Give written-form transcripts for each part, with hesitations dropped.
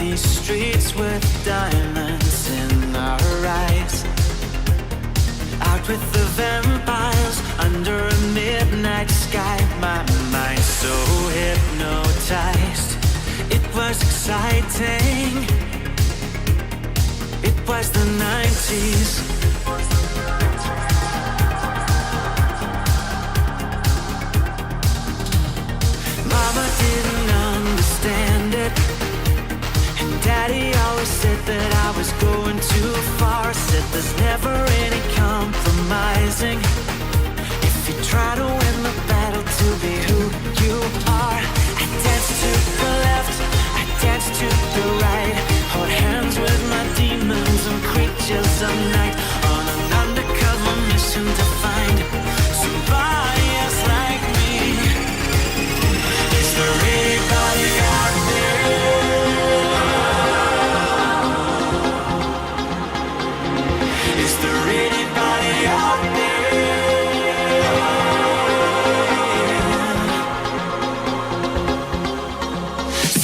these streets with diamonds in our eyes. Out with the vampires under a midnight sky. My mind so hypnotized. It was exciting. It was the 90s. Mama didn't understand it, and Daddy always said that I was going too far. Said there's never any compromising if you try to win the battle to be who you are. I danced to the left, I danced to the right, hold hands with my demons and creatures of night, on an undercover mission to find somebody else like me. Is there anybody out there? Is there anybody out there?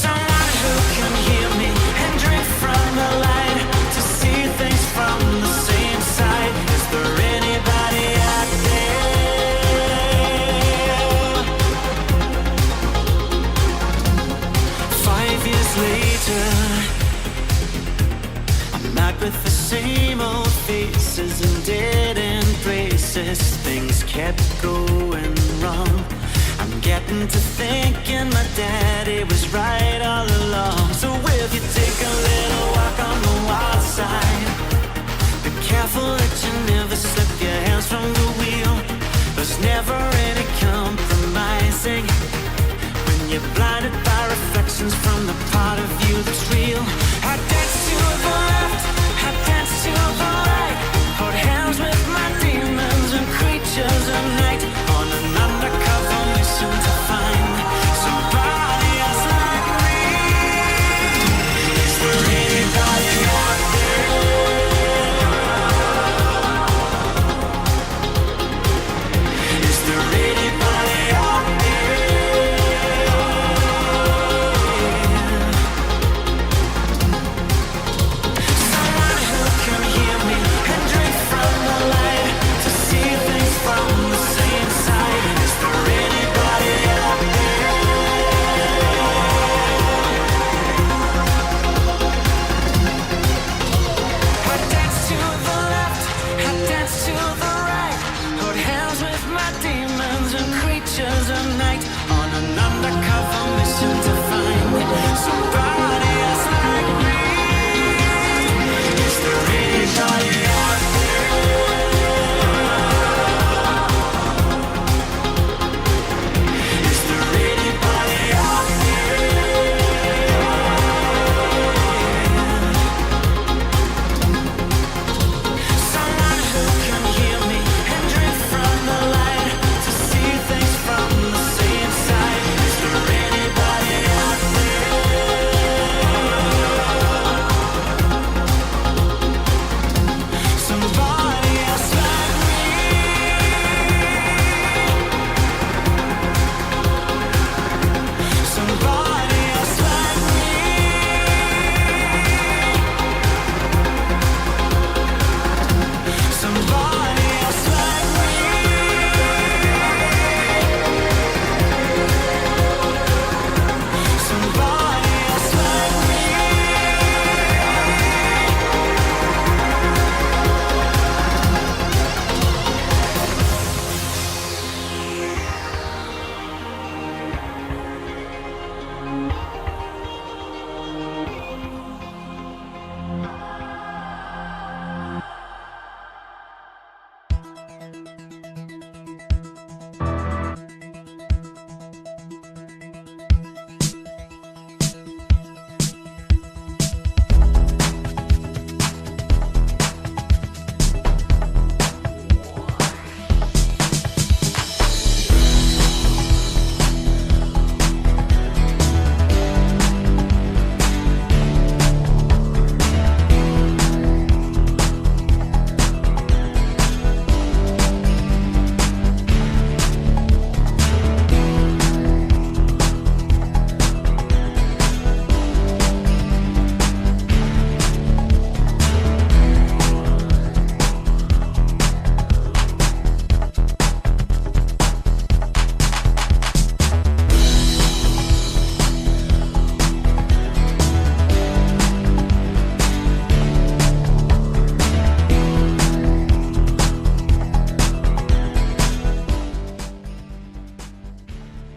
Someone who can hear me and drink from the light, to see things from the same side. Is there anybody out there? 5 years later, I'm out with the same old faces and dead end braces. Things kept going wrong. I'm getting to thinking my daddy was right all along. So will you take a little walk on the wild side? Be careful that you never slip your hands from the wheel. There's never any compromising when you're blinded by reflections from the part of you that's real. I dance to the left, I dance to the right, hold hands with my demons and creatures of night, on an undercover mission to find somebody else like me.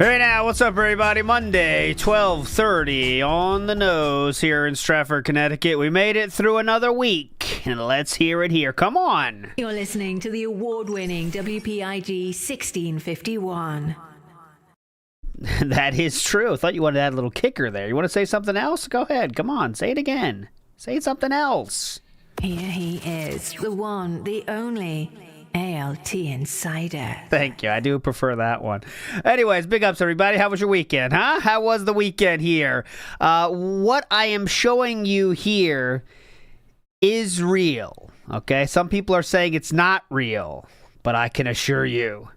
Hey now, what's up everybody? Monday, 12:30 on the nose here in Stratford, Connecticut. We made it through another week, and let's hear it here. Come on. You're listening to the award-winning WPIG 1651. That is true. I thought you wanted to add a little kicker there. You want to say something else? Go ahead. Come on. Say it again. Say something else. Here he is, the one, the only ALT Insider. Thank you. I do prefer that one. Anyways, big ups, everybody. How was your weekend, huh? How was the weekend here? What I am showing you here is real, okay? Some people are saying it's not real, but I can assure you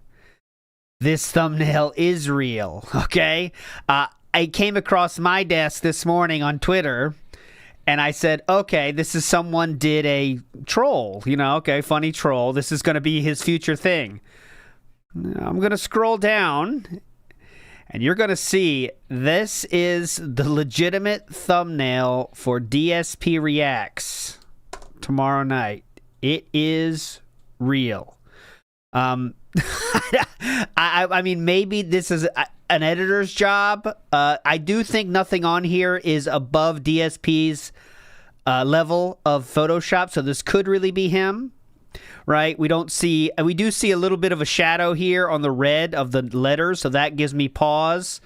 this thumbnail is real, okay? I came across my desk this morning on Twitter, and I said, okay, this is someone did a troll, okay, funny troll. This is going to be his future thing. I'm going to scroll down, and you're going to see this is the legitimate thumbnail for DSP Reacts tomorrow night. It is real. I mean, maybe this is an editor's job. I do think nothing on here is above DSP's level of Photoshop, so this could really be him, right? We do see a little bit of a shadow here on the red of the letters, so that gives me pause,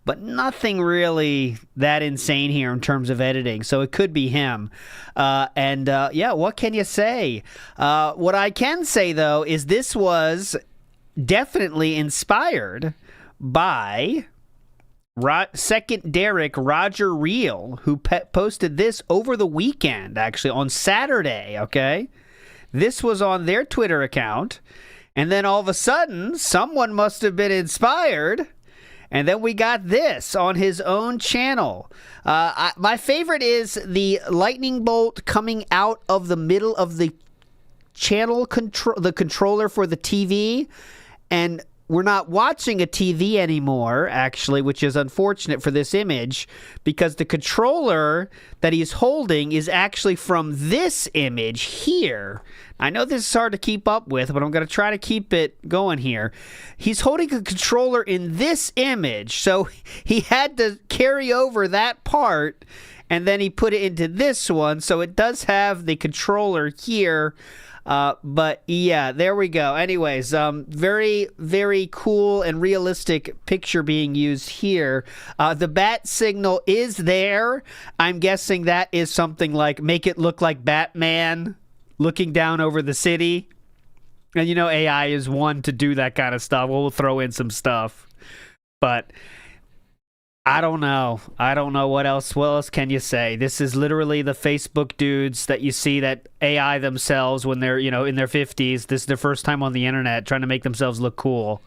but nothing really that insane here in terms of editing, so it could be him. Yeah, what can you say? What I can say, though, is this was definitely inspired by Second Derek Roger Reel, who posted this over the weekend, actually, on Saturday, okay? This was on their Twitter account, and then all of a sudden, someone must have been inspired, and then we got this on his own channel. My favorite is the lightning bolt coming out of the middle of the channel the controller for the TV, and we're not watching a TV anymore, actually, which is unfortunate for this image, because the controller that he's holding is actually from this image here. I know this is hard to keep up with, but I'm going to try to keep it going here. He's holding a controller in this image, so he had to carry over that part, and then he put it into this one, so it does have the controller here. But yeah, there we go. Anyways, very, very cool and realistic picture being used here. The bat signal is there. I'm guessing that is something like make it look like Batman looking down over the city. And AI is one to do that kind of stuff. We'll throw in some stuff, but I don't know. What else can you say? This is literally the Facebook dudes that you see that AI themselves when they're, in their 50s. This is their first time on the internet trying to make themselves look cool.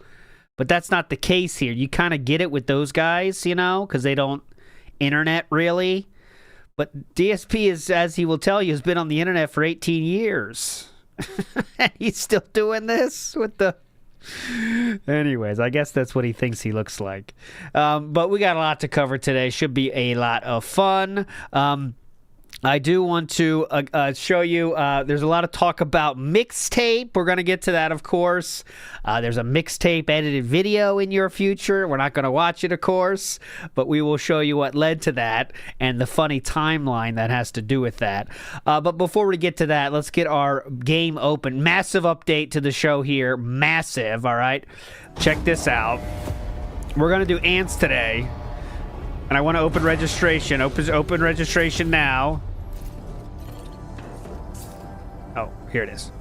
But that's not the case here. You kind of get it with those guys, because they don't internet really. But DSP is, as he will tell you, has been on the internet for 18 years. And he's still doing this with the... Anyways, I guess that's what he thinks he looks like. But we got a lot to cover today. Should be a lot of fun. I do want to show you, there's a lot of talk about Mixtape. We're going to get to that, of course. There's a Mixtape edited video in your future. We're not going to watch it, of course, but we will show you what led to that and the funny timeline that has to do with that. But before we get to that, let's get our game open. Massive update to the show here. Massive, all right? Check this out. We're going to do ants today, and I want to open registration. Open registration now. Oh, here it is.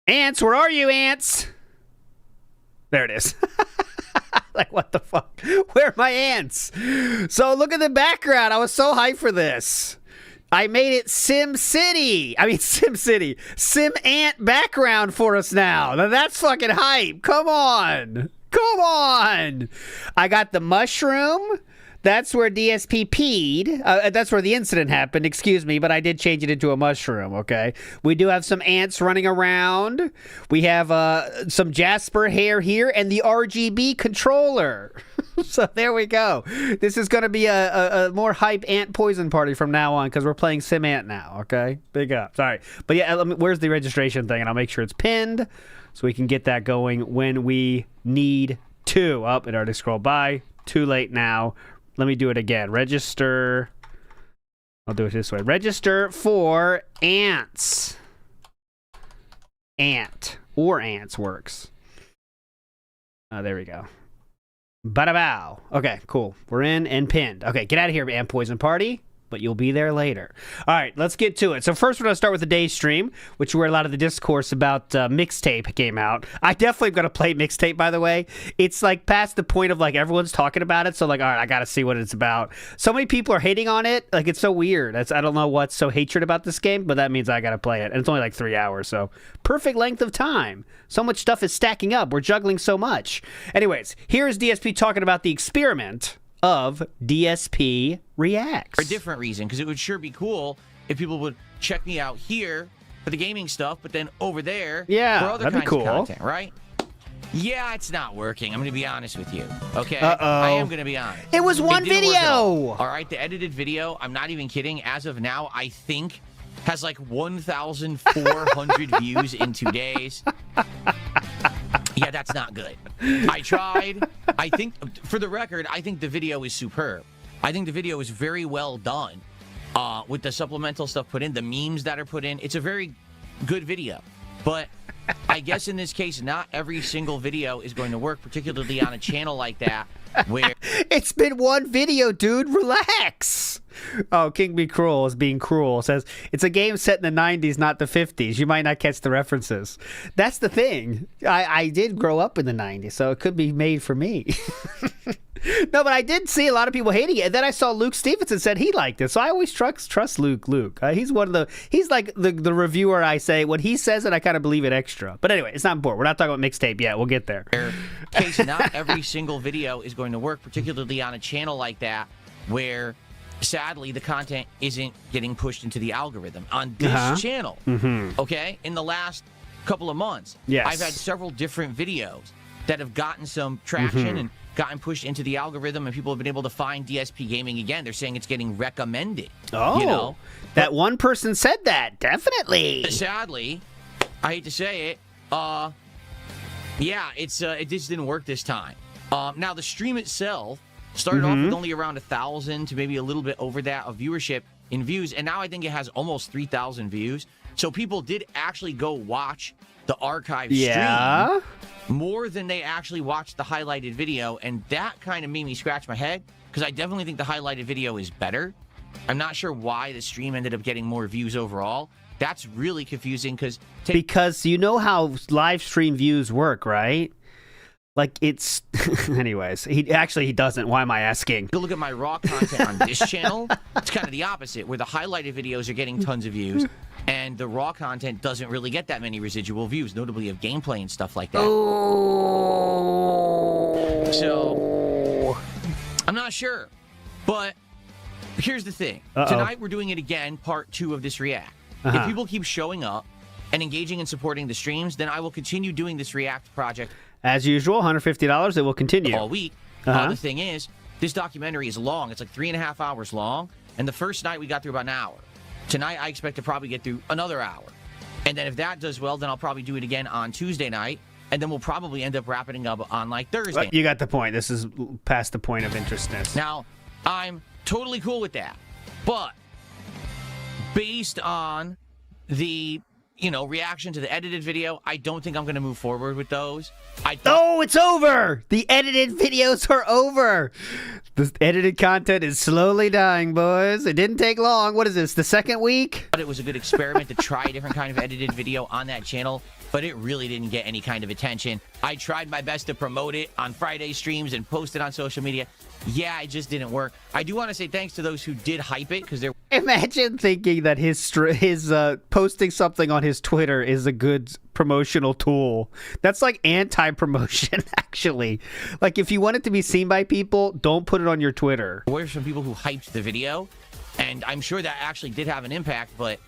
Ants, where are you, ants? There it is. Like, what the fuck? Where are my ants? So, look at the background. I was so hyped for this. I made it Sim Ant background for us now. Now, that's fucking hype. Come on. I got the mushroom. That's where DSP peed. That's where the incident happened, excuse me, but I did change it into a mushroom, okay? We do have some ants running around. We have some Jasper hair here and the RGB controller. So there we go. This is going to be a more hype ant poison party from now on because we're playing Sim Ant now, okay? Big up. Sorry. But yeah, where's the registration thing? And I'll make sure it's pinned so we can get that going when we need 2. Oh, it already scrolled by. Too late now. Let me do it again. Register. I'll do it this way. Register for Ants. Ant. Or Ants works. There we go. Bada bow. Okay, cool. We're in and pinned. Okay, get out of here, Ant Poison Party. But you'll be there later. All right, let's get to it. So first we're going to start with the day stream, which is where a lot of the discourse about Mixtape came out. I definitely am going to play Mixtape, by the way. It's like past the point of like everyone's talking about it. So like, all right, I got to see what it's about. So many people are hating on it. Like, it's so weird. I don't know what's so hatred about this game, but that means I got to play it. And it's only like 3 hours, so perfect length of time. So much stuff is stacking up. We're juggling so much. Anyways, here's DSP talking about the experiment of DSP Reacts. For a different reason, because it would sure be cool if people would check me out here for the gaming stuff, but then over there for other that'd be kinds cool. of content, right? Yeah, it's not working. I'm going to be honest with you, okay? Uh-oh. I am going to be honest. It was one didn't work at video! all right, the edited video, I'm not even kidding, as of now, I think has like 1,400 views in 2 days. Yeah, that's not good. I tried. I think, for the record, I think the video is superb. I think the video is very well done with the supplemental stuff put in, the memes that are put in. It's a very good video. But I guess in this case, not every single video is going to work, particularly on a channel like that, where... It's been one video, dude. Relax. Oh, King Be Cruel is being cruel. Says, it's a game set in the 90s, not the 50s. You might not catch the references. That's the thing. I did grow up in the 90s, so it could be made for me. No, but I did see a lot of people hating it. And then I saw Luke Stevenson said he liked it. So I always trust Luke. He's one of the... He's like the reviewer I say. When he says it, I kind of believe it extra. But anyway, it's not important. We're not talking about Mixtape yet. We'll get there. Case, not every single video is going to work, particularly on a channel like that, where... Sadly, the content isn't getting pushed into the algorithm on this channel. Okay? In the last couple of months, I've had several different videos that have gotten some traction and gotten pushed into the algorithm, and people have been able to find DSP Gaming again. They're saying it's getting recommended. Oh, you know? That one person said that. Definitely. Sadly, I hate to say it, yeah, it just didn't work this time. Now, the stream itself started off with only around 1,000 to maybe a little bit over that of viewership in views, and now I think it has almost 3,000 views. So people did actually go watch the archive stream more than they actually watched the highlighted video, and that kind of made me scratch my head, because I definitely think the highlighted video is better. I'm not sure why the stream ended up getting more views overall. That's really confusing, because you know how live stream views work, right? Like, it's... Anyways, he doesn't. Why am I asking? Go look at my raw content on this channel. It's kind of the opposite, where the highlighted videos are getting tons of views, and the raw content doesn't really get that many residual views, notably of gameplay and stuff like that. Oh. So, I'm not sure. But here's the thing. Tonight, we're doing it again, part 2 of this React. If people keep showing up and engaging and supporting the streams, then I will continue doing this React project. As usual, $150. It will continue all week. The thing is, this documentary is long. It's like 3.5 hours long. And the first night we got through about an hour. Tonight I expect to probably get through another hour. And then if that does well, then I'll probably do it again on Tuesday night. And then we'll probably end up wrapping it up on like Thursday. You got the point. This is past the point of interestness. Now, I'm totally cool with that. But based on the... reaction to the edited video, I don't think I'm going to move forward with those. It's over! The edited videos are over! The edited content is slowly dying, boys. It didn't take long. What is this, the second week? But it was a good experiment to try a different kind of edited video on that channel, but it really didn't get any kind of attention. I tried my best to promote it on Friday streams and post it on social media. Yeah, it just didn't work. I do want to say thanks to those who did hype it, because they're... Imagine thinking that his posting something on his Twitter is a good promotional tool. That's like anti-promotion, actually. Like, if you want it to be seen by people, don't put it on your Twitter. There were some people who hyped the video, and I'm sure that actually did have an impact, but...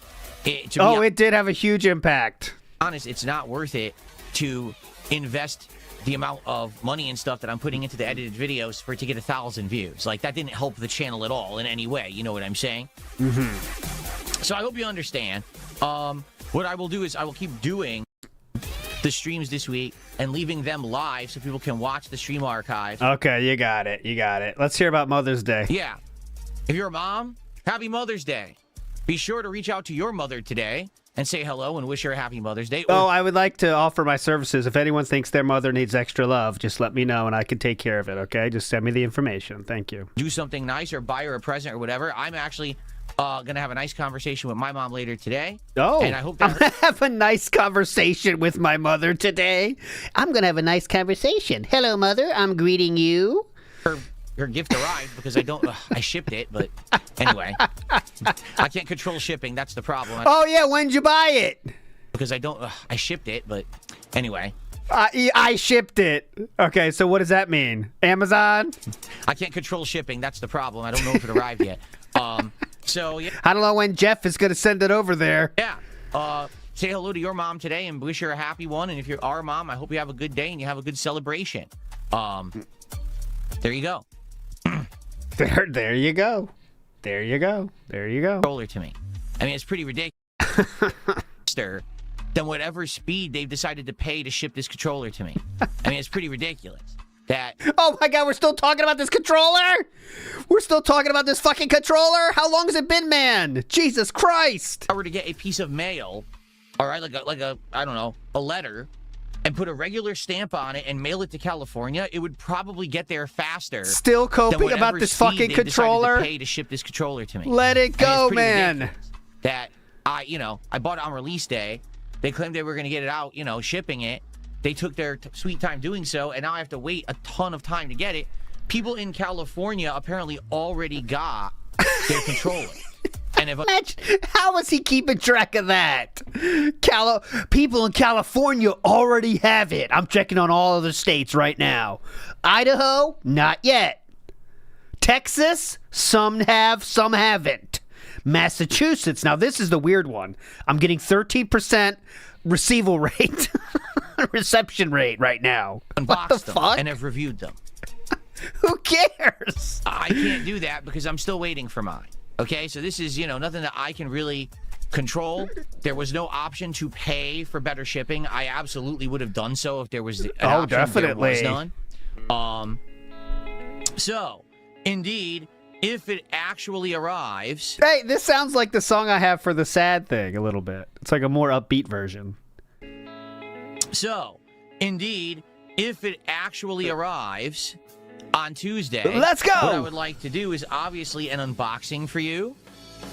it did have a huge impact. Honest, it's not worth it to invest the amount of money and stuff that I'm putting into the edited videos for it to get 1,000 views. Like, that didn't help the channel at all in any way. You know what I'm saying? So I hope you understand. What I will do is I will keep doing the streams this week and leaving them live so people can watch the stream archive. Okay, you got it. You got it. Let's hear about Mother's Day. Yeah. If you're a mom, happy Mother's Day. Be sure to reach out to your mother today and say hello and wish her a happy Mother's Day. Oh, I would like to offer my services. If anyone thinks their mother needs extra love, just let me know and I can take care of it, okay? Just send me the information. Thank you. Do something nice or buy her a present or whatever. I'm actually going to have a nice conversation with my mom later today. Oh, and I hope I'm that going to have a nice conversation with my mother today. I'm going to have a nice conversation. Hello, Mother. I'm greeting you. her gift arrived because I shipped it, but anyway. I can't control shipping. That's the problem. Oh, yeah. When'd you buy it? Because I shipped it, but anyway. I shipped it. Okay, so what does that mean? Amazon? I can't control shipping. That's the problem. I don't know if it arrived yet. So, yeah. I don't know when Jeff is going to send it over there. Yeah. Say hello to your mom today and wish her a happy one. And if you're our mom, I hope you have a good day and you have a good celebration. There you go. There you go. There you go. There you go. Controller to me. I mean, it's pretty ridiculous. Than whatever speed they've decided to pay to ship this controller to me. I mean, it's pretty ridiculous. Oh my God, we're still talking about this controller? We're still talking about this fucking controller? How long has it been, man? Jesus Christ. If I were to get a piece of mail, all right, like a I don't know, a letter, and put a regular stamp on it and mail it to California, it would probably get there faster. Still coping about this fucking controller? To pay to ship this controller to me. Let it go, man. That I bought it on release day. They claimed they were going to get it out, shipping it. They took their sweet time doing so, and now I have to wait a ton of time to get it. People in California apparently already got their controller. And how is he keeping track of that? People in California already have it. I'm checking on all of the states right now. Idaho, not yet. Texas, some have, some haven't. Massachusetts, now this is the weird one. I'm getting 13% reception rate right now. Unboxed them fuck? and have reviewed them. Who cares? I can't do that because I'm still waiting for mine. Okay, so this is, nothing that I can really control. There was no option to pay for better shipping. I absolutely would have done so if there was an option. Definitely. There was none. So, indeed, if it actually arrives... Hey, this sounds like the song I have for the sad thing a little bit. It's like a more upbeat version. So, indeed, if it actually arrives on Tuesday... Let's go! What I would like to do is obviously an unboxing for you.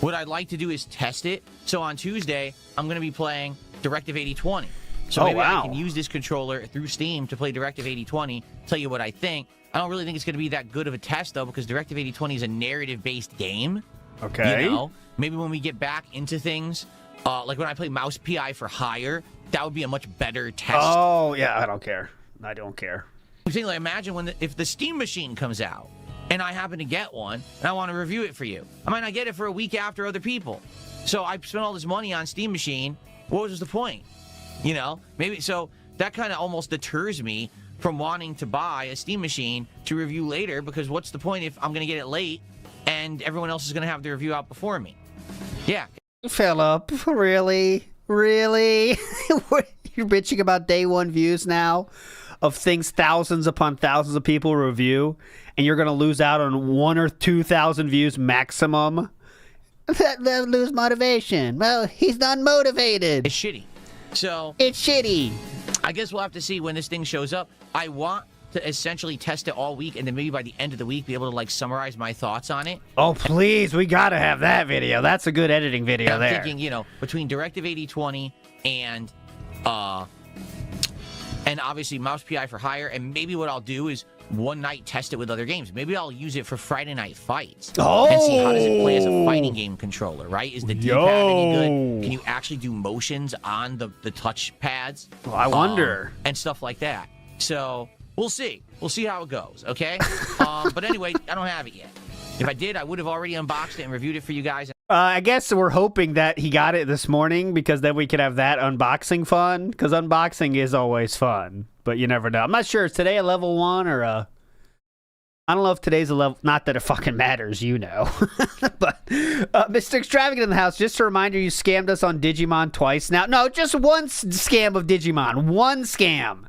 What I'd like to do is test it. So on Tuesday, I'm going to be playing Directive 8020. So maybe I can use this controller through Steam to play Directive 8020, tell you what I think. I don't really think it's going to be that good of a test, though, because Directive 8020 is a narrative-based game. Okay. Maybe when we get back into things, like when I play Mouse PI for Hire, that would be a much better test. Oh, yeah, I don't care. I don't care. I'm saying, like, imagine if the Steam machine comes out, and I happen to get one, and I want to review it for you. I might not get it for a week after other people. So I spent all this money on Steam machine. What was the point? Maybe so that kind of almost deters me from wanting to buy a Steam machine to review later, because what's the point if I'm going to get it late and everyone else is going to have the review out before me? Yeah. Philip, really? Really? You're bitching about day one views now of things thousands upon thousands of people review, and you're going to lose out on 1,000 or 2,000 views maximum? That lose motivation. Well, he's not motivated. It's shitty. So it's shitty. I guess we'll have to see when this thing shows up. I want to essentially test it all week, and then maybe by the end of the week be able to summarize my thoughts on it. Oh, please, we gotta have that video. That's a good editing video. And I'm thinking, between Directive 8020 and obviously Mouse PI for Hire, and maybe what I'll do is one night test it with other games. Maybe I'll use it for Friday Night Fights. And see how does it play as a fighting game controller, right? Is the D-pad any good? Can you actually do motions on the touch pads? Well, I wonder. And stuff like that. So we'll see. We'll see how it goes, okay? But anyway, I don't have it yet. If I did, I would have already unboxed it and reviewed it for you guys. I guess we're hoping that he got it this morning, because then we could have that unboxing fun, because unboxing is always fun, but you never know. I'm not sure. Is today a level 1 or a I don't know if today's a level, not that it fucking matters, you know. But Mr. Extravagant in the house, just a reminder, you scammed us on Digimon twice now. No, just one scam of Digimon. One scam.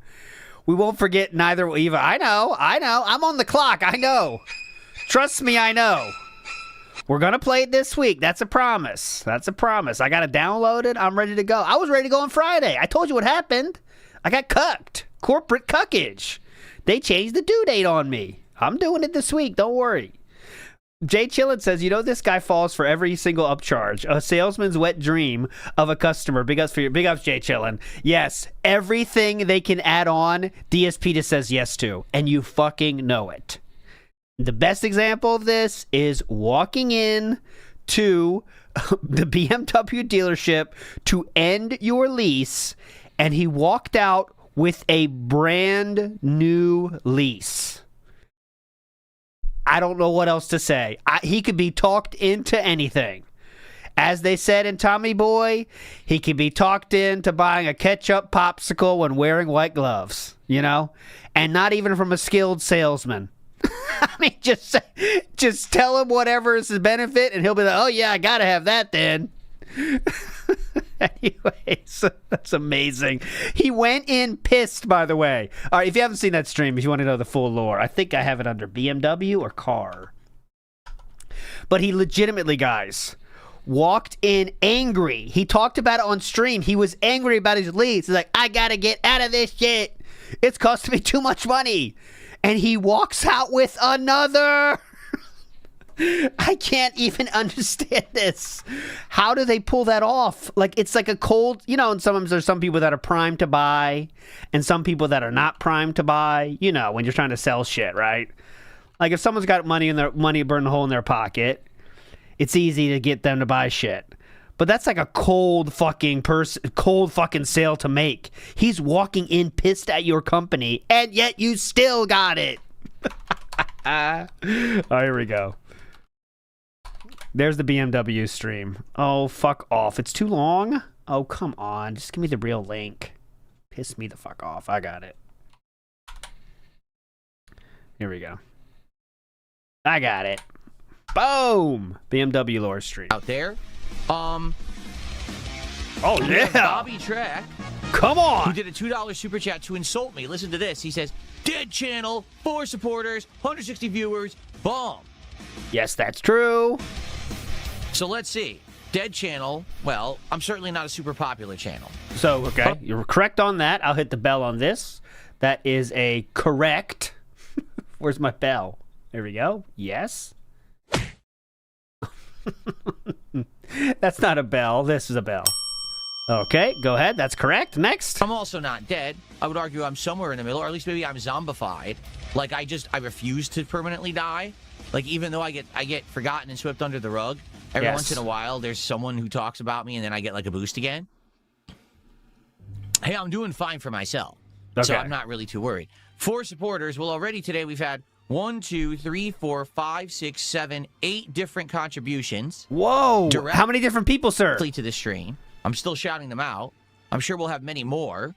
We won't forget neither either. I know. I'm on the clock. I know. Trust me, I know. We're going to play it this week. That's a promise. I got to download it. I'm ready to go. I was ready to go on Friday. I told you what happened. I got cucked. Corporate cuckage. They changed the due date on me. I'm doing it this week. Don't worry. Jay Chillin says, you know, this guy falls for every single upcharge. A salesman's wet dream of a customer. Big ups, Jay Chillin. Yes, everything they can add on, DSP just says yes to. And you fucking know it. The best example of this is walking in to the BMW dealership to end your lease, and he walked out with a brand new lease. I don't know what else to say. He could be talked into anything. As they said in Tommy Boy, he could be talked into buying a ketchup popsicle when wearing white gloves, you know? And not even from a skilled salesman. I mean, just tell him whatever is his benefit, and he'll be like, oh, yeah, I got to have that then. Anyways, that's amazing. He went in pissed, by the way. All right, if you haven't seen that stream, if you want to know the full lore, I think I have it under BMW or car. But he legitimately, guys, walked in angry. He talked about it on stream. He was angry about his lease. He's like, I got to get out of this shit. It's costing me too much money. And he walks out with another. I can't even understand this. How do they pull that off? Like, it's like a cold, you know, and sometimes there's some people that are primed to buy and some people that are not primed to buy, you know, when you're trying to sell shit, right? Like, if someone's got money burning a hole in their pocket, it's easy to get them to buy shit. But that's like a cold fucking sale to make. He's walking in pissed at your company, and yet you still got it. Oh, here we go. There's the BMW stream. Oh, fuck off. It's too long? Oh, come on. Just give me the real link. Piss me the fuck off. I got it. Here we go. I got it. Boom! BMW lore stream. Out there. Oh, yeah. Bobby Track. Come on! Who did a $2 super chat to insult me. Listen to this. He says, dead channel, 4 supporters, 160 viewers, bomb. Yes, that's true. So let's see. Dead channel. Well, I'm certainly not a super popular channel. So, okay, you're correct on that. I'll hit the bell on this. That is a correct. Where's my bell? There we go. Yes. That's not a bell. This is a bell. Okay, go ahead. That's correct. Next. I'm also not dead. I would argue I'm somewhere in the middle, or at least maybe I'm zombified. Like, I refuse to permanently die. Like, even though I get forgotten and swept under the rug, every once in a while, there's someone who talks about me, and then I get, like, a boost again. Hey, I'm doing fine for myself. Okay. So I'm not really too worried. 4 supporters. Well, already today we've had 1, 2, 3, 4, 5, 6, 7, 8 different contributions. Whoa! How many different people, sir? To the stream. I'm still shouting them out. I'm sure we'll have many more.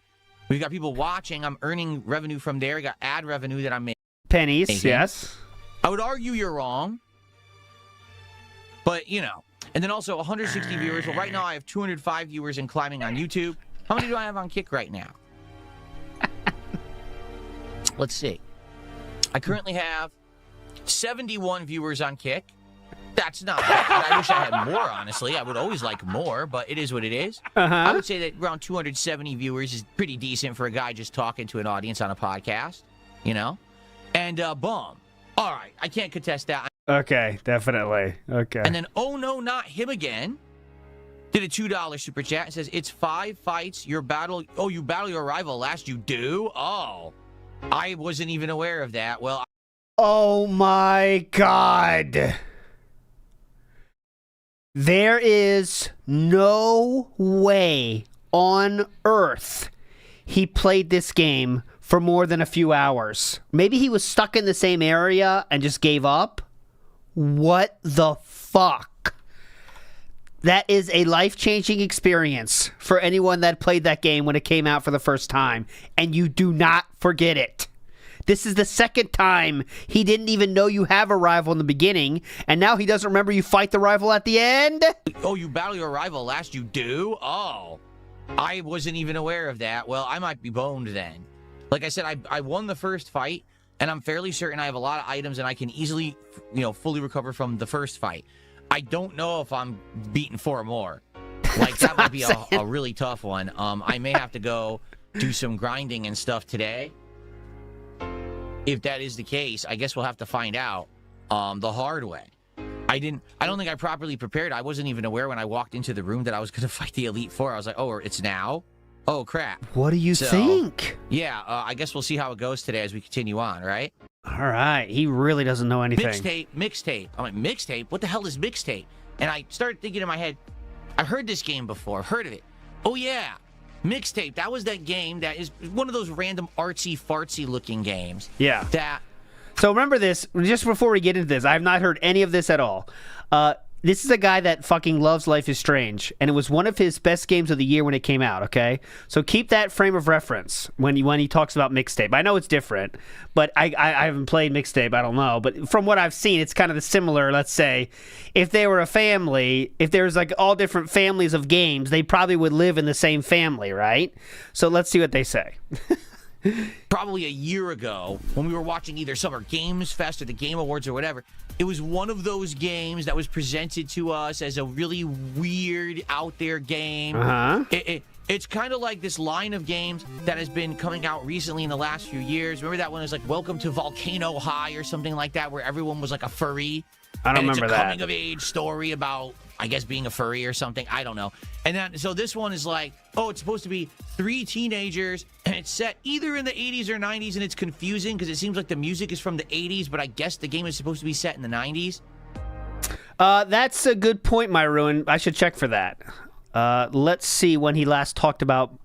We've got people watching. I'm earning revenue from there. We got ad revenue that I'm making. Pennies, yes. I would argue you're wrong. But, you know. And then also 160 viewers. Well, right now I have 205 viewers and climbing on YouTube. How many do I have on Kick right now? Let's see. I currently have 71 viewers on Kick. That's not bad. I wish I had more, honestly. I would always like more, but it is what it is. I would say that around 270 viewers is pretty decent for a guy just talking to an audience on a podcast, you know? And, boom. All right, I can't contest that. Okay, definitely. Okay. And then, oh no, not him again. Did a $2 super chat. It says, it's 5 fights. You battle your rival last. You do? Oh. I wasn't even aware of that. Well, oh my God. There is no way on earth he played this game for more than a few hours. Maybe he was stuck in the same area and just gave up. What the fuck? That is a life-changing experience for anyone that played that game when it came out for the first time. And you do not forget it. This is the second time he didn't even know you have a rival in the beginning, and now he doesn't remember you fight the rival at the end? Oh, you battle your rival last, you do? Oh, I wasn't even aware of that. Well, I might be boned then. Like I said, I won the first fight, and I'm fairly certain I have a lot of items, and I can easily, fully recover from the first fight. I don't know if I'm beating 4 more. Like, that might be a really tough one. I may have to go do some grinding and stuff today. If that is the case, I guess we'll have to find out the hard way. I don't think I properly prepared. I wasn't even aware when I walked into the room that I was going to fight the Elite Four. I was like, oh, it's now? Oh, crap. What do you think? Yeah, I guess we'll see how it goes today as we continue on, right? All right. He really doesn't know anything. Mixtape. I'm like, Mixtape? What the hell is Mixtape? And I started thinking in my head, I've heard this game before. I've heard of it. Oh, yeah. Mixtape. That was that game that is one of those random artsy-fartsy looking games. Yeah. So remember this, just before we get into this, I have not heard any of this at all. This is a guy that fucking loves Life is Strange, and it was one of his best games of the year when it came out, okay? So keep that frame of reference when he talks about Mixtape. I know it's different, but I haven't played Mixtape, I don't know. But from what I've seen, it's kind of the similar, let's say, if they were a family, if there's like all different families of games, they probably would live in the same family, right? So let's see what they say. Probably a year ago, when we were watching either Summer Games Fest or the Game Awards or whatever, it was one of those games that was presented to us as a really weird, out there game. It's kind of like this line of games that has been coming out recently in the last few years. Remember that one was like Welcome to Volcano High or something like that, where everyone was like a furry? I don't remember that. It's a coming-of-age story about, I guess, being a furry or something. I don't know. And then, so this one is like, oh, it's supposed to be 3 teenagers, and it's set either in the 80s or 90s, and it's confusing because it seems like the music is from the 80s, but I guess the game is supposed to be set in the 90s. That's a good point, my ruin. I should check for that. Let's see when he last talked about...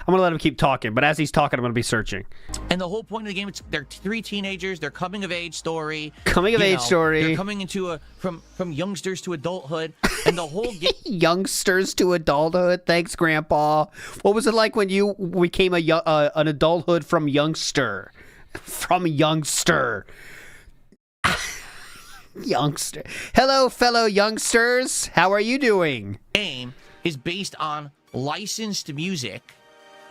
I'm going to let him keep talking, but as he's talking, I'm going to be searching. And the whole point of the game, they're 3 teenagers, they're coming-of-age story. Coming-of-age story. They're coming into from youngsters to adulthood, and the whole game... Youngsters to adulthood? Thanks, Grandpa. What was it like when you became an adulthood from youngster? From youngster. Youngster. Hello, fellow youngsters. How are you doing? Game is based on licensed music.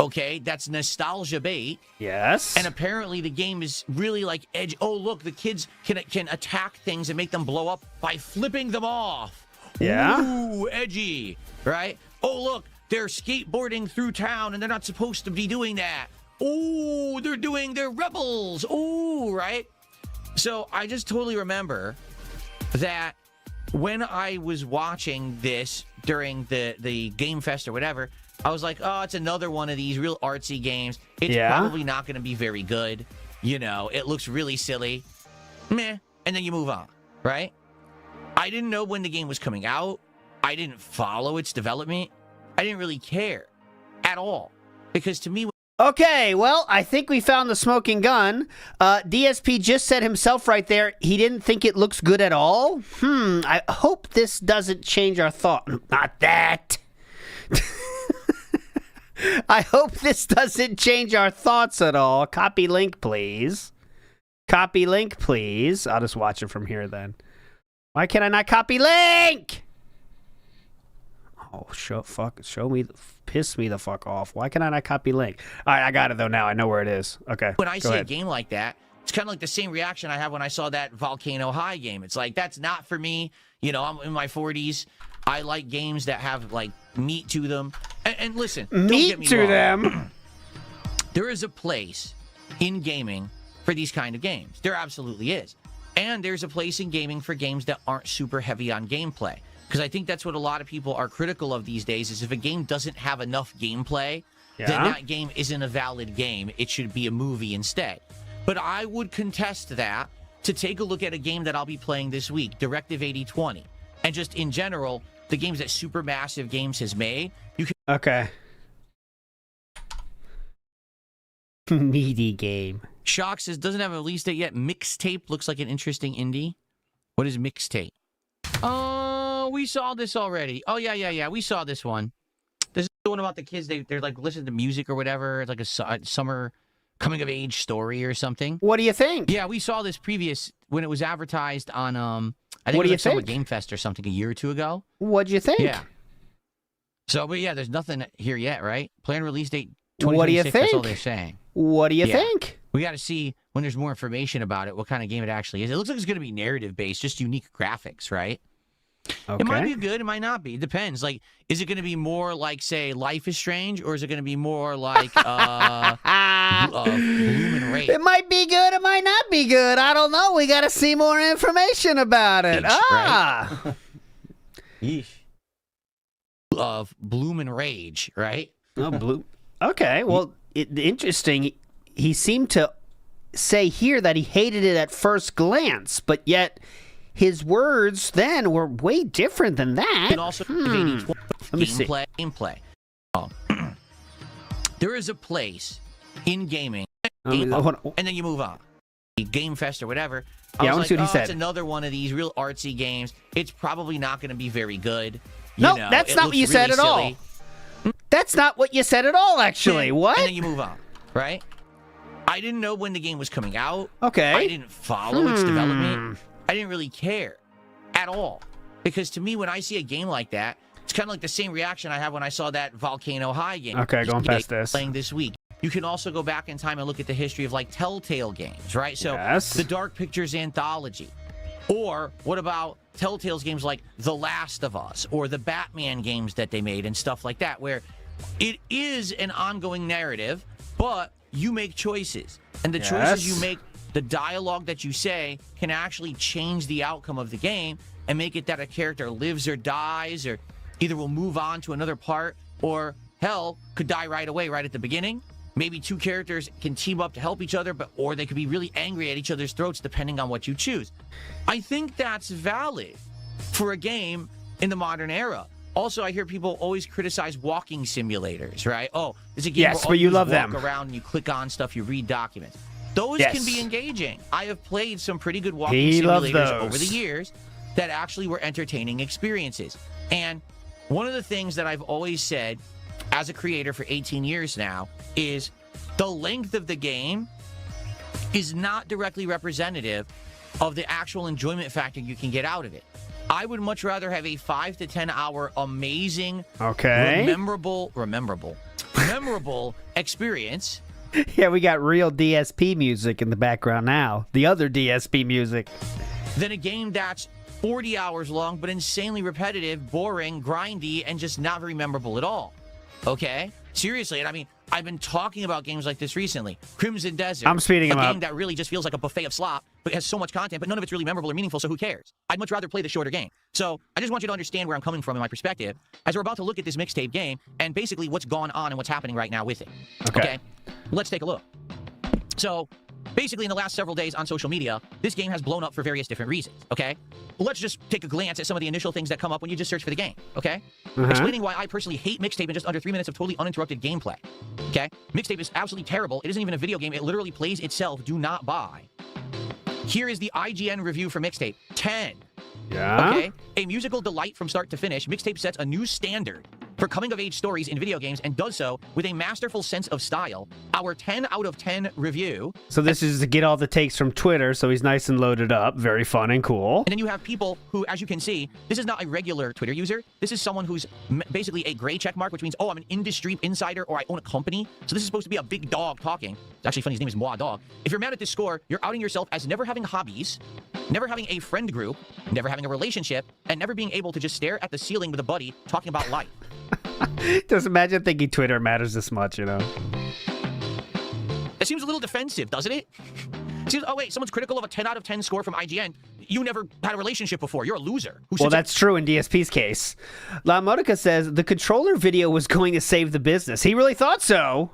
Okay, that's nostalgia bait. Yes. And apparently the game is really like edge. Oh, look, the kids can attack things and make them blow up by flipping them off. Yeah. Ooh, edgy, right? Oh, look, they're skateboarding through town and they're not supposed to be doing that. Oh, they're rebels. Oh, right? So I just totally remember that when I was watching this during the Game Fest or whatever, I was like, oh, it's another one of these real artsy games. It's probably not going to be very good. It looks really silly. Meh. And then you move on, right? I didn't know when the game was coming out. I didn't follow its development. I didn't really care at all. Because to me... Okay, well, I think we found the smoking gun. DSP just said himself right there, he didn't think it looks good at all. I hope this doesn't change our thought. Not that. I hope this doesn't change our thoughts at all. Copy link, please. Copy link, please. I'll just watch it from here then. Why can I not copy link? Oh, piss me the fuck off. Why can I not copy link? All right, I got it though now. I know where it is. Okay. When I see a game like that, it's kind of like the same reaction I have when I saw that Volcano High game. It's like, that's not for me. I'm in my 40s. I like games that have like meat to them. And listen, don't get me wrong. There is a place in gaming for these kind of games. There absolutely is. And there's a place in gaming for games that aren't super heavy on gameplay. Because I think that's what a lot of people are critical of these days, is if a game doesn't have enough gameplay, then that game isn't a valid game. It should be a movie instead. But I would contest that to take a look at a game that I'll be playing this week, Directive 8020. And just in general, the games that Supermassive Games has made, you can... Okay. Meaty game. Shock says, doesn't have a release date yet. Mixtape looks like an interesting indie. What is Mixtape? Oh, we saw this already. Oh, yeah. We saw this one. This is the one about the kids. They're like listening to music or whatever. It's like a summer coming of age story or something. What do you think? Yeah, we saw this when it was advertised on I think What it do was you Summer think? Game Fest or something a year or two ago. What'd you think? Yeah. So, but yeah, there's nothing here yet, right? Planned release date What do you 2026. That's all think? they're saying. What do you Yeah. think? We got to see when there's more information about it, what kind of game it actually is. It looks like it's going to be narrative based, just unique graphics, right? Okay. It might be good, it might not be. It depends. Like, is it going to be more like, say, Life is Strange, or is it going to be more like Bloom and Rage? It might be good. It might not be good. I don't know. We got to see more information about it. Right? Yeesh. Of Bloom and Rage, right? Oh, blue. Okay. Well, interesting. He seemed to say here that he hated it at first glance, but yet his words then were way different than that. And also, Let me see. gameplay. Oh. There is a place in gaming, Hold on. and then you move on. Game Fest or whatever. Yeah, I was wanna see what he said. It's another one of these real artsy games. It's probably not going to be very good. No, You know, that's it not what looks you said really at all. silly. That's not what you said at all, actually. What? And then you move on, right? I didn't know when the game was coming out. Okay. I didn't follow its development. I didn't really care at all. Because to me, when I see a game like that, it's kind of like the same reaction I have when I saw that Volcano High game. Okay, going past this. Playing this week. You can also go back in time and look at the history of like Telltale games, right? So Yes. the Dark Pictures Anthology. Or what about Telltale's games like The Last of Us or the Batman games that they made and stuff like that, where it is an ongoing narrative, but you make choices. And the choices you make, the dialogue that you say, can actually change the outcome of the game and make it that a character lives or dies, or either will move on to another part, or hell, could die right away, right at the beginning. Maybe two characters can team up to help each other, or they could be really angry at each other's throats, depending on what you choose. I think that's valid for a game in the modern era. Also, I hear people always criticize walking simulators, right? Oh, it's a game Yes, where all but you do is love walk them. around and you click on stuff, you read documents. Those Yes. can be engaging. I have played some pretty good walking He loves simulators those. over the years that actually were entertaining experiences. And one of the things that I've always said as a creator for 18 years now is the length of the game is not directly representative of the actual enjoyment factor you can get out of it. I would much rather have a 5 to 10 hour amazing, memorable experience. Yeah, we got real DSP music in the background now. The other DSP music. Than a game that's 40 hours long, but insanely repetitive, boring, grindy, and just not very memorable at all. Okay? Seriously, and I mean, I've been talking about games like this recently. Crimson Desert. I'm speeding him a up. game that really just feels like a buffet of slop, but it has so much content, but none of it's really memorable or meaningful, so who cares? I'd much rather play the shorter game. So I just want you to understand where I'm coming from in my perspective as we're about to look at this Mixtape game and basically what's gone on and what's happening right now with it. Okay? Let's take a look. So basically, in the last several days on social media, this game has blown up for various different reasons, okay? Let's just take a glance at some of the initial things that come up when you just search for the game, okay? Explaining why I personally hate Mixtape in just under 3 minutes of totally uninterrupted gameplay, okay? Mixtape is absolutely terrible. It isn't even a video game. It literally plays itself. Do not buy. Here is the IGN review for Mixtape. 10. Yeah. Okay? A musical delight from start to finish, Mixtape sets a new standard for coming-of-age stories in video games and does so with a masterful sense of style. Our 10 out of 10 review. So this is to get all the takes from Twitter, so he's nice and loaded up. Very fun and cool. And then you have people who, as you can see, this is not a regular Twitter user. This is someone who's basically a gray check mark, which means, oh, I'm an industry insider or I own a company. So this is supposed to be a big dog talking. It's actually funny, his name is Moi Dog. If you're mad at this score, you're outing yourself as never having hobbies, never having a friend group, never having a relationship, and never being able to just stare at the ceiling with a buddy talking about life. Just imagine thinking Twitter matters this much, you know? It seems a little defensive, doesn't it? Seems, oh, wait, someone's critical of a 10 out of 10 score from IGN. You never had a relationship before. You're a loser. Well, that's true in DSP's case. La Modica says the controller video was going to save the business. He really thought so.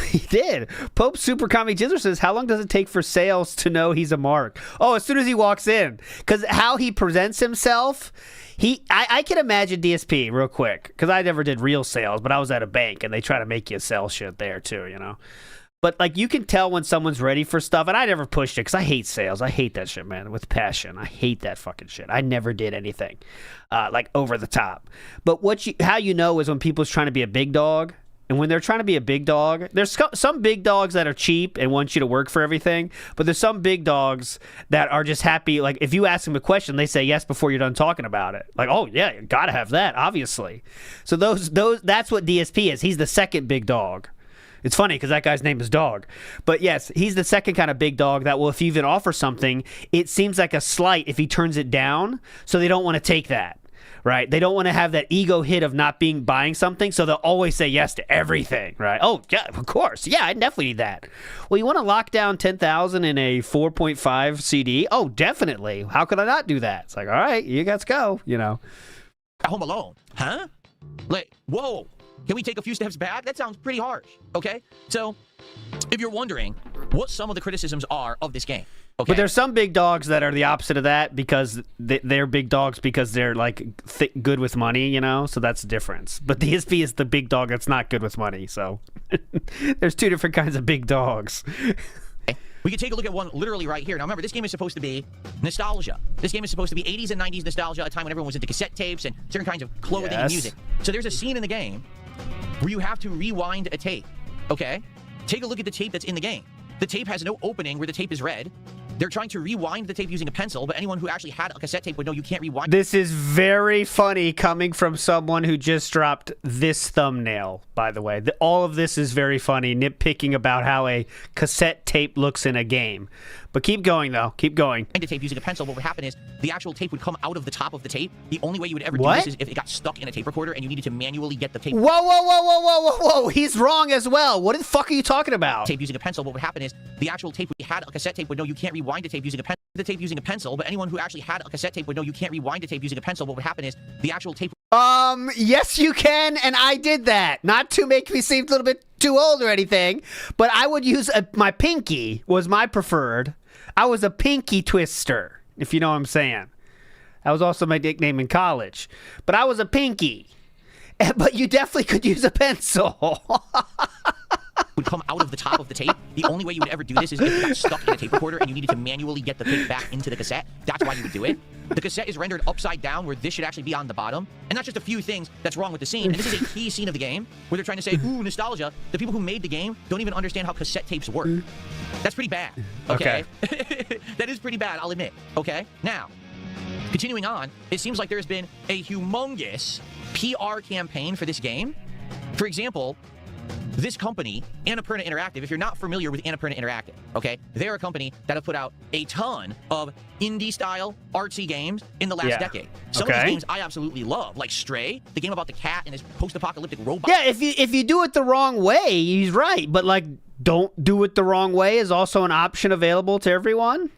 He did. Pope Super Comic Jizzler says, how long does it take for sales to know he's a mark? Oh, as soon as he walks in. Because how he presents himself, I can imagine DSP real quick. Because I never did real sales, but I was at a bank, and they try to make you sell shit there too, you know? But, like, you can tell when someone's ready for stuff, and I never pushed it, because I hate sales. I hate that shit, man, with passion. I hate that fucking shit. I never did anything, like, over the top. But how you know is when people's trying to be a big dog, And when they're trying to be a big dog, there's some big dogs that are cheap and want you to work for everything. But there's some big dogs that are just happy. Like, if you ask them a question, they say yes before you're done talking about it. Like, oh, yeah, you got to have that, obviously. So that's what DSP is. He's the second big dog. It's funny because that guy's name is Dog. But yes, he's the second kind of big dog that will, if you even offer something, it seems like a slight if he turns it down. So they don't want to take that, right? They don't want to have that ego hit of not buying something. So they'll always say yes to everything, right? Oh, yeah, of course. Yeah, I definitely need that. Well, you want to lock down 10,000 in a 4.5 CD? Oh, definitely. How could I not do that? It's like, all right, you guys go, you know. Home Alone, huh? Like, whoa. Can we take a few steps back? That sounds pretty harsh, okay? So, if you're wondering what some of the criticisms are of this game, okay? But there's some big dogs that are the opposite of that because they're big dogs because they're, like, good with money, you know? So that's the difference. But the DSP is the big dog that's not good with money, so there's two different kinds of big dogs. We can take a look at one literally right here. Now, remember, this game is supposed to be nostalgia. This game is supposed to be 80s and 90s nostalgia, a time when everyone was into cassette tapes and certain kinds of clothing and music. So there's a scene in the game where you have to rewind a tape, okay? Take a look at the tape that's in the game. The tape has no opening where the tape is red. They're trying to rewind the tape using a pencil, but anyone who actually had a cassette tape would know you can't rewind. This is very funny coming from someone who just dropped this thumbnail, by the way. All of this is very funny, nitpicking about how a cassette tape looks in a game. But keep going, though. Keep going. The tape using a pencil, what would happen is the actual tape would come out of the top of the tape. The only way you would ever do this is if it got stuck in a tape recorder and you needed to manually get the tape. Whoa, whoa, whoa, whoa, whoa, whoa, whoa. He's wrong as well. What the fuck are you talking about? Tape using a pencil, what would happen is the actual tape, we had a cassette tape would know you can't rewind a tape using a pencil. The tape using a pencil, but anyone who actually had a cassette tape would know you can't rewind a tape using a pencil. What would happen is the actual tape. Yes, you can, and I did that. Not to make me seem a little bit too old or anything, but I would use my pinky was my preferred. I was a pinky twister, if you know what I'm saying. That was also my nickname in college. But I was a pinky. But you definitely could use a pencil. Would come out of the top of the tape. The only way you would ever do this is if you got stuck in a tape recorder and you needed to manually get the tape back into the cassette. That's why you would do it. The cassette is rendered upside down where this should actually be on the bottom. And that's just a few things that's wrong with the scene. And this is a key scene of the game where they're trying to say, ooh, nostalgia. The people who made the game don't even understand how cassette tapes work. That's pretty bad. Okay. That is pretty bad, I'll admit. Okay. Now, continuing on, it seems like there's been a humongous PR campaign for this game. For example, this company, Annapurna Interactive, if you're not familiar with Annapurna Interactive, okay, they're a company that have put out a ton of indie-style, artsy games in the last decade. Some of these games I absolutely love, like Stray, the game about the cat and his post-apocalyptic robot. Yeah, if you do it the wrong way, he's right. But, like, don't do it the wrong way is also an option available to everyone.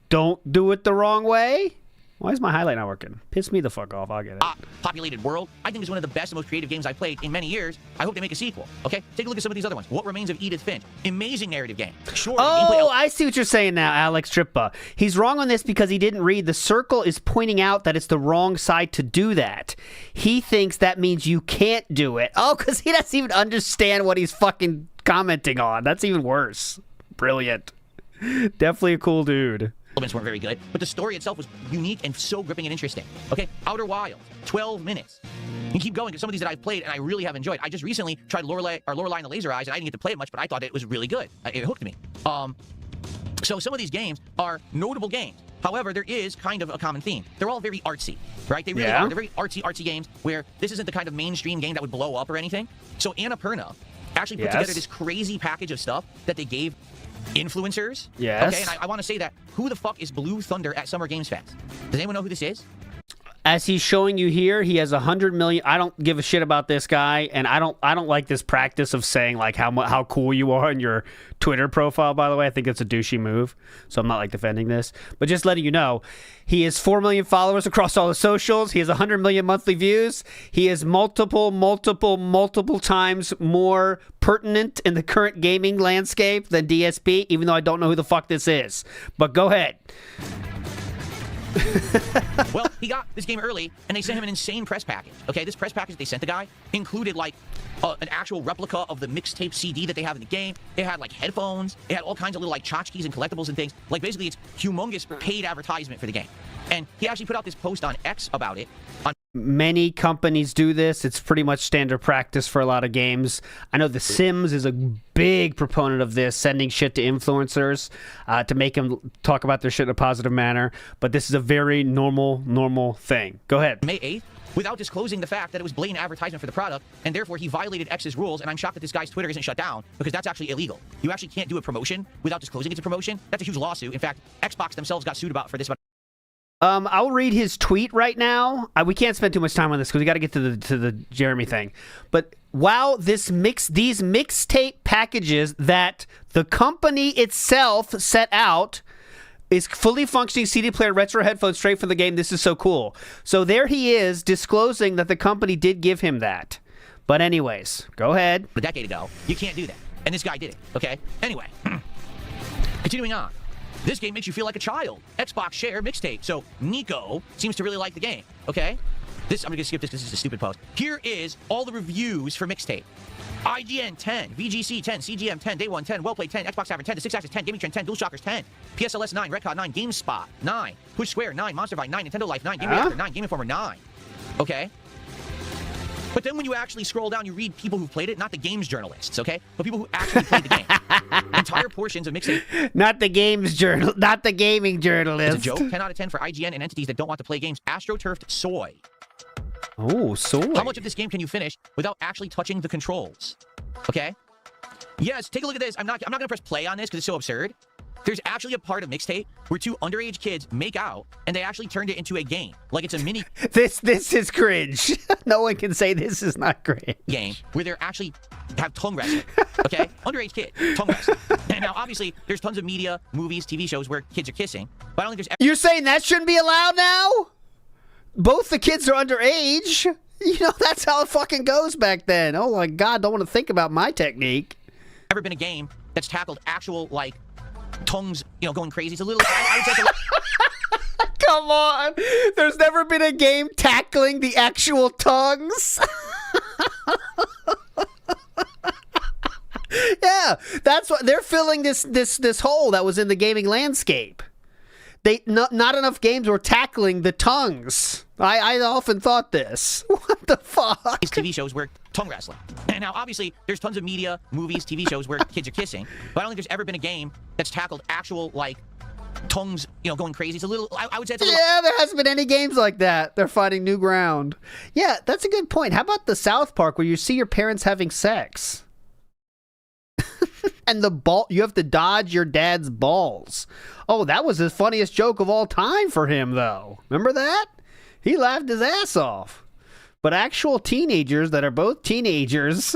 Don't do it the wrong way. Why is my highlight not working? Piss me the fuck off. I'll get it. Populated World, I think is one of the best and most creative games I've played in many years. I hope they make a sequel. Okay? Take a look at some of these other ones. What Remains of Edith Finch? Amazing narrative game. Sure. Oh, I see what you're saying now, Alex Trippa. He's wrong on this because he didn't read. The circle is pointing out that it's the wrong side to do that. He thinks that means you can't do it. Oh, because he doesn't even understand what he's fucking commenting on. That's even worse. Brilliant. Definitely a cool dude. Elements weren't very good, but the story itself was unique and so gripping and interesting. Okay, Outer Wilds, 12 minutes. You keep going to some of these that I've played and I really have enjoyed. I just recently tried Lorelei and the Laser Eyes, and I didn't get to play it much, but I thought it was really good. It hooked me. So some of these games are notable games. However, there is kind of a common theme. They're all very artsy, right? They really are. They're very artsy games where this isn't the kind of mainstream game that would blow up or anything. So Annapurna actually put together this crazy package of stuff that they gave influencers. Yes. Okay, and I want to say that, who the fuck is Blue Thunder at Summer Games Fest? Does anyone know who this is? As he's showing you here, he has 100 million. I don't give a shit about this guy, and I don't like this practice of saying like how cool you are in your Twitter profile. By the way, I think it's a douchey move, so I'm not like defending this, but just letting you know, he has 4 million followers across all the socials. He has 100 million monthly views. He is multiple times more pertinent in the current gaming landscape than DSP. Even though I don't know who the fuck this is, but go ahead. Well, he got this game early, and they sent him an insane press package. Okay, this press package they sent the guy included, like, an actual replica of the Mixtape CD that they have in the game. It had, like, headphones. It had all kinds of little, like, tchotchkes and collectibles and things. Like, basically, it's humongous paid advertisement for the game. And he actually put out this post on X about it. Many companies do this. It's pretty much standard practice for a lot of games. I know The Sims is a big proponent of this, sending shit to influencers to make them talk about their shit in a positive manner. But this is a very normal thing. Go ahead. May 8th, without disclosing the fact that it was blatant advertisement for the product, and therefore he violated X's rules, and I'm shocked that this guy's Twitter isn't shut down, because that's actually illegal. You actually can't do a promotion without disclosing it's a promotion. That's a huge lawsuit. In fact, Xbox themselves got sued for this. I'll read his tweet right now. We can't spend too much time on this because we got to get to the Jeremy thing. But wow, these mixtape packages that the company itself set out is fully functioning CD player, retro headphones straight from the game. This is so cool. So there he is disclosing that the company did give him that. But anyways, go ahead. A decade ago, you can't do that. And this guy did it, okay? Anyway, continuing on. This game makes you feel like a child. Xbox share mixtape. So Nico seems to really like the game, okay? I'm going to skip this because this is a stupid post. Here is all the reviews for mixtape. IGN 10, VGC 10, CGM 10, Day 1 10, Wellplay 10, Xbox Average 10, The 6-Axis 10, Gaming Trend 10, DualShockers 10, PSLS 9, Redcon 9, GameSpot 9, Push Square 9, Monster Vine 9, Nintendo Life 9, Game Reactor 9, Game Informer 9. Okay? But then when you actually scroll down, you read people who played it, not the games journalists, okay? But people who actually played the game. Entire portions of mixtape. Not the gaming journalist. It's a joke. 10 out of 10 for IGN and entities that don't want to play games. AstroTurfed Soy. Oh, soy. How much of this game can you finish without actually touching the controls? Okay? Yes, take a look at this. I'm not going to press play on this because it's so absurd. There's actually a part of mixtape where two underage kids make out, and they actually turned it into a game. Like it's a mini... This is cringe. No one can say this is not cringe. ...game where they're actually have tongue wrestling. Okay? Underage kid, tongue wrestling. And now, obviously, there's tons of media, movies, TV shows where kids are kissing, but I don't think there's... You're saying that shouldn't be allowed now? Both the kids are underage? You know, that's how it fucking goes back then. Oh my God, don't want to think about my technique. Ever been a game that's tackled actual, like, tongues, going crazy? It's a little... I would say it's a little... Come on. There's never been a game tackling the actual tongues. Yeah, that's what they're filling this hole that was in the gaming landscape. Not enough games were tackling the tongues. I often thought this. What the fuck? These TV shows where tongue wrestling. And now, obviously, there's tons of media, movies, TV shows where kids are kissing, but I don't think there's ever been a game that's tackled actual, like, tongues, going crazy. It's a little... I would say it's a little... Yeah, there hasn't been any games like that. They're finding new ground. Yeah, that's a good point. How about the South Park where you see your parents having sex? And you have to dodge your dad's balls. Oh, that was the funniest joke of all time for him, though. Remember that? He laughed his ass off. But actual teenagers that are both teenagers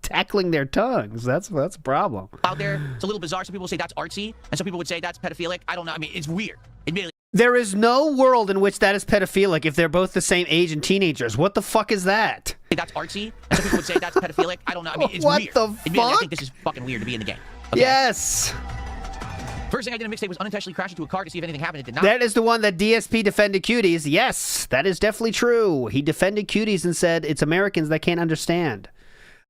tackling their tongues, that's a problem. Out there, it's a little bizarre. Some people say that's artsy, and some people would say that's pedophilic. I don't know. I mean, it's weird. Admittedly. There is no world in which that is pedophilic if they're both the same age and teenagers. What the fuck is that? That's artsy, and some people would say that's pedophilic. I don't know. I mean, it's what weird. The Admittedly, fuck? I think this is fucking weird to be in the game. Okay? Yes. First thing I did in Mixtape was unintentionally crash into a car to see if anything happened. It did not. That is the one that DSP defended cuties. Yes, that is definitely true. He defended cuties and said it's Americans that can't understand.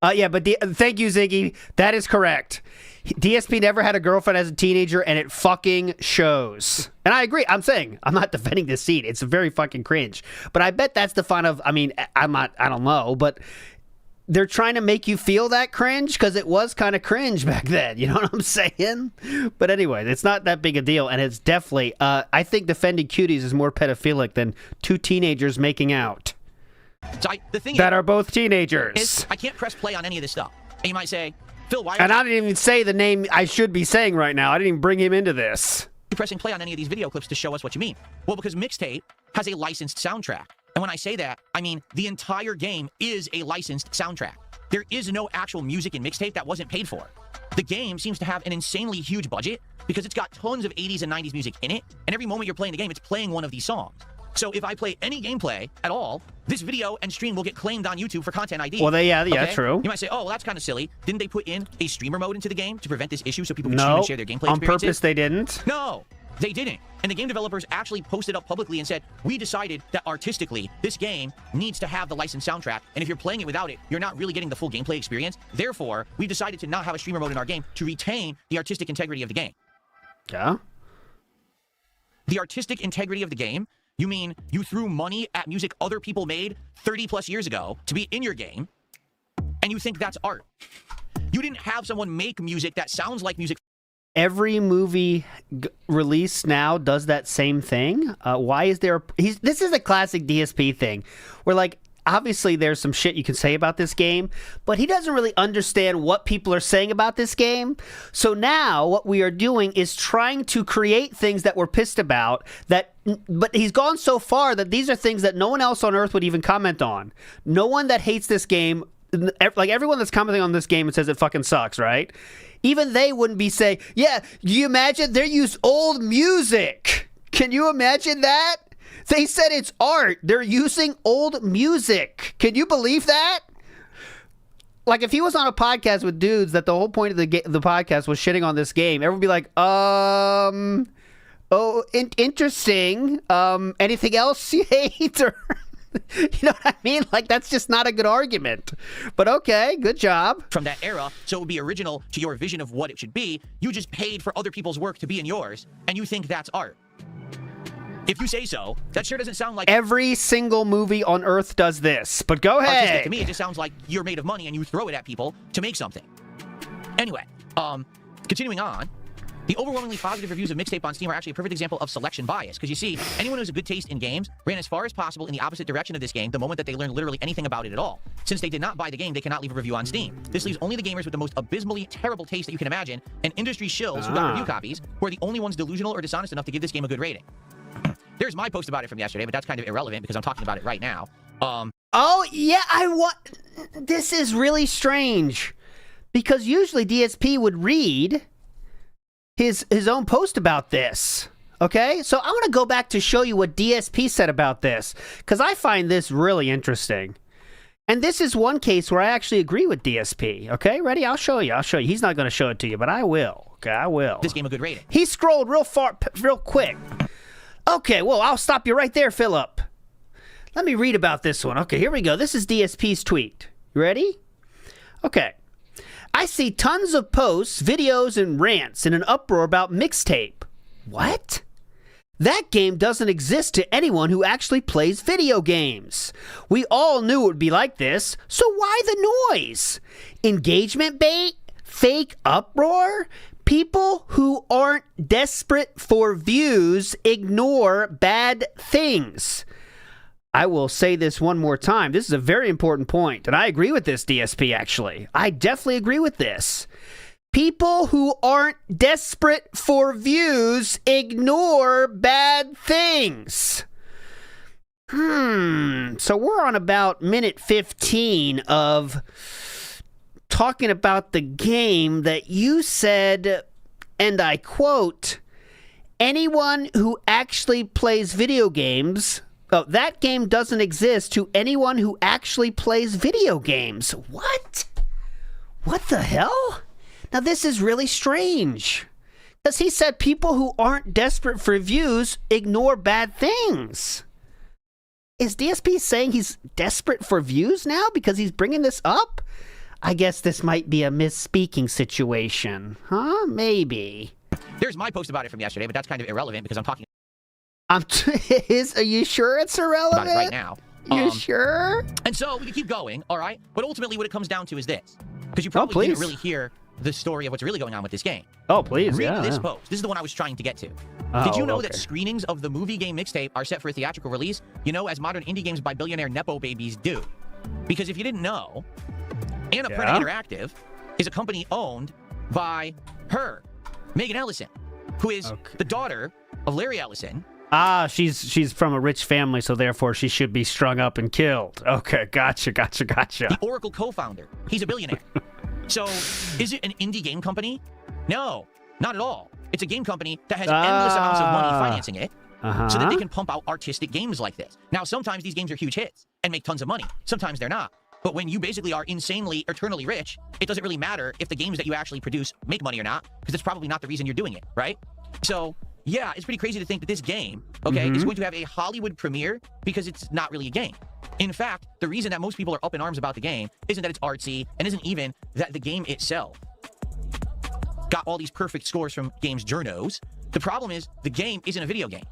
Yeah, but thank you, Ziggy. That is correct. DSP never had a girlfriend as a teenager, and it fucking shows. And I agree. I'm not defending this scene. It's very fucking cringe. But I bet that's the fun of, I mean, I don't know, but they're trying to make you feel that cringe because it was kind of cringe back then. You know what I'm saying? But anyway, it's not that big a deal, and it's definitely, I think defending cuties is more pedophilic than two teenagers making out. So the thing that are both teenagers. I can't press play on any of this stuff. And you might say, Phil, why? And I didn't even say the name I should be saying right now. I didn't even bring him into this. You pressing play on any of these video clips to show us what you mean? Well, because Mixtape has a licensed soundtrack. And when I say that, I mean the entire game is a licensed soundtrack. There is no actual music in Mixtape that wasn't paid for. The game seems to have an insanely huge budget because it's got tons of 80s and 90s music in it. And every moment you're playing the game, it's playing one of these songs. So if I play any gameplay at all, this video and stream will get claimed on YouTube for content ID. Well, yeah, okay? true. You might say, oh, well, that's kind of silly. Didn't they put in a streamer mode into the game to prevent this issue so people can stream and share their gameplay experiences? On purpose they didn't? No, they didn't. And the game developers actually posted up publicly and said, we decided that artistically, this game needs to have the licensed soundtrack. And if you're playing it without it, you're not really getting the full gameplay experience. Therefore, we decided to not have a streamer mode in our game to retain the artistic integrity of the game. Yeah? The artistic integrity of the game, You mean you threw money at music other people made 30 plus years ago to be in your game, and you think that's art. You didn't have someone make music that sounds like music. Every movie released now does that same thing. Why is there... this is a classic DSP thing, where, like, obviously there's some shit you can say about this game, but he doesn't really understand what people are saying about this game. So now what we are doing is trying to create things that we're pissed about, but he's gone so far that these are things that no one else on Earth would even comment on. No one that hates this game, like everyone that's commenting on this game and says it fucking sucks, right? Even they wouldn't be saying, yeah, you imagine they use old music. Can you imagine that? They said it's art. They're using old music. Can you believe that? Like, if he was on a podcast with dudes that the whole point of the podcast was shitting on this game, everyone would be like, interesting. Anything else you hate? Or, you know what I mean? Like, that's just not a good argument. But okay, good job. From that era, so it would be original to your vision of what it should be. You just paid for other people's work to be in yours, and you think that's art. If you say so, that sure doesn't sound like... Every single movie on Earth does this, but go ahead. Artistic. To me, it just sounds like you're made of money and you throw it at people to make something. Anyway, continuing on, the overwhelmingly positive reviews of Mixtape on Steam are actually a perfect example of selection bias, because you see, anyone who has a good taste in games ran as far as possible in the opposite direction of this game the moment that they learned literally anything about it at all. Since they did not buy the game, they cannot leave a review on Steam. This leaves only the gamers with the most abysmally terrible taste that you can imagine, and industry shills who got review copies, who are the only ones delusional or dishonest enough to give this game a good rating. There's my post about it from yesterday, but that's kind of irrelevant because I'm talking about it right now. Oh, yeah, this is really strange. Because usually DSP would read his own post about this. Okay? So I want to go back to show you what DSP said about this, because I find this really interesting. And this is one case where I actually agree with DSP. Okay? Ready? I'll show you. He's not going to show it to you, but I will. Okay, I will. This game a good rating. He scrolled real quick. Okay, well, I'll stop you right there, Philip. Let me read about this one. Okay, here we go. This is DSP's tweet. You ready? Okay. I see tons of posts, videos, and rants in an uproar about Mixtape. What? That game doesn't exist to anyone who actually plays video games. We all knew it would be like this, so why the noise? Engagement bait? Fake uproar? People who aren't desperate for views ignore bad things. I will say this one more time. This is a very important point, and I agree with this, DSP, actually. I definitely agree with this. People who aren't desperate for views ignore bad things. So we're on about minute 15 of talking about the game that you said, and I quote, anyone who actually plays video games... Oh, that game doesn't exist to anyone who actually plays video games. What? What the hell? Now, this is really strange. Because he said people who aren't desperate for views ignore bad things. Is DSP saying he's desperate for views now because he's bringing this up? I guess this might be a misspeaking situation. Huh? Maybe. There's my post about it from yesterday, but that's kind of irrelevant because I'm talking... Are you sure it's irrelevant? About it right now. You sure? And so we can keep going, all right? But ultimately what it comes down to is this. Because you probably didn't really hear the story of what's really going on with this game. Oh, please, Read this post. This is the one I was trying to get to. Did you know that screenings of the movie game Mixtape are set for a theatrical release? You know, as modern indie games by billionaire Nepo babies do. Because if you didn't know, Annapurna Interactive is a company owned by her, Megan Ellison, who is the daughter of Larry Ellison. Ah, she's from a rich family, so therefore she should be strung up and killed. Okay, gotcha. The Oracle co-founder. He's a billionaire. So, is it an indie game company? No, not at all. It's a game company that has endless amounts of money financing it so that they can pump out artistic games like this. Now, sometimes these games are huge hits and make tons of money. Sometimes they're not. But when you basically are insanely, eternally rich, it doesn't really matter if the games that you actually produce make money or not, because it's probably not the reason you're doing it, right? So... yeah, it's pretty crazy to think that this game, is going to have a Hollywood premiere because it's not really a game. In fact, the reason that most people are up in arms about the game isn't that it's artsy and isn't even that the game itself got all these perfect scores from games journos. The problem is the game isn't a video game.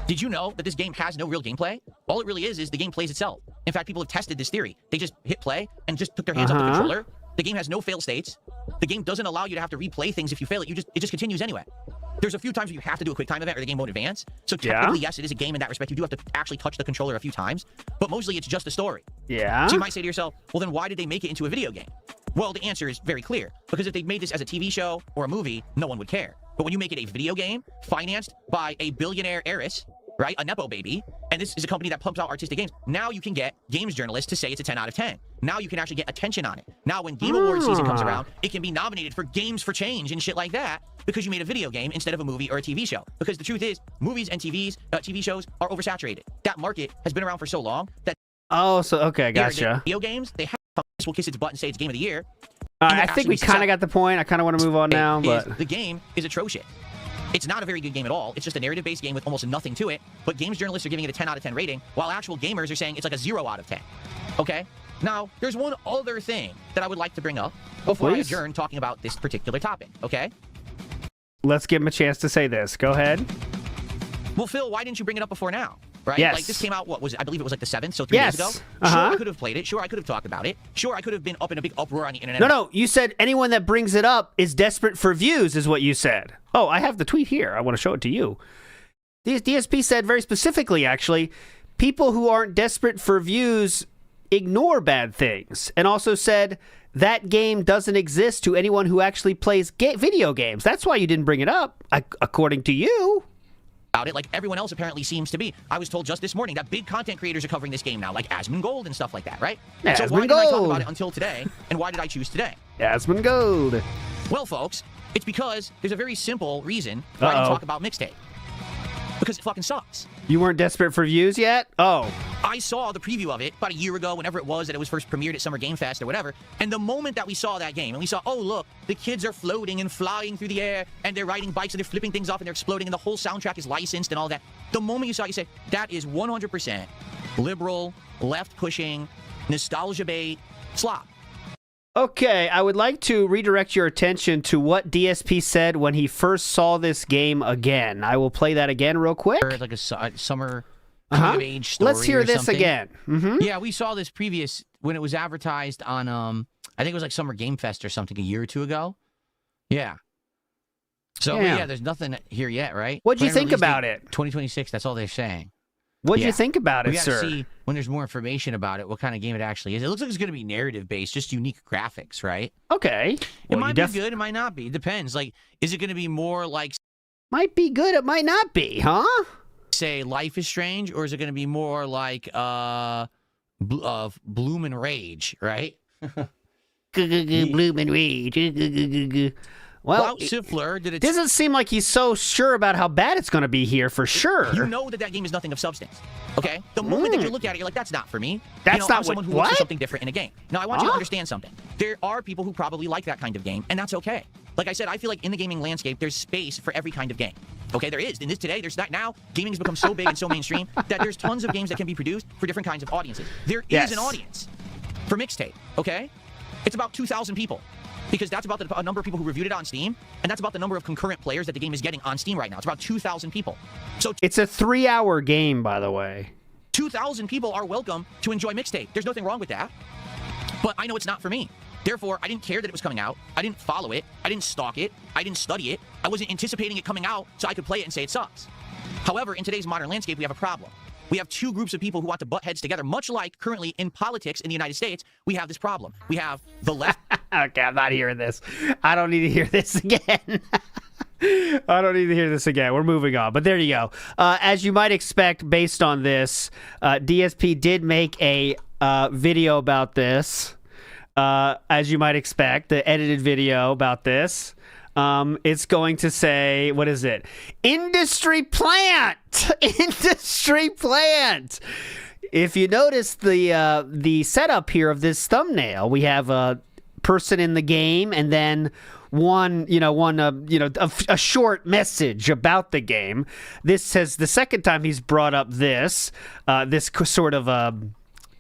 Did you know that this game has no real gameplay? All it really is the game plays itself. In fact, people have tested this theory. They just hit play and just took their hands off the controller. The game has no fail states. The game doesn't allow you to have to replay things if you fail it. It just continues anyway. There's a few times where you have to do a quick time event or the game won't advance. So technically, yes, it is a game in that respect. You do have to actually touch the controller a few times, but mostly it's just a story. Yeah. So you might say to yourself, well, then why did they make it into a video game? Well, the answer is very clear. Because if they made this as a TV show or a movie, no one would care. But when you make it a video game financed by a billionaire heiress, right, a Nepo baby, and this is a company that pumps out artistic games, now you can get games journalists to say it's a 10 out of 10. Now you can actually get attention on it. Now when Game Awards season comes around, it can be nominated for Games for Change and shit like that because you made a video game instead of a movie or a TV show. Because the truth is, movies and TV shows are oversaturated. That market has been around for so long that okay, gotcha. Video games, they have will kiss its butt and say it's Game of the Year. I think we kind of got the point. I kind of want to move on now, but the game is atrocious. It's not a very good game at all. It's just a narrative-based game with almost nothing to it. But games journalists are giving it a 10 out of 10 rating, while actual gamers are saying it's like a 0 out of 10. Okay? Now, there's one other thing that I would like to bring up before I adjourn talking about this particular topic. Okay? Let's give him a chance to say this. Go ahead. Well, Phil, why didn't you bring it up before now? Right? Yes. Like, this came out, what was it? I believe it was like the 7th, so 3 days ago. Sure, I could have played it. Sure, I could have talked about it. Sure, I could have been up in a big uproar on the internet. No, you said anyone that brings it up is desperate for views, is what you said. Oh, I have the tweet here. I want to show it to you. The DSP said very specifically, actually, people who aren't desperate for views ignore bad things, and also said that game doesn't exist to anyone who actually plays video games. That's why you didn't bring it up, according to you. It like everyone else apparently seems to be. I was told just this morning that big content creators are covering this game now, like Asmongold and stuff like that, right? So why didn't I talk about it until today, and why did I choose today? Asmongold. Well, folks, it's because there's a very simple reason why I didn't talk about Mixtape. Because it fucking sucks. You weren't desperate for views yet? Oh. I saw the preview of it about a year ago, whenever it was that it was first premiered at Summer Game Fest or whatever, and the moment that we saw that game, and we saw, oh, look, the kids are floating and flying through the air, and they're riding bikes, and they're flipping things off, and they're exploding, and the whole soundtrack is licensed and all that. The moment you saw it, you say, that is 100% liberal, left-pushing, nostalgia bait, slop. Okay, I would like to redirect your attention to what DSP said when he first saw this game again. I will play that again real quick. Like a summer coming of age story. Let's hear this again. Yeah, we saw this previous when it was advertised on I think it was like Summer Game Fest or something a year or two ago. Yeah. So yeah, there's nothing here yet, right? What'd you think about it? 2026, that's all they're saying. What'd you think about it, sir? We got to see when there's more information about it, what kind of game it actually is. It looks like it's going to be narrative-based, just unique graphics, right? Okay. It might be good, it might not be. It depends. Like, is it going to be more like... Might be good, it might not be, huh? Say, Life is Strange, or is it going to be more like Bloom and Rage, right? Bloom and Rage. Well, Sifler did it. Doesn't seem like he's so sure about how bad it's going to be here for sure. You know that game is nothing of substance. Okay, the moment that you look at it, you're like, that's not for me. That's not someone who looks for something different in a game. Now, I want you to understand something. There are people who probably like that kind of game, and that's okay. Like I said, I feel like in the gaming landscape, there's space for every kind of game. Okay, there is. In this today, there's not now. Gaming has become so big and so mainstream that there's tons of games that can be produced for different kinds of audiences. There is an audience for Mixtape. Okay, it's about 2,000 people. Because that's about the number of people who reviewed it on Steam, and that's about the number of concurrent players that the game is getting on Steam right now. It's about 2,000 people. So it's a 3-hour game, by the way. 2,000 people are welcome to enjoy Mixtape. There's nothing wrong with that. But I know it's not for me. Therefore, I didn't care that it was coming out. I didn't follow it. I didn't stalk it. I didn't study it. I wasn't anticipating it coming out so I could play it and say it sucks. However, in today's modern landscape, we have a problem. We have two groups of people who want to butt heads together, much like currently in politics in the United States, we have this problem. We have the left. Okay, I'm not hearing this. I don't need to hear this again. I don't need to hear this again. We're moving on. But there you go. As you might expect, based on this, DSP did make a video about this. As you might expect, the edited video about this. It's going to say, what is it? Industry plant! Industry plant! If you notice the setup here of this thumbnail, we have a person in the game and then a short message about the game. This says the second time he's brought up this sort of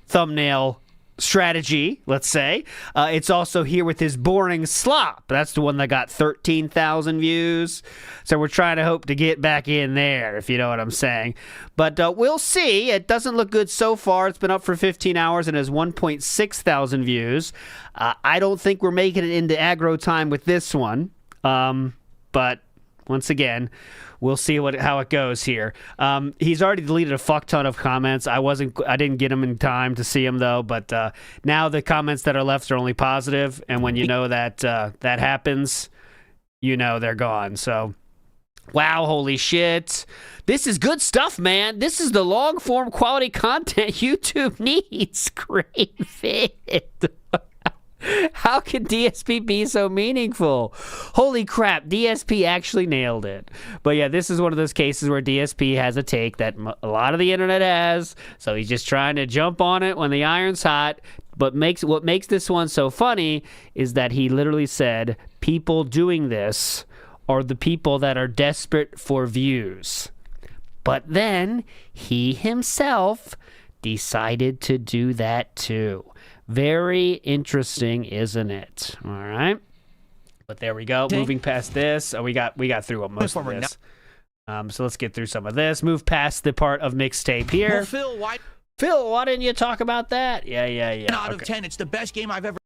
thumbnail strategy, let's say. It's also here with his boring slop. That's the one that got 13,000 views. So we're trying to hope to get back in there, if you know what I'm saying. But we'll see. It doesn't look good so far. It's been up for 15 hours and has 1.6 thousand views. I don't think we're making it into aggro time with this one. But once again, we'll see how it goes here. He's already deleted a fuck ton of comments. I didn't get him in time to see him though. But now the comments that are left are only positive, and when you know that that happens, you know they're gone. So, wow, holy shit! This is good stuff, man. This is the long form quality content YouTube needs. Great fit. How can DSP be so meaningful? Holy crap, DSP actually nailed it. But yeah, this is one of those cases where DSP has a take that a lot of the internet has, so he's just trying to jump on it when the iron's hot. But what makes this one so funny is that he literally said, people doing this are the people that are desperate for views. But then he himself decided to do that too. Very interesting, isn't it? All right. But there we go. Moving past this. We got through most of this. So let's get through some of this. Move past the part of mixtape here. Well, Phil, why didn't you talk about that? Yeah. Out of 10, it's the best game I've ever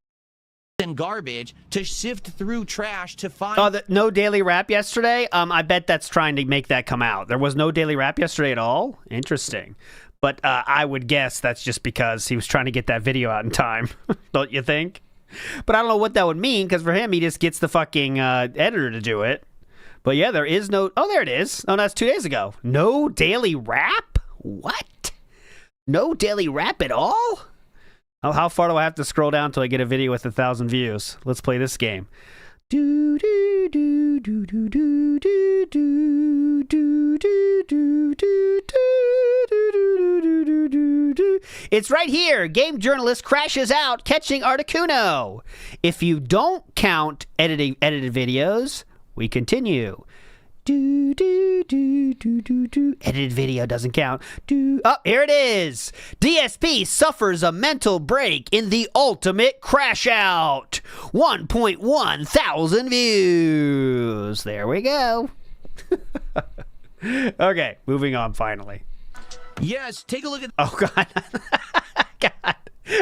in garbage to sift through trash to find. Oh, no daily rap yesterday? I bet that's trying to make that come out. There was no daily rap yesterday at all? Interesting. But I would guess that's just because he was trying to get that video out in time. Don't you think? But I don't know what that would mean, because for him, he just gets the fucking editor to do it. But yeah, there is no... Oh, there it is. Oh, that's 2 days ago. No daily rap? What? No daily rap at all? Oh, how far do I have to scroll down until I get a video with 1,000 views? Let's play this game. Do do do do do do do do do do do do do. It's right here. Game journalist crashes out catching Articuno. If you don't count edited videos, we continue. Do do do do do do. Edited video doesn't count. Oh, here it is. DSP suffers a mental break in the ultimate crash out. 1.1 thousand views. There we go. Okay, moving on finally. Yes, take a look at... Oh, God. God.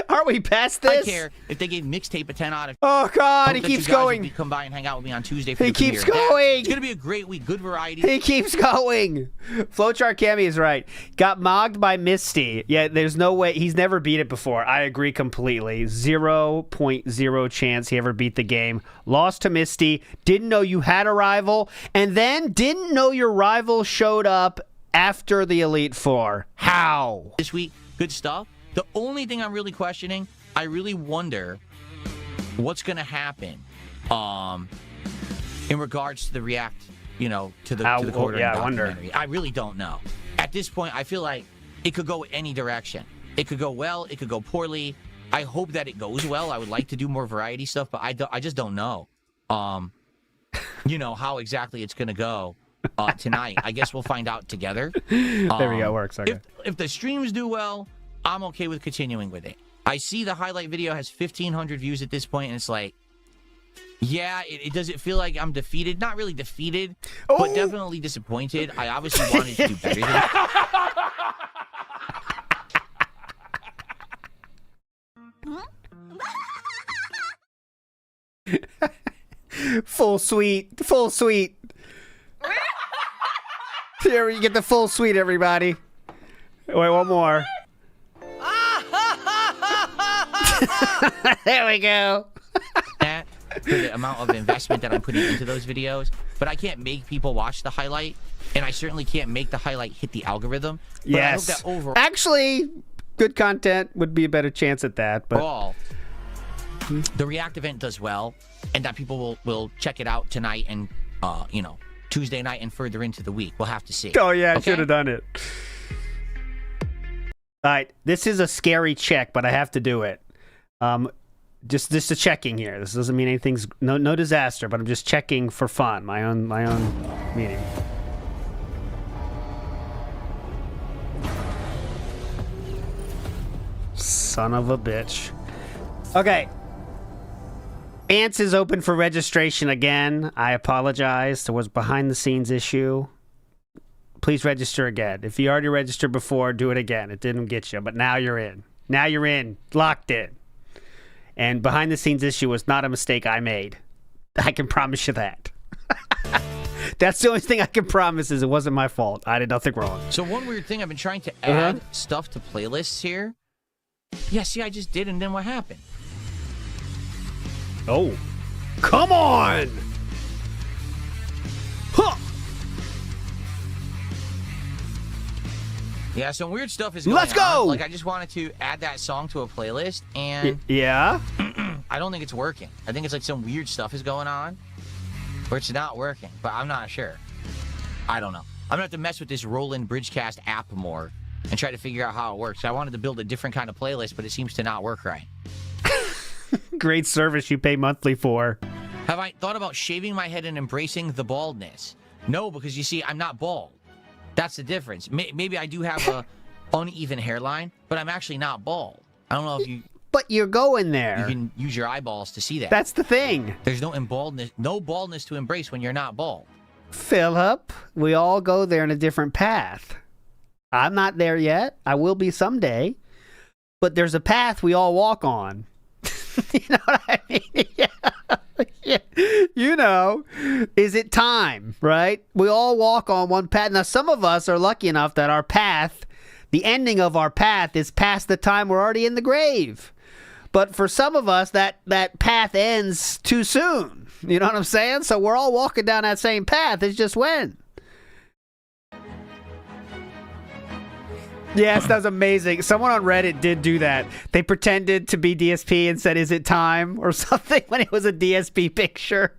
Aren't we past this? I care if they gave Mixtape a 10 out of... Oh, God, he keeps going. You come by and hang out with me on Tuesday for He the keeps premiere. going. It's going to be a great week. Good variety. He keeps going. Flowchart Cammy is right. Got mogged by Misty. Yeah, there's no way. He's never beat it before. I agree completely. 0.0 chance he ever beat the game. Lost to Misty. Didn't know you had a rival. And then didn't know your rival showed up after the Elite Four. How? This week, good stuff. The only thing I'm really questioning, I really wonder what's going to happen in regards to the React, to the quarter documentary. I really don't know. At this point, I feel like it could go any direction. It could go well. It could go poorly. I hope that it goes well. I would like to do more variety stuff, but I just don't know, how exactly it's going to go tonight. I guess we'll find out together. There we go. Works. Okay. If the streams do well, I'm okay with continuing with it. I see the highlight video has 1,500 views at this point, and it's like, yeah, does it feel like I'm defeated? Not really defeated, but definitely disappointed. I obviously wanted to do better than that. Full suite. Here, you get the full suite, everybody. Wait, one more. There we go. That for the amount of investment that I'm putting into those videos, but I can't make people watch the highlight, and I certainly can't make the highlight hit the algorithm. But yes. I hope that overall, actually, good content would be a better chance at that. But the React event does well, and that people will check it out tonight and Tuesday night and further into the week. We'll have to see. Oh yeah, I should have done it. All right, this is a scary check, but I have to do it. Just a checking here. This doesn't mean anything's no disaster, but I'm just checking for fun. My own meeting. Son of a bitch. Okay. Ants is open for registration again. I apologize. There was a behind-the-scenes issue. Please register again. If you already registered before, do it again. It didn't get you, but now you're in. Now you're in. Locked in. And behind-the-scenes issue was not a mistake I made. I can promise you that. That's the only thing I can promise is it wasn't my fault. I did nothing wrong. So one weird thing, I've been trying to add stuff to playlists here. Yeah, see, I just did, and then what happened? Oh. Come on! Huh! Yeah, some weird stuff is going Let's go! on. Like, I just wanted to add that song to a playlist, and Yeah? I don't think it's working. I think it's like some weird stuff is going on, or it's not working, but I'm not sure. I don't know. I'm gonna have to mess with this Roland Bridgecast app more and try to figure out how it works. I wanted to build a different kind of playlist, but it seems to not work right. Great service you pay monthly for. Have I thought about shaving my head and embracing the baldness? No, because you see, I'm not bald. That's the difference. Maybe I do have a uneven hairline, but I'm actually not bald. I don't know if you... But you're going there. You can use your eyeballs to see that. That's the thing. There's no baldness to embrace when you're not bald. Philip, we all go there in a different path. I'm not there yet. I will be someday. But there's a path we all walk on. You know what I mean? Yeah. You know, is it time, right? We all walk on one path. Now, some of us are lucky enough that our path, the ending of our path is past the time we're already in the grave. But for some of us, that path ends too soon. You know what I'm saying? So we're all walking down that same path. It's just when. Yes, that was amazing. Someone on Reddit did do that. They pretended to be DSP and said, "Is it time?" or something when it was a DSP picture.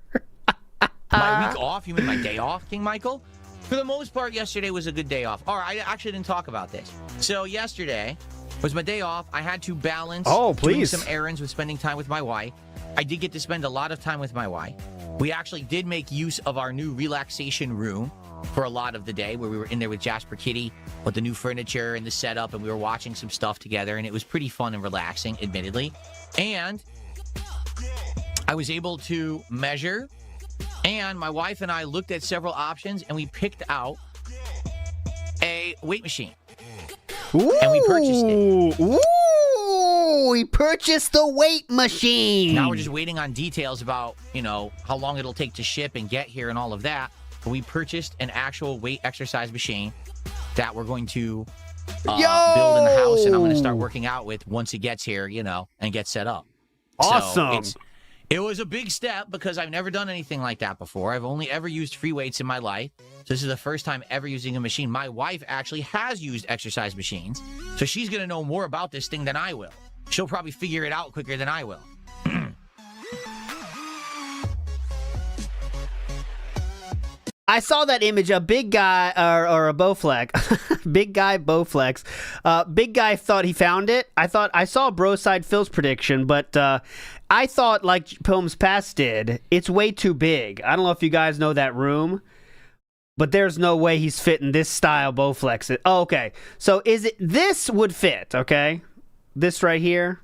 My week off? You mean my day off, King Michael? For the most part, yesterday was a good day off. All right, I actually didn't talk about this. So yesterday was my day off. I had to balance doing some errands with spending time with my wife. I did get to spend a lot of time with my wife. We actually did make use of our new relaxation room for a lot of the day, where we were in there with Jasper Kitty with the new furniture and the setup, and we were watching some stuff together, and it was pretty fun and relaxing, admittedly. And I was able to measure, and my wife and I looked at several options, and we picked out a weight machine. Ooh, and we purchased it. Ooh, we purchased the weight machine. Now we're just waiting on details about, you know, how long it'll take to ship and get here and all of that. But we purchased an actual weight exercise machine that we're going to build in the house, and I'm going to start working out with once it gets here, you know, and get set up. Awesome. So it was a big step because I've never done anything like that before. I've only ever used free weights in my life. So this is the first time ever using a machine. My wife actually has used exercise machines, so she's going to know more about this thing than I will. She'll probably figure it out quicker than I will. I saw that image, a big guy, or a Bowflex. Big guy Bowflex. Big guy thought he found it. I saw Broside Phil's prediction, but I thought, like Pilms Past did, it's way too big. I don't know if you guys know that room, but there's no way he's fitting this style Bowflex. Oh, okay. So this would fit, okay? This right here.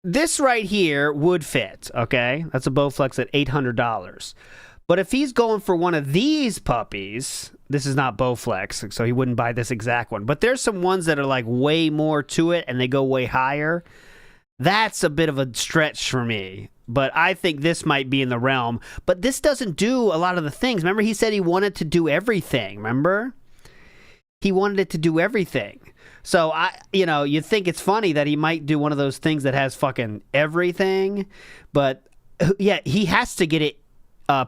This right here would fit, okay? That's a Bowflex at $800. But if he's going for one of these puppies, this is not Bowflex, so he wouldn't buy this exact one. But there's some ones that are like way more to it and they go way higher. That's a bit of a stretch for me. But I think this might be in the realm. But this doesn't do a lot of the things. Remember, he said he wanted to do everything, remember? He wanted it to do everything. So, you think it's funny that he might do one of those things that has fucking everything. But, yeah, he has to get it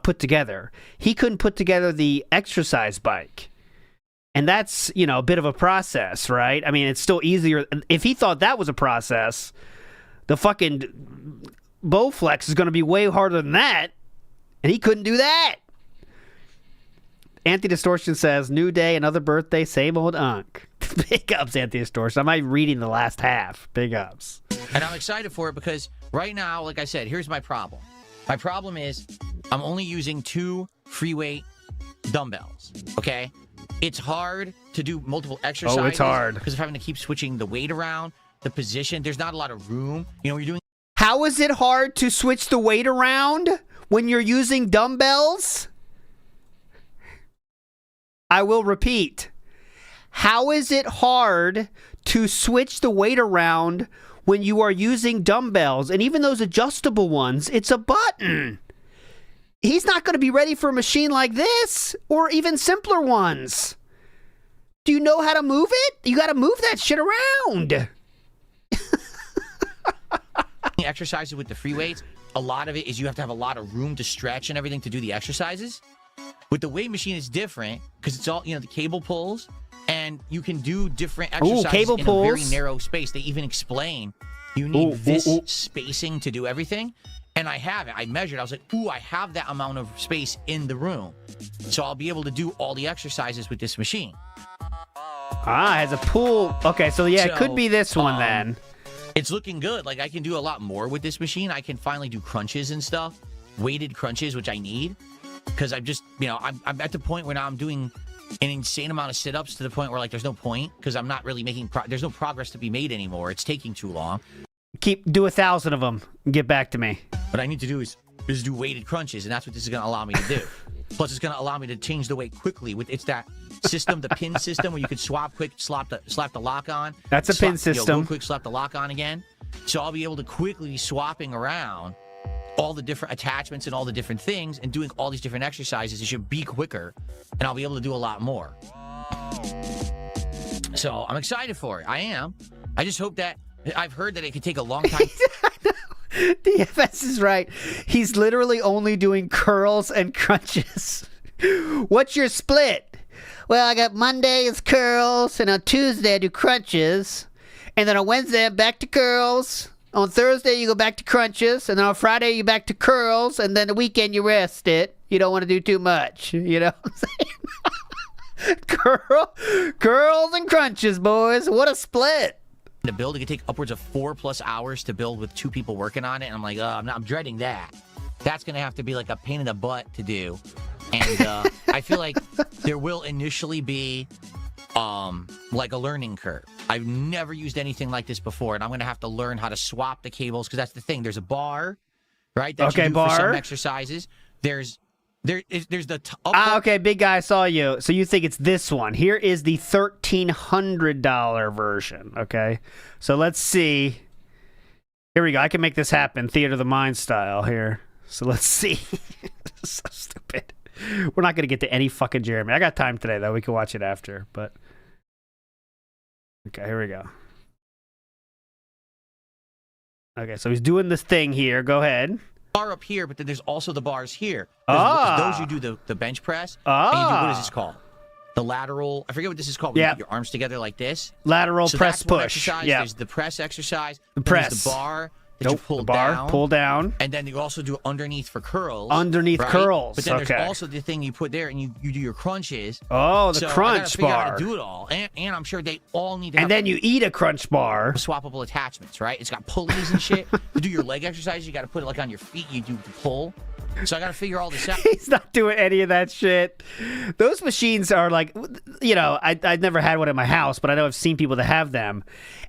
put together. He couldn't put together the exercise bike. And that's, a bit of a process, right? I mean, it's still easier. If he thought that was a process, the fucking Bowflex is going to be way harder than that. And he couldn't do that. Anti-Distortion says, new day, another birthday, same old unk. Big ups, Anti-Distortion. I'm not even reading the last half. Big ups. And I'm excited for it because right now, like I said, here's my problem. My problem is I'm only using 2 free weight dumbbells, okay? It's hard to do multiple exercises. Oh, it's hard. Because of having to keep switching the weight around. the position. There's not a lot of room. You know, you're doing. How is it hard to switch the weight around when you're using dumbbells? I will repeat. How is it hard to switch the weight around when you are using dumbbells? And even those adjustable ones, it's a button. He's not going to be ready for a machine like this or even simpler ones. Do you know how to move it? You got to move that shit around. Exercises with the free weights, a lot of it is you have to have a lot of room to stretch and everything to do the exercises. With the weight machine, it's different because it's all, you know, the cable pulls, and you can do different exercises in a very narrow space. They even explain you need this spacing to do everything. And I have it. I measured. I was like, ooh, I have that amount of space in the room. So I'll be able to do all the exercises with this machine. Ah, it has a pool. Okay, so yeah, it could be this one then. It's looking good. Like, I can do a lot more with this machine. I can finally do crunches and stuff. Weighted crunches, which I need. Because I'm just, you know, I'm at the point where now I'm doing an insane amount of sit-ups to the point where, like, there's no point. Because I'm not really making, there's no progress to be made anymore. It's taking too long. Do 1,000 of them and get back to me. What I need to do is do weighted crunches, and that's what this is going to allow me to do. Plus, it's going to allow me to change the weight quickly. It's that system, the pin system, where you could swap quick, slap the lock on. That's a pin system. You know, go quick, slap the lock on again. So I'll be able to quickly be swapping around all the different attachments and all the different things and doing all these different exercises. It should be quicker, and I'll be able to do a lot more. So I'm excited for it. I am. I just hope that I've heard that it could take a long time. DFS is right. He's literally only doing curls and crunches. What's your split? Well, I got Monday is curls, and on Tuesday I do crunches, and then on Wednesday I'm back to curls. On Thursday you go back to crunches, and then on Friday you back to curls, and then the weekend you rest it. You don't want to do too much. You know what I'm saying? Curls and crunches, boys. What a split. To build, it could take upwards of 4+ hours to build with 2 people working on it, and I'm like, I'm dreading that. That's gonna have to be like a pain in the butt to do, and I feel like there will initially be like a learning curve. I've never used anything like this before, and I'm gonna have to learn how to swap the cables, because that's the thing. There's a bar, right? That you do for some exercises. There's the okay, big guy, I saw you. So you think it's this one. Here is the $1,300 version, okay? So let's see. Here we go. I can make this happen. Theater of the Mind style here. So let's see. So stupid. We're not going to get to any fucking Jeremy. I got time today, though. We can watch it after, but... Okay, here we go. Okay, so he's doing this thing here. Go ahead. Bar up here, but then there's also the bars here. Those you do the bench press. And you do, what is this called? The lateral. I forget what this is called. Yeah. You put your arms together like this. Lateral press push. Yeah. There's the press exercise. The press. There's the bar that you pull the bar, down. Pull down. And then you also do underneath for curls. Underneath curls. But then there's also the thing you put there, and you do your crunches. Oh, the crunch I gotta figure bar. out how to do it all. And I'm sure they all need to have... And then you eat a crunch bar. Swappable attachments, right? It's got pulleys and shit. To do your leg exercise, you got to put it like on your feet. You do the pull. So I got to figure all this out. He's not doing any of that shit. Those machines are like, you know, I've never had one in my house, but I know I've seen people that have them.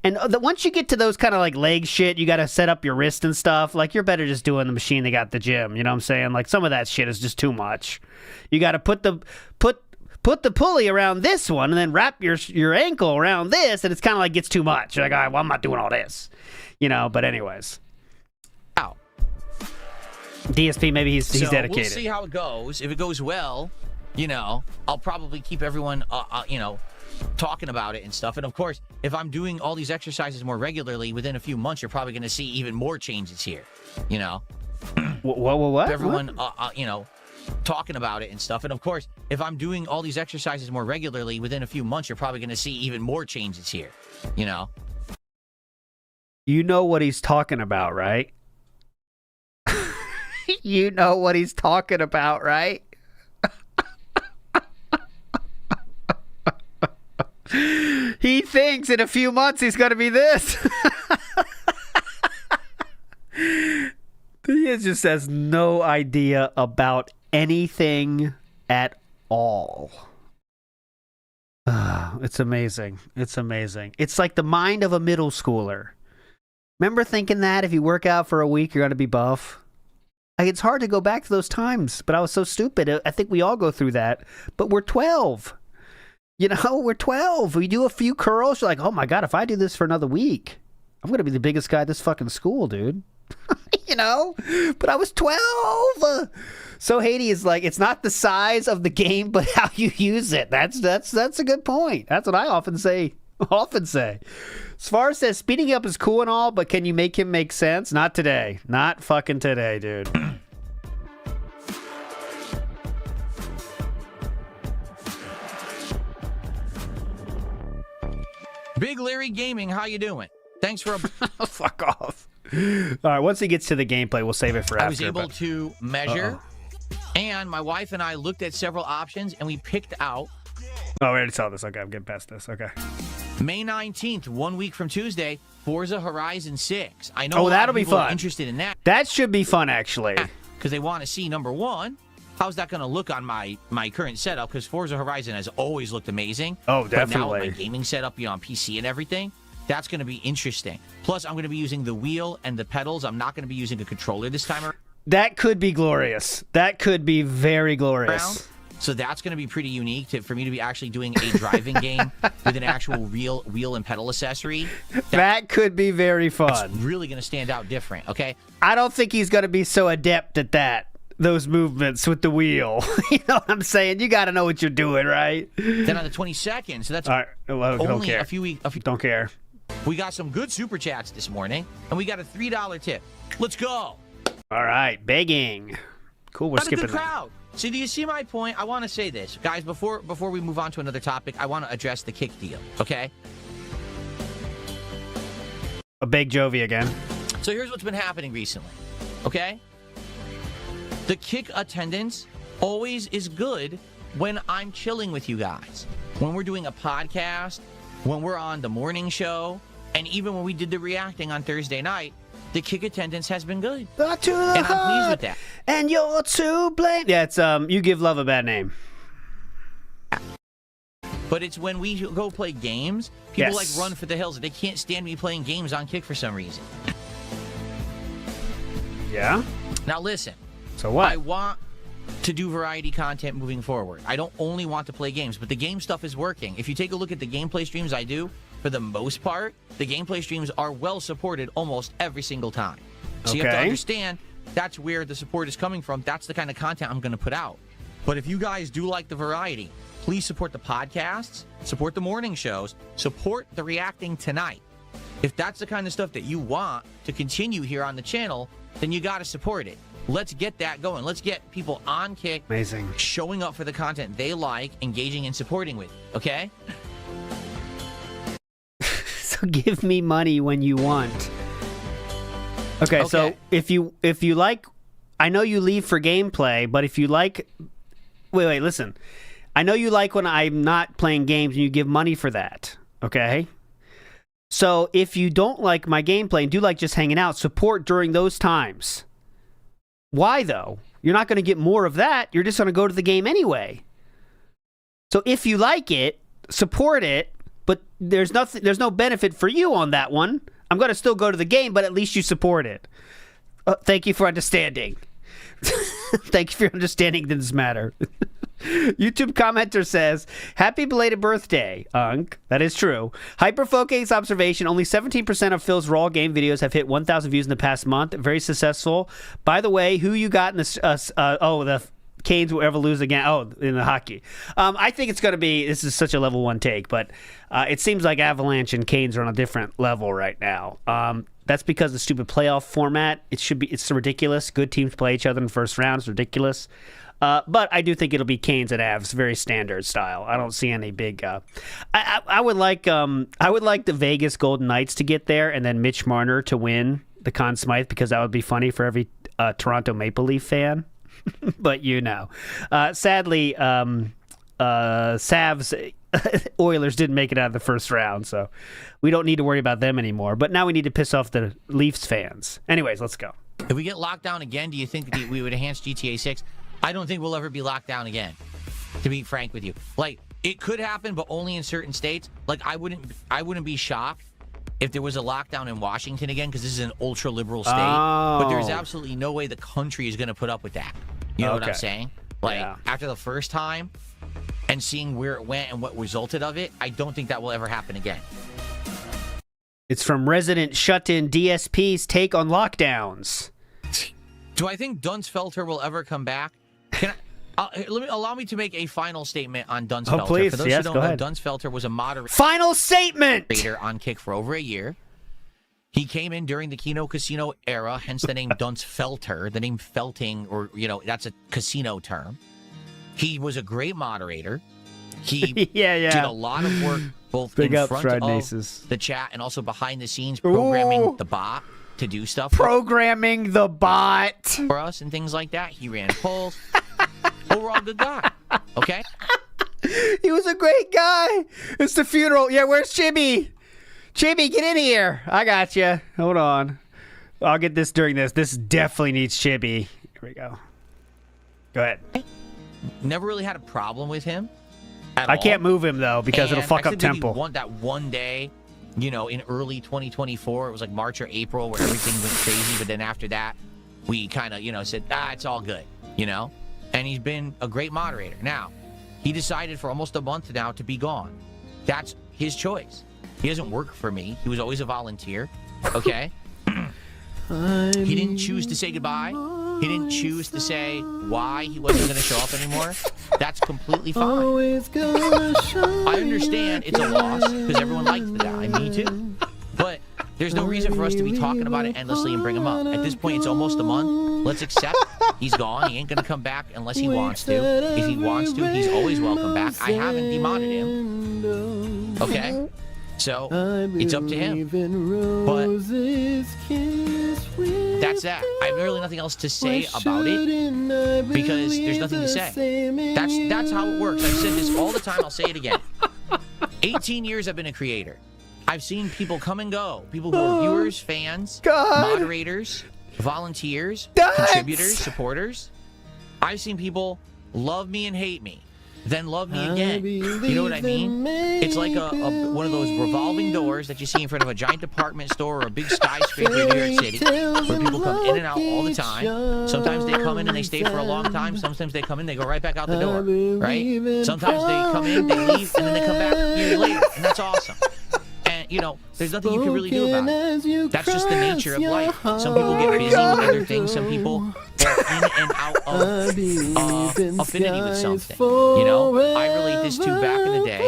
And once you get to those kind of like leg shit, you got to set up your wrist and stuff. Like, you're better just doing the machine they got at the gym. You know what I'm saying? Like, some of that shit is just too much. You got to put the pulley around this one and then wrap your ankle around this, and it's kind of like gets too much. You're like, all right, well, I'm not doing all this. You know, but anyways. Ow. DSP, maybe he's dedicated. We'll see how it goes. If it goes well, you know, I'll probably keep everyone, you know, talking about it and stuff. And of course, if I'm doing all these exercises more regularly, within a few months, you're probably going to see even more changes here. You know, what? Everyone, you know, talking about it and stuff. And of course, if I'm doing all these exercises more regularly, within a few months, you're probably going to see even more changes here. You know. You know what he's talking about, right? You know what he's talking about, right? He thinks in a few months he's going to be this. He just has no idea about anything at all. It's amazing. It's amazing. It's like the mind of a middle schooler. Remember thinking that if you work out for a week, you're going to be buff? Like, it's hard to go back to those times, but I was so stupid. I think we all go through that. But we're 12. You know, we're 12. We do a few curls. You're like, oh my God, if I do this for another week, I'm going to be the biggest guy at this fucking school, dude. You know? But I was 12. So Haiti is like, it's not the size of the game, but how you use it. That's a good point. That's what I often say. Sfar says, speeding up is cool and all, but can you make him make sense? Not today. Not fucking today, dude. Big Larry Gaming, how you doing? Thanks for Fuck off. All right, once he gets to the gameplay, we'll save it for after. I was able to measure, and my wife and I looked at several options, and we picked out... Oh, we already saw this. Okay, I'm getting past this. Okay. May 19th, 1 week from Tuesday, Forza Horizon 6. I know that'll be fun. Are interested in that. That should be fun, actually. Because they want to see, number one, how's that going to look on my current setup? Because Forza Horizon has always looked amazing. Oh, definitely. But now with my gaming setup, on PC and everything, that's going to be interesting. Plus, I'm going to be using the wheel and the pedals. I'm not going to be using a controller this time around. That could be glorious. That could be very glorious. So that's going to be pretty unique for me to be actually doing a driving game with an actual real wheel and pedal accessory. That could be very fun. It's really going to stand out different, okay? I don't think he's going to be so adept at that, those movements with the wheel. You know what I'm saying? You got to know what you're doing, right? Then on the 22nd, so that's all right. Well, only a few weeks. Don't care. We got some good super chats this morning, and we got a $3 tip. Let's go. All right, begging. Cool, we're skipping a good crowd. So do you see my point? I want to say this. Guys, before we move on to another topic, I want to address the kick deal, okay? A big Jovi again. So here's what's been happening recently, okay? The kick attendance always is good when I'm chilling with you guys. When we're doing a podcast, when we're on the morning show, and even when we did the reacting on Thursday night, the kick attendance has been good. And I'm pleased with that. And you're to blame. Yeah, it's You Give Love a Bad Name. But it's when we go play games, people like run for the hills. They can't stand me playing games on kick for some reason. Yeah? Now listen. So what? I want to do variety content moving forward. I don't only want to play games, but the game stuff is working. If you take a look at the gameplay streams I do, for the most part, the gameplay streams are well supported almost every single time. So you have to understand that's where the support is coming from. That's the kind of content I'm going to put out. But if you guys do like the variety, please support the podcasts, support the morning shows, support the reacting tonight. If that's the kind of stuff that you want to continue here on the channel, then you got to support it. Let's get that going. Let's get people on kick. Amazing. Showing up for the content they like, engaging and supporting with. Okay? So give me money when you want. Okay, so if you like, I know you leave for gameplay, but if you like, wait, listen. I know you like when I'm not playing games and you give money for that. Okay? So if you don't like my gameplay and do like just hanging out, support during those times. Why though? You're not going to get more of that. You're just going to go to the game anyway. So if you like it, support it. But there's no benefit for you on that one. I'm going to still go to the game, but at least you support it. Thank you for understanding. Thank you for understanding this matter. YouTube commenter says, happy belated birthday, Unk. That is true. Hyperfocus observation, only 17% of Phil's Raw game videos have hit 1,000 views in the past month. Very successful. By the way, who you got in this? The Canes will ever lose again. Oh, in the hockey. I think it's going to be, this is such a level one take, but it seems like Avalanche and Canes are on a different level right now. That's because the stupid playoff format. It's ridiculous. Good teams play each other in the first round. It's ridiculous. But I do think it'll be Canes and Avs, very standard style. I don't see any big. I would like the Vegas Golden Knights to get there, and then Mitch Marner to win the Conn Smythe, because that would be funny for every Toronto Maple Leaf fan. But sadly, Savs Oilers didn't make it out of the first round, so we don't need to worry about them anymore. But now we need to piss off the Leafs fans. Anyways, let's go. If we get locked down again, do you think that we would enhance GTA 6? I don't think we'll ever be locked down again, to be frank with you. Like, it could happen, but only in certain states. Like, I wouldn't be shocked if there was a lockdown in Washington again, because this is an ultra-liberal state. Oh. But there's absolutely no way the country is going to put up with that. You know what I'm saying? Like, after the first time and seeing where it went and what resulted of it, I don't think that will ever happen again. It's from resident shut-in DSP's take on lockdowns. Do I think Dunsfelter will ever come back? Can allow me to make a final statement on Dunsfelter. Oh, please. For those Yes, who go don't know, ahead. Dunsfelter was a moderator Final statement! on Kick for over a year. He came in during the Keno Casino era, hence the name Dunsfelter. The name felting, or, you know, that's a casino term. He was a great moderator. He did a lot of work both Big in ups, front Fried of Naces. the chat and also behind the scenes, programming Ooh. the bot to do stuff Programming the bot. for us and things like that. He ran polls. Overall, good guy. Okay? He was a great guy. It's the funeral. Yeah, where's Chibi? Chibi, get in here. I got you. Hold on. I'll get this during this. This definitely needs Chibi. Here we go. Go ahead. Never really had a problem with him. I can't move him, though, because it'll fuck up Temple. That one day, you know, in early 2024, it was like March or April where everything went crazy. But then after that, we kind of, you know, said, it's all good, you know? And he's been a great moderator. Now, he decided for almost a month now to be gone. That's his choice. He doesn't work for me. He was always a volunteer, okay? He didn't choose to say goodbye. He didn't choose to say why he wasn't going to show up anymore. That's completely fine. I understand it's a loss because everyone likes the guy. Me too. But there's no reason for us to be talking about it endlessly and bring him up. At this point, it's almost a month. Let's accept he's gone. He ain't going to come back unless he wants to. If he wants to, he's always welcome back. I haven't demoted him. Okay? So, it's up to him. But that's that. I have really nothing else to say about it because there's nothing to say. That's how it works. I've said this all the time. I'll say it again. 18 years I've been a creator. I've seen people come and go. People who are viewers, fans, moderators, volunteers, contributors, supporters. I've seen people love me and hate me, then love me again. You know what I mean? It's like one of those revolving doors that you see in front of a giant department store or a big skyscraper in New York City, where people come in and out all the time. Sometimes they come in and they stay for a long time. Sometimes they come in, they go right back out the door, right? Sometimes they come in, they leave, and then they come back a year later, and that's awesome. And, you know, there's nothing you can really do about it. That's just the nature of life. Some people get busy with other things. Some people fall in and out of affinity with something. You know, I relate this to back in the day.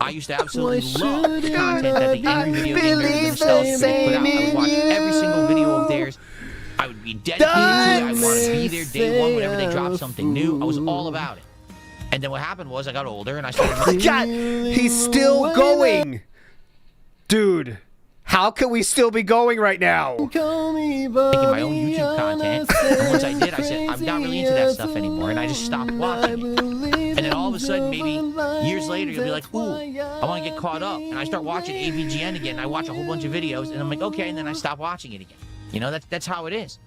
I used to absolutely love the content that the angry video gamers themselves put out. I would watch every single video of theirs. I would be dedicated to it. I wanted to be there day one whenever they dropped something new. I was all about it. And then what happened was I got older and I started... God, he's still going. Dude, how can we still be going right now? Making my own YouTube content. And once I did, I said, I'm not really into that stuff anymore. And I just stopped watching it. And then all of a sudden, maybe years later, you'll be like, ooh, I want to get caught up. And I start watching AVGN again. And I watch a whole bunch of videos. And I'm like, okay. And then I stop watching it again. You know, that's how it is.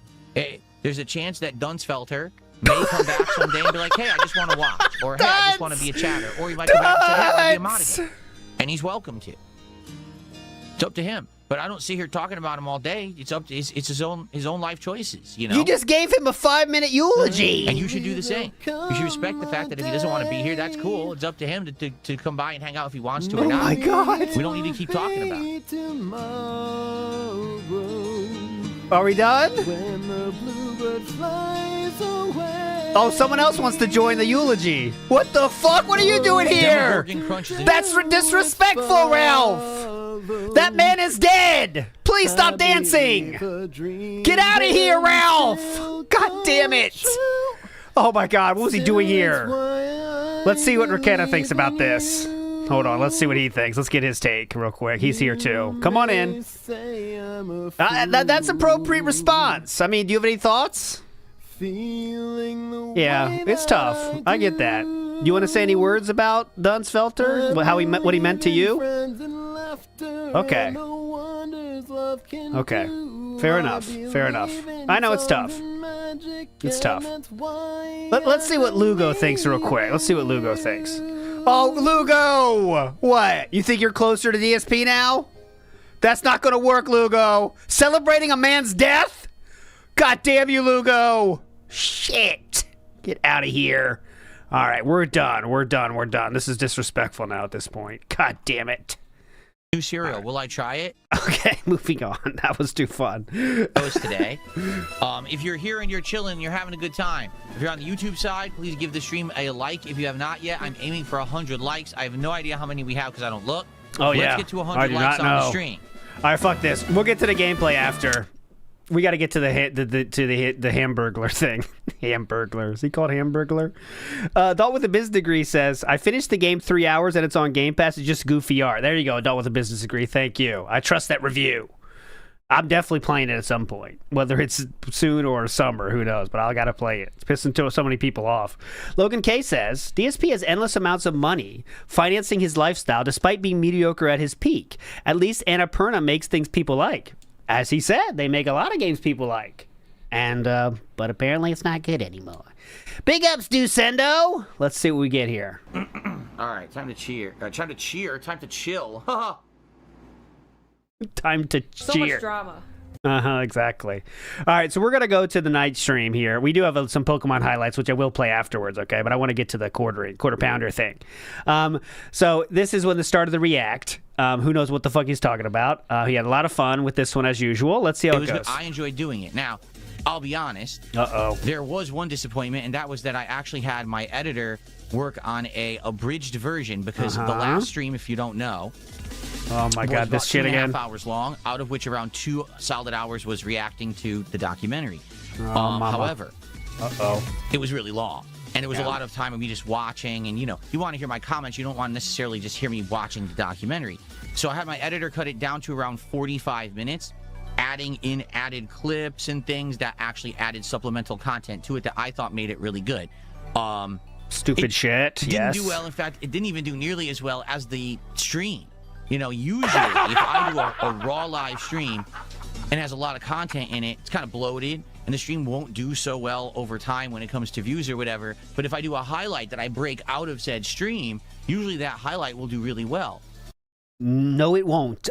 There's a chance that Dunsfelter may come back someday and be like, hey, I just want to watch. Or, hey, I just want to be a chatter. Or he might come back and say, hey, I want to be a mod again. And he's welcome to. It's up to him, but I don't sit here talking about him all day. It's up to it's his own life choices. You know. You just gave him a 5-minute eulogy, and you should do the same. You should respect the fact that if he doesn't want to be here, that's cool. It's up to him to come by and hang out if he wants to or not. Oh my God! We don't need to keep talking about it. Are we done? Oh, someone else wants to join the eulogy. What the fuck? What are you doing here? That's disrespectful, Ralph. That man is dead. Please stop dancing. Get out of here, Ralph. God damn it. Oh my God, what was he doing here? Let's see what Raquetta thinks about this. Hold on, let's see what he thinks. Let's get his take real quick. He's here too. Come on in. That's appropriate response. I mean, do you have any thoughts? Yeah, it's tough. I get that. Do you want to say any words about Dunsfelter? What he meant to you? Okay. Okay. Fair enough. Fair enough. I know it's tough. It's tough. Let's see what Lugo thinks real quick. Let's see what Lugo thinks. Oh, Lugo! What? You think you're closer to DSP now? That's not going to work, Lugo. Celebrating a man's death? God damn you, Lugo. Shit. Get out of here. All right, we're done. We're done. This is disrespectful now at this point. God damn it. New cereal. Will I try it? Okay, moving on. That was too fun. That was today. If you're here and you're chilling, you're having a good time. If you're on the YouTube side, please give the stream a like. If you have not yet, I'm aiming for 100 likes. I have no idea how many we have because I don't look. Oh, yeah. Let's get to 100 likes on the stream. All right, fuck this. We'll get to the gameplay after. We got to get to the Hamburglar thing. Hamburglar. Is he called Hamburglar? Adult with a business degree says, I finished the game 3 hours and it's on Game Pass. It's just goofy art. There you go, Adult with a business degree. Thank you. I trust that review. I'm definitely playing it at some point. Whether it's soon or summer, who knows. But I got to play it. It's pissing so many people off. Logan K says, DSP has endless amounts of money financing his lifestyle despite being mediocre at his peak. At least Annapurna makes things people like. As he said, they make a lot of games people like. And, but apparently it's not good anymore. Big ups, Ducendo. Let's see what we get here. All right, time to cheer. Time to chill. Time to So cheer. much drama. Exactly. All right, so we're going to go to the night stream here. We do have some Pokemon highlights, which I will play afterwards, okay? But I want to get to the quarter pounder thing. So this is when the start of the React. Who knows what the fuck he's talking about. He had a lot of fun with this one as usual. Let's see how it goes. I enjoyed doing it. Now, I'll be honest. There was one disappointment, and that was that I actually had my editor work on a abridged version because the last stream, if you don't know, oh my god, this shit again. 2.5 hours long, out of which around 2 solid hours was reacting to the documentary. However, it was really long. And it was a lot of time of me just watching, and you want to hear my comments. You don't want to necessarily just hear me watching the documentary. So I had my editor cut it down to around 45 minutes, adding in added clips and things that actually added supplemental content to it that I thought made it really good. Stupid shit. It didn't do well. In fact, it didn't even do nearly as well as the stream. Usually if I do a raw live stream and has a lot of content in it, it's kind of bloated. And the stream won't do so well over time when it comes to views or whatever. But if I do a highlight that I break out of said stream, usually that highlight will do really well. No, it won't.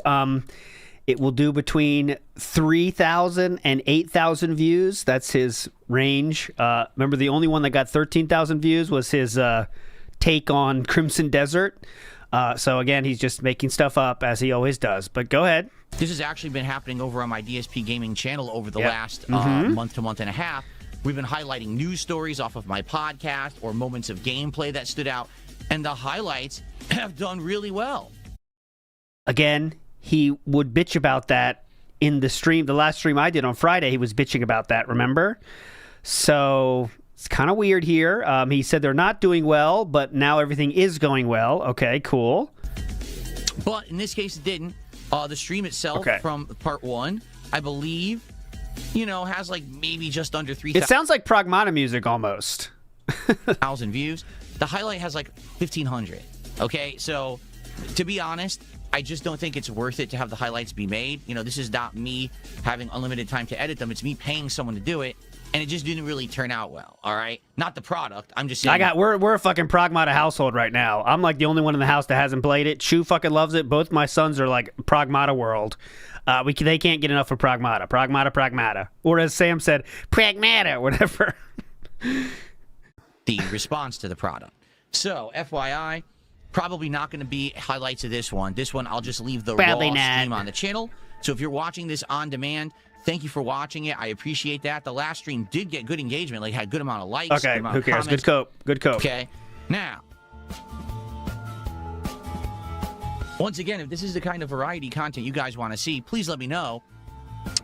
It will do between 3,000 and 8,000 views. That's his range. Remember, the only one that got 13,000 views was his take on Crimson Desert. So again, he's just making stuff up as he always does. But go ahead. This has actually been happening over on my DSP Gaming channel over the last month to month and a half. We've been highlighting news stories off of my podcast or moments of gameplay that stood out, and the highlights have done really well. Again, he would bitch about that in the stream. The last stream I did on Friday, he was bitching about that, remember? So it's kind of weird here. He said they're not doing well, but now everything is going well. Okay, cool. But in this case, it didn't. The stream itself from part 1, I believe, has like maybe just under 3,000. It sounds like Pragmata music almost. 1,000 views. The highlight has like 1,500. Okay, so to be honest, I just don't think it's worth it to have the highlights be made. This is not me having unlimited time to edit them. It's me paying someone to do it. And it just didn't really turn out well, all right? Not the product. I'm just saying. We're a fucking Pragmata household right now. I'm like the only one in the house that hasn't played it. Shu fucking loves it. Both my sons are like Pragmata world. They can't get enough of Pragmata. Pragmata. Or as Sam said, Pragmata, whatever. The response to the product. So, FYI, probably not going to be highlights of this one. This one, I'll just leave the raw stream on the channel. So if you're watching this on demand, thank you for watching it. I appreciate that. The last stream did get good engagement. Like, had a good amount of likes. Okay, who cares? Comments. Good cope. Okay. Now, once again, if this is the kind of variety content you guys want to see, please let me know.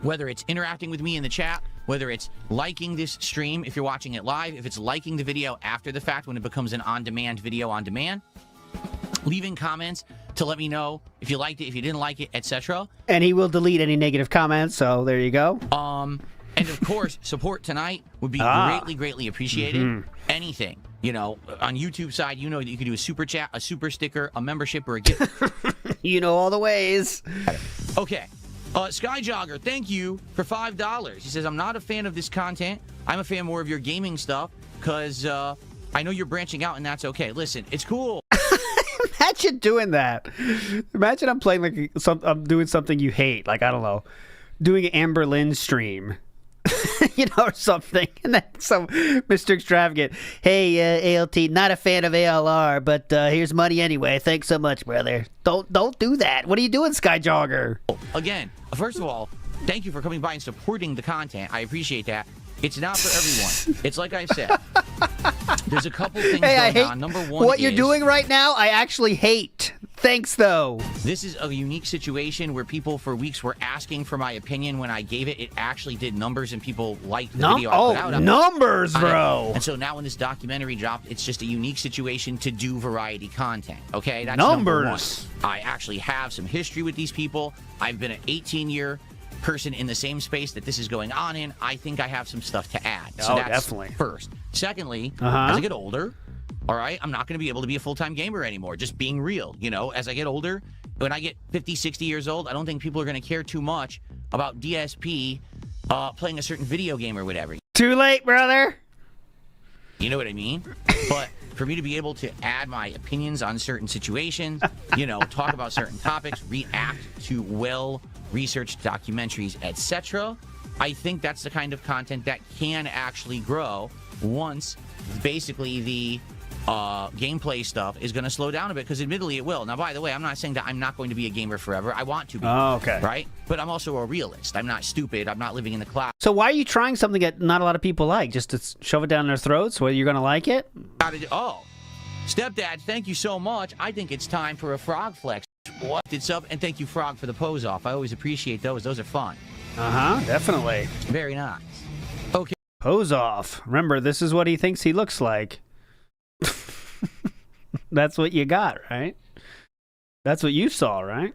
Whether it's interacting with me in the chat, whether it's liking this stream if you're watching it live, if it's liking the video after the fact when it becomes an on-demand video on demand, leaving comments to let me know if you liked it, if you didn't like it, etc. And he will delete any negative comments, so there you go. And of course, support tonight would be greatly appreciated. Anything, on YouTube side, that you can do a super chat, a super sticker, a membership, or a gift. You know all the ways. Okay. Sky Jogger, thank you for $5. He says, I'm not a fan of this content. I'm a fan more of your gaming stuff because I know you're branching out and that's okay. Listen, it's cool. Imagine Imagine doing that. Imagine I'm playing like I'm doing something you hate, like I don't know, doing an Amber Lynn stream, you know, or something, and then some Mr. Extravagant. Hey, ALT, not a fan of ALR, but here's money anyway. Thanks so much, brother. Don't do that. What are you doing, Sky Jogger? Again, first of all, thank you for coming by and supporting the content. I appreciate that. It's not for everyone. It's like I said. There's a couple things going on. Number one, what you're doing right now, I actually hate. Thanks, though. This is a unique situation where people for weeks were asking for my opinion. When I gave it, it actually did numbers, and people liked the video I put out. Numbers, bro. And so now when this documentary dropped, it's just a unique situation to do variety content. Okay, that's numbers. Number one. I actually have some history with these people. I've been an 18-year person in the same space that this is going on in. I think I have some stuff to add. So that's definitely. First. Secondly, as I get older, all right, I'm not going to be able to be a full-time gamer anymore. Just being real, you know, as I get older, when I get 50, 60 years old, I don't think people are going to care too much about DSP playing a certain video game or whatever. Too late, brother. You know what I mean? But for me to be able to add my opinions on certain situations, you know, talk about certain topics, react to well-researched documentaries, etc., I think that's the kind of content that can actually grow once basically the gameplay stuff is going to slow down a bit, because admittedly it will. Now, by the way, I'm not saying that I'm not going to be a gamer forever. I want to be. Oh, okay. Right? But I'm also a realist. I'm not stupid. I'm not living in the cloud. So why are you trying something that not a lot of people like? Just to shove it down their throats, whether you're going to like it? Oh, Stepdad, thank you so much. I think it's time for a frog flex. What? It's up, and thank you, Frog, for the pose off. I always appreciate those. Those are fun. Definitely. Very nice. Okay. Pose off. Remember, this is what he thinks he looks like. That's what you got, right? That's what you saw, right?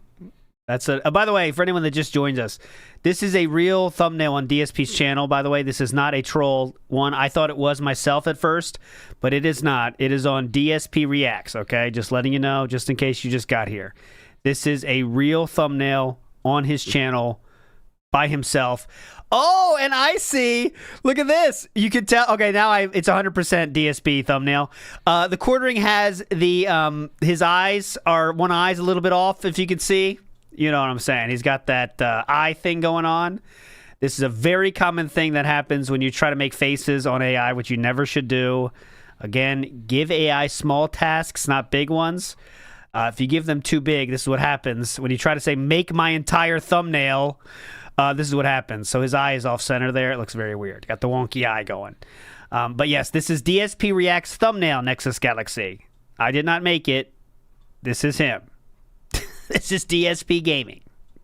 That's a. By the way, for anyone that just joined us, this is a real thumbnail on DSP's channel. By the way, this is not a troll one. I thought it was myself at first, but it is not. It is on DSP Reacts. Okay, just letting you know, just in case you just got here. This is a real thumbnail on his channel by himself. Oh, and I see. Look at this. You can tell. Okay, now it's 100% DSP thumbnail. The quartering has the his eyes are one eye's a little bit off. If you can see, you know what I'm saying. He's got that eye thing going on. This is a very common thing that happens when you try to make faces on AI, which you never should do. Again, give AI small tasks, not big ones. If you give them too big, this is what happens. When you try to say, make my entire thumbnail, this is what happens. So his eye is off center there. It looks very weird. Got the wonky eye going. But yes, this is DSP React's thumbnail, Nexus Galaxy. I did not make it. This is him. This is DSP Gaming.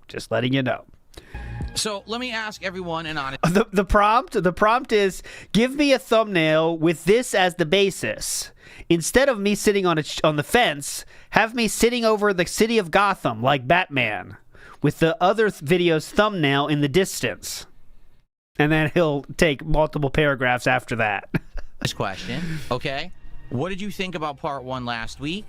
Just letting you know. So let me ask everyone an honest. The prompt is, give me a thumbnail with this as the basis. Instead of me sitting on the fence, have me sitting over the city of Gotham like Batman, with the other video's thumbnail in the distance. And then he'll take multiple paragraphs after that. This question, okay? What did you think about part 1 last week?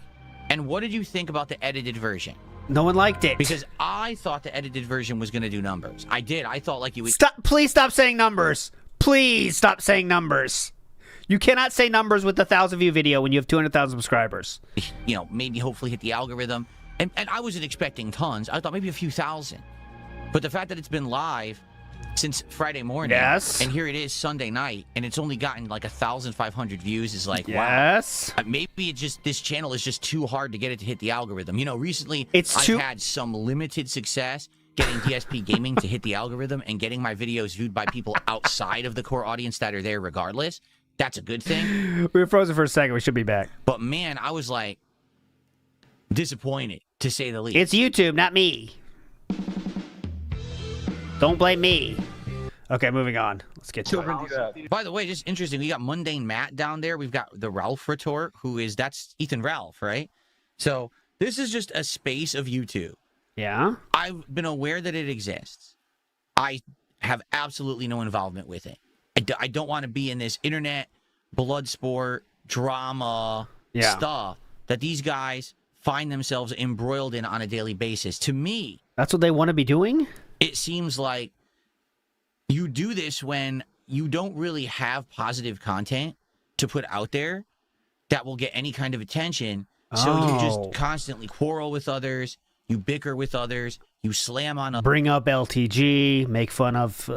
And what did you think about the edited version? No one liked it. Because I thought the edited version was going to do numbers. I did. I thought like you would... Please stop saying numbers. Please stop saying numbers. You cannot say numbers with a 1,000-view video when you have 200,000 subscribers. You know, maybe hopefully hit the algorithm. And I wasn't expecting tons. I thought maybe a few thousand. But the fact that it's been live since Friday morning, yes, and here it is Sunday night, and it's only gotten like 1,500 views is like, yes, wow. Maybe it just, this channel is just too hard to get it to hit the algorithm. You know, recently I've had some limited success getting DSP Gaming to hit the algorithm and getting my videos viewed by people outside of the core audience that are there regardless. That's a good thing. We were frozen for a second. We should be back. But man, I was like disappointed, to say the least. It's YouTube, not me. Don't blame me. Okay, moving on. Let's get to it. By the way, just interesting, we got Mundane Matt down there. We've got the Ralph Retort, that's Ethan Ralph, right? So this is just a space of YouTube. Yeah. I've been aware that it exists. I have absolutely no involvement with it. I don't want to be in this internet blood sport drama stuff that these guys find themselves embroiled in on a daily basis. To me, that's what they want to be doing? It seems like you do this when you don't really have positive content to put out there that will get any kind of attention, So you Oh. just constantly quarrel with others, you bicker with others, you slam on Bring up LTG, make fun of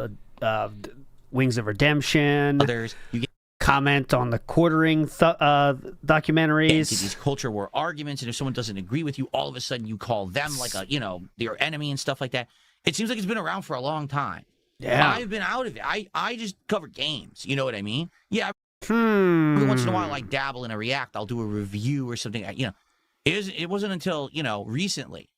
Wings of Redemption, others, you get comment on the quartering documentaries. into these culture war arguments, and if someone doesn't agree with you, all of a sudden you call them like your enemy and stuff like that. It seems like it's been around for a long time. Yeah. I've been out of it. I just cover games. You know what I mean? Yeah. Every once in a while, I dabble in a React. I'll do a review or something. It wasn't until recently,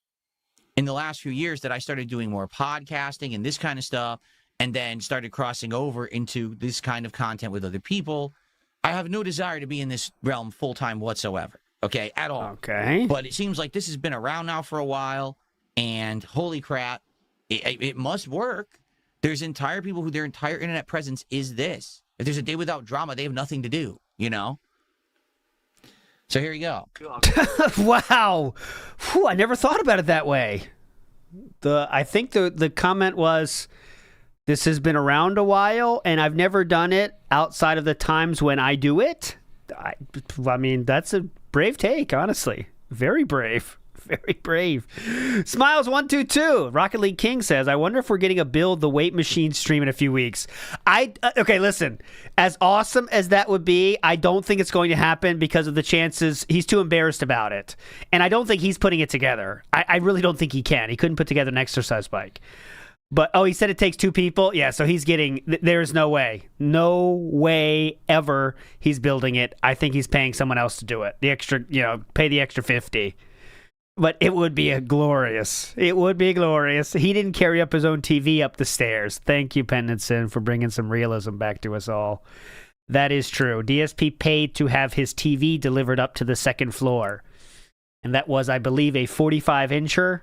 in the last few years, that I started doing more podcasting and this kind of stuff, and then started crossing over into this kind of content with other people. I have no desire to be in this realm full time whatsoever. Okay, at all. Okay. But it seems like this has been around now for a while, and holy crap, it must work. There's entire people who their entire internet presence is this. If there's a day without drama, they have nothing to do, So here you go. Wow. Whew, I never thought about it that way. I think the comment was, this has been around a while, and I've never done it outside of the times when I do it. I mean, that's a brave take, honestly. Very brave. Very brave. Smiles122. Rocket League King says, I wonder if we're getting a Build the Weight Machine stream in a few weeks. Okay, listen. As awesome as that would be, I don't think it's going to happen because of the chances. He's too embarrassed about it. And I don't think he's putting it together. I really don't think he can. He couldn't put together an exercise bike. But, he said it takes two people? Yeah, so he's getting... There's no way. No way ever he's building it. I think he's paying someone else to do it. The extra, pay the extra 50. But it would be glorious. It would be glorious. He didn't carry up his own TV up the stairs. Thank you, Pendleton, for bringing some realism back to us all. That is true. DSP paid to have his TV delivered up to the second floor. And that was, I believe, a 45-incher.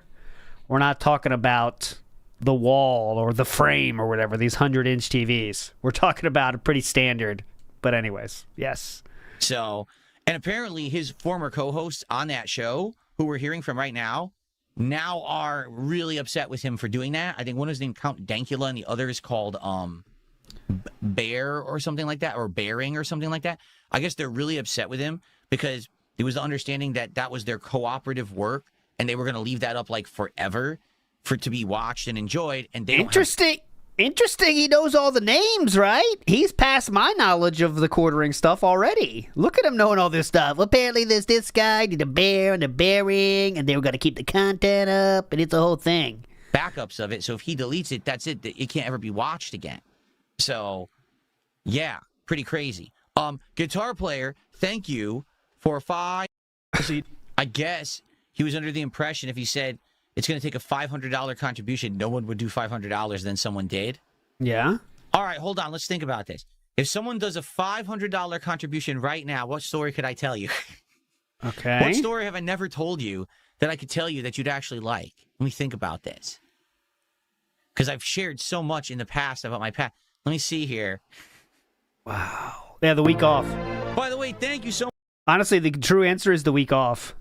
We're not talking about the wall or the frame or whatever, these 100-inch TVs. We're talking about a pretty standard. But anyways, yes. So, and apparently his former co-hosts on that show, who we're hearing from right now are really upset with him for doing that. I think one is named Count Dankula and the other is called Bear or something like that, or Bearing or something like that. I guess they're really upset with him because it was the understanding that was their cooperative work and they were going to leave that up like forever for it to be watched and enjoyed. And they Interesting, he knows all the names, right? He's past my knowledge of the quartering stuff already. Look at him knowing all this stuff. Apparently there's this guy, the bear and the bearing, and they were going to keep the content up, and it's a whole thing. Backups of it, so if he deletes it, that's it. It can't ever be watched again. So, yeah, pretty crazy. Guitar player, thank you for 5. I guess he was under the impression if he said, it's going to take a $500 contribution, no one would do $500, then someone did. Yeah. All right, hold on. Let's think about this. If someone does a $500 contribution right now, what story could I tell you? Okay. What story have I never told you that I could tell you that you'd actually like? Let me think about this. Because I've shared so much in the past about my past. Let me see here. Wow. Yeah, the week off. By the way, thank you so much. Honestly, the true answer is the week off.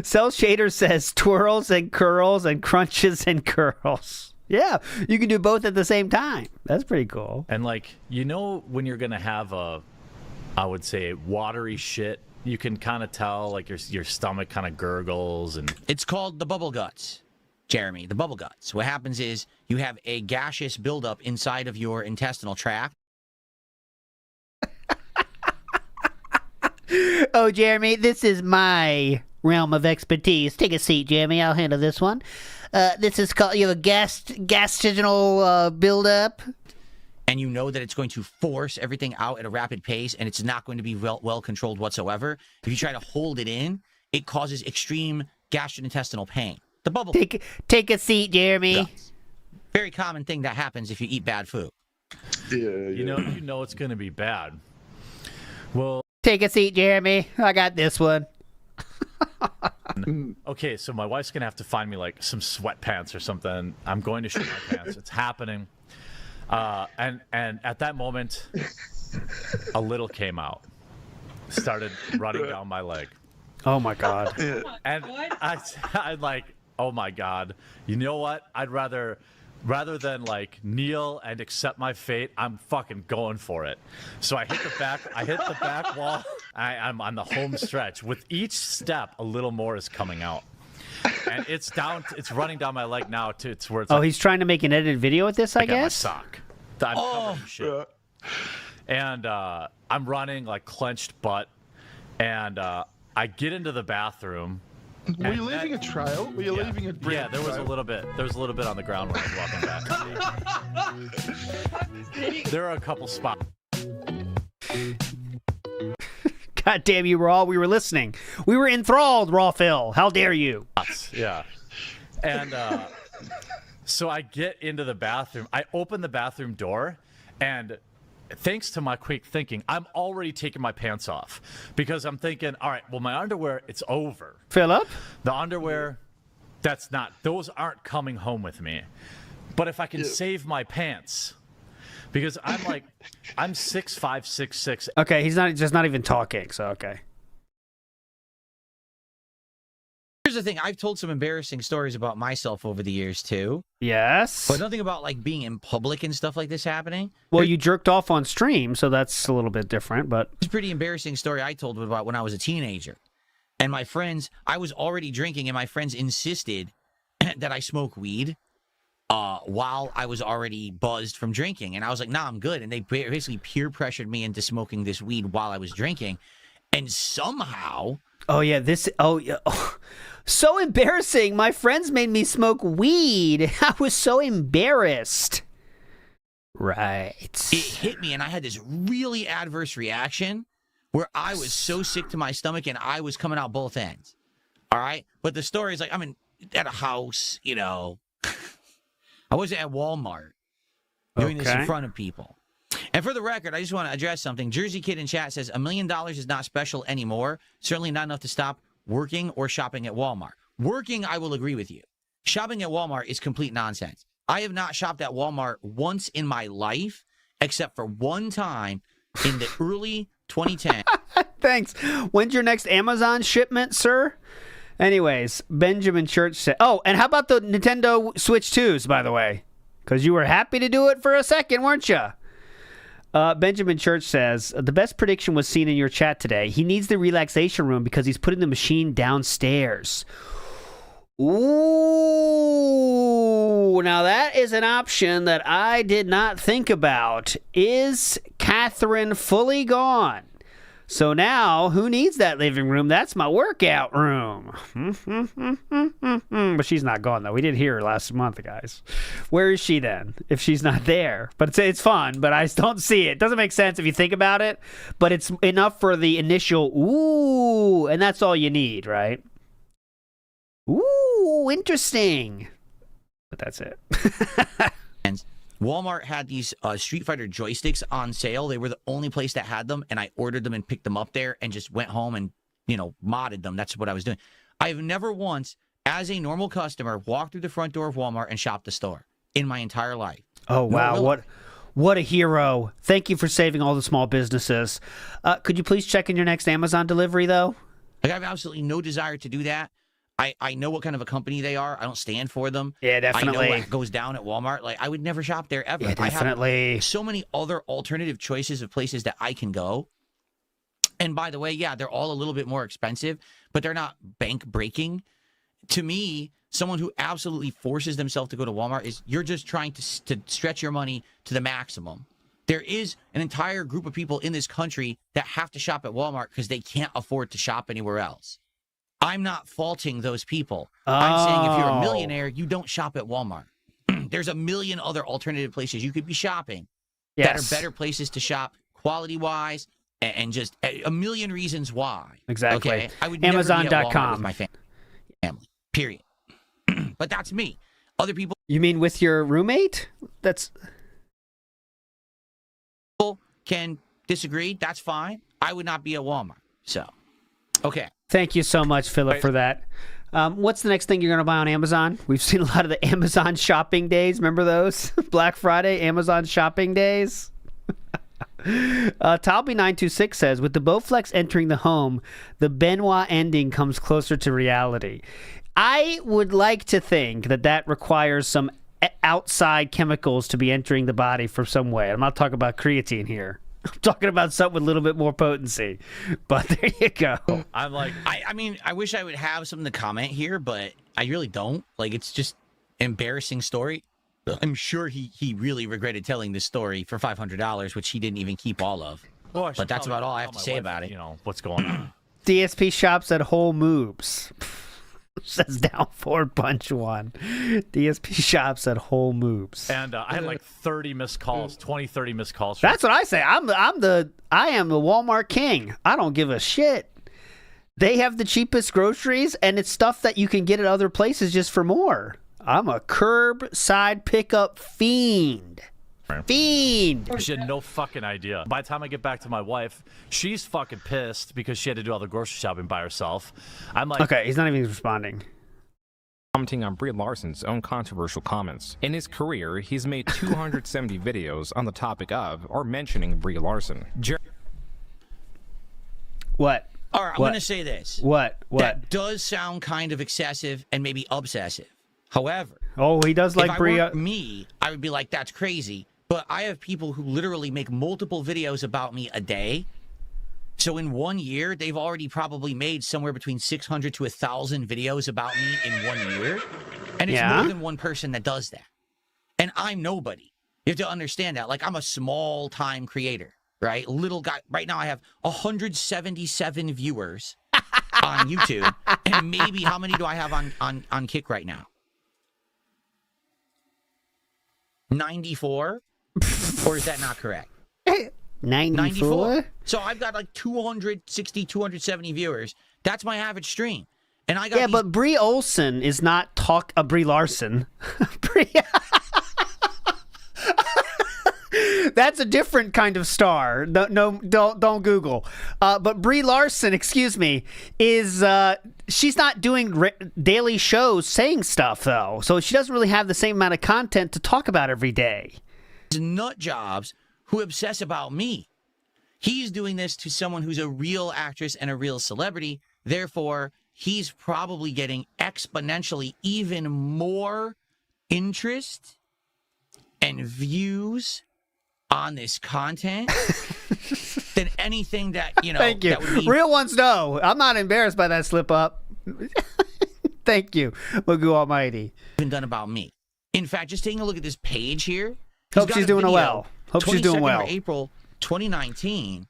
Cell Shader says twirls and curls and crunches and curls. Yeah, you can do both at the same time. That's pretty cool. And when you're gonna have I would say watery shit, you can kind of tell like your stomach kind of gurgles and It's called the bubble guts, Jeremy. The bubble guts. What happens is you have a gaseous buildup inside of your intestinal tract. Oh, Jeremy, this is my realm of expertise. Take a seat, Jeremy. I'll handle this one. This is called, you have a gastrointestinal buildup. And you know that it's going to force everything out at a rapid pace, and it's not going to be well controlled whatsoever. If you try to hold it in, it causes extreme gastrointestinal pain. The bubble. Take a seat, Jeremy. Guts. Very common thing that happens if you eat bad food. Yeah. you know it's gonna be bad. Well, Take a seat, Jeremy. I got this one. okay, so my wife's gonna have to find me like some sweatpants or something. I'm going to shit my pants. It's happening. And at that moment, a little came out, started running down my leg, Oh, my God. and I like, oh my God, you know what? I'd rather than like kneel and accept my fate, I'm fucking going for it. So I hit the back wall. I'm on the home stretch. With each step, a little more is coming out. And it's running down my leg now to where it's he's trying to make an edited video with this, I got my guess? sock. I'm covered in shit. And I'm running like clenched butt. And I get into the bathroom. Were you leaving a trail? Were you leaving a brand Yeah, there was a little bit. There was a little bit on the ground when I was walking back. There are a couple spots. God damn you, Raw. We were listening. We were enthralled, Raw Phil. How dare you? Yeah. And so I get into the bathroom. I open the bathroom door, and thanks to my quick thinking, I'm already taking my pants off because I'm thinking, all right, well, my underwear, it's over. Philip? The underwear, those aren't coming home with me. But if I can save my pants, because I'm 6'5", 6'6". Okay, he's not even talking, so okay. Here's the thing. I've told some embarrassing stories about myself over the years, too. Yes. But nothing about, like, being in public and stuff like this happening. Well, you jerked off on stream, so that's a little bit different, but... It's a pretty embarrassing story I told about when I was a teenager. And my friends, I was already drinking, and my friends insisted that I smoke weed while I was already buzzed from drinking. And I was like, nah, I'm good. And they basically peer pressured me into smoking this weed while I was drinking. And somehow... Oh, yeah, so embarrassing. My friends made me smoke weed. I was so embarrassed. Right. It hit me, and I had this really adverse reaction where I was so sick to my stomach, and I was coming out both ends. All right? But the story is like, I'm at a house, you know. I wasn't at Walmart doing this in front of people. And for the record, I just want to address something. Jersey Kid in chat says $1 million is not special anymore. Certainly not enough to stop working or shopping at Walmart. Working, I will agree with you. Shopping at Walmart is complete nonsense. I have not shopped at Walmart once in my life, except for one time in the early 2010s. Thanks. When's your next Amazon shipment, sir? Anyways, Benjamin Church said... Oh, and how about the Nintendo Switch 2s, by the way? Because you were happy to do it for a second, weren't you? Benjamin Church says, the best prediction was seen in your chat today. He needs the relaxation room because he's putting the machine downstairs. Ooh, now that is an option that I did not think about. Is Catherine fully gone? So now, who needs that living room? That's my workout room. But she's not gone, though. We did hear her last month, guys. Where is she then, if she's not there? But it's fun, but I don't see it. Doesn't make sense if you think about it, but it's enough for the initial, ooh, and that's all you need, right? Ooh, interesting. But that's it. Walmart had these Street Fighter joysticks on sale. They were the only place that had them, and I ordered them and picked them up there and just went home and, you know, modded them. That's what I was doing. I've never once, as a normal customer, walked through the front door of Walmart and shopped the store in my entire life. Oh, wow. What a hero. Thank you for saving all the small businesses. Could you please check in your next Amazon delivery, though? Like, I have absolutely no desire to do that. I know what kind of a company they are. I don't stand for them. Yeah, definitely. I know what goes down at Walmart. Like, I would never shop there ever. Yeah, definitely. I have so many other alternative choices of places that I can go. And by the way, yeah, they're all a little bit more expensive, but they're not bank breaking. To me, someone who absolutely forces themselves to go to Walmart you're just trying to stretch your money to the maximum. There is an entire group of people in this country that have to shop at Walmart because they can't afford to shop anywhere else. I'm not faulting those people. I'm saying if you're a millionaire, you don't shop at Walmart. There's a million other alternative places you could be shopping that are better places to shop quality-wise and just a million reasons why. Exactly. Okay? I would never be at Walmart with my family, period. But that's me. Other people... You mean with your roommate? People can disagree. That's fine. I would not be at Walmart. So, okay. Thank you so much, Philip, for that. What's the next thing you're going to buy on Amazon? We've seen a lot of the Amazon shopping days. Remember those? Black Friday, Amazon shopping days? Talby926 says, with the Bowflex entering the home, the Benoit ending comes closer to reality. I would like to think that requires some outside chemicals to be entering the body from some way. I'm not talking about creatine here. I'm talking about something with a little bit more potency. But there you go. I'm like, I mean, I wish I would have something to comment here, but I really don't. Like, it's just embarrassing story. I'm sure he really regretted telling this story for $500, which he didn't even keep all of. well, But that's about all I have to say about it. You know, what's going on. DSP shops at Whole Moves. Says down forward punch one. DSP shops at Whole Moves. And I had like 30 missed calls, 30 missed calls. That's what I say. I am the Walmart king. I don't give a shit. They have the cheapest groceries, and it's stuff that you can get at other places just for more. I'm a curbside pickup fiend. Fiend. She had no fucking idea. By the time I get back to my wife, she's fucking pissed because she had to do all the grocery shopping by herself. I'm like, Okay, he's not even responding. Commenting on Brie Larson's own controversial comments. In his career, he's made 270 videos on the topic of or mentioning Brie Larson. What? All right, I'm What? going to say this. What? That does sound kind of excessive and maybe obsessive. However, Oh, he does like if I Brie. weren't me, I would be like, that's crazy. But I have people who literally make multiple videos about me a day. So in 1 year, they've already probably made somewhere between 600 to 1,000 videos about me in 1 year. And it's Yeah? more than one person that does that. And I'm nobody. You have to understand that. Like, I'm a small-time creator, right? Little guy. Right now, I have 177 viewers on YouTube. And maybe how many do I have on Kick right now? 94? Or is that not correct? 94? So I've got like 260, 270 viewers. That's my average stream. And I got Yeah, but Brie Olson is not Brie Larson. Brie... That's a different kind of star. No, don't Google. But Brie Larson, excuse me, is she's not doing daily shows saying stuff though, so she doesn't really have the same amount of content to talk about every day. nut jobs who obsess about me. He's doing this to someone who's a real actress and a real celebrity. Therefore, he's probably getting exponentially even more interest and views on this content than anything that, you know. Thank you. That would be Real ones know. I'm not embarrassed by that slip up. Thank you, Magoo Almighty. been done about me. In fact, just taking a look at this page here. Hope she's doing well. Hope she's doing 22nd well. of April 2019,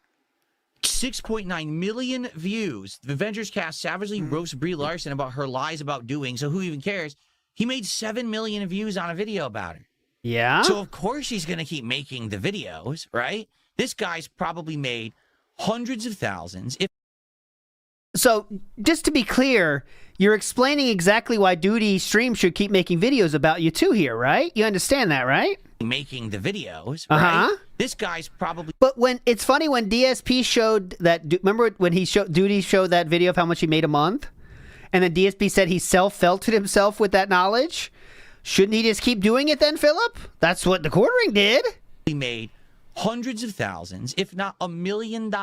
6.9 million views. The Avengers cast savagely roasts Brie Larson about her lies about doing. So who even cares? He made 7 million views on a video about her. Yeah? So of course she's going to keep making the videos, right? This guy's probably made hundreds of thousands. So, just to be clear, you're explaining exactly why Duty Stream should keep making videos about you too here, right? You understand that, right? Making the videos, Uh-huh. right? This guy's probably But when it's funny when DSP showed that, remember when Duty showed that video of how much he made a month, and then DSP said he self-felted himself with that knowledge. Shouldn't he just keep doing it then, Philip? That's what the quartering did. made hundreds of thousands, if not $1 million,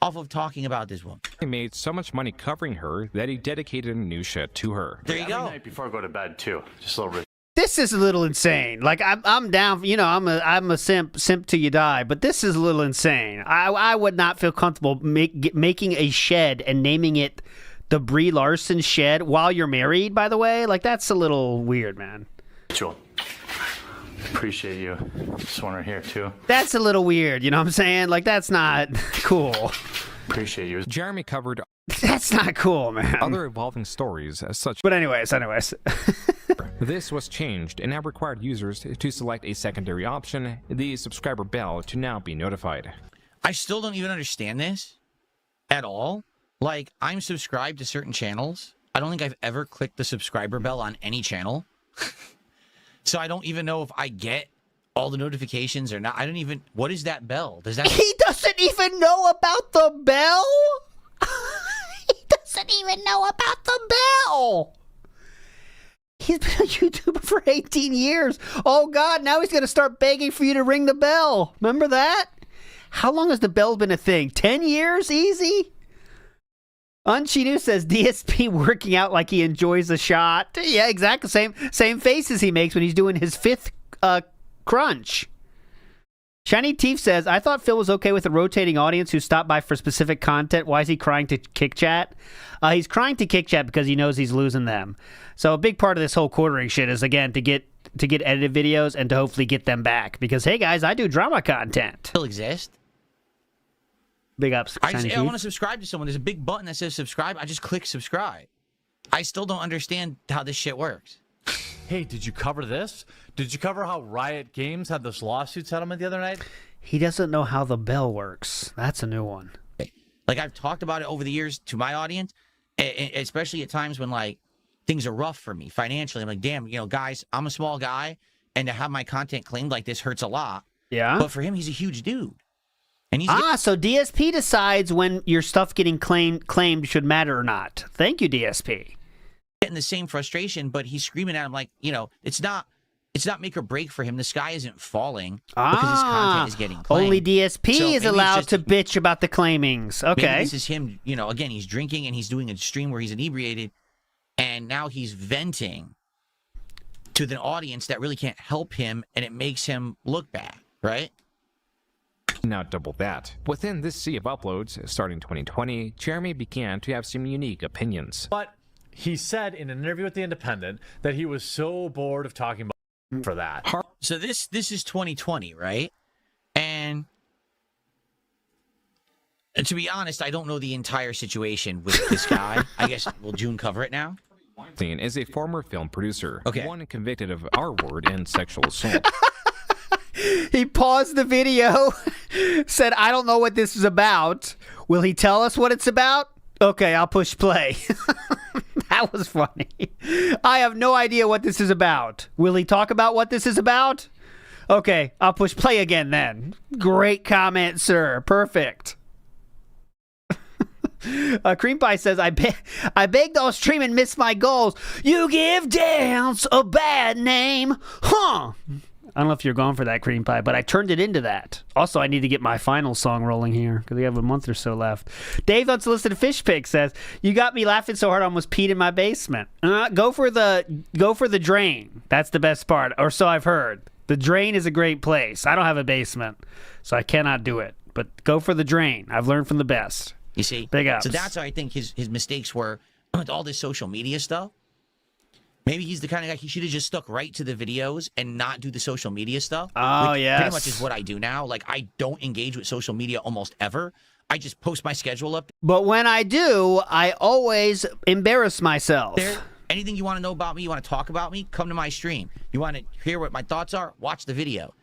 off of talking about this woman. He made so much money covering her that he dedicated a new shit to her. There you Every go. night before I go to bed too. Just a little bit. This is a little insane. Like I'm down. You know, I'm a simp till you die. But this is a little insane. I would not feel comfortable making a shed and naming it the Brie Larson shed while you're married. By the way, like that's a little weird, man. Rachel, appreciate you. This one right here too. That's a little weird. You know what I'm saying? Like that's not cool. Appreciate you. Jeremy covered That's not cool, man. other evolving stories as such. But anyways. This was changed and now required users to select a secondary option, the subscriber bell, to now be notified. I still don't even understand this at all. Like, I'm subscribed to certain channels. I don't think I've ever clicked the subscriber bell on any channel. So I don't even know if I get all the notifications or not. I don't even... What is that bell? Does that... He doesn't even know about the bell. He doesn't even know about the bell. He's been a YouTuber for 18 years. Oh, God, now he's going to start begging for you to ring the bell. Remember that? How long has the bell been a thing? 10 years? Easy? Unchinu says DSP working out like he enjoys a shot. Yeah, exactly. Same faces he makes when he's doing his fifth crunch. Shiny Teeth says, I thought Phil was okay with a rotating audience who stopped by for specific content. Why is he crying to Kick Chat? He's crying to Kick Chat because he knows he's losing them. So a big part of this whole quartering shit is, again, to get edited videos and to hopefully get them back. Because, hey, guys, I do drama content. Still exist. Big ups, Shiny Teeth. I want to subscribe to someone. There's a big button that says subscribe. I just click subscribe. I still don't understand how this shit works. Hey, did you cover this? Did you cover how Riot Games had this lawsuit settlement the other night? He doesn't know how the bell works. That's a new one. Like, I've talked about it over the years to my audience, especially at times when, like, things are rough for me financially. I'm like, damn, you know, guys, I'm a small guy, and to have my content claimed like this hurts a lot. Yeah. But for him, he's a huge dude. And he's so DSP decides when your stuff getting claimed should matter or not. Thank you, DSP. Getting the same frustration, but he's screaming at him like, you know, it's not make or break for him. The sky isn't falling because his content is getting claimed. Only DSP is allowed to bitch about the claimings. Okay. Maybe this is him, you know, again, he's drinking and he's doing a stream where he's inebriated, and now he's venting to the audience that really can't help him, and it makes him look bad, right? Now double that. Within this sea of uploads, starting 2020, Jeremy began to have some unique opinions. But he said in an interview with The Independent that he was so bored of talking about for that. So this is 2020, right? And to be honest, I don't know the entire situation with this guy. I guess will June cover it now? Is a former film producer, okay, one convicted of R-word and sexual assault. He paused the video, said, I don't know what this is about. Will he tell us what it's about? Okay, I'll push play. That was funny. I have no idea what this is about. Will he talk about what this is about? Okay, I'll push play again then. Great comment, sir. Perfect. Cream Pie says, I begged all stream and missed my goals. You give dance a bad name. Huh. I don't know if you're going for that, Cream Pie, but I turned it into that. Also, I need to get my final song rolling here because we have a month or so left. Dave Unsolicited Fish Pick says, you got me laughing so hard I almost peed in my basement. Go for the drain. That's the best part, or so I've heard. The drain is a great place. I don't have a basement, so I cannot do it. But go for the drain. I've learned from the best. You see? Big ups. So that's how I think his mistakes were with all this social media stuff. Maybe he's the kind of guy, he should have just stuck right to the videos and not do the social media stuff. Oh, yes. Pretty much is what I do now. Like, I don't engage with social media almost ever. I just post my schedule up. But when I do, I always embarrass myself. Anything you want to know about me, you want to talk about me, come to my stream. You want to hear what my thoughts are, watch the video.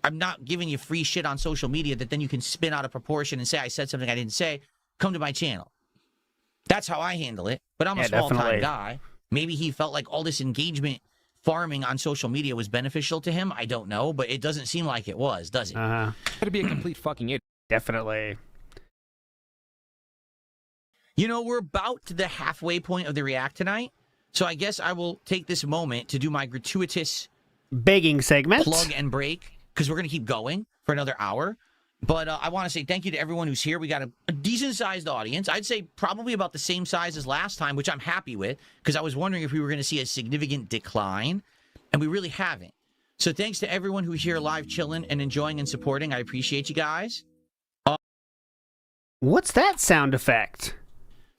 I'm not giving you free shit on social media that then you can spin out of proportion and say I said something I didn't say. Come to my channel. That's how I handle it. But I'm a small-time guy. Maybe he felt like all this engagement farming on social media was beneficial to him. I don't know, but it doesn't seem like it was, does it? It'd be a complete fucking idiot. Definitely. You know, we're about to the halfway point of the Reack tonight, so I guess I will take this moment to do my gratuitous begging segment. Plug and break, because we're going to keep going for another hour. But I want to say thank you to everyone who's here. We got a decent-sized audience. I'd say probably about the same size as last time, which I'm happy with, because I was wondering if we were going to see a significant decline, and we really haven't. So thanks to everyone who's here live chilling and enjoying and supporting. I appreciate you guys. What's that sound effect?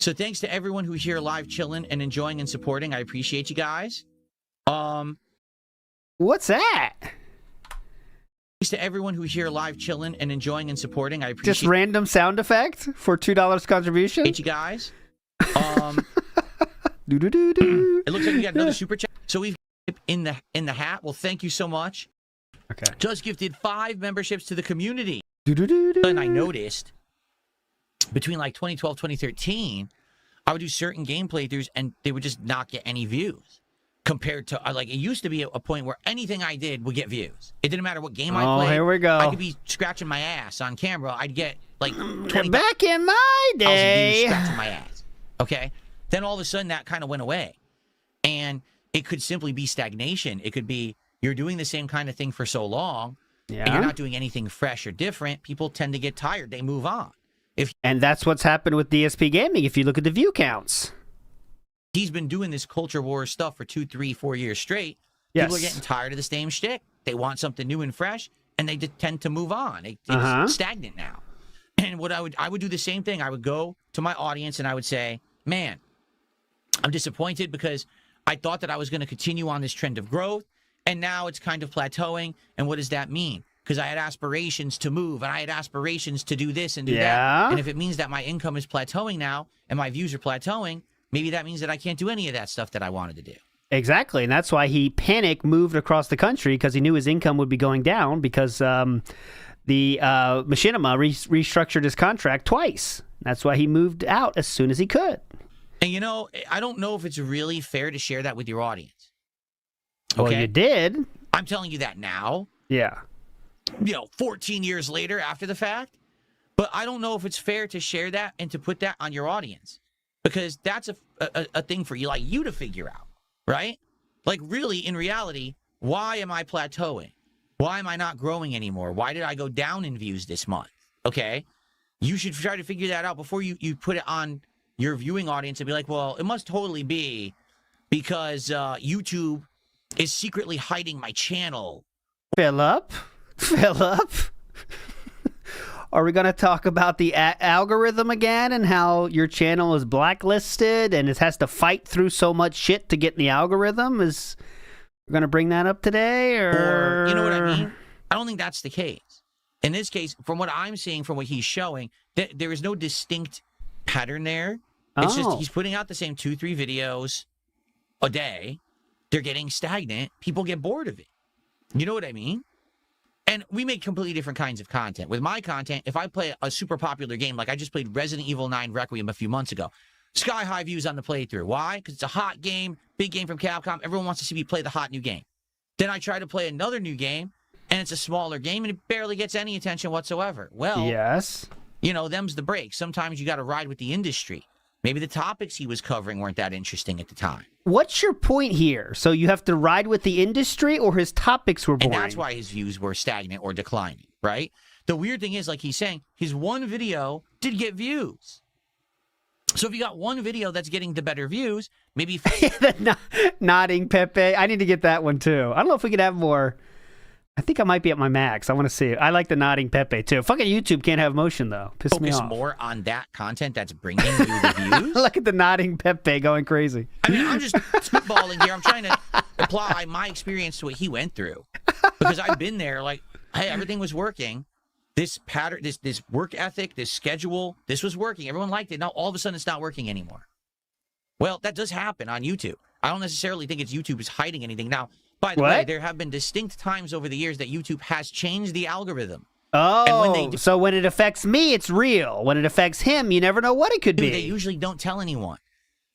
So thanks to everyone who's here live chilling and enjoying and supporting. I appreciate you guys. What's that? Thanks to everyone who's here live chilling and enjoying and supporting. I appreciate just random sound effect for $2 contribution. Appreciate you guys. It looks like we got another super chat. So we've in the hat. Well, thank you so much. Okay. Just gifted 5 memberships to the community. And I noticed between like 2012, 2013, I would do certain game playthroughs and they would just not get any views. Compared to, like, it used to be a point where anything I did would get views. It didn't matter what game I played. Oh, here we go. I could be scratching my ass on camera. I'd get, like, 20 back in my day. Views scratching my ass. Okay? Then all of a sudden, that kind of went away. And it could simply be stagnation. It could be you're doing the same kind of thing for so long, and you're not doing anything fresh or different. People tend to get tired. They move on. And that's what's happened with DSP Gaming if you look at the view counts. He's been doing this culture war stuff for 2, 3, 4 years straight. Yes. People are getting tired of the same shtick. They want something new and fresh. and they tend to move on. It's stagnant now. And what I would do the same thing. I would go to my audience and I would say, man, I'm disappointed because I thought that I was going to continue on this trend of growth, and now it's kind of plateauing. And what does that mean? Because I had aspirations to move, and I had aspirations to do this and do that. And if it means that my income is plateauing now, and my views are plateauing, maybe that means that I can't do any of that stuff that I wanted to do. Exactly, and that's why he panicked, moved across the country, because he knew his income would be going down because the Machinima restructured his contract twice. That's why he moved out as soon as he could. And, you know, I don't know if it's really fair to share that with your audience. Well, you did. I'm telling you that now. Yeah. 14 years later after the fact. But I don't know if it's fair to share that and to put that on your audience, because that's a thing for you, like you to figure out, right? Like, really, in reality, why am I plateauing? Why am I not growing anymore? Why did I go down in views this month? Okay? You should try to figure that out before you put it on your viewing audience and be like, well, it must totally be because YouTube is secretly hiding my channel. Philip? Are we going to talk about the algorithm again and how your channel is blacklisted and it has to fight through so much shit to get in the algorithm? We're going to bring that up today? Or you know what I mean? I don't think that's the case. In this case, from what I'm seeing, from what he's showing, there is no distinct pattern there. It's just he's putting out the same 2-3 videos a day. They're getting stagnant. People get bored of it. You know what I mean? And we make completely different kinds of content. With my content, if I play a super popular game, like I just played Resident Evil 9 Requiem a few months ago, sky-high views on the playthrough. Why? Because it's a hot game, big game from Capcom. Everyone wants to see me play the hot new game. Then I try to play another new game, and it's a smaller game, and it barely gets any attention whatsoever. Well, yes, them's the breaks. Sometimes you got to ride with the industry. Maybe the topics he was covering weren't that interesting at the time. What's your point here? So you have to ride with the industry, or his topics were boring? And that's why his views were stagnant or declining, right? The weird thing is, like he's saying, his one video did get views. So if you got one video that's getting the better views, maybe... Nodding Pepe. I need to get that one, too. I don't know if we could have more... I think I might be at my max. I want to see it. I like the nodding Pepe, too. Fucking YouTube can't have motion, though. Piss me off. Focus more on that content that's bringing you the views. Look at the nodding Pepe going crazy. I mean, I'm just spitballing here. I'm trying to apply my experience to what he went through. Because I've been there, like, hey, everything was working. This pattern, this work ethic, this schedule, this was working. Everyone liked it. Now, all of a sudden, it's not working anymore. Well, that does happen on YouTube. I don't necessarily think it's YouTube is hiding anything. Now, by the way, there have been distinct times over the years that YouTube has changed the algorithm. Oh, so when it affects me, it's real. When it affects him, you never know what it could be. They usually don't tell anyone.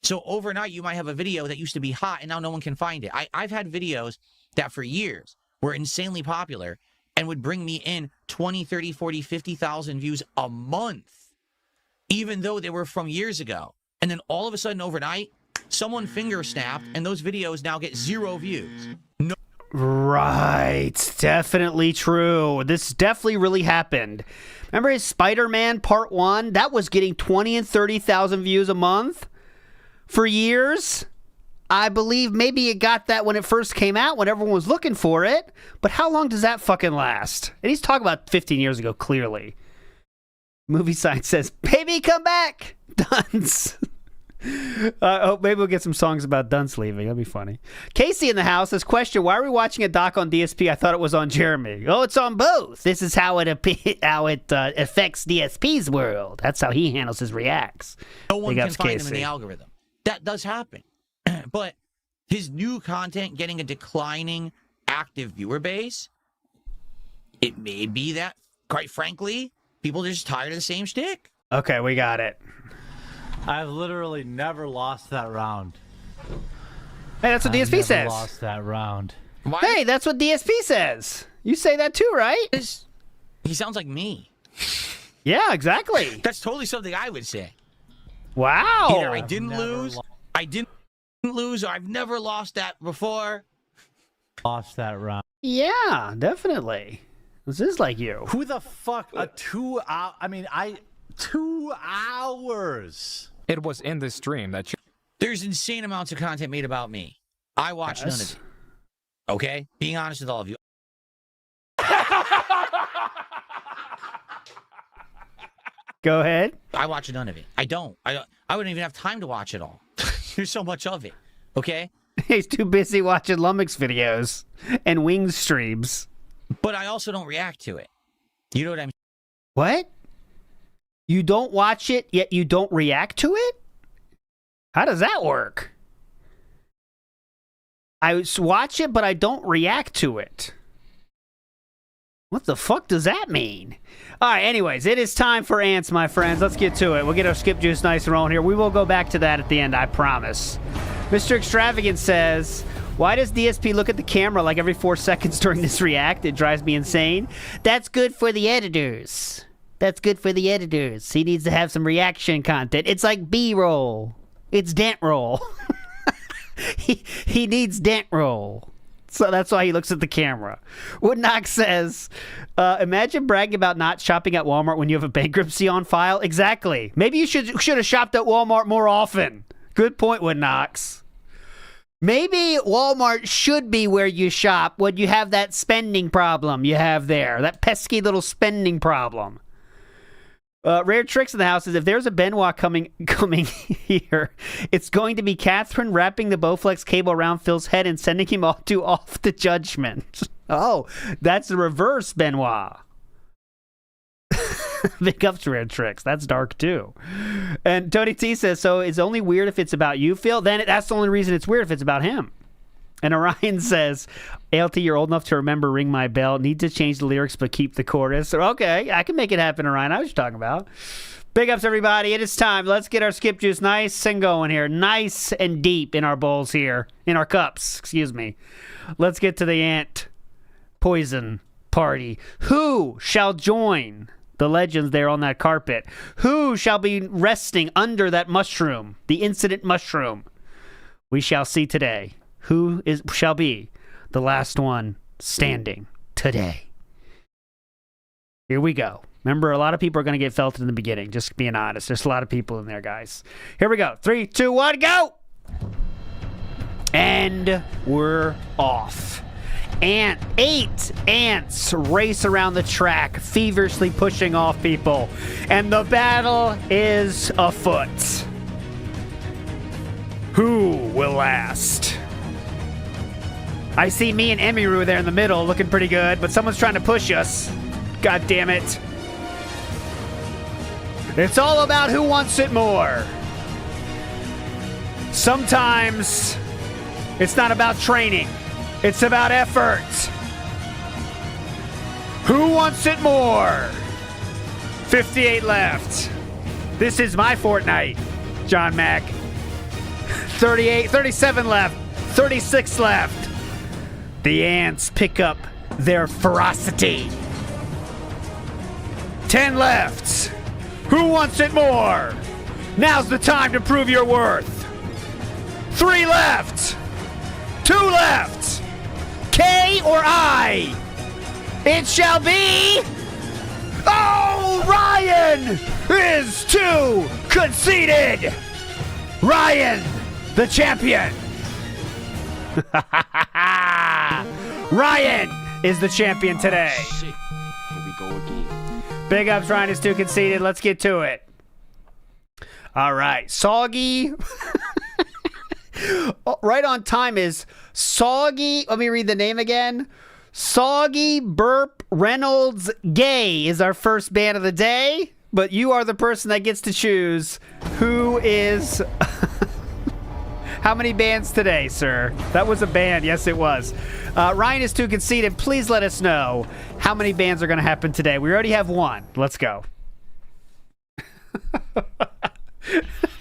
So overnight, you might have a video that used to be hot, and now no one can find it. I've had videos that for years were insanely popular and would bring me in 20, 30, 40, 50,000 views a month, even though they were from years ago. And then all of a sudden, overnight, someone finger snapped, and those videos now get 0 views. No. Right. Definitely true. This definitely really happened. Remember his Spider-Man Part 1? That was getting 20 and 30,000 views a month for years. I believe maybe it got that when it first came out, when everyone was looking for it. But how long does that fucking last? And he's talking about 15 years ago, clearly. Movie Sign says, baby, come back. Dunce. Maybe we'll get some songs about Dunce leaving. That'll be funny. Casey in the house says, question, why are we watching a doc on DSP? I thought it was on Jeremy. Oh, it's on both. This is how it affects DSP's world. That's how he handles his reacts. No one can find him in the algorithm. That does happen. But his new content getting a declining active viewer base, it may be that, quite frankly, people are just tired of the same shtick. Okay, we got it. I've literally never lost that round. Hey, that's what DSP says. Lost that round. Why? Hey, that's what DSP says. You say that too, right? He sounds like me. Yeah, exactly. That's totally something I would say. Wow. Either I didn't lose, or I've never lost that before. Lost that round. Yeah, definitely. This is like you. Who the fuck? 2 hour? I mean, 2 hours. It was in this stream that There's insane amounts of content made about me. I watch none of it. Okay? Being honest with all of you. Go ahead. I watch none of it. I don't. I wouldn't even have time to watch it all. There's so much of it. Okay? He's too busy watching Lummox videos and Wings streams. But I also don't react to it. You know what I'm saying? What? You don't watch it, yet you don't react to it? How does that work? I watch it, but I don't react to it. What the fuck does that mean? All right, anyways, it is time for ants, my friends. Let's get to it. We'll get our skip juice nice and rolling here. We will go back to that at the end, I promise. Mr. Extravagant says, why does DSP look at the camera like every 4 seconds during this react? It drives me insane. That's good for the editors. That's good for the editors. He needs to have some reaction content. It's like B-roll. It's dent roll. he needs dent roll. So that's why he looks at the camera. Woodnock says, imagine bragging about not shopping at Walmart when you have a bankruptcy on file. Exactly. Maybe you should have shopped at Walmart more often. Good point, Woodnocks. Maybe Walmart should be where you shop when you have that spending problem you have there. That pesky little spending problem. Rare Tricks in the house is if there's a Benoit coming here, it's going to be Catherine wrapping the Bowflex cable around Phil's head and sending him off to judgment. Oh, that's the reverse Benoit. Big ups, Rare Tricks. That's dark too. And Tony T says, so it's only weird if it's about you, Phil? Then that's the only reason it's weird if it's about him. And Orion says, ALT, you're old enough to remember Ring My Bell. Need to change the lyrics, but keep the chorus. So, okay, I can make it happen, Orion. I know what you're talking about. Big ups, everybody. It is time. Let's get our skip juice nice and going here. Nice and deep in our bowls here. In our cups, excuse me. Let's get to the ant poison party. Who shall join the legends there on that carpet? Who shall be resting under that mushroom, the incident mushroom? We shall see today. Who shall be the last one standing today? Here we go. Remember, a lot of people are going to get felted in the beginning. Just being honest. There's a lot of people in there, guys. Here we go. 3, 2, 1, go! And we're off. 8 ants race around the track, feverishly pushing off people. And the battle is afoot. Who will last? I see me and Emiru there in the middle looking pretty good, but someone's trying to push us. God damn it. It's all about who wants it more. Sometimes it's not about training. It's about effort. Who wants it more? 58 left. This is my Fortnite, John Mack. 37 left. 36 left. The ants pick up their ferocity. 10 left. Who wants it more? Now's the time to prove your worth. 3 left. 2 left. K or I? It shall be... Oh, Ryan is too conceited. Ryan, the champion. Ryan is the champion today. Shit. Here we go again. Big ups, Ryan is too conceited. Let's get to it. All right. Soggy. Right on time is Soggy. Let me read the name again. Soggy Burp Reynolds Gay is our first band of the day. But you are the person that gets to choose who is... How many bands today, sir? That was a band. Yes, it was. Ryan is too conceited. Please let us know how many bands are going to happen today. We already have one. Let's go.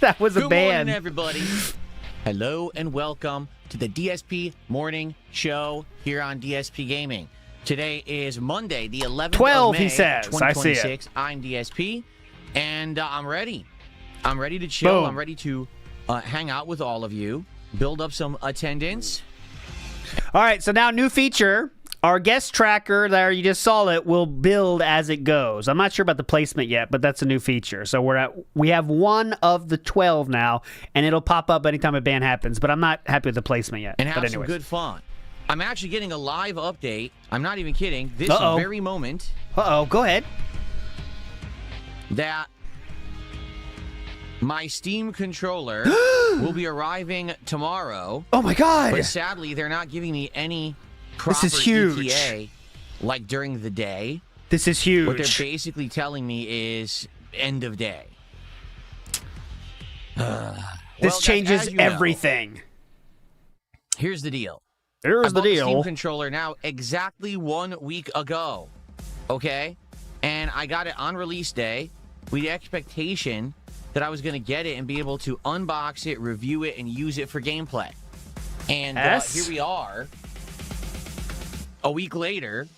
That was a Good band. morning, everybody. Hello and welcome to the DSP Morning Show here on DSP Gaming. Today is Monday, the 11th 12, of May, he says. I see it. 2026. I'm DSP, and I'm ready. I'm ready to chill. Boom. I'm ready to hang out with all of you, build up some attendance. All right, so now new feature. Our guest tracker, there you just saw it, will build as it goes. I'm not sure about the placement yet, but that's a new feature. So we have one of the 12 now, and it'll pop up anytime a ban happens, but I'm not happy with the placement yet. And have but some anyways. good fun. I'm actually getting a live update. I'm not even kidding. This Uh-oh. very moment Uh-oh, go ahead. that My Steam controller will be arriving tomorrow. Oh my god! But sadly, they're not giving me any proper This is huge. ETA, like during the day. This is huge. What they're basically telling me is end of day. This changes everything. Here's the deal. Here's I the bought deal. Steam controller now exactly 1 week ago. Okay? And I got it on release day with the expectation that I was going to get it and be able to unbox it, review it, and use it for gameplay. And here we are, a week later,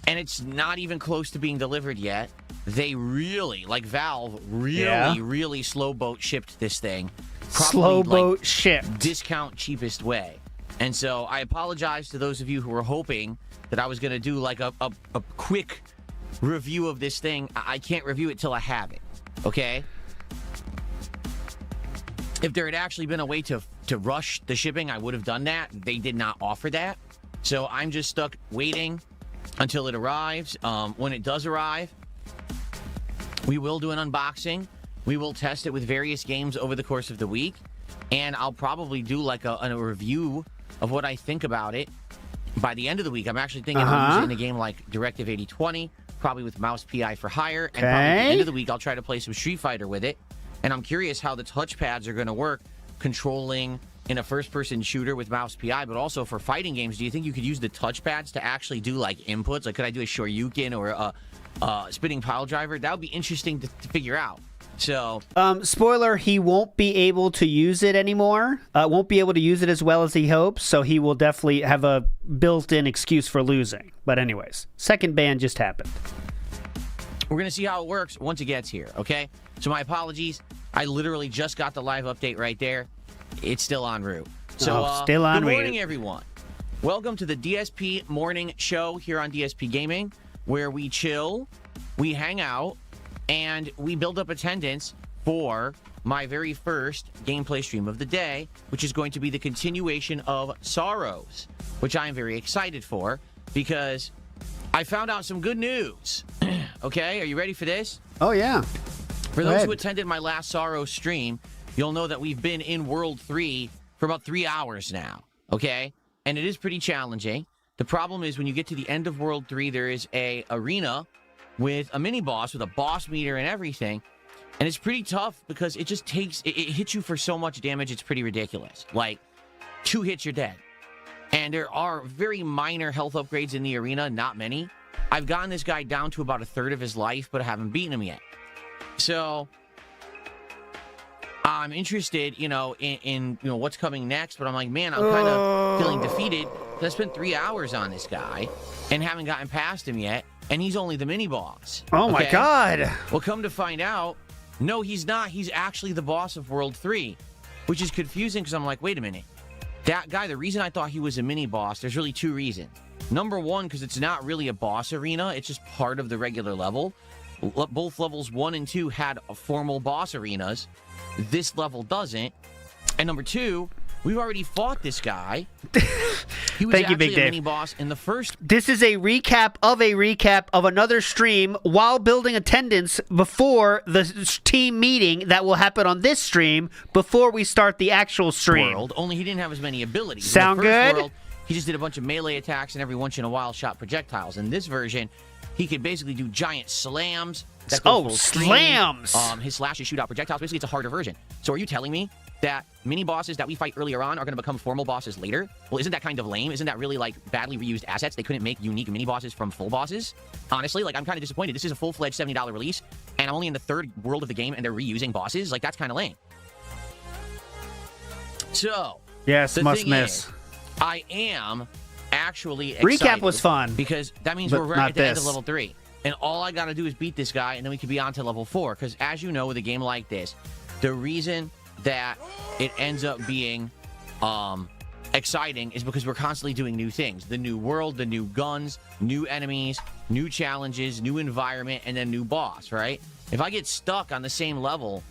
and it's not even close to being delivered yet. They really, like Valve, really slow boat shipped this thing. Slow boat shipped. Discount cheapest way. And so I apologize to those of you who were hoping that I was going to do like a quick review of this thing. I can't review it till I have it. Okay? If there had actually been a way to rush the shipping, I would have done that. They did not offer that. So I'm just stuck waiting until it arrives. When it does arrive, we will do an unboxing. We will test it with various games over the course of the week. And I'll probably do like a review of what I think about it by the end of the week. I'm actually thinking I'll use it in a game like Directive 8020, probably with mouse PI for hire. And probably at the end of the week, I'll try to play some Street Fighter with it. And I'm curious how the touchpads are going to work controlling in a first-person shooter with mouse PI, but also for fighting games. Do you think you could use the touchpads to actually do like inputs? Like, could I do a Shoryuken or a spinning pile driver? That would be interesting to figure out. So, spoiler, he won't be able to use it anymore. Won't be able to use it as well as he hopes, so he will definitely have a built-in excuse for losing. But anyways, second ban just happened. We're going to see how it works once it gets here, okay? So my apologies. I literally just got the live update right there. It's still en route. So, still en route. Good morning, everyone. Welcome to the DSP Morning Show here on DSP Gaming, where we chill, we hang out, and we build up attendance for my very first gameplay stream of the day, which is going to be the continuation of Sorrows, which I am very excited for because I found out some good news. Okay, are you ready for this? Oh, yeah. For those who attended my last Sorrows stream, you'll know that we've been in World 3 for about 3 hours now, okay? And it is pretty challenging. The problem is when you get to the end of World 3, there is a arena with a mini-boss with a boss meter and everything. And it's pretty tough because it just takes... It hits you for so much damage, it's pretty ridiculous. Like, 2 hits, you're dead. And there are very minor health upgrades in the arena, not many. I've gotten this guy down to about a third of his life, but I haven't beaten him yet. So, I'm interested, in what's coming next, but I'm like, man, I'm kind of feeling defeated. I spent 3 hours on this guy and haven't gotten past him yet, and he's only the mini-boss. Oh, my God. Well, come to find out, no, he's not. He's actually the boss of World 3, which is confusing because I'm like, wait a minute. That guy, the reason I thought he was a mini-boss, there's really 2 reasons. Number 1, because it's not really a boss arena. It's just part of the regular level. Both levels 1 and 2 had formal boss arenas. This level doesn't. And number 2, we've already fought this guy. He was actually a mini-boss in the first... This is a recap of another stream while building attendance before the team meeting that will happen on this stream before we start the actual stream. World, only he didn't have as many abilities. Sound in the first good? World, he just did a bunch of melee attacks and every once in a while shot projectiles. In this version, he could basically do giant slams. Slams! His slashes shoot out projectiles. Basically, it's a harder version. So are you telling me that mini-bosses that we fight earlier on are going to become formal bosses later? Well, isn't that kind of lame? Isn't that really, like, badly reused assets? They couldn't make unique mini-bosses from full bosses? Honestly, like, I'm kind of disappointed. This is a full-fledged $70 release, and I'm only in the 3rd world of the game, and they're reusing bosses? Like, that's kind of lame. So, yes, the must thing miss. Is, I am actually excited. Recap was fun. Because that means we're right at the end of level 3. And all I got to do is beat this guy, and then we can be on to level 4. Because as you know, with a game like this, the reason that it ends up being exciting is because we're constantly doing new things. The new world, the new guns, new enemies, new challenges, new environment, and then new boss, right? If I get stuck on the same level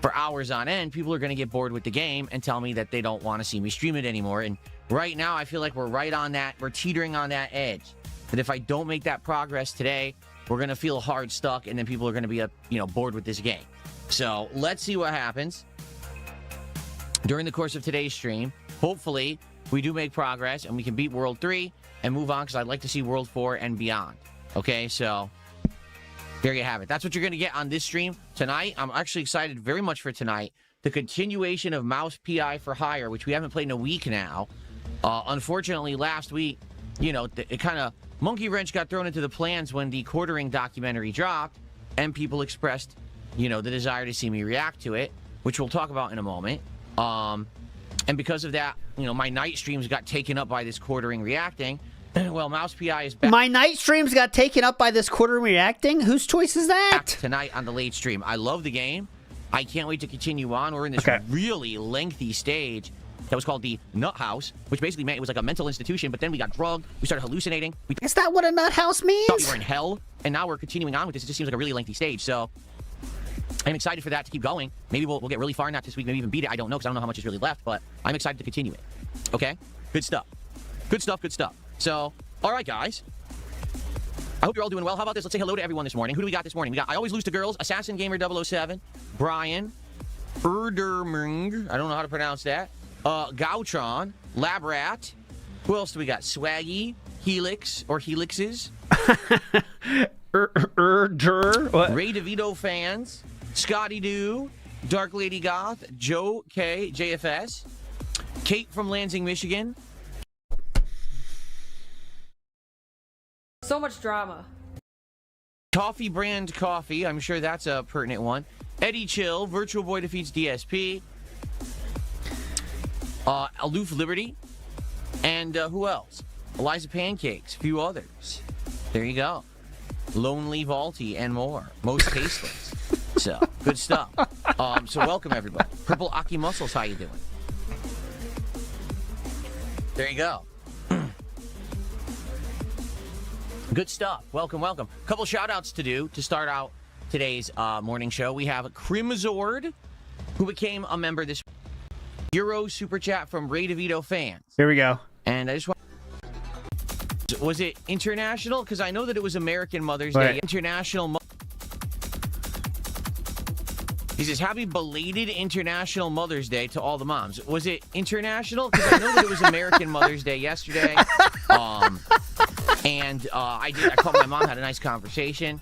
for hours on end, people are going to get bored with the game and tell me that they don't want to see me stream it anymore. And right now, I feel like we're right on that. We're teetering on that edge. That if I don't make that progress today, we're going to feel hard stuck, and then people are going to be bored with this game. So let's see what happens during the course of today's stream. Hopefully, we do make progress and we can beat World 3 and move on, because I'd like to see World 4 and beyond. Okay, so there you have it. That's what you're going to get on this stream tonight. I'm actually excited very much for tonight. The continuation of Mouse PI for Hire, which we haven't played in a week now. Unfortunately, last week, you know, it kind of monkey wrench got thrown into the plans when the quartering documentary dropped, and people expressed, you know, the desire to see me react to it, which we'll talk about in a moment. And because of that, you know, my night streams got taken up by this quartering reacting. Well, Mouse PI is back. My night streams got taken up by this quartering reacting? Whose choice is that? Tonight on the late stream. I love the game. I can't wait to continue on. We're in this really lengthy stage that was called the Nut House, which basically meant it was like a mental institution, but then we got drugged. We started hallucinating. Is that what a nut house means? Thought we were in hell, and now we're continuing on with this. It just seems like a really lengthy stage, so I'm excited for that to keep going. Maybe we'll get really far in that this week, maybe even beat it. I don't know, because I don't know how much is really left, but I'm excited to continue it. Okay? Good stuff. Good stuff, good stuff. So, all right, guys. I hope you're all doing well. How about this? Let's say hello to everyone this morning. Who do we got this morning? We got I Always Lose to Girls, Assassin Gamer 007, Brian, Erderming, I don't know how to pronounce that, Gautron, Labrat. Who else do we got? Swaggy, Helix, or Helixes. Ray DeVito fans, Scotty Doo, Dark Lady Goth, Joe K, JFS, Kate from Lansing, Michigan. So much drama. Coffee Brand Coffee, I'm sure that's a pertinent one. Eddie Chill, Virtual Boy Defeats DSP, Aloof Liberty, and who else? Eliza Pancakes, a few others. There you go. Lonely Vaulty and more. Most tasteless. So, good stuff. So welcome, everybody. Purple Aki Muscles, how you doing? There you go. Good stuff. Welcome, welcome. Couple shout-outs to do to start out today's morning show. We have Crimzord, who became a member this Euro Super Chat from Ray DeVito fans. Here we go. And I just want... Was it international? Because I know that it was American Mother's Day. International... He says, happy belated International Mother's Day to all the moms. Was it international? Because I know that it was American Mother's Day yesterday. And I called my mom, had a nice conversation,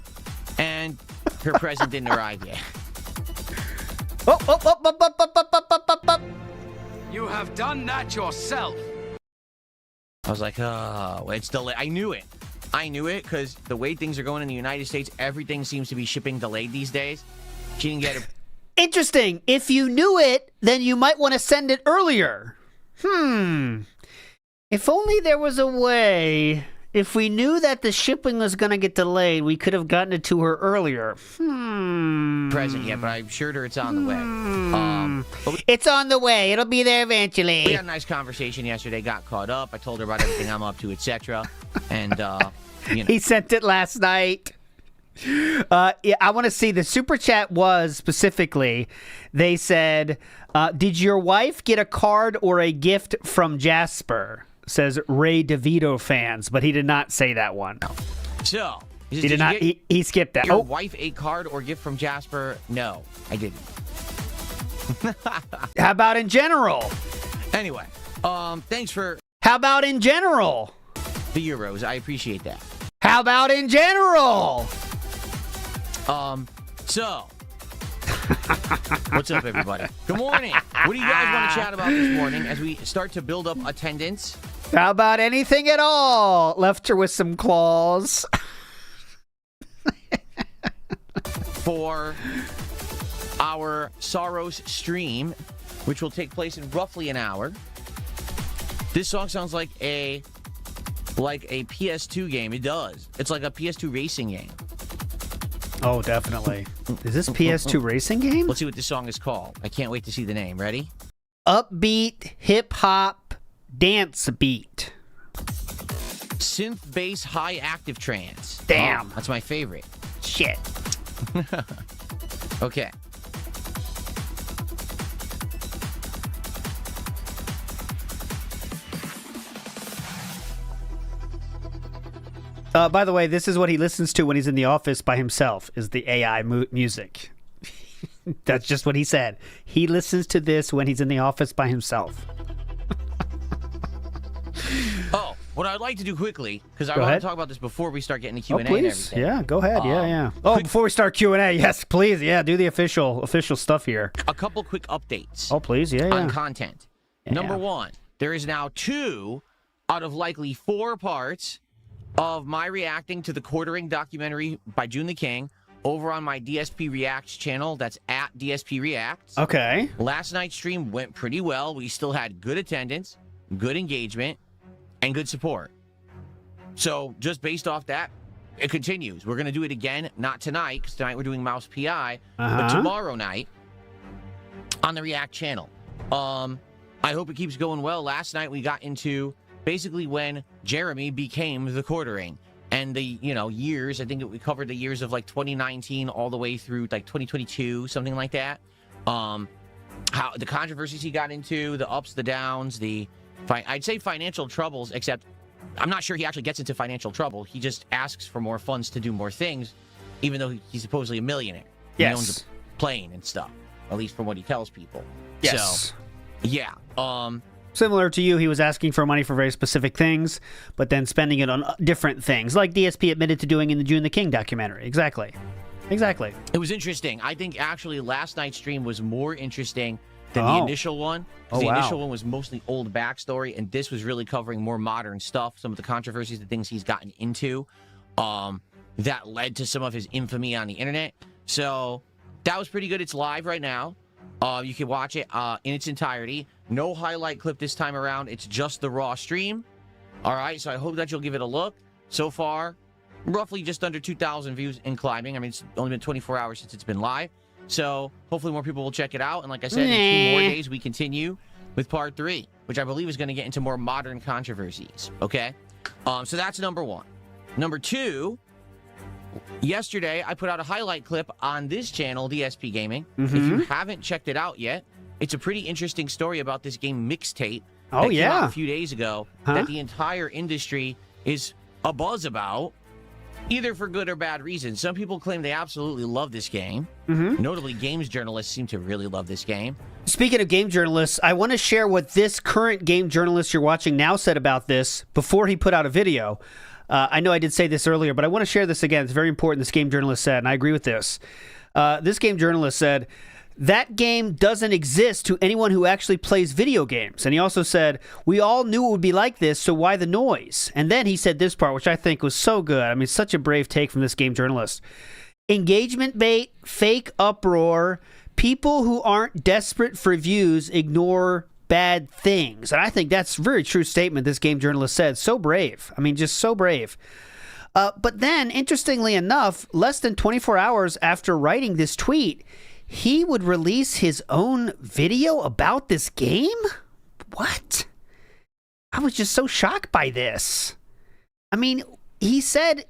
and her present didn't arrive yet. You have done that yourself. I was like, oh, it's delayed. I knew it. I knew it because the way things are going in the United States, everything seems to be shipping delayed these days. She didn't get it. Interesting. If you knew it, then you might want to send it earlier. If only there was a way. If we knew that the shipping was going to get delayed, we could have gotten it to her earlier. Present yet, but I assured her it's on the way. It's on the way. It'll be there eventually. We had a nice conversation yesterday, got caught up. I told her about everything I'm up to, etc. And, you know. He sent it last night. Yeah, I want to see the super chat was specifically, they said, did your wife get a card or a gift from Jasper? Says Ray DeVito fans, but he did not say that one. So, he did not. He skipped that. Your wife a card or gift from Jasper? No, I didn't. How about in general? Anyway, thanks for. How about in general? The Euros, I appreciate that. How about in general? So. What's up, everybody? Good morning. What do you guys want to chat about this morning as we start to build up attendance? How about anything at all? Left her with some claws. For our Soros stream, which will take place in roughly an hour. This song sounds like a PS2 game. It does. It's like a PS2 racing game. Oh, definitely. Is this PS2 racing game? Let's see what this song is called. I can't wait to see the name. Ready? Upbeat, hip-hop, dance beat. Synth bass high active trance. Damn. Oh, that's my favorite. Shit. Okay. By the way, this is what he listens to when he's in the office by himself, is the AI music. That's just what he said. He listens to this when he's in the office by himself. Oh, what I'd like to do quickly, because I want to talk about this before we start getting the Q&A and please. everything. Yeah, go ahead. Yeah. Oh, before we start Q&A, yes, please. Yeah, do the official stuff here. A couple quick updates. Oh, please. Yeah. On content. Yeah. Number one, there is now 2 out of likely 4 parts of my reacting to the quartering documentary by June the King over on my DSP Reacts channel. That's at DSP Reacts. Okay. Last night's stream went pretty well. We still had good attendance, good engagement, and good support. So just based off that, it continues. We're going to do it again, not tonight, because tonight we're doing Mouse PI, but tomorrow night on the React channel. I hope it keeps going well. Last night we got into basically when Jeremy became the quartering. And the, years, I think we covered the years of like 2019 all the way through like 2022, something like that. How the controversies he got into, the ups, the downs, I'd say financial troubles, except I'm not sure he actually gets into financial trouble. He just asks for more funds to do more things, even though he's supposedly a millionaire. Yes. He owns a plane and stuff, at least from what he tells people. Yes. So, yeah. Similar to you, he was asking for money for very specific things, but then spending it on different things, like DSP admitted to doing in the June the King documentary. Exactly. It was interesting. I think actually last night's stream was more interesting than the initial one. The initial one was mostly old backstory, and this was really covering more modern stuff, some of the controversies, the things he's gotten into that led to some of his infamy on the internet. So that was pretty good. It's live right now. You can watch it in its entirety. No highlight clip this time around. It's just the raw stream. All right, so I hope that you'll give it a look. So far, roughly just under 2,000 views and climbing. I mean, it's only been 24 hours since it's been live. So hopefully more people will check it out. And like I said, in 2 more days, we continue with part 3, which I believe is going to get into more modern controversies. Okay? So that's number 1. Number 2, yesterday, I put out a highlight clip on this channel, DSP Gaming. If you haven't checked it out yet, it's a pretty interesting story about this game Mixtape that came out a few days ago that the entire industry is abuzz about, either for good or bad reasons. Some people claim they absolutely love this game. Notably, games journalists seem to really love this game. Speaking of game journalists, I want to share what this current game journalist you're watching now said about this before he put out a video. I know I did say this earlier, but I want to share this again. It's very important, this game journalist said, and I agree with this. This game journalist said, that game doesn't exist to anyone who actually plays video games. And he also said, we all knew it would be like this, so why the noise? And then he said this part, which I think was so good. I mean, such a brave take from this game journalist. Engagement bait, fake uproar, people who aren't desperate for views ignore bad things. And I think that's a very true statement this game journalist said. So brave. I mean, just so brave. But then, interestingly enough, less than 24 hours after writing this tweet, he would release his own video about this game? What? I was just so shocked by this. I mean, he said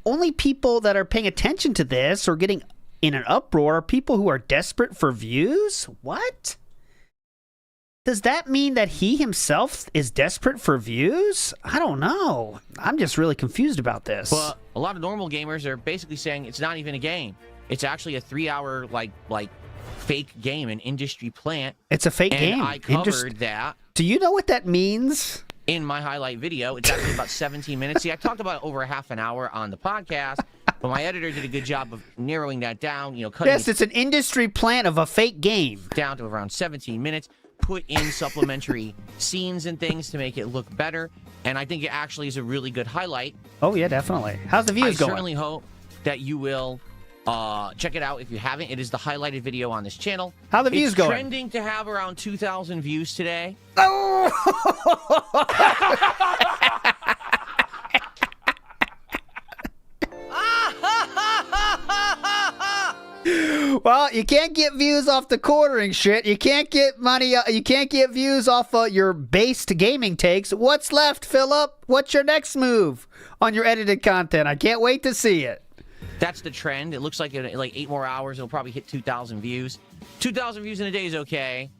only people that are paying attention to this or getting in an uproar are people who are desperate for views? What? Does that mean that he himself is desperate for views? I don't know. I'm just really confused about this. Well, a lot of normal gamers are basically saying it's not even a game. It's actually a 3-hour like fake game, an industry plant. It's a fake game. I covered that. Do you know what that means? In my highlight video. It's actually about 17 minutes. See, I talked about it over a half an hour on the podcast, but my editor did a good job of narrowing that down, cutting it's an industry plant of a fake game. Down to around 17 minutes. Put in supplementary scenes and things to make it look better, and I think it actually is a really good highlight. Oh, yeah, definitely. How's the views going? I certainly hope that you will check it out if you haven't. It is the highlighted video on this channel. How the views going? It's trending to have around 2,000 views today. Oh! Well, you can't get views off the quartering shit. You can't get money. You can't get views off your based gaming takes. What's left, Philip? What's your next move on your edited content? I can't wait to see it. That's the trend. It looks like in like 8 more hours, it'll probably hit 2,000 views. 2,000 views in a day is okay.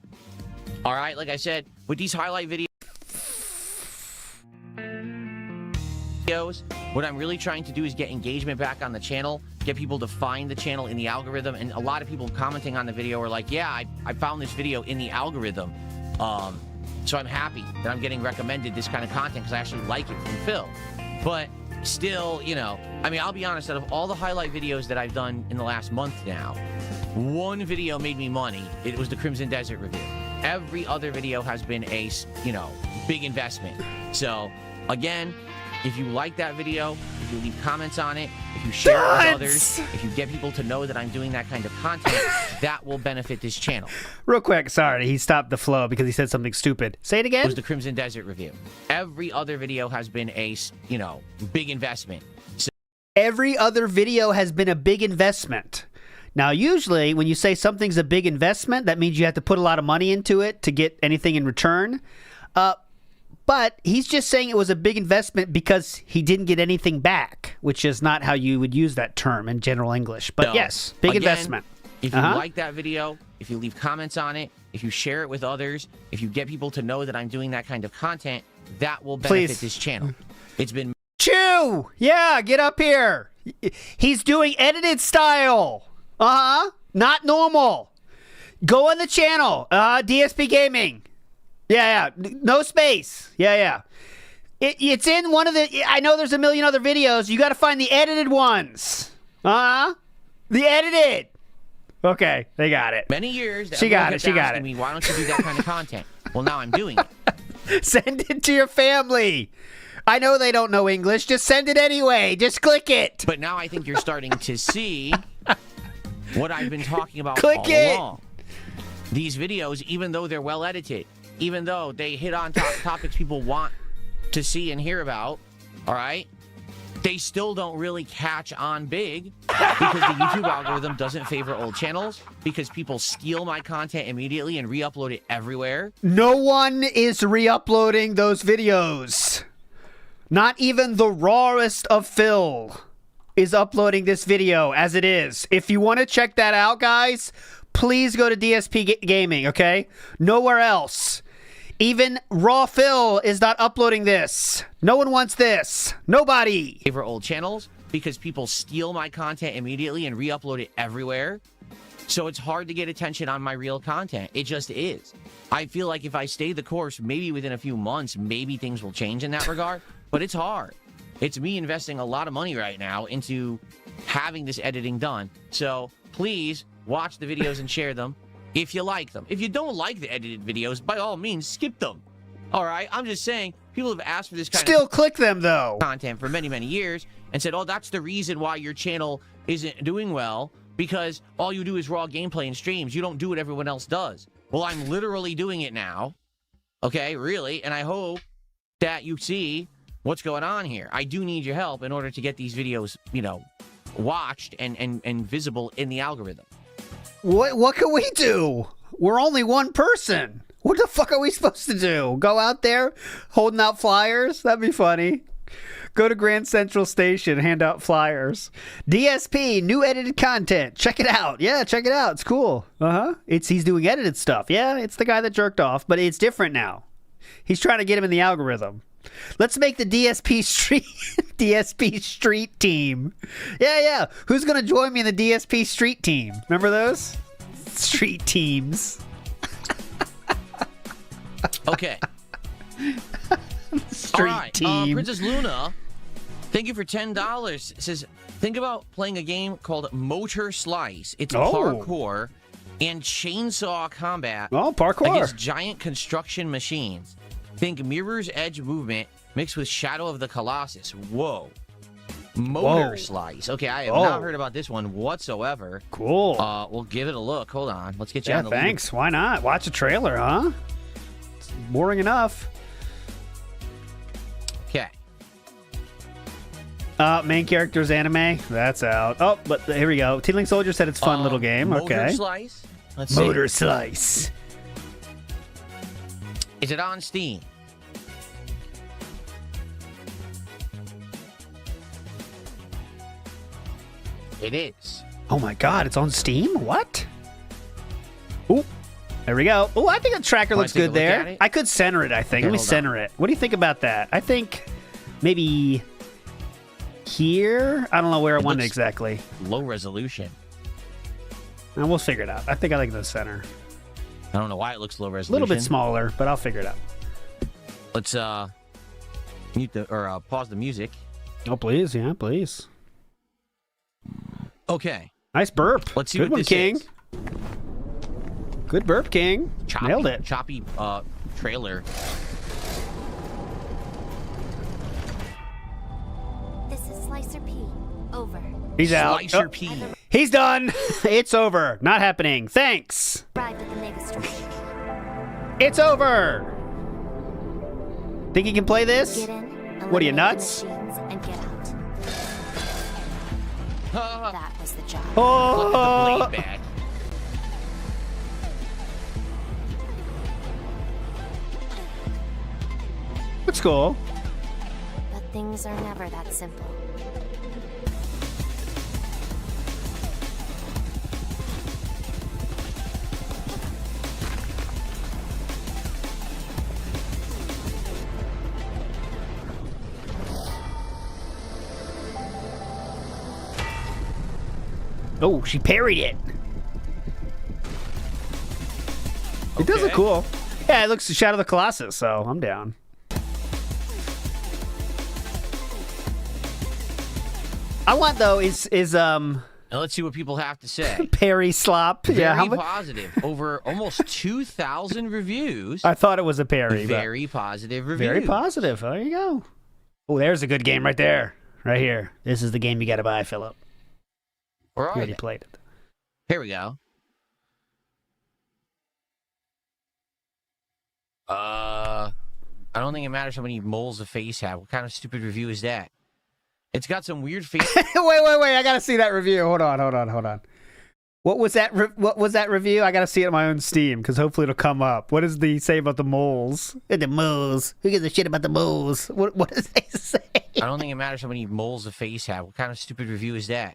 All right, like I said, with these highlight videos. videos. What I'm really trying to do is get engagement back on the channel, get people to find the channel in the algorithm. And a lot of people commenting on the video are like, yeah, I found this video in the algorithm. So I'm happy that I'm getting recommended this kind of content because I actually like it from Phil. But still, you know, I mean, I'll be honest, out of all the highlight videos that I've done in the last month now, one video made me money. It was the Crimson Desert review. Every other video has been a, you know, big investment. So, again, if you like that video, if you leave comments on it, if you share it with others, if you get people to know that I'm doing that kind of content, that will benefit this channel. Real quick, sorry, he stopped the flow because he said something stupid. Say it again. It was the Crimson Desert review. Every other video has been a, you know, big investment. So every other video has been a big investment. Now, usually when you say something's a big investment, that means you have to put a lot of money into it to get anything in return. But he's just saying it was a big investment because he didn't get anything back, which is not how you would use that term in general English. But yes, big investment. If you like that video, if you leave comments on it, if you share it with others, if you get people to know that I'm doing that kind of content, that will benefit this channel. It's been... Chew! Yeah, get up here. He's doing edited style. Not normal. Go on the channel. DSP Gaming. Yeah. No space. Yeah. It's in one of the... I know there's a million other videos. You got to find the edited ones. The edited. Okay, they got it. Many years. She got it. Me, why don't you do that kind of content? Well, now I'm doing it. Send it to your family. I know they don't know English. Just send it anyway. Just click it. But now I think you're starting to see what I've been talking about all along. These videos, even though they're well edited, even though they hit on topics people want to see and hear about, all right, they still don't really catch on big because the YouTube algorithm doesn't favor old channels, because people steal my content immediately and re-upload it everywhere. No one is re-uploading those videos. Not even the rawest of Phil is uploading this video as it is. If you want to check that out, guys, please go to DSP Gaming, okay? Nowhere else. Even Raw Phil is not uploading this. No one wants this. Nobody. Favor old channels because people steal my content immediately and re-upload it everywhere. So it's hard to get attention on my real content. It just is. I feel like if I stay the course, maybe within a few months, maybe things will change in that regard. But it's hard. It's me investing a lot of money right now into having this editing done. So please watch the videos and share them if you like them. If you don't like the edited videos, by all means, skip them. All right? I'm just saying, people have asked for this kind of... click them, though. ...content for many, many years and said, oh, that's the reason why your channel isn't doing well, because all you do is raw gameplay and streams. You don't do what everyone else does. Well, I'm literally doing it now. Okay? Really? And I hope that you see what's going on here. I do need your help in order to get these videos, you know, watched and visible in the algorithm. What can we do? We're only one person. What the fuck are we supposed to do? Go out there holding out flyers? That'd be funny. Go to Grand Central Station, hand out flyers. DSP, new edited content. Check it out. Yeah, check it out. It's cool. He's doing edited stuff. Yeah, it's the guy that jerked off, but it's different now. He's trying to get him in the algorithm. Let's make the DSP Street team. Yeah. Who's going to join me in the DSP Street team? Remember those? Street teams. Okay. Street team. Princess Luna, thank you for $10. It says, think about playing a game called Motor Slice. It's parkour and chainsaw combat parkour against giant construction machines. Think Mirror's Edge movement mixed with Shadow of the Colossus. Whoa. Motor Slice. Okay, I have not heard about this one whatsoever. Cool. We'll give it a look. Hold on. Let's get you on the thanks. Why not? Watch a trailer, huh? It's boring enough. Okay. Main character's anime. That's out. Oh, but here we go. Teetling Soldier said it's a fun little game. Motor Slice. Let's see. Motor Slice. Is it on Steam? It is. Oh my god, it's on Steam? What? Ooh, there we go. Oh, I think the tracker looks good there. I could center it, I think. Let me center it. What do you think about that? I think maybe here. I don't know where I want it looks exactly. Low resolution. And we'll figure it out. I think I like the center. I don't know why it looks low A resolution. little bit smaller, but I'll figure it out. Let's mute the or pause the music. Oh, please. Yeah, please. Okay. Nice burp. Let's see Good what one, this King. is. Good burp, King. Nailed it. Choppy trailer. This is Slicer P. Over. He's out. Slicer Oh, P. he's done. It's over. Not happening. Thanks. Arrived at the mega store. It's over. Think you can play this? Get in. What are you, eliminate nuts? the machines, and get out. That was the job. Look at Oh, the blade back. that's cool. But things are never that simple. Oh, she parried it. It does look Okay. cool. Yeah, it looks Shadow of the Colossus, so I'm down. I want though is Now let's see what people have to say. parry slop. Very Yeah, how much? positive. Over almost 2,000 reviews. I thought it was a parry. but Very positive reviews. very positive. There you go. Oh, there's a good game right there. Right here. This is the game you got to buy, Philip. Where You are already they? played it. Here we go. I don't think it matters how many moles the face have. What kind of stupid review is that? It's got some weird face. wait. I got to see that review. Hold on. What was that? What was that review? I got to see it on my own Steam because hopefully it'll come up. What does they say about the moles? The moles. Who gives a shit about the moles? What does they say? I don't think it matters how many moles the face have. What kind of stupid review is that?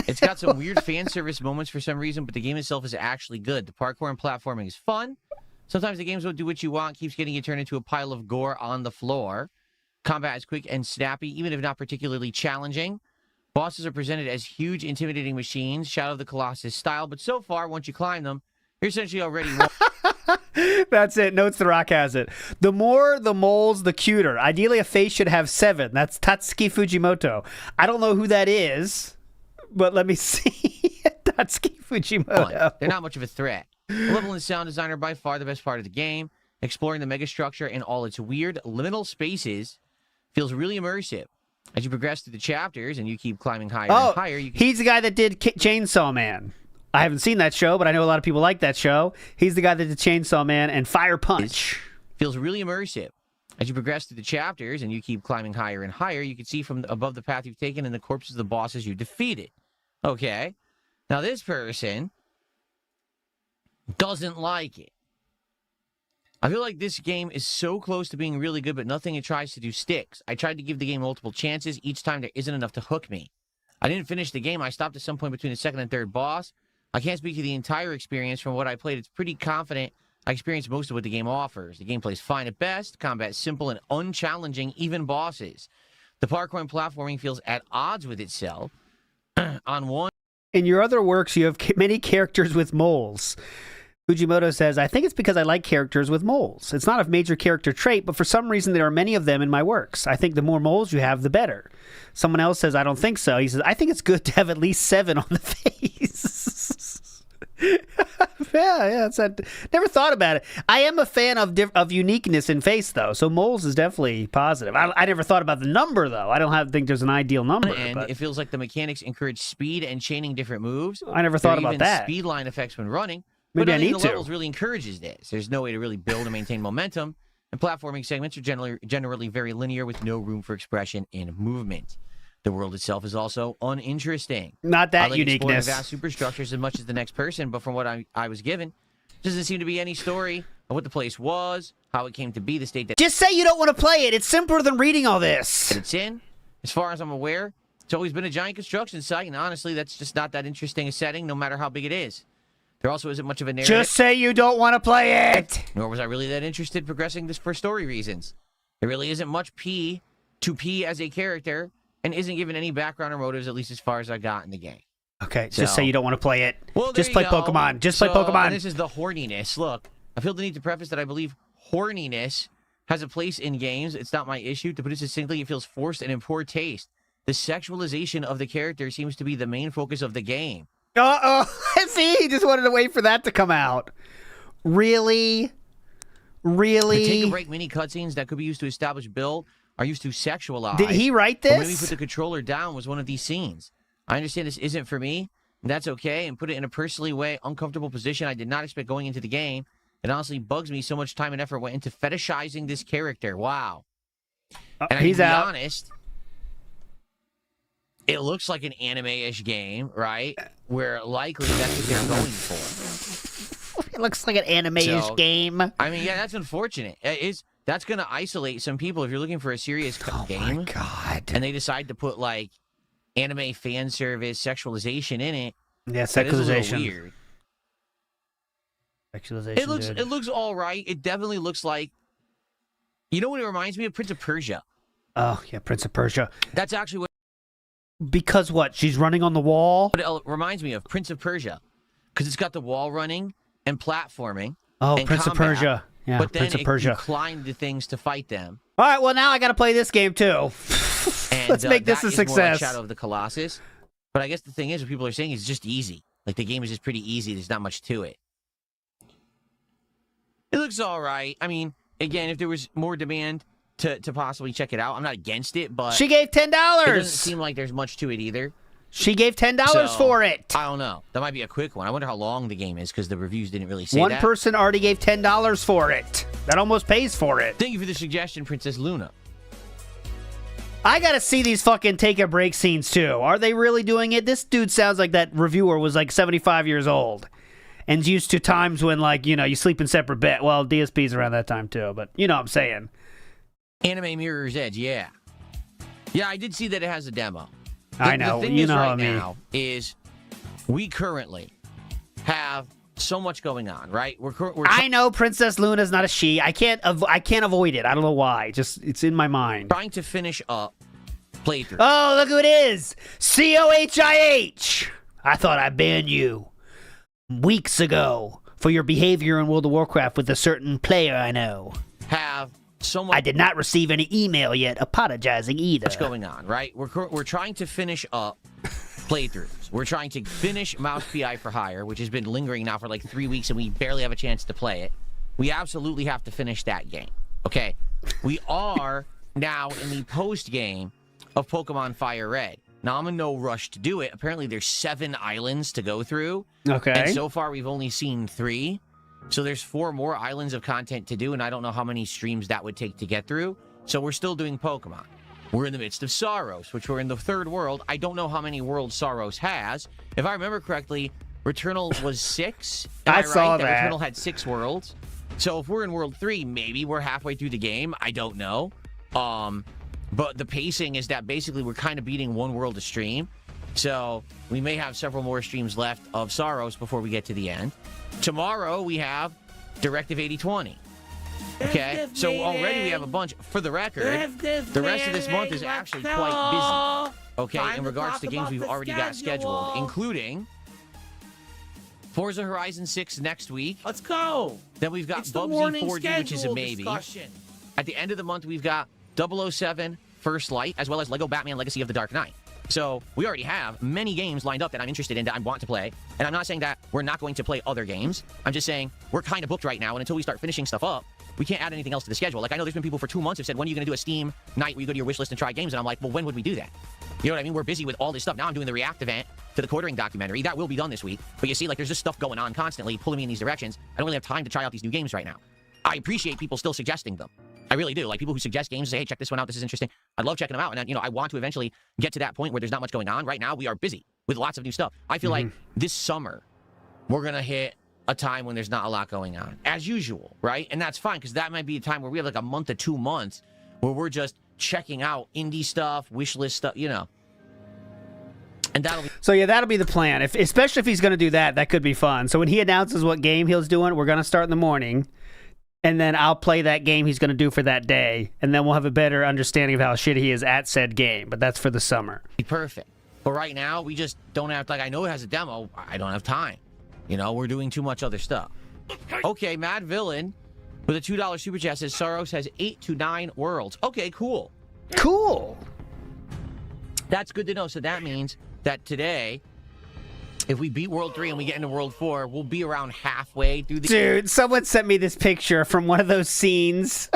It's got some weird fan service moments for some reason, but the game itself is actually good. The parkour and platforming is fun. Sometimes the games won't do what you want, keeps getting you turned into a pile of gore on the floor. Combat is quick and snappy, even if not particularly challenging. Bosses are presented as huge, intimidating machines, Shadow of the Colossus style, but so far, once you climb them, you're essentially already... That's it. Notes the Rock has it. The more the moles, the cuter. Ideally, a face should have 7. That's Tatsuki Fujimoto. I don't know who that is, but let me see. Tatsuki Fujimoto. They're not much of a threat. The level and sound design are by far the best part of the game. Exploring the megastructure in all its weird, liminal spaces feels really immersive. As you progress through the chapters and you keep climbing higher and higher, you can... He's the guy that did Chainsaw Man. I haven't seen that show, but I know a lot of people like that show. He's the guy that did Chainsaw Man and Fire Punch. Feels really immersive. As you progress through the chapters and you keep climbing higher and higher, you can see from above the path you've taken and the corpses of the bosses you defeated. Okay. Now this person doesn't like it. I feel like this game is so close to being really good, but nothing it tries to do sticks. I tried to give the game multiple chances. Each time there isn't enough to hook me. I didn't finish the game. I stopped at some point between the second and third boss. I can't speak to the entire experience. From what I played, it's pretty confident I experienced most of what the game offers. The gameplay is fine at best. Combat is simple and unchallenging, even bosses. The parkour and platforming feels at odds with itself. On one... In your other works, you have many characters with moles. Fujimoto says, I think it's because I like characters with moles. It's not a major character trait, but for some reason there are many of them in my works. I think the more moles you have, the better. Someone else says, I don't think so. He says, I think it's good to have at least 7 on the face. yeah. Never thought about it. I am a fan of uniqueness in face, though, so moles is definitely positive. I never thought about the number, though. I don't think there's an ideal number. And but it feels like the mechanics encourage speed and chaining different moves. I never thought about that. Speed line effects when running. Maybe but I need the to. levels really encourages this. There's no way to really build and maintain momentum, and platforming segments are generally very linear with no room for expression in movement. The world itself is also uninteresting. Not that I like exploring uniqueness. vast superstructures as much as the next person, but from what I was given, doesn't seem to be any story of what the place was, how it came to be, the state that Just say you don't want to play it. It's simpler than reading all this. it's in. As far as I'm aware, it's always been a giant construction site, and honestly, that's just not that interesting a setting, no matter how big it is. There also isn't much of a narrative. Just say you don't want to play it. Nor was I really that interested in progressing this for story reasons. There really isn't much to P as a character, and isn't given any background or motives, at least as far as I got in the game. Okay, just say you don't want to play it. Well, just play Pokemon. Just play Pokemon. And this is the horniness. Look, I feel the need to preface that I believe horniness has a place in games. It's not my issue. To put it succinctly, it feels forced and in poor taste. The sexualization of the character seems to be the main focus of the game. See, he just wanted to wait for that to come out. Really? The take a break mini cutscenes that could be used to establish build are used to sexualize. Did he write this? Or maybe put the controller down was one of these scenes. I understand this isn't for me. That's okay. And put it in a personally uncomfortable position I did not expect going into the game. It honestly bugs me so much time and effort went into fetishizing this character. Wow. And he's to be out. honest, it looks like an anime-ish game, right? Where likely that's what they're going for. It looks like an anime-ish game. I mean, yeah, that's unfortunate. That's going to isolate some people if you're looking for a serious game. Oh, my God. And they decide to put, like, anime fan service sexualization in it. Yeah, sexualization. That is a little weird. Sexualization. It looks all right. It definitely looks like, you know what it reminds me of? Prince of Persia. Oh, yeah, Prince of Persia. That's actually what. Because what? She's running on the wall? What it reminds me of Prince of Persia. Because it's got the wall running and platforming. Oh, and Prince combat, of Persia. Yeah, but then Prince of Persia. You climb the things to fight them. All right, well, now I got to play this game, too. And, Let's make this a that is more like success. Shadow of the Colossus. But I guess the thing is, what people are saying is just easy. Like, the game is just pretty easy. There's not much to it. It looks all right. I mean, again, if there was more demand to possibly check it out, I'm not against it, but... She gave $10. It doesn't seem like there's much to it either. She gave $10 for it. I don't know. That might be a quick one. I wonder how long the game is, because the reviews didn't really say One that. person already gave $10 for it. That almost pays for it. Thank you for the suggestion, Princess Luna. I gotta see these fucking take a break scenes, too. Are they really doing it? This dude sounds like that reviewer was like 75 years old. And used to times when, like, you know, you sleep in separate bed. Well, DSP's around that time, too. But you know what I'm saying. Anime Mirror's Edge, yeah. Yeah, I did see that it has a demo. I know. The thing You is know right what I mean. now is we currently have so much going on, right? I know Princess Luna's not a she. I can't avoid it. I don't know why. Just it's in my mind. Trying to finish up playthrough. Oh, look who it is. COHIH. I thought I banned you weeks ago for your behavior in World of Warcraft with a certain player I know. Have so much. I did not receive any email yet apologizing either. What's going on, right? We're trying to finish up playthroughs. We're trying to finish Mouse PI for Hire, which has been lingering now for like 3 weeks, and we barely have a chance to play it. We absolutely have to finish that game. Okay, we are now in the post game of Pokemon Fire Red. Now, I'm in no rush to do it. Apparently, there's 7 islands to go through. Okay. And so far, we've only seen 3. So there's 4 more islands of content to do, and I don't know how many streams that would take to get through. So we're still doing Pokemon. We're in the midst of Saros, which we're in the 3rd world. I don't know how many worlds Saros has. If I remember correctly, Returnal was 6. I saw right? that. Returnal had 6 worlds. So if we're in World 3, maybe we're halfway through the game. I don't know. But the pacing is that basically we're kind of beating 1 world a stream. So we may have several more streams left of Saros before we get to the end. Tomorrow we have Directive 8020. Okay, so already we have a bunch. For the record, the rest of this month is actually quite busy. Okay, in regards to games we've already got scheduled, including Forza Horizon 6 next week. Let's go. Then we've got Bubsy 4D, which is a maybe. At the end of the month, we've got 007 First Light, as well as Lego Batman Legacy of the Dark Knight. So we already have many games lined up that I'm interested in, that I want to play. And I'm not saying that we're not going to play other games. I'm just saying we're kind of booked right now, and until we start finishing stuff up, we can't add anything else to the schedule. Like, I know there's been people for 2 months who said, when are you going to do a Steam night where you go to your wish list and try games? And I'm like, well, when would we do that? You know what I mean? We're busy with all this stuff. Now I'm doing the React event to the quartering documentary. That will be done this week. But you see, like, there's just stuff going on constantly, pulling me in these directions. I don't really have time to try out these new games right now. I appreciate people still suggesting them. I really do. Like, people who suggest games and say, hey, check this one out. This is interesting. I love checking them out. And, you know, I want to eventually get to that point where there's not much going on. Right now, we are busy with lots of new stuff. I feel like this summer, we're going to hit a time when there's not a lot going on, as usual, right? And that's fine, because that might be a time where we have like a month to 2 months where we're just checking out indie stuff, wish list stuff, you know. And that'll be... So yeah, that'll be the plan. Especially if he's going to do that, that could be fun. So when he announces what game he's doing, we're going to start in the morning. and then I'll play that game he's going to do for that day, and then we'll have a better understanding of how shitty he is at said game. But that's for the summer. Perfect. But right now, we just don't have, like, I know it has a demo. I don't have time. You know, we're doing too much other stuff. Okay, Mad Villain with a $2 super chat says Saros has 8 to 9 worlds. Okay, cool. Cool. That's good to know. So that means that today, if we beat World 3 and we get into World 4, we'll be around halfway through the... Dude, someone sent me this picture from one of those scenes.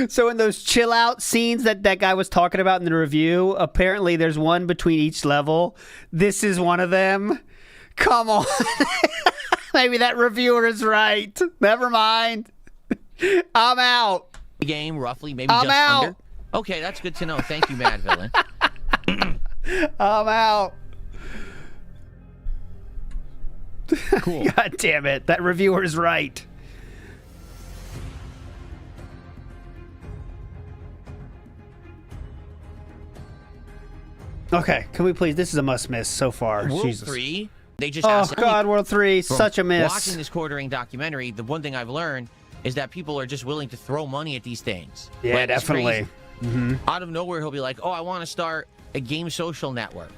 So in those chill out scenes that guy was talking about in the review, apparently there's one between each level. This is one of them. Come on. Maybe that reviewer is right. Never mind. I'm out. Game, roughly, maybe I'm just out. under. Okay, that's good to know. Thank you, Mad Villain. I'm out. Cool. God damn it. That reviewer is right. Okay, can we please? This is a must miss so far. World Jesus. 3, they just Oh, asked God, World 3, from such a miss. Watching this quartering documentary, the one thing I've learned is that people are just willing to throw money at these things. Yeah, Like, it's definitely. crazy. Out of nowhere, he'll be like, oh, I want to start a game social network.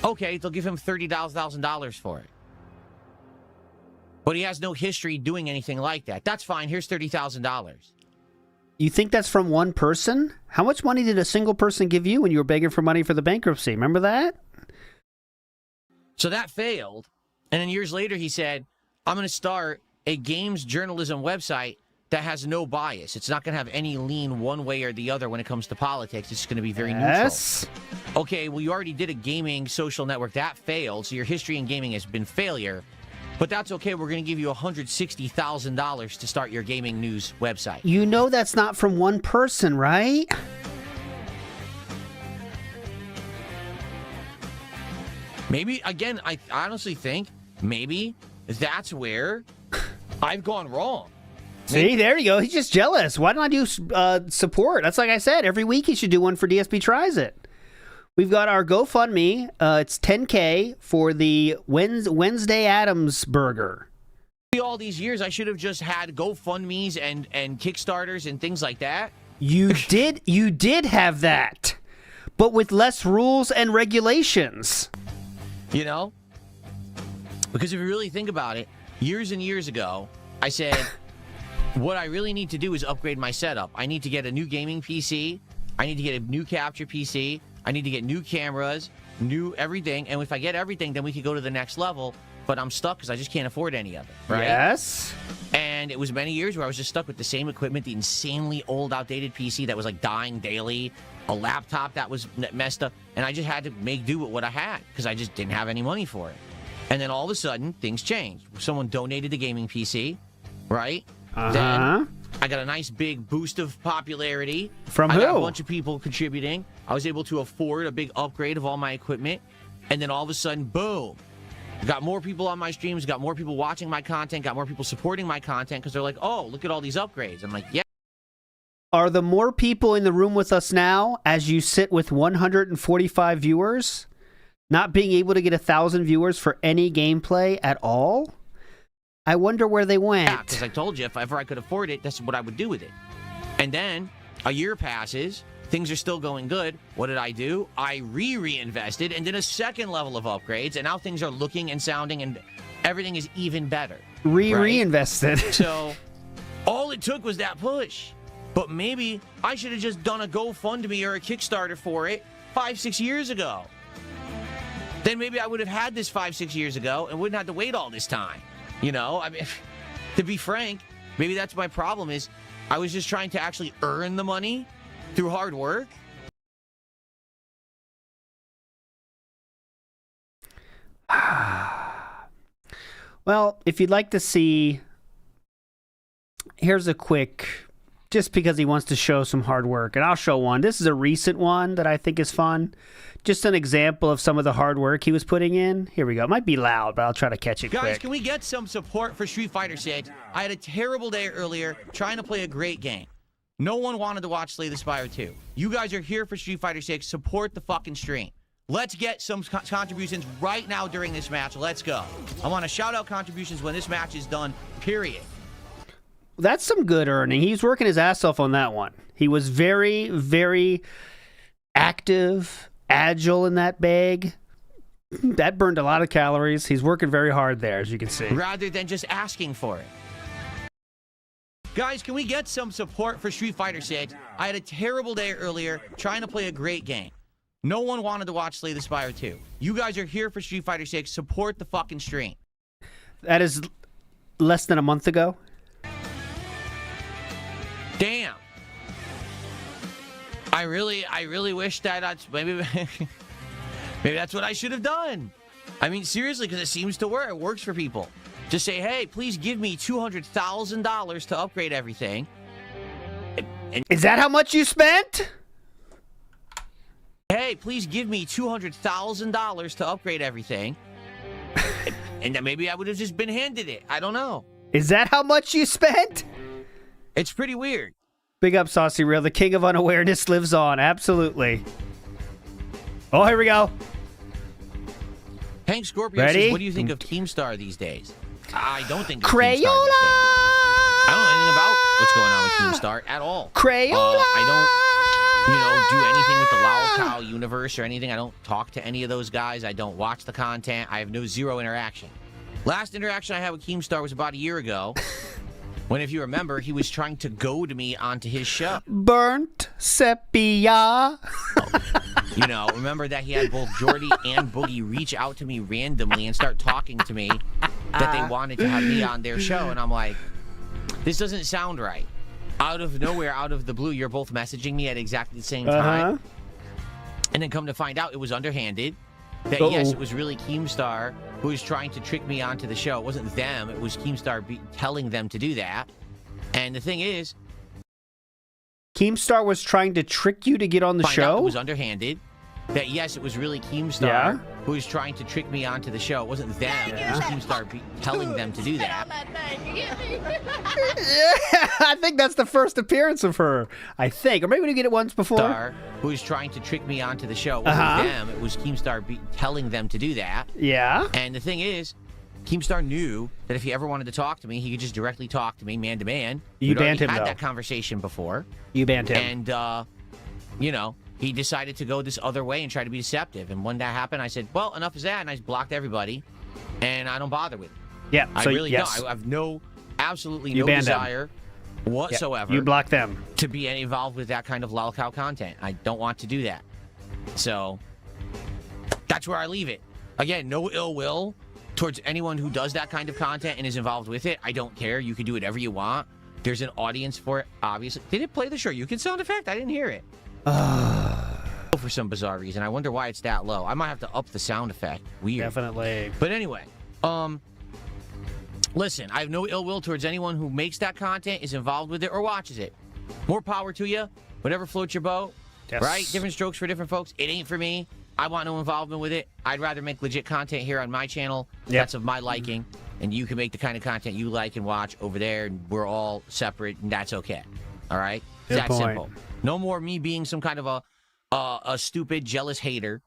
Okay, they'll give him $30,000 for it. But he has no history doing anything like that. That's fine. Here's $30,000. You think that's from one person? How much money did a single person give you when you were begging for money for the bankruptcy? Remember that? So that failed. And then years later, he said, I'm going to start a games journalism website that has no bias. It's not going to have any lean one way or the other when it comes to politics. It's going to be very Yes. neutral. Okay, well, you already did a gaming social network. That failed. So your history in gaming has been failure. But that's okay. We're going to give you $160,000 to start your gaming news website. You know that's not from one person, right? Maybe, again, I honestly think maybe that's where I've gone wrong. See, there you go. He's just jealous. Why don't I do support? That's like I said. Every week he should do one for DSP Tries It. We've got our GoFundMe. It's $10K for the Wednesday Addams burger. All these years, I should have just had GoFundMes and Kickstarters and things like that. You did have that, but with less rules and regulations. You know? Because if you really think about it, years and years ago, I said, what I really need to do is upgrade my setup. I need to get a new gaming PC. I need to get a new capture PC. I need to get new cameras, new everything. And if I get everything, then we could go to the next level. But I'm stuck because I just can't afford any of it, right? Yes. And it was many years where I was just stuck with the same equipment, the insanely old, outdated PC that was like dying daily, a laptop that was messed up. And I just had to make do with what I had because I just didn't have any money for it. And then all of a sudden, things changed. Someone donated the gaming PC, right? Then I got a nice big boost of popularity. From I who? got a bunch of people contributing. I was able to afford a big upgrade of all my equipment. And then all of a sudden, boom. Got more people on my streams, got more people watching my content, got more people supporting my content because they're like, oh, look at all these upgrades. I'm like, yeah. Are the more people in the room with us now as you sit with 145 viewers not being able to get 1,000 viewers for any gameplay at all? I wonder where they went. Yeah, because I told you, if ever I could afford it, that's what I would do with it. And then a year passes, things are still going good. What did I do? I reinvested and did a second level of upgrades, and now things are looking and sounding, and everything is even better. Reinvested. So all it took was that push. But maybe I should have just done a GoFundMe or a Kickstarter for it 5-6 years ago. Then maybe I would have had this 5-6 years ago and wouldn't have to wait all this time. You know, I mean, to be frank, maybe that's my problem is I was just trying to actually earn the money through hard work. Well, if you'd like to see, here's a quick, just because he wants to show some hard work, and I'll show one. This is a recent one that I think is fun. Just an example of some of the hard work he was putting in. Here we go. It might be loud, but I'll try to catch it Guys, quick. can we get some support for Street Fighter 6? I had a terrible day earlier trying to play a great game. No one wanted to watch Slay the Spire 2. You guys are here for Street Fighter 6. Support the fucking stream. Let's get some contributions right now during this match. Let's go. I want to shout out contributions when this match is done, period. That's some good earning. He's working his ass off on that one. He was very, very active, agile in that bag. That burned a lot of calories. He's working very hard there, as you can see. Rather than just asking for it. Guys, can we get some support for Street Fighter 6? I had a terrible day earlier trying to play a great game. No one wanted to watch Slay the Spire 2. You guys are here for Street Fighter 6. Support the fucking stream. That is less than a month ago. Damn. I really wish that maybe that's what I should have done. I mean, seriously, because it seems to work. It works for people. Just say, hey, please give me $200,000 to upgrade everything. Is that how much you spent? Hey, please give me $200,000 to upgrade everything. And then maybe I would have just been handed it. I don't know. Is that how much you spent? It's pretty weird. Big up, Saucy Real. The king of unawareness lives on. Absolutely. Oh, here we go. Hank Scorpio Ready? says, what do you think of Keemstar these days? I don't think of Crayola! Keemstar these days. I don't know anything about what's going on with Keemstar at all. Crayola! I don't, do anything with the Lol Cow universe or anything. I don't talk to any of those guys. I don't watch the content. I have zero interaction. Last interaction I had with Keemstar was about a year ago. When, if you remember, he was trying to goad me onto his show. Burnt sepia. Remember that he had both Jordy and Boogie reach out to me randomly and start talking to me that they wanted to have me on their show. And I'm like, this doesn't sound right. Out of nowhere, out of the blue, you're both messaging me at exactly the same time. And then come to find out it was underhanded. That, yes, it was really Keemstar who was trying to trick me onto the show. It wasn't them. It was Keemstar telling them to do that. And the thing is, Keemstar was trying to trick you to get on the show? It was underhanded. That, yes, it was really Keemstar who was trying to trick me onto the show. It wasn't them. It was Keemstar telling them to do that. I think that's the first appearance of her. I think. Or maybe we did get it once before. Who was trying to trick me onto the show. It wasn't them. It was Keemstar telling them to do that. Yeah. And the thing is, Keemstar knew that if he ever wanted to talk to me, he could just directly talk to me, man to man. You banned him, though. We'd had that conversation before. You banned him. And, he decided to go this other way and try to be deceptive. And when that happened, I said, well, enough is that. And I blocked everybody. And I don't bother with it. Yeah. I really don't. I have absolutely no desire whatsoever. You blocked them. To be involved with that kind of lolcow content. I don't want to do that. So, that's where I leave it. Again, no ill will towards anyone who does that kind of content and is involved with it. I don't care. You can do whatever you want. There's an audience for it, obviously. Did it play the Shoryuken sound effect? I didn't hear it. For some bizarre reason. I wonder why it's that low. I might have to up the sound effect. Weird. Definitely. But anyway, listen, I have no ill will towards anyone who makes that content, is involved with it, or watches it. More power to you. Whatever floats your boat. Yes. Right? Different strokes for different folks. It ain't for me. I want no involvement with it. I'd rather make legit content here on my channel. That's of my liking. And you can make the kind of content you like and watch over there. And we're all separate, and that's okay. All right? It's that simple. No more me being some kind of a stupid, jealous hater.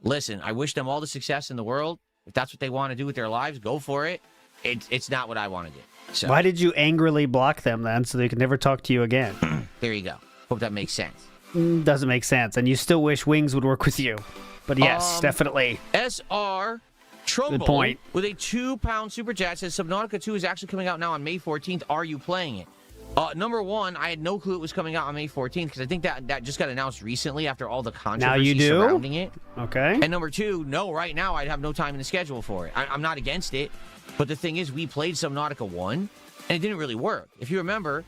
Listen, I wish them all the success in the world. If that's what they want to do with their lives, go for it. It's not what I want to do. So, why did you angrily block them then so they could never talk to you again? There you go. Hope that makes sense. Doesn't make sense. And you still wish Wings would work with you. But yes, definitely. SR Trumbull Good point. With a £2 super chat says Subnautica 2 is actually coming out now on May 14th. Are you playing it? Number one, I had no clue it was coming out on May 14th because I think that just got announced recently after all the controversy surrounding it. Okay. And number two, no, right now I'd have no time in the schedule for it. I'm not against it, but the thing is, we played Subnautica 1, and it didn't really work. If you remember,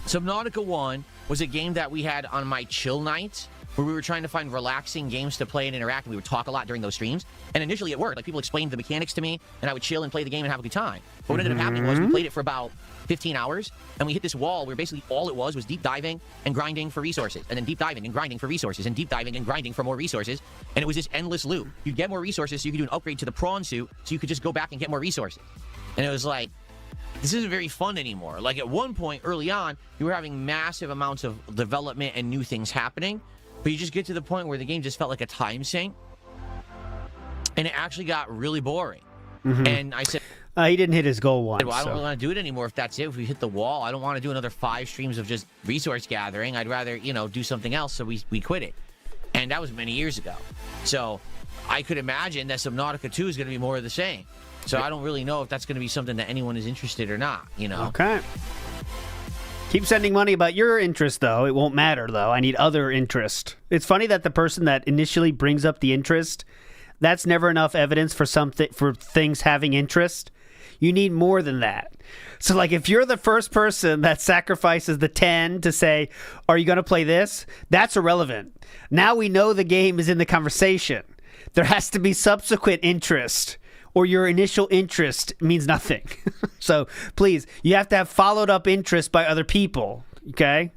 Subnautica 1 was a game that we had on my chill nights where we were trying to find relaxing games to play and interact, and we would talk a lot during those streams. And initially it worked. Like, people explained the mechanics to me, and I would chill and play the game and have a good time. But what ended up happening was we played it for about 15 hours, and we hit this wall where basically all it was deep diving and grinding for resources, and then deep diving and grinding for resources, and deep diving and grinding for more resources, and it was this endless loop. You'd get more resources so you could do an upgrade to the prawn suit, so you could just go back and get more resources. And it was like, this isn't very fun anymore. Like, at one point early on, you were having massive amounts of development and new things happening, but you just get to the point where the game just felt like a time sink, and it actually got really boring. And I said, He didn't hit his goal once. Well, I don't so. really want to do it anymore if that's it. If we hit the wall, I don't want to do another 5 streams of just resource gathering. I'd rather, do something else, so we quit it. And that was many years ago. So I could imagine that Subnautica 2 is going to be more of the same. So I don't really know if that's going to be something that anyone is interested or not, Okay. Keep sending money about your interest, though. It won't matter, though. I need other interest. It's funny that the person that initially brings up the interest, that's never enough evidence for things having interest. You need more than that. So, like, if you're the first person that sacrifices the 10 to say, are you going to play this? That's irrelevant. Now we know the game is in the conversation. There has to be subsequent interest, or your initial interest means nothing. So, please, you have to have followed up interest by other people, okay?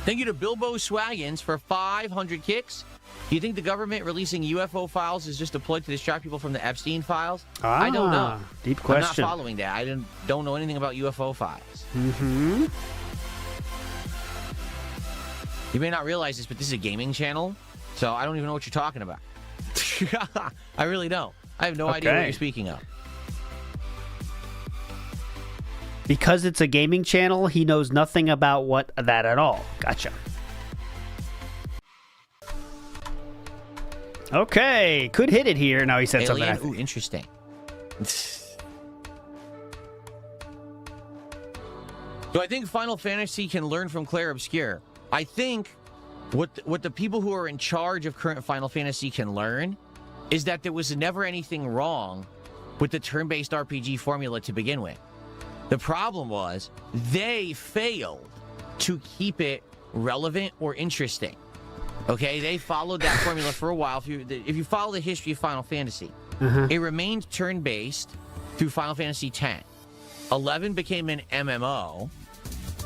Thank you to Bilbo Swaggins for 500 kicks. Do you think the government releasing UFO files is just deployed to distract people from the Epstein files? I don't know. Deep question. I'm not following that. I don't know anything about UFO files. Mm-hmm. You may not realize this, but this is a gaming channel, so I don't even know what you're talking about. I really don't. I have no idea what you're speaking of. Because it's a gaming channel, he knows nothing about that at all. Gotcha. Okay, could hit it here. No, he said Alien? something. Ooh, interesting. Do I think Final Fantasy can learn from Claire Obscure? I think what the people who are in charge of current Final Fantasy can learn is that there was never anything wrong with the turn-based RPG formula to begin with. The problem was they failed to keep it relevant or interesting. Okay, they followed that formula for a while. If you follow the history of Final Fantasy, it remained turn-based through Final Fantasy X. 11 became an MMO.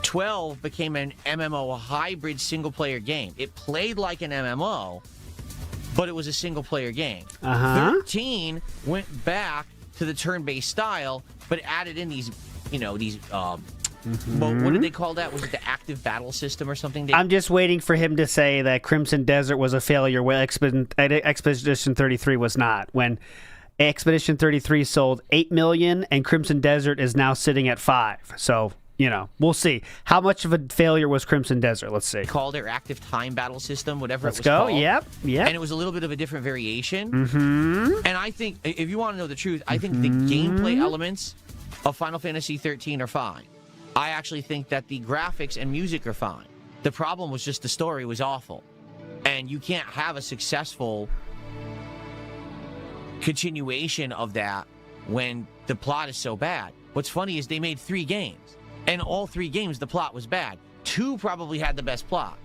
12 became an MMO hybrid single-player game. It played like an MMO, but it was a single-player game. 13 went back to the turn-based style, but added in these, what did they call that? Was it the active battle system or something? I'm just waiting for him to say that Crimson Desert was a failure where Expedition 33 was not. When Expedition 33 sold 8 million and Crimson Desert is now sitting at 5. So, we'll see. How much of a failure was Crimson Desert? Let's see. Called their active time battle system, whatever Let's it was called. Yep. And it was a little bit of a different variation. And I think, if you want to know the truth, I think the gameplay elements of Final Fantasy 13 are fine. I actually think that the graphics and music are fine. The problem was just the story was awful. And you can't have a successful continuation of that when the plot is so bad. What's funny is they made 3 games. And all 3 games, the plot was bad. 2 probably had the best plot.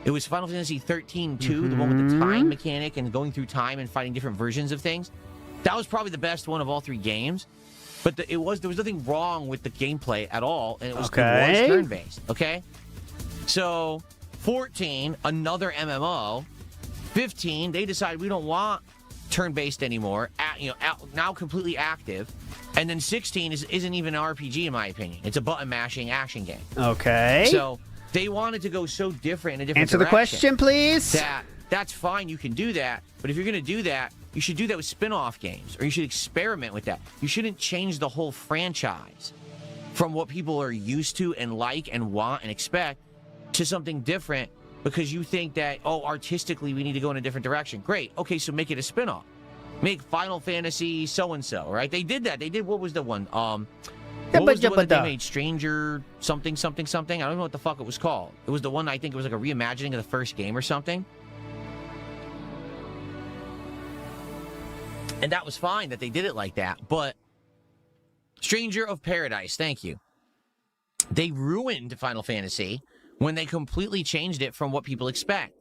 It was Final Fantasy 13-2, the one with the time mechanic and going through time and fighting different versions of things. That was probably the best one of all 3 games. But there was nothing wrong with the gameplay at all, and it was turn-based, okay? So, 14, another MMO. 15, they decide we don't want turn-based anymore, now completely active. And then 16 isn't even an RPG, in my opinion. It's a button-mashing action game. Okay. So, they wanted to go so different in a different Answer the question, please. That's fine, you can do that. But if you're going to do that, you should do that with spin-off games, or you should experiment with that. You shouldn't change the whole franchise from what people are used to and like and want and expect to something different because you think that, artistically we need to go in a different direction. Great. Okay, so make it a spin-off. Make Final Fantasy so-and-so, right? They did that. They did, what was the one? What was the one that they made? Stranger something, something, something? I don't know what the fuck it was called. It was the one, I think it was like a reimagining of the first game or something. And that was fine that they did it like that, but Stranger of Paradise, thank you. They ruined Final Fantasy when they completely changed it from what people expect.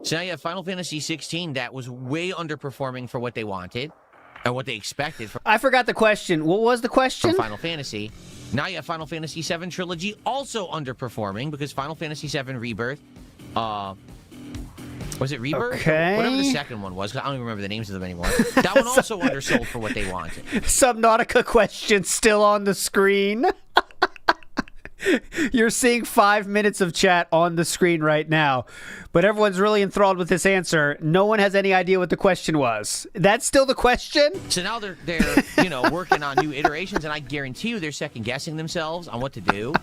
So now you have Final Fantasy 16 that was way underperforming for what they wanted and what they expected. I forgot the question. What was the question? From Final Fantasy. Now you have Final Fantasy 7 Trilogy also underperforming because Final Fantasy 7 Rebirth, was it Rebirth? Okay. Whatever the second one was, because I don't even remember the names of them anymore. That one also undersold for what they wanted. Subnautica question still on the screen. You're seeing 5 minutes of chat on the screen right now, but everyone's really enthralled with this answer. No one has any idea what the question was. That's still the question? So now they're working on new iterations, and I guarantee you they're second guessing themselves on what to do.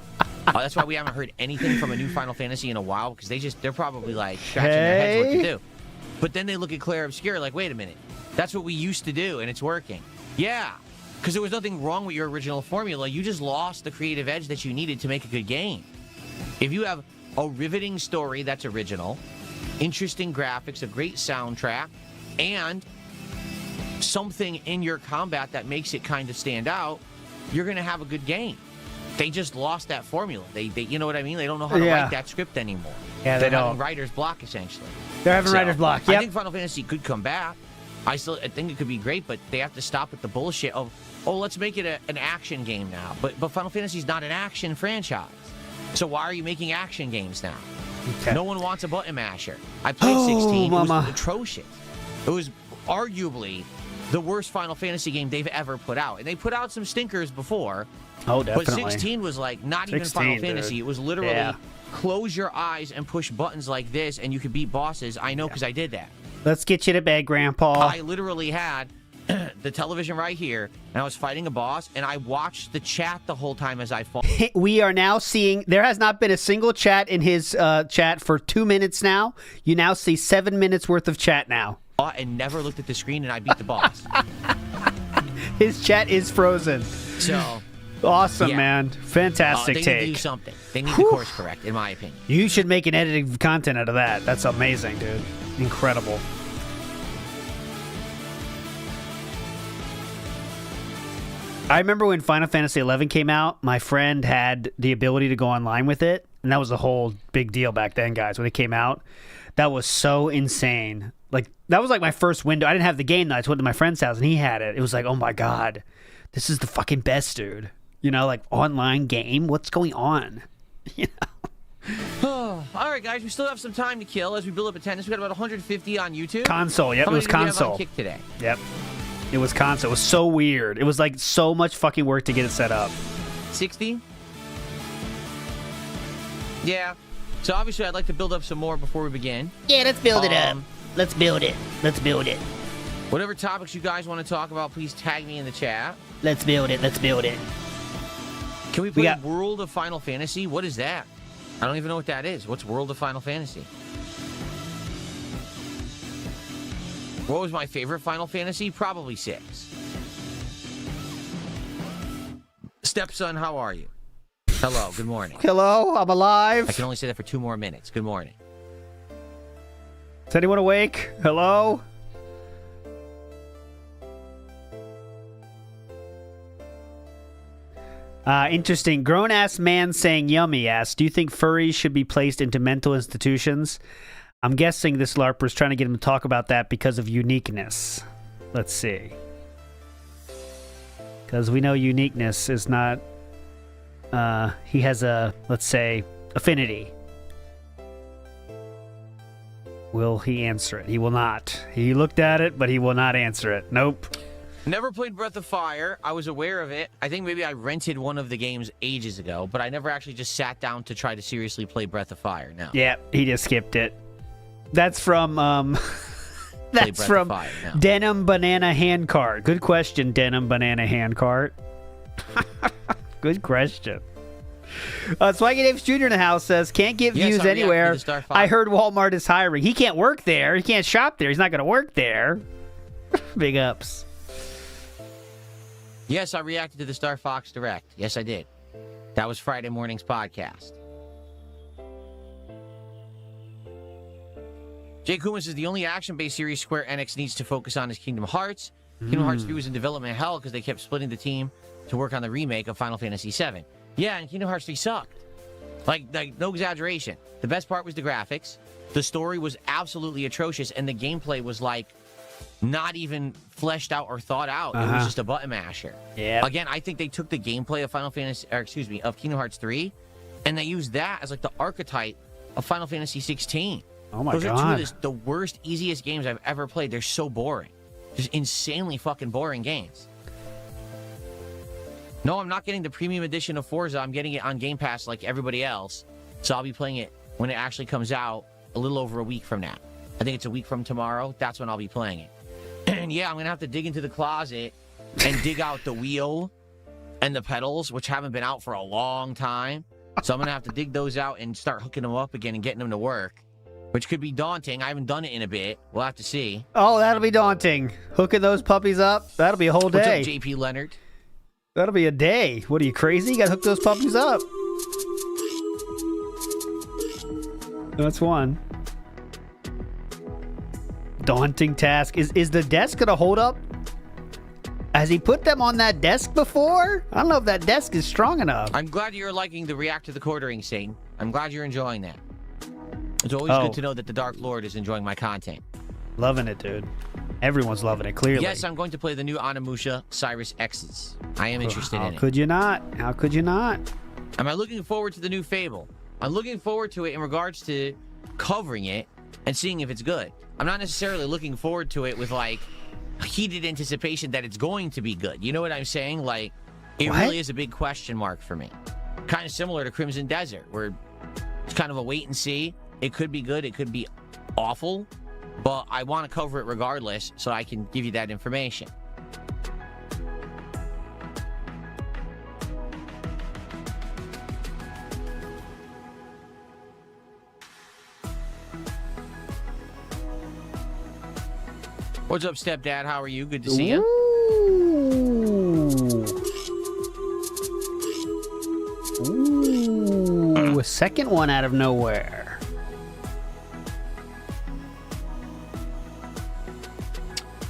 That's why we haven't heard anything from a new Final Fantasy in a while, because they're probably like scratching their heads what to do. But then they look at Claire Obscure like, wait a minute, that's what we used to do, and it's working. Yeah. Because there was nothing wrong with your original formula. You just lost the creative edge that you needed to make a good game. If you have a riveting story that's original, interesting graphics, a great soundtrack, and something in your combat that makes it kind of stand out, you're going to have a good game. They just lost that formula. They you know what I mean? They don't know how to write that script anymore. Yeah, they're having writer's block, essentially. They're having writer's block, I think Final Fantasy could come back. I think it could be great, but they have to stop with the bullshit of, let's make it an action game now. But Final Fantasy's not an action franchise. So why are you making action games now? Okay. No one wants a button masher. I played 16. Mama. It was atrocious. It was arguably the worst Final Fantasy game they've ever put out. And they put out some stinkers before. Oh, definitely. But 16 was like not even Final Fantasy. It was literally close your eyes and push buttons like this and you could beat bosses. I know because I did that. Let's get you to bed, Grandpa. I literally had the television right here, and I was fighting a boss, and I watched the chat the whole time as I fought. We are now seeing, there has not been a single chat in his chat for 2 minutes now. You now see 7 minutes worth of chat now. And never looked at the screen, and I beat the boss. His chat is frozen. So... Awesome, man. Fantastic take. They need to do something. They need to course correct, in my opinion. You should make an editing content out of that. That's amazing, dude. Incredible. I remember when Final Fantasy XI came out, my friend had the ability to go online with it, and that was a whole big deal back then, guys, when it came out. That was so insane. Like, that was like my first window. I didn't have the game, though. I just went to my friend's house, and he had it. It was like, oh my God, this is the fucking best, dude. You know, like, online game? What's going on? You know? All right, guys, we still have some time to kill as we build up attendance. We got about 150 on YouTube. Console, yep, it was console. Kick today? Yep. It was console. It was so weird. It was like so much fucking work to get it set up. 60? Yeah. So obviously I'd like to build up some more before we begin. Yeah, let's build it up. Let's build it. Let's build it. Whatever topics you guys want to talk about, please tag me in the chat. Let's build it. Let's build it. Can we play World of Final Fantasy? What is that? I don't even know what that is. What's World of Final Fantasy? What was my favorite Final Fantasy? Probably 6. Stepson, how are you? Hello, good morning. Hello, I'm alive. I can only say that for 2 more minutes. Good morning. Is anyone awake? Hello? Interesting. Grown-ass man saying yummy asks, do you think furries should be placed into mental institutions? I'm guessing this LARPer's trying to get him to talk about that because of uniqueness. Let's see. Because we know uniqueness is not... he has a, let's say, affinity. Will he answer it? He will not. He looked at it, but he will not answer it. Nope. Never played Breath of Fire. I was aware of it. I think maybe I rented one of the games ages ago, but I never actually just sat down to try to seriously play Breath of Fire. No. Yeah, he just skipped it. That's from that's from Denim Banana Handcart. Good question, Denim Banana Handcart. Good question. Swaggy Davis Jr. in the house says, can't get views anywhere. I heard Walmart is hiring. He can't work there. He can't shop there. He's not going to work there. Big ups. Yes, I reacted to the Star Fox Direct. Yes, I did. That was Friday morning's podcast. Jay Kumas says the only action-based series Square Enix needs to focus on is Kingdom Hearts. Kingdom Hearts 3 was in development hell because they kept splitting the team to work on the remake of Final Fantasy VII. Yeah, and Kingdom Hearts 3 sucked. Like, no exaggeration. The best part was the graphics. The story was absolutely atrocious, and the gameplay was like not even fleshed out or thought out. It was just a button masher. Yeah. Again, I think they took the gameplay of of Kingdom Hearts 3, and they used that as like the archetype of Final Fantasy 16. Oh my God. Those are two of the worst, easiest games I've ever played. They're so boring. Just insanely fucking boring games. No, I'm not getting the premium edition of Forza. I'm getting it on Game Pass like everybody else. So I'll be playing it when it actually comes out a little over a week from now. I think it's a week from tomorrow. That's when I'll be playing it. And yeah, I'm going to have to dig into the closet and dig out the wheel and the pedals, which haven't been out for a long time. So I'm going to have to dig those out and start hooking them up again and getting them to work, which could be daunting. I haven't done it in a bit. We'll have to see. Oh, that'll be daunting. Hooking those puppies up, that'll be a whole day. What's up, JP Leonard? That'll be a day. What are you, crazy? You got to hook those puppies up. That's one. Daunting task. Is the desk going to hold up? Has he put them on that desk before? I don't know if that desk is strong enough. I'm glad you're liking the React to the Quartering scene. I'm glad you're enjoying that. It's always good to know that the Dark Lord is enjoying my content. Loving it, dude. Everyone's loving it, clearly. Yes, I'm going to play the new Onimusha Cyrus X's. I am interested in it. How could you not? How could you not? Am I looking forward to the new Fable? I'm looking forward to it in regards to covering it and seeing if it's good. I'm not necessarily looking forward to it with, like, heated anticipation that it's going to be good. You know what I'm saying? Like, it really is a big question mark for me. Kind of similar to Crimson Desert, where it's kind of a wait and see. It could be good. It could be awful. But I want to cover it regardless so I can give you that information. What's up, stepdad? How are you? Good to see you. Ooh, a second one out of nowhere.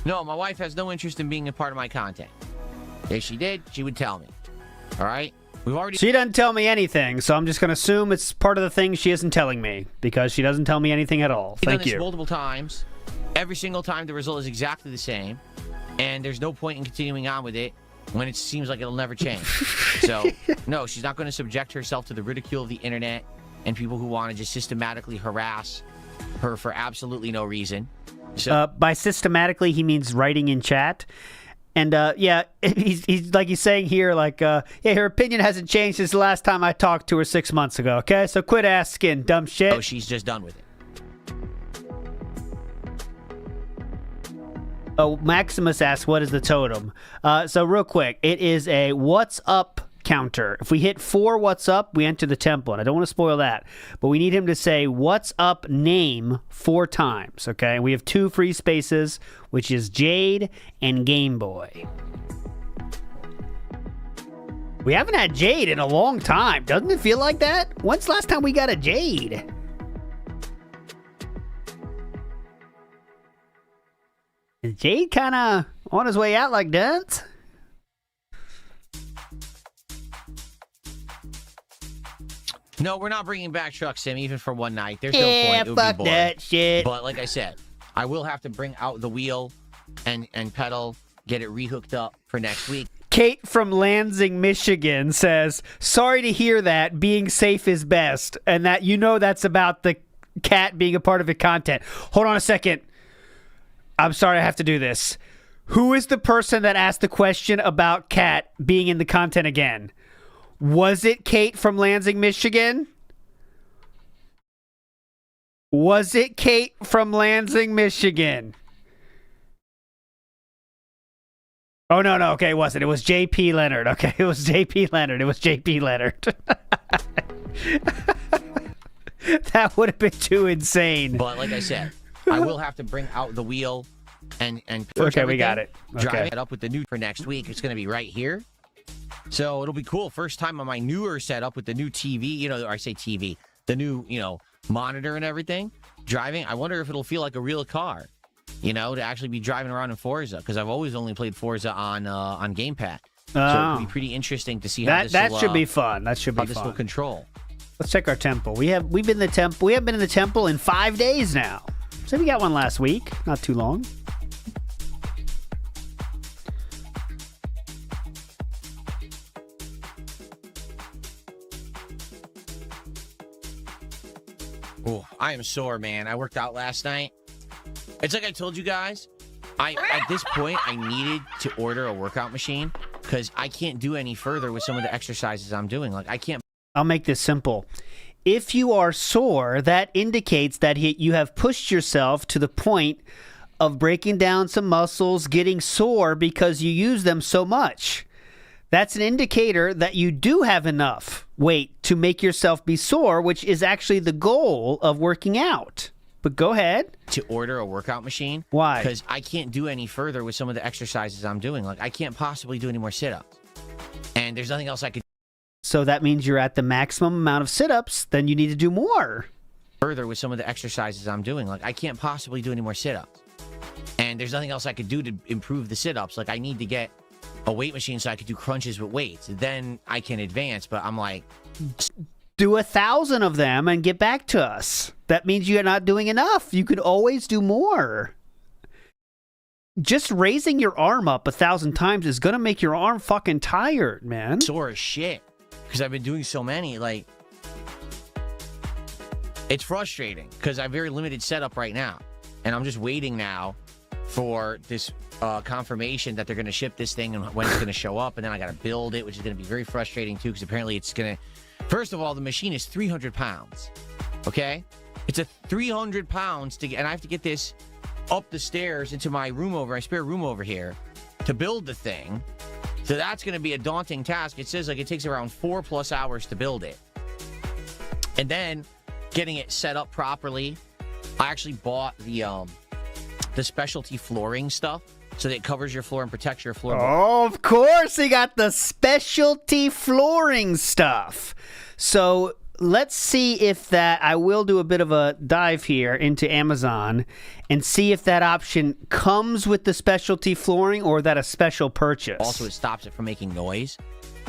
No, my wife has no interest in being a part of my content. If she did, she would tell me. All right? We've already... She doesn't tell me anything, so I'm just going to assume it's part of the thing she isn't telling me, because she doesn't tell me anything at all. Thank you. We've done this multiple times. Every single time the result is exactly the same, and there's no point in continuing on with it when it seems like it'll never change. So, no, she's not going to subject herself to the ridicule of the internet and people who want to just systematically harass her for absolutely no reason. So, by systematically, he means writing in chat. And, yeah, he's like he's saying here, like, yeah, her opinion hasn't changed since the last time I talked to her 6 months ago, okay? So quit asking dumb shit. oh, she's just done with it. Oh, Maximus asks, what is the totem? So real quick, it is a what's up counter. If we hit 4 what's up, we enter the temple. And I don't want to spoil that, but we need him to say what's up name 4 times, okay? And we have 2 free spaces, which is Jade and Game Boy. We haven't had Jade in a long time. Doesn't it feel like that? When's the last time we got a Jade? Is Jade kind of on his way out like that? No, we're not bringing back Truck Sim even for one night. There's no point. It would fuck be boring. that shit. But like I said, I will have to bring out the wheel and pedal, get it rehooked up for next week. Kate from Lansing, Michigan says, sorry to hear that. Being safe is best. And that, you know, that's about the cat being a part of the content. Hold on a second. I'm sorry I have to do this. Who is the person that asked the question about Cat being in the content again? Was it Kate from Lansing, Michigan? Was it Kate from Lansing, Michigan? Oh, no. Okay, it wasn't. It was JP Leonard. Okay, it was JP Leonard. It was JP Leonard. That would have been too insane. But like I said, I will have to bring out the wheel and okay, we got it. Drive it up with the new for next week. It's going to be right here. So it'll be cool. First time on my newer setup with the new TV, you know, I say TV, the new, you know, monitor and everything. Driving, I wonder if it'll feel like a real car, you know, to actually be driving around in Forza, because I've always only played Forza on Gamepad. So it'll be pretty interesting to see how that should be fun. That should be how fun. this will control. Let's check our temple. We've been in the temple. We haven't been in the temple in 5 days now. So we got one last week, not too long. Oh, I am sore, man. I worked out last night. It's like I told you guys. At this point, I needed to order a workout machine because I can't do any further with some of the exercises I'm doing. Like, I can't. I'll make this simple. If you are sore, that indicates that you have pushed yourself to the point of breaking down some muscles, getting sore because you use them so much. That's an indicator that you do have enough weight to make yourself be sore, which is actually the goal of working out. But go ahead. To order a workout machine. Why? Because I can't do any further with some of the exercises I'm doing. Like, I can't possibly do any more sit-ups. And there's nothing else I could do. So that means you're at the maximum amount of sit-ups, then you need to do more. Further with some of the exercises I'm doing. Like, I can't possibly do any more sit-ups. And there's nothing else I could do to improve the sit-ups. Like, I need to get a weight machine so I could do crunches with weights. Then I can advance, but I'm like... Do 1,000 of them and get back to us. That means you're not doing enough. You could always do more. Just raising your arm up 1,000 times is going to make your arm fucking tired, man. Sore as shit. Because I've been doing so many, like... It's frustrating, because I have very limited setup right now. And I'm just waiting now for this confirmation that they're going to ship this thing and when it's going to show up. And then I got to build it, which is going to be very frustrating, too, because apparently it's going to... First of all, the machine is 300 pounds, okay? It's a 300 pounds to get, and I have to get this up the stairs into my spare room over here to build the thing. So that's going to be a daunting task. It says like it takes around 4+ hours to build it. And then getting it set up properly. I actually bought the specialty flooring stuff so that it covers your floor and protects your floor. Oh, of course, he got the specialty flooring stuff. So let's see if that, I will do a bit of a dive here into Amazon and see if that option comes with the specialty flooring or that a special purchase. Also, it stops it from making noise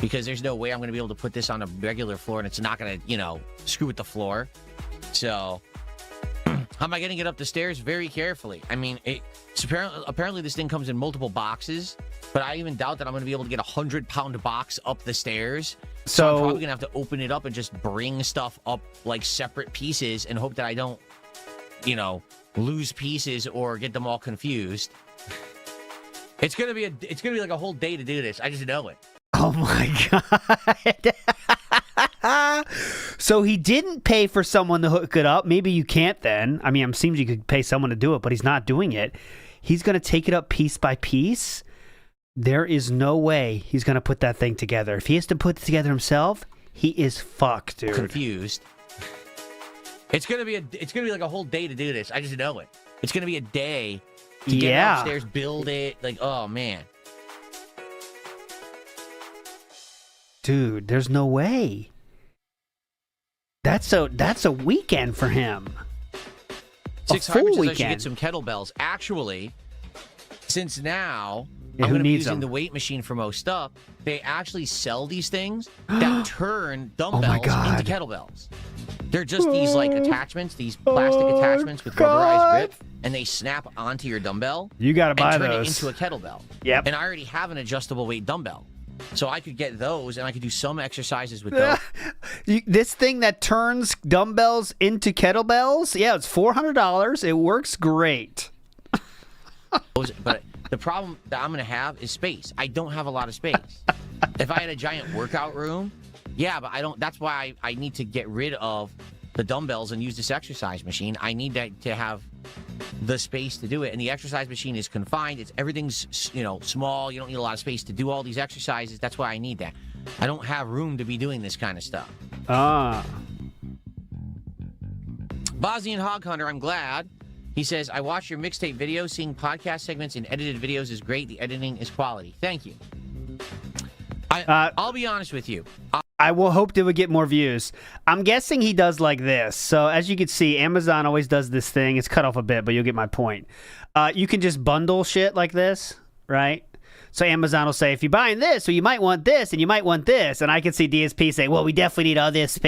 because there's no way I'm going to be able to put this on a regular floor and it's not going to, screw with the floor. So... How am I getting it up the stairs? Very carefully. I mean, it's apparently this thing comes in multiple boxes, but I even doubt that I'm going to be able to get a 100-pound box up the stairs. So I'm probably going to have to open it up and just bring stuff up like separate pieces and hope that I don't, lose pieces or get them all confused. It's going to be like a whole day to do this. I just know it. Oh my God. So he didn't pay for someone to hook it up. Maybe you can't then. I mean, it seems you could pay someone to do it, but he's not doing it. He's going to take it up piece by piece. There is no way he's going to put that thing together. If he has to put it together himself, he is fucked, dude. Confused. It's going to be like a whole day to do this. I just know it. It's going to be a day to get upstairs, build it. Like, oh man. Dude, there's no way. That's a weekend for him. 600 says I should get some kettlebells. Actually, since now I'm going to be using the weight machine for most stuff, they actually sell these things that turn dumbbells into kettlebells. They're just these like attachments, these plastic attachments with rubberized grip, and they snap onto your dumbbell. You got to buy and turn those. it into a kettlebell. Yep. And I already have an adjustable weight dumbbell. So I could get those, and I could do some exercises with those. This thing that turns dumbbells into kettlebells, yeah, it's $400. It works great. But the problem that I'm going to have is space. I don't have a lot of space. If I had a giant workout room, yeah, but I don't. That's why I need to get rid of the dumbbells and use this exercise machine. I need to have the space to do it, and the exercise machine is confined. Everything's small. You don't need a lot of space to do all these exercises. That's why I need that. I don't have room to be doing this kind of stuff. Bosnian Hog Hunter, I'm glad. He says, I watch your mixtape videos. Seeing podcast segments and edited videos is great. The editing is quality. Thank you. I'll be honest with you. I will hope to get more views. I'm guessing he does like this. So as you can see, Amazon always does this thing. It's cut off a bit, but you'll get my point. You can just bundle shit like this, right? So Amazon will say, if you're buying this, so you might want this, and you might want this. And I can see DSP say, well, we definitely need all this,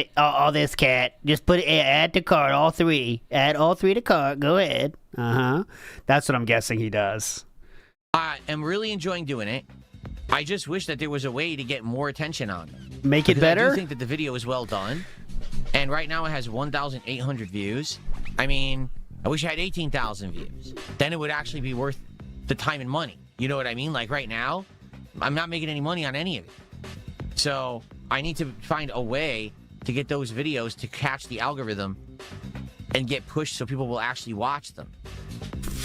cat. Just add to cart, all three. Add all three to cart. Go ahead. That's what I'm guessing he does. I am really enjoying doing it. I just wish that there was a way to get more attention on it. Make it better? I do think that the video is well done. And right now it has 1,800 views. I mean, I wish I had 18,000 views. Then it would actually be worth the time and money. You know what I mean? Like right now, I'm not making any money on any of it. So I need to find a way to get those videos to catch the algorithm and get pushed so people will actually watch them.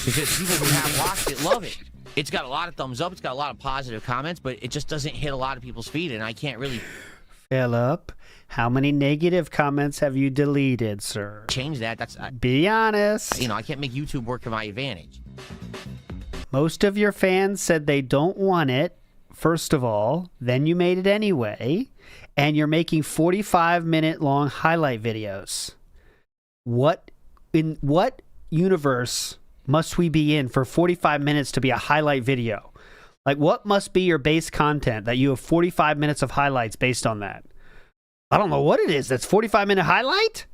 Because people who have watched it love it. It's got a lot of thumbs up. It's got a lot of positive comments, but it just doesn't hit a lot of people's feed, and I can't really... Philip, how many negative comments have you deleted, sir? Change that. That's... Be honest. You know, I can't make YouTube work to my advantage. Most of your fans said they don't want it, first of all. Then you made it anyway. And you're making 45-minute long highlight videos. In what universe must we be in for 45 minutes to be a highlight video? Like, what must be your base content that you have 45 minutes of highlights based on that? I don't know what it is. That's 45-minute highlight?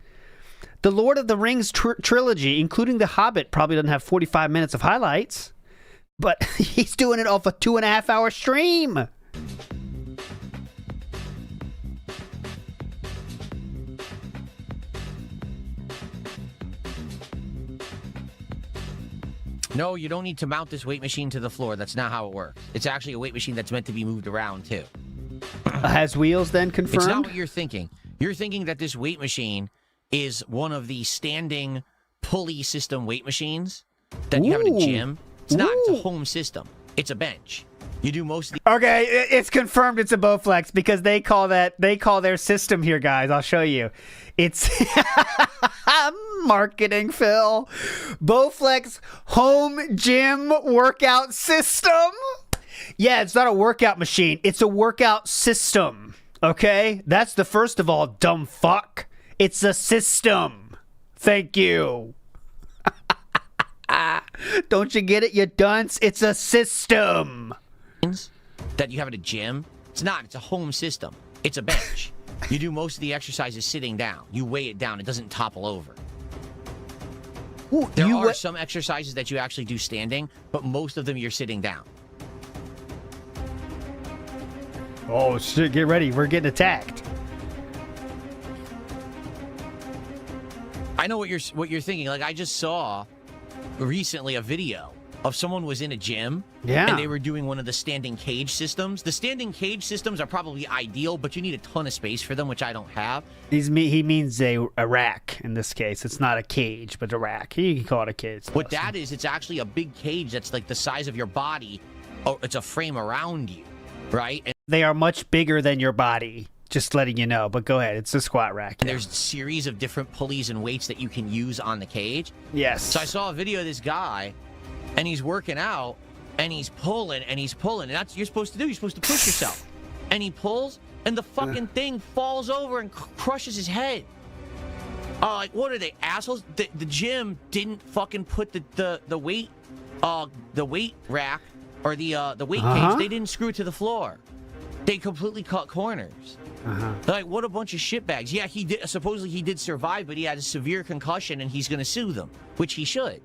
The Lord of the Rings trilogy, including The Hobbit, probably doesn't have 45 minutes of highlights. But he's doing it off a 2.5-hour stream. No, you don't need to mount this weight machine to the floor. That's not how it works. It's actually a weight machine that's meant to be moved around, too. Has wheels then confirmed? It's not what you're thinking. You're thinking that this weight machine is one of the standing pulley system weight machines that you have in a gym. It's not. It's a home system. It's a bench. You do most of the... Okay, it's confirmed it's a Bowflex because they call their system here, guys. I'll show you. It's marketing, Phil. Bowflex home gym workout system. Yeah, it's not a workout machine. It's a workout system. Okay? That's the first of all, dumb fuck. It's a system. Thank you. Don't you get it, you dunce? It's a system. That you have at a gym. It's not. It's a home system. It's a bench. You do most of the exercises sitting down. You weigh it down. It doesn't topple over. Ooh, there are some exercises that you actually do standing, but most of them you're sitting down. Oh, shit. Get ready. We're getting attacked. I know what you're thinking. Like, I just saw recently a video of someone was in a gym, and they were doing one of the standing cage systems. The standing cage systems are probably ideal, but you need a ton of space for them, which I don't have. He means a rack in this case. It's not a cage, but a rack. You can call it a cage. What that is, it's actually a big cage that's like the size of your body. Oh, it's a frame around you, right? And they are much bigger than your body. Just letting you know, but go ahead. It's a squat rack. And there's a series of different pulleys and weights that you can use on the cage. Yes. So I saw a video of this guy, and he's working out, and he's pulling, and that's what you're supposed to do. You're supposed to push yourself. And he pulls, and the fucking thing falls over and crushes his head. Like, what are they, assholes? The gym didn't fucking put the weight rack or the weight cage. They didn't screw it to the floor. They completely cut corners. Like, what a bunch of shitbags. Yeah, supposedly he did survive, but he had a severe concussion, and he's gonna sue them, which he should.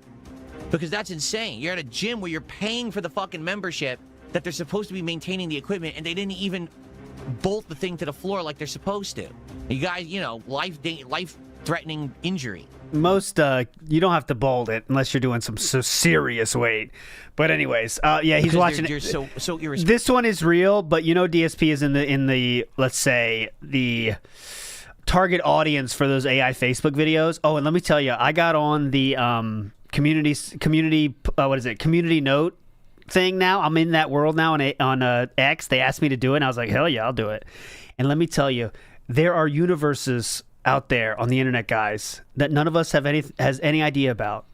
Because that's insane. You're at a gym where you're paying for the fucking membership that they're supposed to be maintaining the equipment, and they didn't even bolt the thing to the floor like they're supposed to. You guys, life-threatening injury. Most, you don't have to bolt it unless you're doing some serious weight. But anyways, yeah, he's watching it. So irresponsible. This one is real, but you know DSP is in the let's say, the target audience for those AI Facebook videos. Oh, and let me tell you, I got on the community note thing now. I'm in that world now on X. They asked me to do it, and I was like, hell yeah, I'll do it. And let me tell you, there are universes out there on the internet, guys, that none of us has any idea about.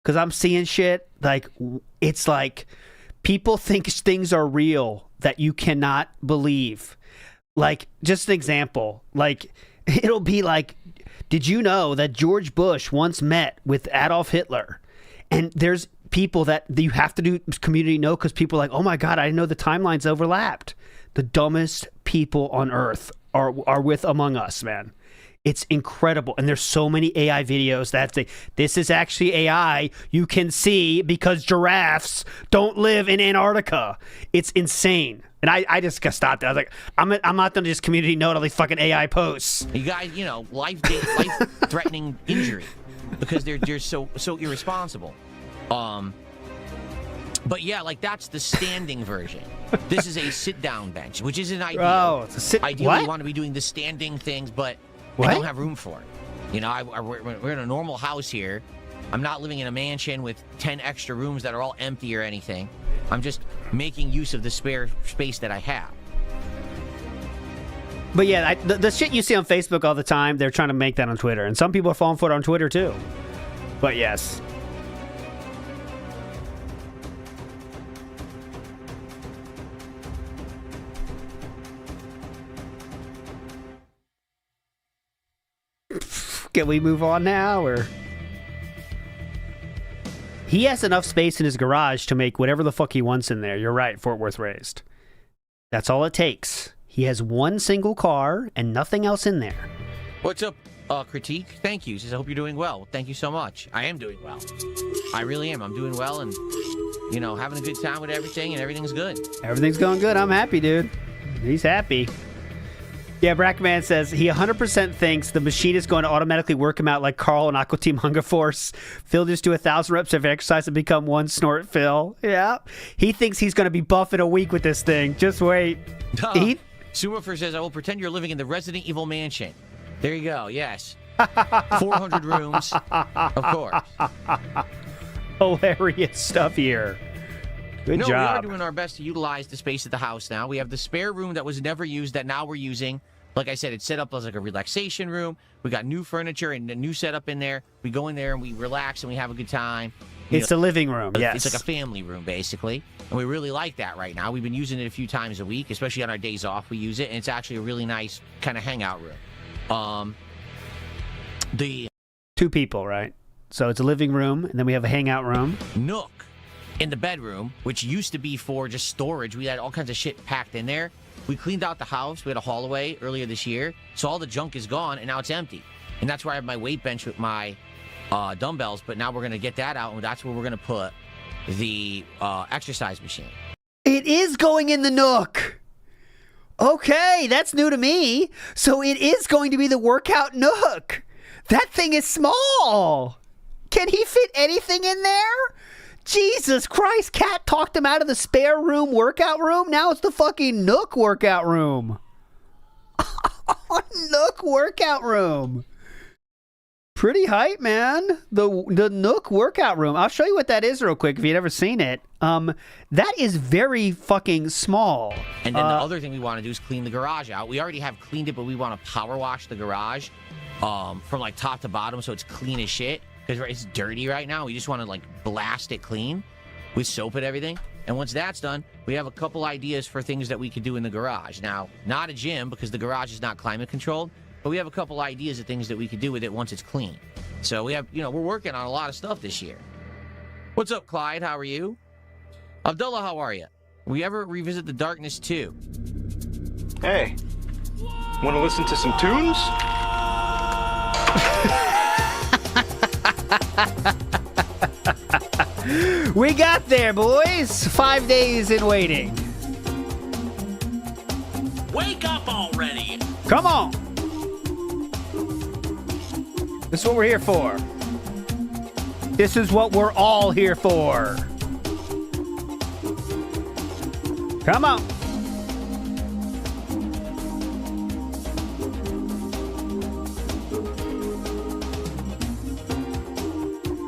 Because I'm seeing shit, like, it's like people think things are real that you cannot believe. Like, just an example, like, it'll be like, did you know that George Bush once met with Adolf Hitler? And there's people that you have to do community note because people are like, oh my God, I didn't know the timelines overlapped. The dumbest people on earth are with Among Us, man. It's incredible. And there's so many AI videos that this is actually AI you can see because giraffes don't live in Antarctica. It's insane. And I just got stopped. I was like, I'm not going to just community note all these fucking AI posts. You guys, life-threatening injury because they're so irresponsible. But yeah, like that's the standing version. This is a sit-down bench, which isn't ideal. Oh, it's a sit. Ideally, What? we want to be doing the standing things, but What? I don't have room for it. You know, we're in a normal house here. I'm not living in a mansion with 10 extra rooms that are all empty or anything. I'm just making use of the spare space that I have. But yeah, the shit you see on Facebook all the time, they're trying to make that on Twitter. And some people are falling for it on Twitter too. But yes. Can we move on now, or? He has enough space in his garage to make whatever the fuck he wants in there. You're right, Fort Worth raised. That's all it takes. He has one single car and nothing else in there. What's up, Critique? Thank you. Says, I hope you're doing well. Thank you so much. I am doing well. I really am. I'm doing well and, you know, having a good time with everything, and everything's good. Everything's going good. I'm happy, dude. He's happy. Yeah, Brackman says he 100% thinks the machine is going to automatically work him out like Carl and Aqua Team Hunger Force. Phil just do 1,000 reps of exercise and become one snort Phil. Yeah. He thinks he's going to be buff in a week with this thing. Just wait. Sumifer says, I will pretend you're living in the Resident Evil mansion. There you go. Yes. 400 rooms. Of course. Hilarious stuff here. Good job. We are doing our best to utilize the space at the house now. We have the spare room that was never used that now we're using. Like I said, it's set up as like a relaxation room. We got new furniture and a new setup in there. We go in there and we relax and we have a good time. It's the living room, yes. It's like a family room, basically. And we really like that right now. We've been using it a few times a week, especially on our days off. We use it, and it's actually a really nice kind of hangout room. The 2 people, right? So it's a living room, and then we have a hangout room. Nook in the bedroom, which used to be for just storage. We had all kinds of shit packed in there. We cleaned out the house. We had a hallway earlier this year. So all the junk is gone, and now it's empty. And that's where I have my weight bench with my dumbbells. But now we're going to get that out, and that's where we're going to put the exercise machine. It is going in the Nook. Okay, that's new to me. So it is going to be the workout Nook. That thing is small. Can he fit anything in there? Jesus Christ, Cat talked him out of the spare room workout room. Now it's the fucking Nook workout room. Nook workout room. Pretty hype, man. The Nook workout room. I'll show you what that is real quick if you've never seen it. That is very fucking small. And then the other thing we want to do is clean the garage out. We already have cleaned it, but we want to power wash the garage from like top to bottom so it's clean as shit. Because it's dirty right now. We just want to like blast it clean with soap and everything. And once that's done, we have a couple ideas for things that we could do in the garage. Now, not a gym because the garage is not climate controlled, but we have a couple ideas of things that we could do with it once it's clean. So we have, you know, we're working on a lot of stuff this year. What's up, Clyde? How are you? Abdullah, how are you? We ever revisit the darkness too? Hey, want to listen to some tunes? We got there, boys. 5 days in waiting. Wake up already! Come on. This is what we're here for. This is what we're all here for. Come on.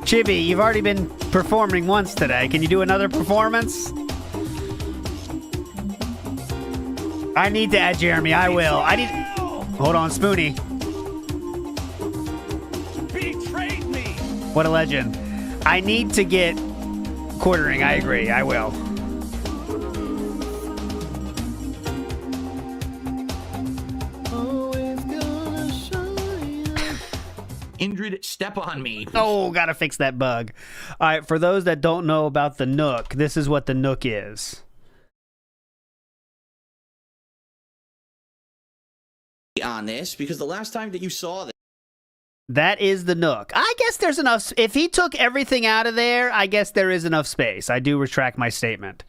Chibi, you've already been performing once today. Can you do another performance? I need to add Jeremy. I will. I need. Hold on, Spoonie. Betrayed me! What a legend. I need to get quartering. I agree. I will. Indrid, step on me. Oh, gotta fix that bug. All right, for those that don't know about the Nook, this is what the Nook is. On this, because the last time that you saw this, That is the Nook. I guess there's enough. If he took everything out of there, I guess there is enough space. I do retract my statement.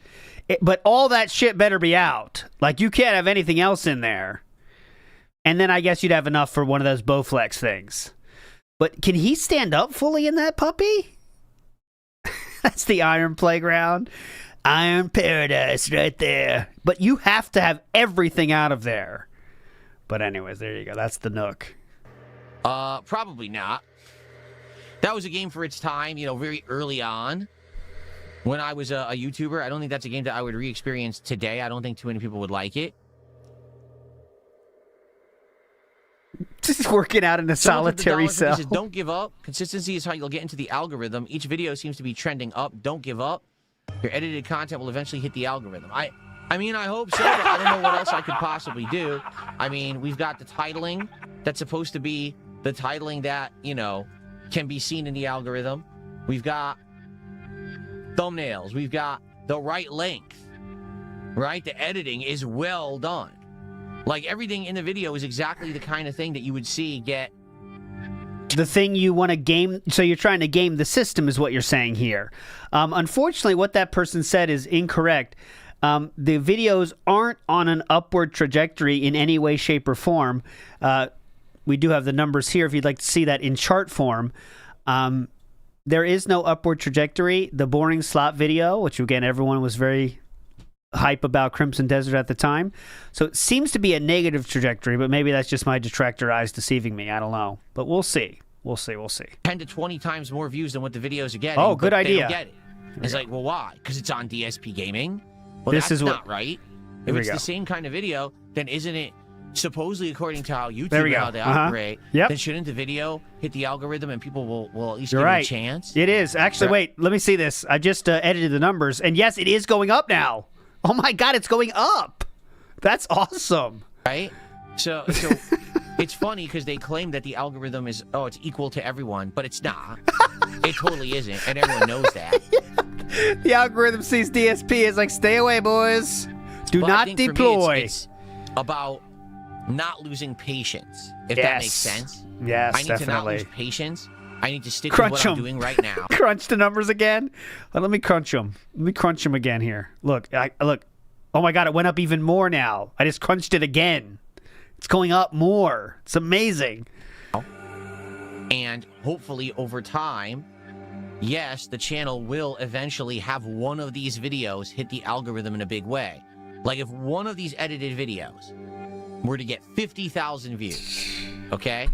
But all that shit better be out. Like, you can't have anything else in there. And then I guess you'd have enough for one of those Bowflex things. But can he stand up fully in that puppy? That's the Iron Playground. Iron Paradise right there. But you have to have everything out of there. But anyways, there you go. That's the Nook. Probably not. That was a game for its time, you know, very early on. When I was a YouTuber, I don't think that's a game that I would re-experience today. I don't think too many people would like it. Just working out in a solitary cell. Says, don't give up. Consistency is how you'll get into the algorithm. Each video seems to be trending up. Don't give up. Your edited content will eventually hit the algorithm. I mean, I hope so, but I don't know what else I could possibly do. I mean, we've got the titling that's supposed to be the titling that, you know, can be seen in the algorithm. We've got thumbnails. We've got the right length, right? The editing is well done. Like, everything in the video is exactly the kind of thing that you would see get... The thing you want to game... So you're trying to game the system is what you're saying here. Unfortunately, what that person said is incorrect. The videos aren't on an upward trajectory in any way, shape, or form. We do have the numbers here if you'd like to see that in chart form. There is no upward trajectory. The boring slot video, which again, everyone was very hype about Crimson Desert at the time. So it seems to be a negative trajectory, but maybe that's just my detractor eyes deceiving me. I don't know. But we'll see. We'll see. 10 to 20 times more views than what the videos are getting. Oh, good idea. They don't get it. It's like, well, why? Because it's on DSP Gaming? Well, that's not right. If it's the same kind of video, then isn't it supposedly according to how YouTube how they operate, then shouldn't the video hit the algorithm and people will at least give it a chance? It is. Actually, wait, let me see this. I just edited the numbers, and yes, it is going up now. Oh my God, it's going up. That's awesome. Right? So it's funny because they claim that the algorithm is, it's equal to everyone, but it's not. It totally isn't, and everyone knows that. The algorithm sees DSP as like, stay away, boys. Do not deploy. It's about not losing patience, if that makes sense. Yes, I need to not lose patience. I need to stick with what I'm doing right now. Crunch the numbers again. Let me crunch them. Let me crunch them again here. Look, look. Oh my God, it went up even more now. I just crunched it again. It's going up more. It's amazing. And hopefully over time, yes, the channel will eventually have one of these videos hit the algorithm in a big way. Like if one of these edited videos were to get 50,000 views, okay?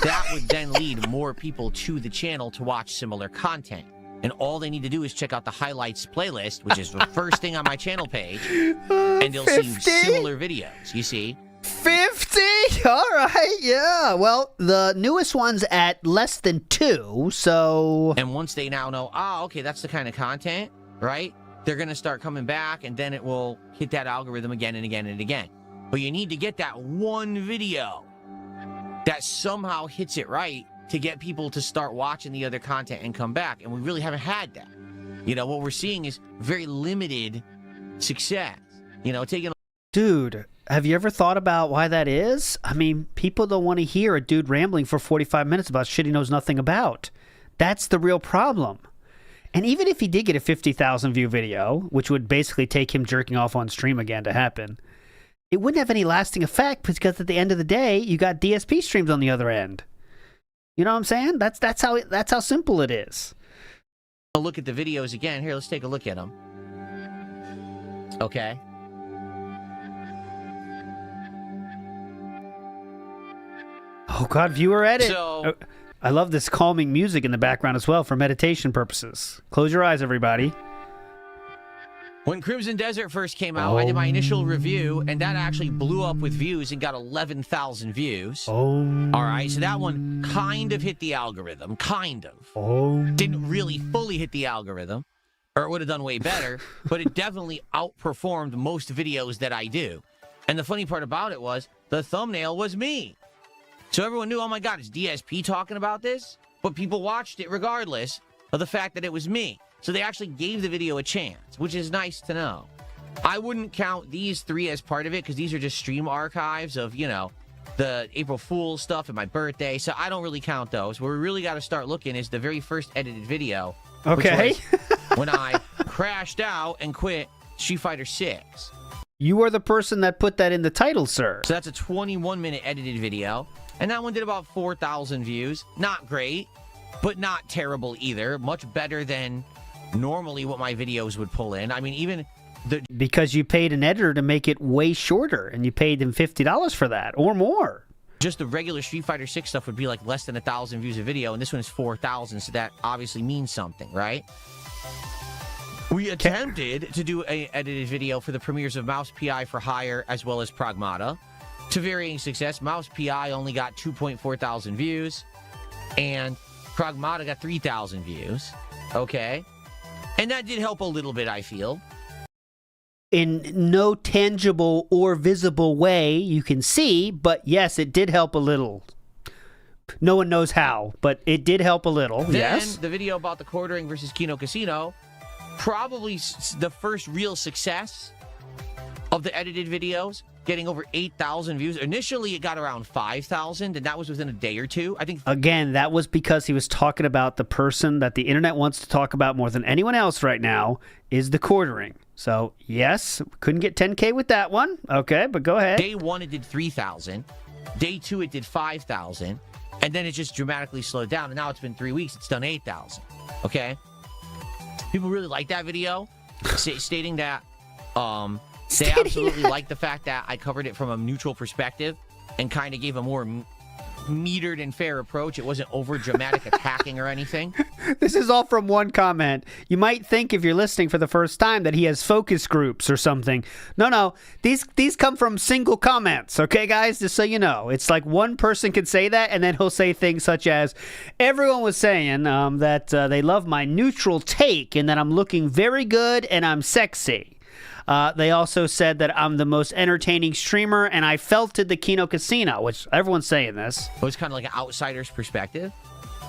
That would then lead more people to the channel to watch similar content. And all they need to do is check out the highlights playlist, which is the first thing on my channel page, and they'll 50? See similar videos, you see? 50? All right, yeah. Well, the newest one's at less than 2, so... And once they now know, okay, that's the kind of content, right? They're going to start coming back, and then it will hit that algorithm again and again and again. But you need to get that one video that somehow hits it right to get people to start watching the other content and come back. And we really haven't had that. You know, what we're seeing is very limited success. You know, taking... Dude, have you ever thought about why that is? I mean, people don't want to hear a dude rambling for 45 minutes about shit he knows nothing about. That's the real problem. And even if he did get a 50,000 view video, which would basically take him jerking off on stream again to happen, it wouldn't have any lasting effect because at the end of the day, you got DSP streams on the other end. You know what I'm saying? That's how simple it is. I'll look at the videos again. Here, let's take a look at them. Okay. Oh God, viewer edit. So, I love this calming music in the background as well for meditation purposes. Close your eyes, everybody. When Crimson Desert first came out, I did my initial review, and that actually blew up with views and got 11,000 views. Oh. All right, so that one kind of hit the algorithm. Kind of. Oh. Didn't really fully hit the algorithm, or it would have done way better, but it definitely outperformed most videos that I do. And the funny part about it was, the thumbnail was me. So everyone knew, oh my God, is DSP talking about this? But people watched it regardless of the fact that it was me. So they actually gave the video a chance, which is nice to know. I wouldn't count these 3 as part of it because these are just stream archives of, you know, the April Fool's stuff and my birthday. So I don't really count those. Where we really got to start looking is the very first edited video. Okay. When I crashed out and quit Street Fighter 6. You are the person that put that in the title, sir. So that's a 21-minute edited video. And that one did about 4,000 views. Not great, but not terrible either. Much better than normally what my videos would pull in. I mean, even because you paid an editor to make it way shorter, and you paid them $50 for that or more. Just the regular Street Fighter 6 stuff would be like less than 1,000 views a video, and this one is 4,000, so that obviously means something, right? We attempted to do an edited video for the premieres of Mouse PI for Hire as well as Pragmata. To varying success, Mouse PI only got 2.4 thousand views, and Pragmata got 3,000 views. Okay? And that did help a little bit, I feel. In no tangible or visible way you can see, but yes, it did help a little. No one knows how, but it did help a little. Then, yes. The video about the quartering versus Kino Casino, probably the first real success of the edited videos, getting over 8,000 views. Initially, it got around 5,000, and that was within a day or two. I think. Again, that was because he was talking about the person that the internet wants to talk about more than anyone else right now is the quartering. So, yes, couldn't get 10K with that one. Okay, but go ahead. Day 1, it did 3,000. Day 2, it did 5,000. And then it just dramatically slowed down. And now it's been 3 weeks. It's done 8,000. Okay? People really like that video, stating that they absolutely like the fact that I covered it from a neutral perspective and kind of gave a more metered and fair approach. It wasn't over dramatic attacking or anything. This is all from one comment. You might think if you're listening for the first time that he has focus groups or something. No. These come from single comments, okay, guys? Just so you know. It's like one person can say that, and then he'll say things such as, everyone was saying that they love my neutral take and that I'm looking very good and I'm sexy. They also said that I'm the most entertaining streamer, and I felted the Kino Casino, which everyone's saying this. It was kind of like an outsider's perspective.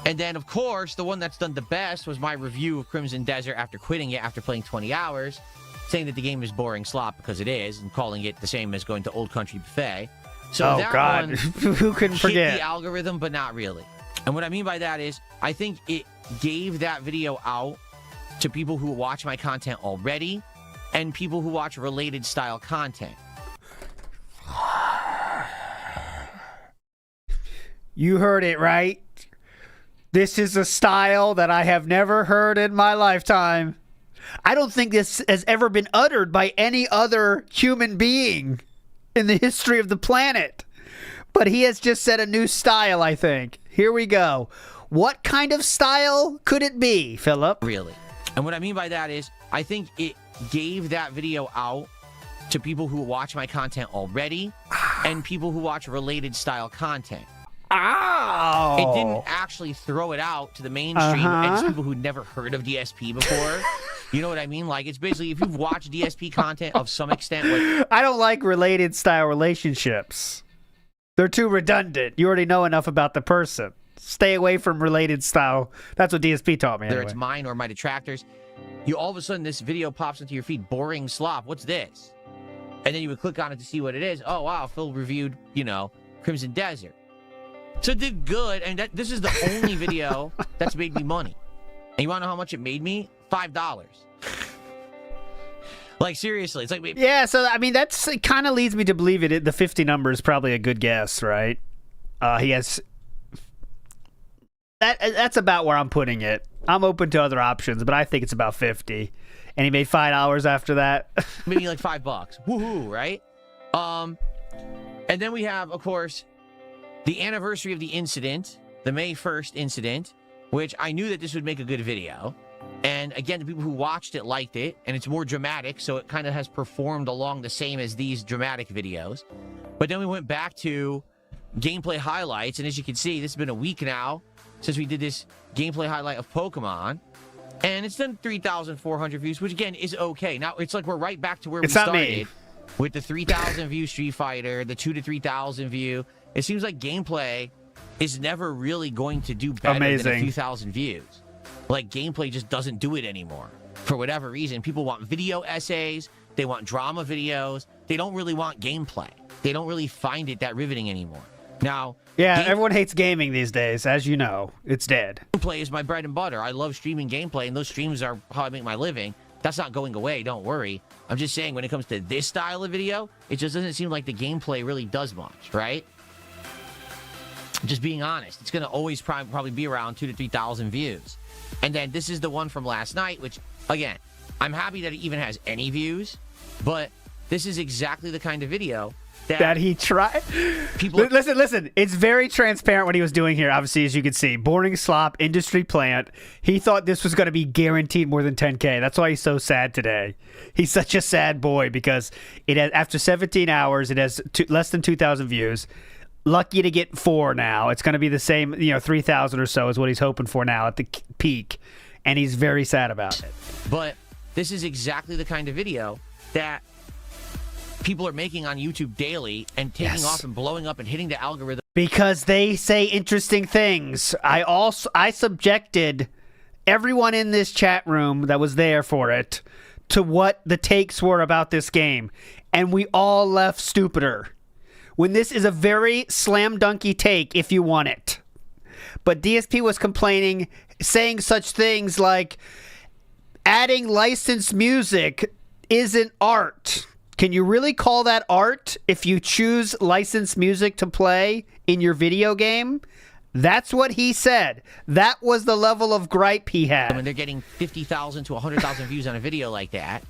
And then, of course, the one that's done the best was my review of Crimson Desert after quitting it after playing 20 hours, saying that the game is boring slop because it is, and calling it the same as going to Old Country Buffet. So that God. one Who couldn't hit forget? the algorithm, but not really. And what I mean by that is, I think it gave that video out to people who watch my content already, and people who watch related style content. You heard it right. This is a style that I have never heard in my lifetime. I don't think this has ever been uttered by any other human being in the history of the planet. But he has just set a new style, I think. Here we go. What kind of style could it be, Philip? Really. And what I mean by that is, I think it gave that video out to people who watch my content already and people who watch related style content. Ow! It didn't actually throw it out to the mainstream and to people who'd never heard of DSP before. You know what I mean? Like, it's basically, if you've watched DSP content of some extent, like, I don't like related style relationships. They're too redundant. You already know enough about the person. Stay away from related style. That's what DSP taught me. Whether Anyway. it's mine or my detractors. You all of a sudden, this video pops into your feed, boring slop. What's this? And then you would click on it to see what it is. Oh, wow, Phil reviewed, Crimson Desert. So it did good, and this is the only video that's made me money. And you want to know how much it made me? $5. Like, seriously, it's like... Yeah, so, I mean, it kind of leads me to believe it. The 50 number is probably a good guess, right? He has... That's about where I'm putting it. I'm open to other options, but I think it's about 50. And he made $5 after that. Maybe like $5. Woohoo, right? And then we have, of course, the anniversary of the incident, the May 1st incident, which I knew that this would make a good video. And again, the people who watched it liked it, and it's more dramatic, so it kind of has performed along the same as these dramatic videos. But then we went back to gameplay highlights, and as you can see, this has been a week now since we did this gameplay highlight of Pokemon, and it's done 3,400 views, which again is okay. Now it's like we're right back to where we started with the 3,000 view Street Fighter, the 2,000 to 3,000 view. It seems like gameplay is never really going to do better than a few thousand views. Like, gameplay just doesn't do it anymore for whatever reason. People want video essays, they want drama videos, they don't really want gameplay. They don't really find it that riveting anymore. Now, yeah, everyone hates gaming these days, as you know. It's dead. Gameplay is my bread and butter. I love streaming gameplay, and those streams are how I make my living. That's not going away, don't worry. I'm just saying, when it comes to this style of video, it just doesn't seem like the gameplay really does much, right? Just being honest. It's going to always probably be around 2,000 to 3,000 views. And then this is the one from last night, which, again, I'm happy that it even has any views, but this is exactly the kind of video that he tried. People listen. It's very transparent what he was doing here. Obviously, as you can see, boring slop, industry plant. He thought this was going to be guaranteed more than 10K. That's why he's so sad today. He's such a sad boy because it has, after 17 hours, it has less than 2,000 views. Lucky to get 4 now. It's going to be the same, 3,000 or so is what he's hoping for now at the peak, and he's very sad about it. But this is exactly the kind of video that people are making on YouTube daily and taking off and blowing up and hitting the algorithm. Because they say interesting things. I subjected everyone in this chat room that was there for it to what the takes were about this game, and we all left stupider. When this is a very slam dunky take if you want it. But DSP was complaining, saying such things like adding licensed music isn't art. Can you really call that art if you choose licensed music to play in your video game? That's what he said. That was the level of gripe he had. When they're getting 50,000 to 100,000 views on a video like that,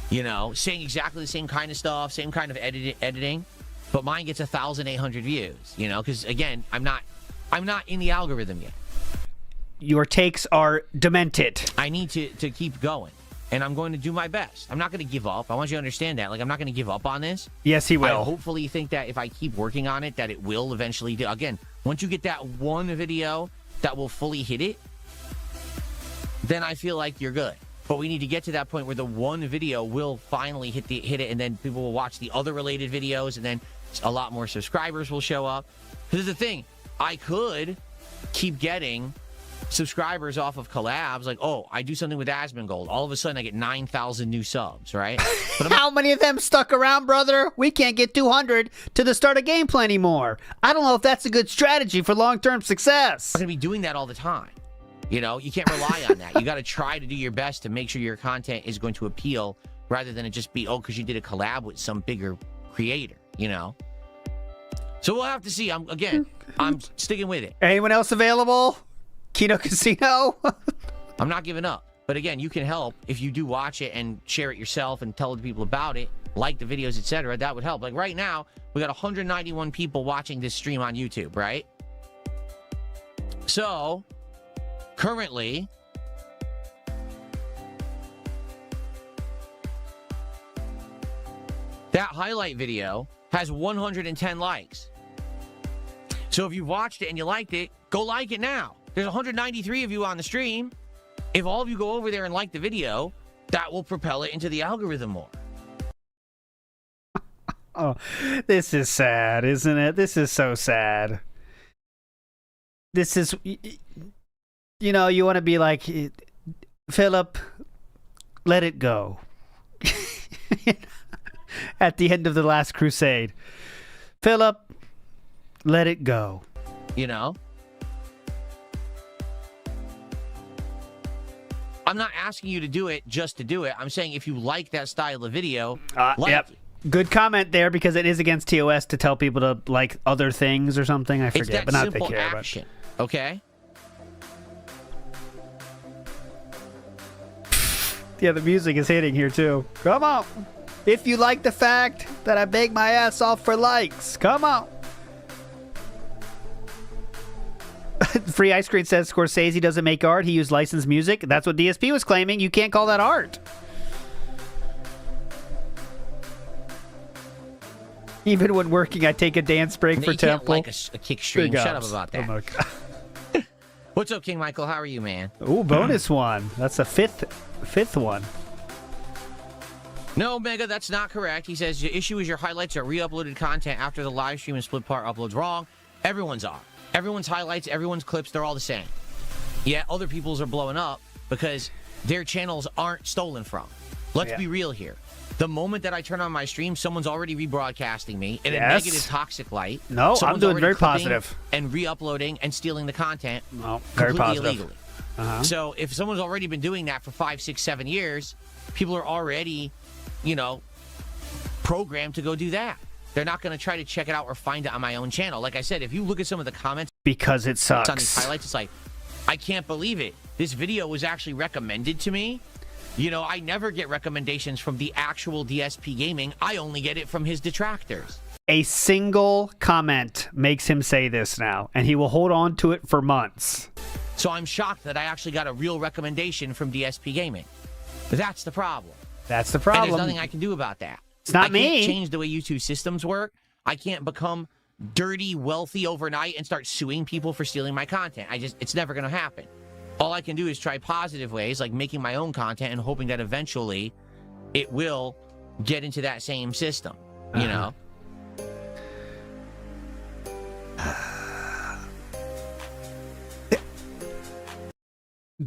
saying exactly the same kind of stuff, same kind of editing, but mine gets 1,800 views, because again, I'm not in the algorithm yet. Your takes are demented. I need to keep going, and I'm going to do my best. I'm not going to give up. I want you to understand that. I'm not going to give up on this. Yes, he will. I hopefully think that if I keep working on it, that it will eventually do. Again, once you get that one video that will fully hit it, then I feel like you're good. But we need to get to that point where the one video will finally hit it, and then people will watch the other related videos, and then a lot more subscribers will show up. Because the thing, I could keep getting subscribers off of collabs. Like, I do something with Asmongold. All of a sudden, I get 9,000 new subs, right? But how many of them stuck around, brother? We can't get 200 to the start of gameplay anymore. I don't know if that's a good strategy for long-term success. I'm going to be doing that all the time. You can't rely on that. You got to try to do your best to make sure your content is going to appeal rather than it just be, because you did a collab with some bigger creator, So we'll have to see. I'm sticking with it. Anyone else available? Kino Casino? I'm not giving up. But again, you can help if you do watch it and share it yourself and tell the people about it, like the videos, etc. That would help. Like right now, we got 191 people watching this stream on YouTube, right? So currently, that highlight video has 110 likes. So if you watched it and you liked it, go like it now. There's 193 of you on the stream. If all of you go over there and like the video, that will propel it into the algorithm more. Oh, this is sad, isn't it? This is so sad. This is, you want to be like, Philip, let it go. At the end of the Last Crusade. Philip, let it go. I'm not asking you to do it just to do it. I'm saying if you like that style of video, yep. Good comment there, because it is against TOS to tell people to like other things or something. I forget, but not they care action, okay? Yeah, the music is hitting here too. Come on. If you like the fact that I beg my ass off for likes, come on. Free Ice Cream says Scorsese doesn't make art. He used licensed music. That's what DSP was claiming. You can't call that art. Even when working, I take a dance break for Temple. You can't like a kick stream. Shut up about that. Oh my God. What's up, King Michael? How are you, man? Ooh, bonus one. That's a fifth one. No, Mega, that's not correct. He says the issue is your highlights are re-uploaded content after the live stream and split part uploads. Wrong. Everyone's are. Everyone's highlights, everyone's clips, they're all the same. Yet other people's are blowing up because their channels aren't stolen from. Let's be real here. The moment that I turn on my stream, someone's already rebroadcasting me in a negative toxic light. No, someone's I'm doing very positive. And re-uploading and stealing the content very completely positive. illegally. So if someone's already been doing that for 5, 6, 7 years, people are already, programmed to go do that. They're not going to try to check it out or find it on my own channel. Like I said, if you look at some of the comments, because it sucks on these highlights, it's like, I can't believe it. this video was actually recommended to me. You know, I never get recommendations from the actual DSP Gaming. I only get it from his detractors. A single comment makes him say this now, and he will hold on to it for months. So I'm shocked that I actually got a real recommendation from DSP Gaming. That's the problem. That's the problem. And there's nothing I can do about that. It's not me. I can't change the way YouTube systems work. I can't become dirty, wealthy overnight and start suing people for stealing my content. It's never going to happen. All I can do is try positive ways, like making my own content and hoping that eventually it will get into that same system, you know?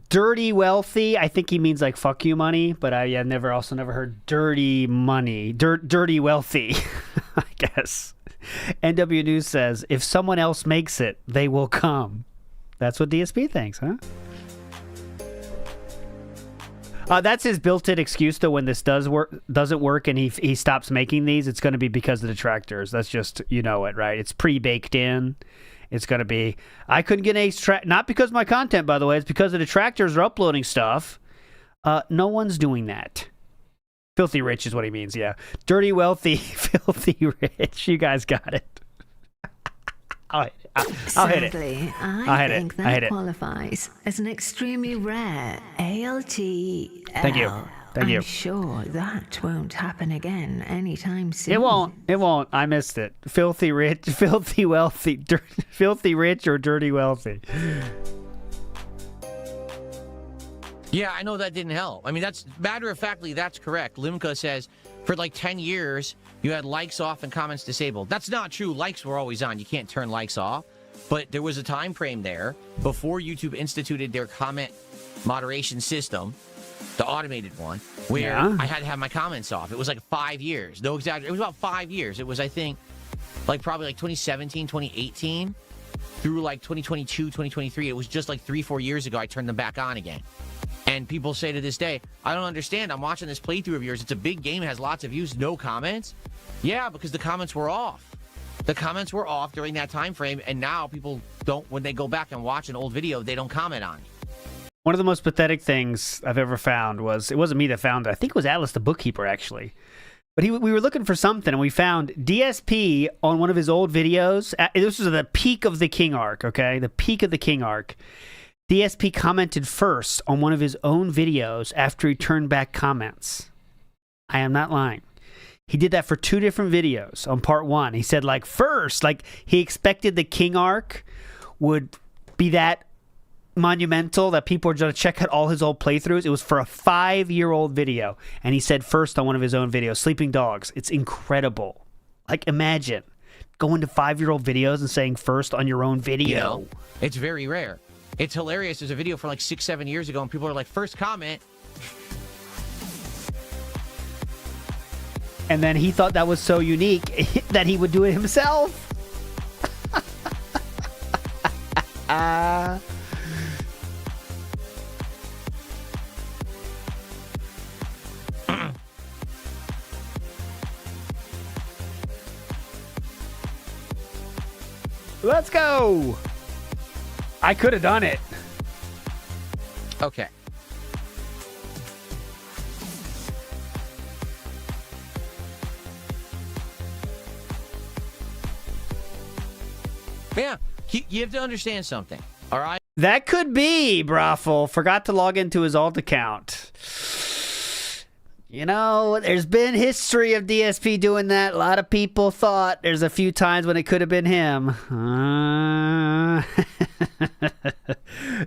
Dirty wealthy, I think he means like fuck you money, but I never heard dirty money. Dirty wealthy, I guess. NW News says, if someone else makes it, they will come. That's what DSP thinks, huh? That's his built-in excuse, though, when this doesn't work and he stops making these, it's going to be because of the detractors. That's just, you know it, right? It's pre-baked in. It's going to be, I couldn't get a track, not because of my content, by the way. It's because the detractors are uploading stuff. No one's doing that. Filthy rich is what he means, yeah. Dirty, wealthy, filthy rich. You guys got it. I'll hit it. Sadly, I think I hit that it. qualifies as an extremely rare ALT. Thank you. Thank you. I'm sure that won't happen again anytime soon. It won't. It won't. I missed it. Filthy rich, filthy wealthy, filthy rich or dirty wealthy. Yeah, I know that didn't help. I mean, that's matter-of-factly, that's correct. Limka says, for like 10 years, you had likes off and comments disabled. That's not true. Likes were always on. You can't turn likes off. But there was a time frame there before YouTube instituted their comment moderation system, the automated one, where I had to have my comments off. It was like 5 years. No, exactly. It was about 5 years. It was, I think, like probably like 2017, 2018 through like 2022, 2023. It was just like 3-4 years ago I turned them back on again. And people say to this day, I don't understand. I'm watching this playthrough of yours. It's a big game. It has lots of views. No comments. Yeah, because the comments were off. The comments were off during that time frame. And now people don't, when they go back and watch an old video, they don't comment on it. One of the most pathetic things I've ever found was, it wasn't me that found it. I think it was Atlas the bookkeeper, actually. But we were looking for something, and we found DSP on one of his old videos. This was the peak of the King arc, okay? The peak of the King arc. DSP commented first on one of his own videos after he turned back comments. I am not lying. He did that for 2 different videos on part 1. He said, like, first, like, he expected the King arc would be that monumental that people are going to check out all his old playthroughs. It was for a 5-year-old video, and he said first on one of his own videos, Sleeping Dogs. It's incredible. Like, imagine going to 5-year-old videos and saying first on your own video. You know, it's very rare. It's hilarious. There's a video from like 6-7 years ago, and people are like, first comment. And then he thought that was so unique that he would do it himself. Let's go. I could have done it. Okay. Yeah, you have to understand something, all right? That could be, Brothel. Forgot to log into his alt account. You know, there's been history of DSP doing that. A lot of people thought there's a few times when it could have been him.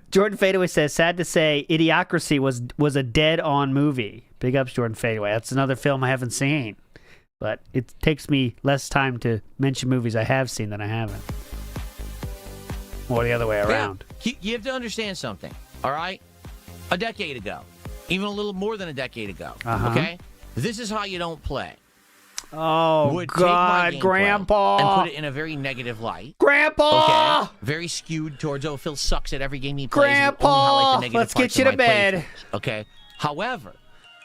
Jordan Fadeaway says, sad to say, Idiocracy was a dead-on movie. Big ups, Jordan Fadeaway. That's another film I haven't seen. But it takes me less time to mention movies I have seen than I haven't. Or the other way around. Yeah, you have to understand something, all right? A decade ago, even a little more than a decade ago, okay? This is how you don't play. Oh, God, Grandpa. And put it in a very negative light. Grandpa! Okay? Very skewed towards, oh, Phil sucks at every game he plays. Grandpa! Let's get you to bed. Playthroughs, okay? However,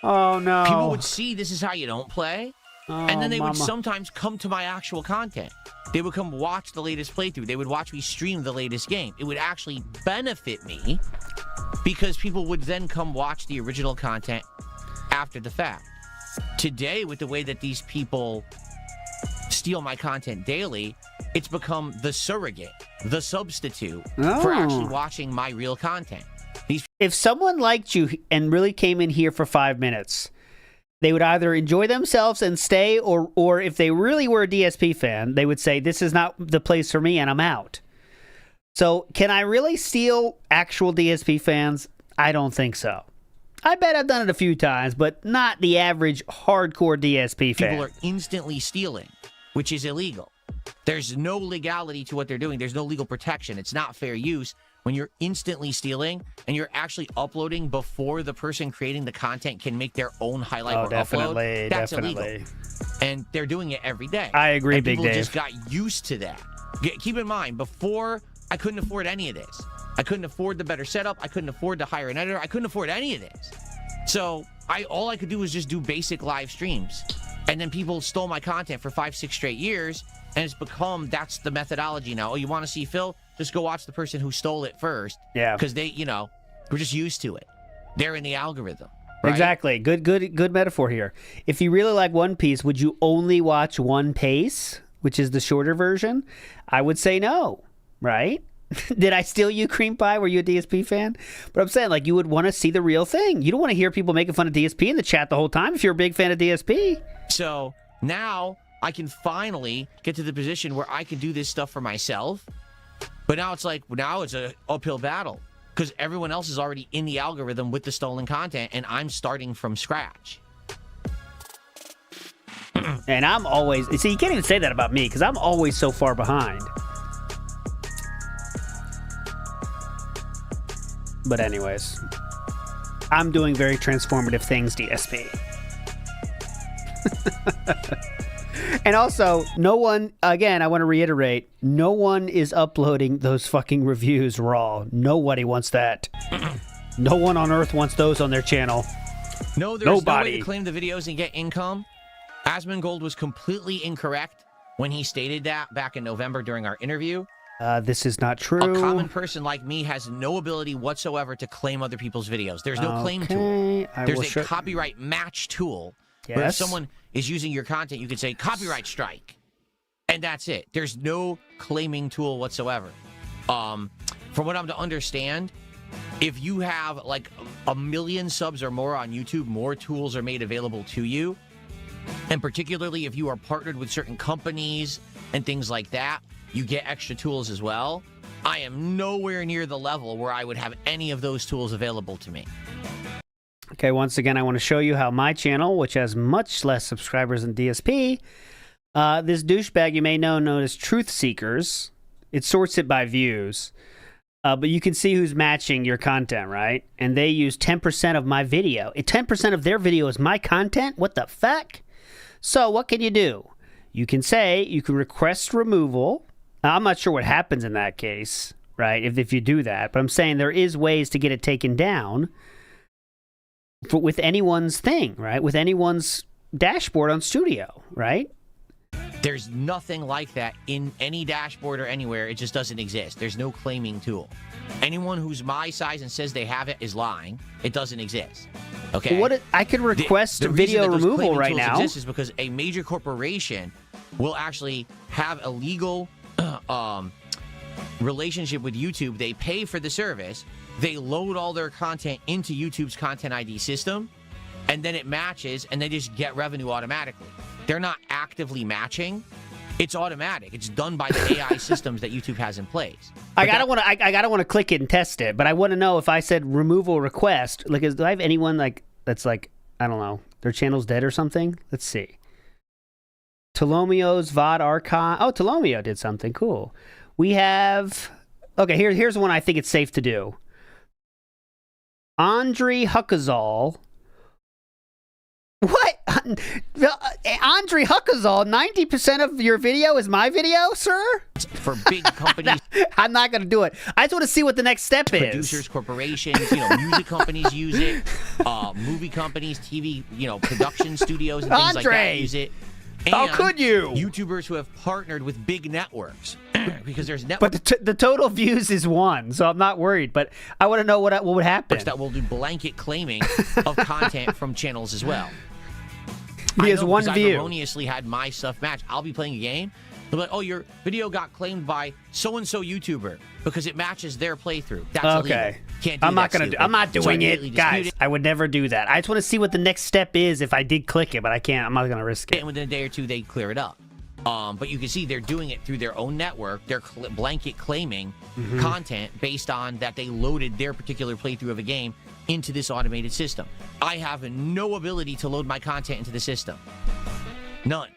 oh, no. People would see this is how you don't play, and then they would sometimes come to my actual content. They would come watch the latest playthrough. They would watch me stream the latest game. It would actually benefit me because people would then come watch the original content after the fact. Today, with the way that these people steal my content daily, it's become the surrogate, the substitute for actually watching my real content. If someone liked you and really came in here for 5 minutes, they would either enjoy themselves and stay, or if they really were a DSP fan, they would say, this is not the place for me and I'm out. So can I really steal actual DSP fans? I don't think so. I bet I've done it a few times, but not the average hardcore DSP fan. People are instantly stealing, which is illegal. There's no legality to what they're doing. There's no legal protection. It's not fair use when you're instantly stealing and you're actually uploading before the person creating the content can make their own highlight or upload. That's illegal. And they're doing it every day. I agree, and Big people Dave. just got used to that. Keep in mind, before, I couldn't afford any of this. I couldn't afford the better setup. I couldn't afford to hire an editor. I couldn't afford any of this. So all I could do was just do basic live streams. And then people stole my content for 5-6 straight years. And it's become, that's the methodology now. Oh, you want to see Phil? Just go watch the person who stole it first. Yeah. Because they, we're just used to it. They're in the algorithm. Right? Exactly. Good metaphor here. If you really like One Piece, would you only watch One Piece, which is the shorter version? I would say no, right? Did I steal you, Cream Pie? Were you a DSP fan? But I'm saying, like, you would want to see the real thing. You don't want to hear people making fun of DSP in the chat the whole time if you're a big fan of DSP. So now I can finally get to the position where I can do this stuff for myself. But now it's an uphill battle because everyone else is already in the algorithm with the stolen content, and I'm starting from scratch. And I'm always... See, you can't even say that about me because I'm always so far behind. But anyways, I'm doing very transformative things, DSP. And also, no one, again, I want to reiterate, no one is uploading those fucking reviews raw. Nobody wants that. No one on earth wants those on their channel. No, there's no way to claim the videos and get income. Asmongold was completely incorrect when he stated that back in November during our interview. This is not true. A common person like me has no ability whatsoever to claim other people's videos. There's no claim tool. There's a copyright match tool. Where if someone is using your content, you can say copyright strike. And that's it. There's no claiming tool whatsoever. From what I'm to understand, if you have like 1 million subs or more on YouTube, more tools are made available to you. And particularly if you are partnered with certain companies and things like that, you get extra tools as well. I am nowhere near the level where I would have any of those tools available to me. Okay, once again, I want to show you how my channel, which has much less subscribers than DSP, this douchebag you may know known as Truth Seekers, it sorts it by views. But you can see who's matching your content, right? And they use 10% of my video. 10% of their video is my content? What the fuck? So what can you do? You can request removal. Now, I'm not sure what happens in that case, right? If you do that. But I'm saying there is ways to get it taken down with anyone's thing, right? With anyone's dashboard on Studio, right? There's nothing like that in any dashboard or anywhere. It just doesn't exist. There's no claiming tool. Anyone who's my size and says they have it is lying. It doesn't exist. Okay. Well, I could request video removal right now. Exist is because a major corporation will actually have a legal relationship with YouTube. They pay for the service. They load all their content into YouTube's Content ID system, and then it matches, and they just get revenue automatically. They're not actively matching. It's automatic. It's done by the AI systems that YouTube has in place. I gotta want to click it and test it, but I want to know if I said removal request. Like, do I have anyone that's like, I don't know, their channel's dead or something? Let's see. Tolomio's VOD archive. Oh, Tolomio did something cool. We have. Okay, here's one I think it's safe to do. Andre Huckazal. What? Andre Huckazal, 90% of your video is my video, sir? For big companies. I'm not going to do it. I just want to see what the next step is. Producers, corporations, music companies use it. Movie companies, TV, production studios and things like that use it. And how could you? YouTubers who have partnered with big networks. because there's network. But the total views is 1, so I'm not worried. But I want to know what would happen. That will do blanket claiming of content from channels as well. He has 1 view. I've erroneously had my stuff matched. I'll be playing a game. They'll be like, oh, your video got claimed by so-and-so YouTuber because it matches their playthrough. That's illegal. Can't do I'm not that, gonna. I'm not doing it, guys. I would never do that. I just want to see what the next step is if I did click it, but I can't. I'm not gonna risk it. And within a day or two, they clear it up. But you can see they're doing it through their own network. They're blanket claiming content based on that they loaded their particular playthrough of a game into this automated system. I have no ability to load my content into the system. None.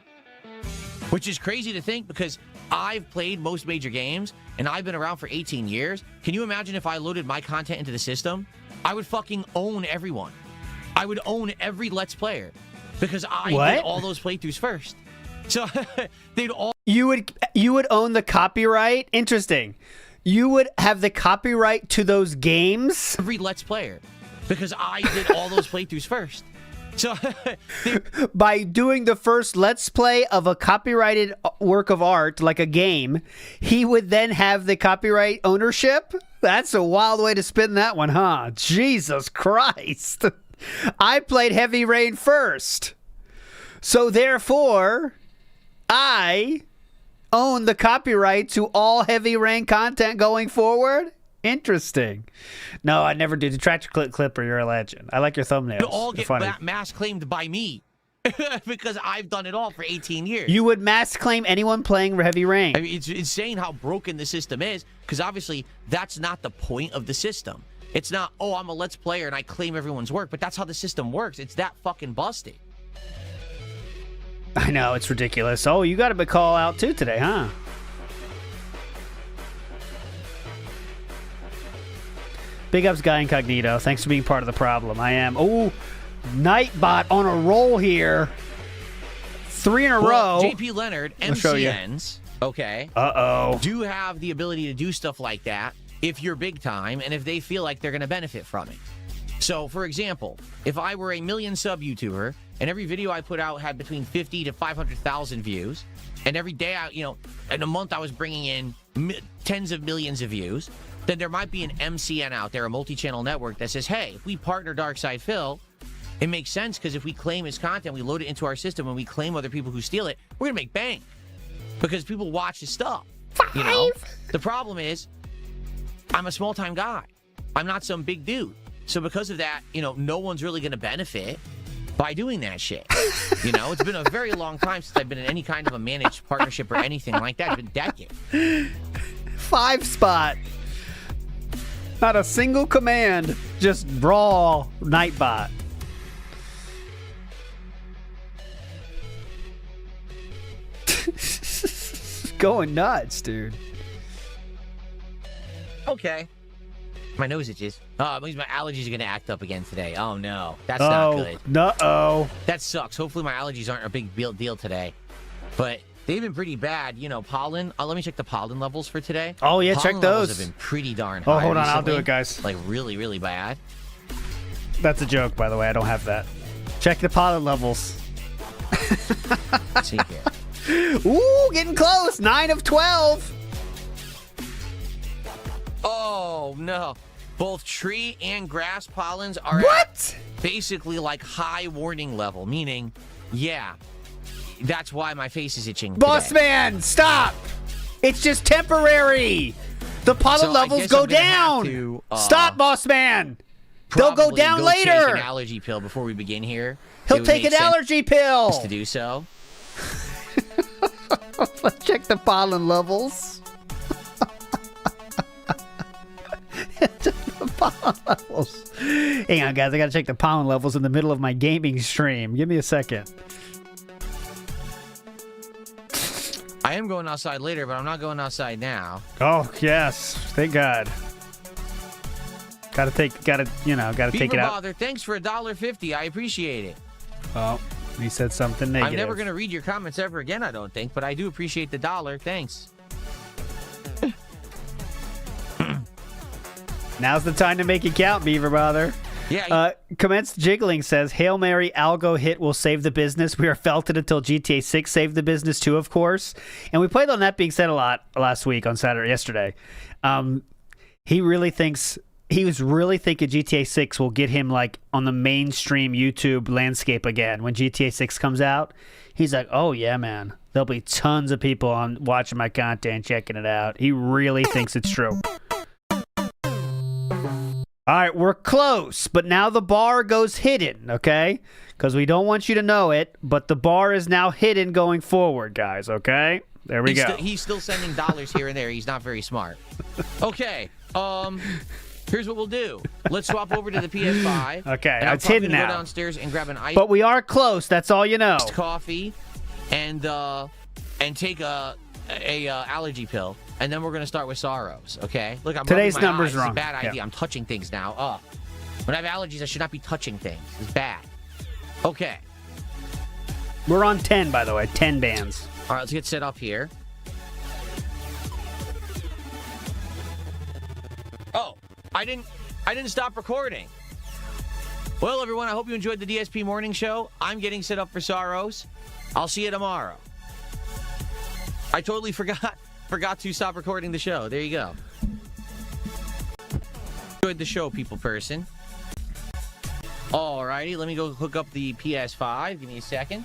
Which is crazy to think because I've played most major games and I've been around for 18 years. Can you imagine if I loaded my content into the system? I would fucking own everyone. I would own every Let's Player because I did all those playthroughs first. So they'd all. You would own the copyright. Interesting. You would have the copyright to those games. Every Let's Player because I did all those playthroughs first. So by doing the first Let's Play of a copyrighted work of art, like a game, he would then have the copyright ownership? That's a wild way to spin that one, huh? Jesus Christ. I played Heavy Rain first. So therefore, I own the copyright to all Heavy Rain content going forward? Interesting. No, I never do. The Tractor Clipper, you're a legend. I like your thumbnails. They'll all get mass claimed by me because I've done it all for 18 years. You would mass claim anyone playing Heavy Rain. I mean, it's insane how broken the system is because obviously that's not the point of the system. It's not, oh, I'm a Let's Player and I claim everyone's work, but that's how the system works. It's that fucking busted. I know, it's ridiculous. Oh, you got a big call out too today, huh? Big ups, Guy Incognito. Thanks for being part of the problem. I am. Oh, Nightbot on a roll here. 3 in a row. JP Leonard, MCNs, okay, do have the ability to do stuff like that if you're big time and if they feel like they're going to benefit from it. So, for example, if I were a million sub YouTuber and every video I put out had between 50 to 500,000 views, and every day, in a month I was bringing in tens of millions of views, then there might be an MCN out there, a multi-channel network that says, hey, if we partner Darkside Phil, it makes sense because if we claim his content, we load it into our system, and we claim other people who steal it, we're going to make bank because people watch his stuff. You know? The problem is, I'm a small-time guy. I'm not some big dude. So because of that, no one's really going to benefit by doing that shit. It's been a very long time since I've been in any kind of a managed partnership or anything like that. It's been decades. 5 spot. Not a single command, just raw Nightbot. Going nuts, dude. Okay. My nose itches. Oh, it means my allergies are going to act up again today. Oh, no. That's not good. Uh-oh. That sucks. Hopefully my allergies aren't a big deal today. But they've been pretty bad. Pollen. Let me check the pollen levels for today. Oh, yeah, pollen check levels those. Have been pretty darn high. Oh, hold on. recently. I'll do it, guys. Like, really, really bad. That's a joke, by the way. I don't have that. Check the pollen levels. Let's see here. Ooh, getting close. 9 of 12. Oh, no. Both tree and grass pollens are what? Basically like high warning level, meaning, yeah, that's why my face is itching Boss today. man, stop! It's just temporary. The pollen levels go down. Stop, boss man. They'll go down later. Take an allergy pill before we begin here. He'll take an allergy pill. To do so. Let's check the pollen levels. Pollen levels. Hang on, guys. I gotta check the pollen levels in the middle of my gaming stream. Give me a second. I am going outside later, but I'm not going outside now. Oh yes, thank God. Gotta take it out. Bother, thanks for $1.50. I appreciate it. Oh, he said something negative. I'm never gonna read your comments ever again, I don't think, but I do appreciate the $1. Thanks. Now's the time to make it count, Beaver Bother. Yeah. Commenced Jiggling says, Hail Mary algo hit will save the business. We are felted until GTA 6 saved the business too, of course. And we played on That Being Said a lot last week on yesterday. He was really thinking GTA 6 will get him like on the mainstream YouTube landscape again when GTA 6 comes out. He's like, oh yeah, man. There'll be tons of people on watching my content, checking it out. He really thinks it's true. All right, we're close, but now the bar goes hidden, okay? Because we don't want you to know it, but the bar is now hidden going forward, guys, okay? There we go. He's still sending dollars here and there. He's not very smart. Okay, here's what we'll do. Let's swap over to the PS5. Okay, and it's hidden now. Go downstairs and grab an ice. But we are close, that's all you know. Coffee and take a allergy pill. And then we're going to start with sorrows, okay? Look, I'm Today's rubbing my number's eyes. wrong. It's a bad idea. Yeah. I'm touching things now. When I have allergies, I should not be touching things. It's bad. Okay. We're on 10, by the way. 10 bands. All right, let's get set up here. Oh, I didn't stop recording. Well, everyone, I hope you enjoyed the DSP morning show. I'm getting set up for sorrows. I'll see you tomorrow. I totally forgot to stop recording the show. There you go. Enjoyed the show, people person. Alrighty, let me go hook up the PS5. Give me a second.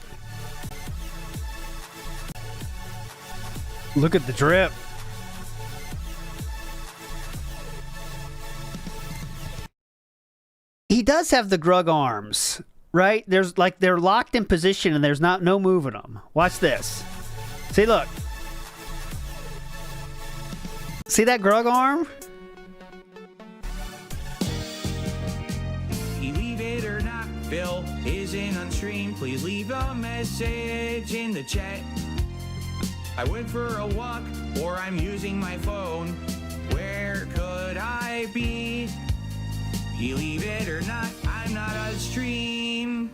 Look at the drip. He does have the Grug arms, right? There's like they're locked in position and there's no moving them. Watch this. See, look. See that Grug arm? Believe it or not, Phil isn't on stream. Please leave a message in the chat. I went for a walk, or I'm using my phone. Where could I be? Believe it or not, I'm not on stream.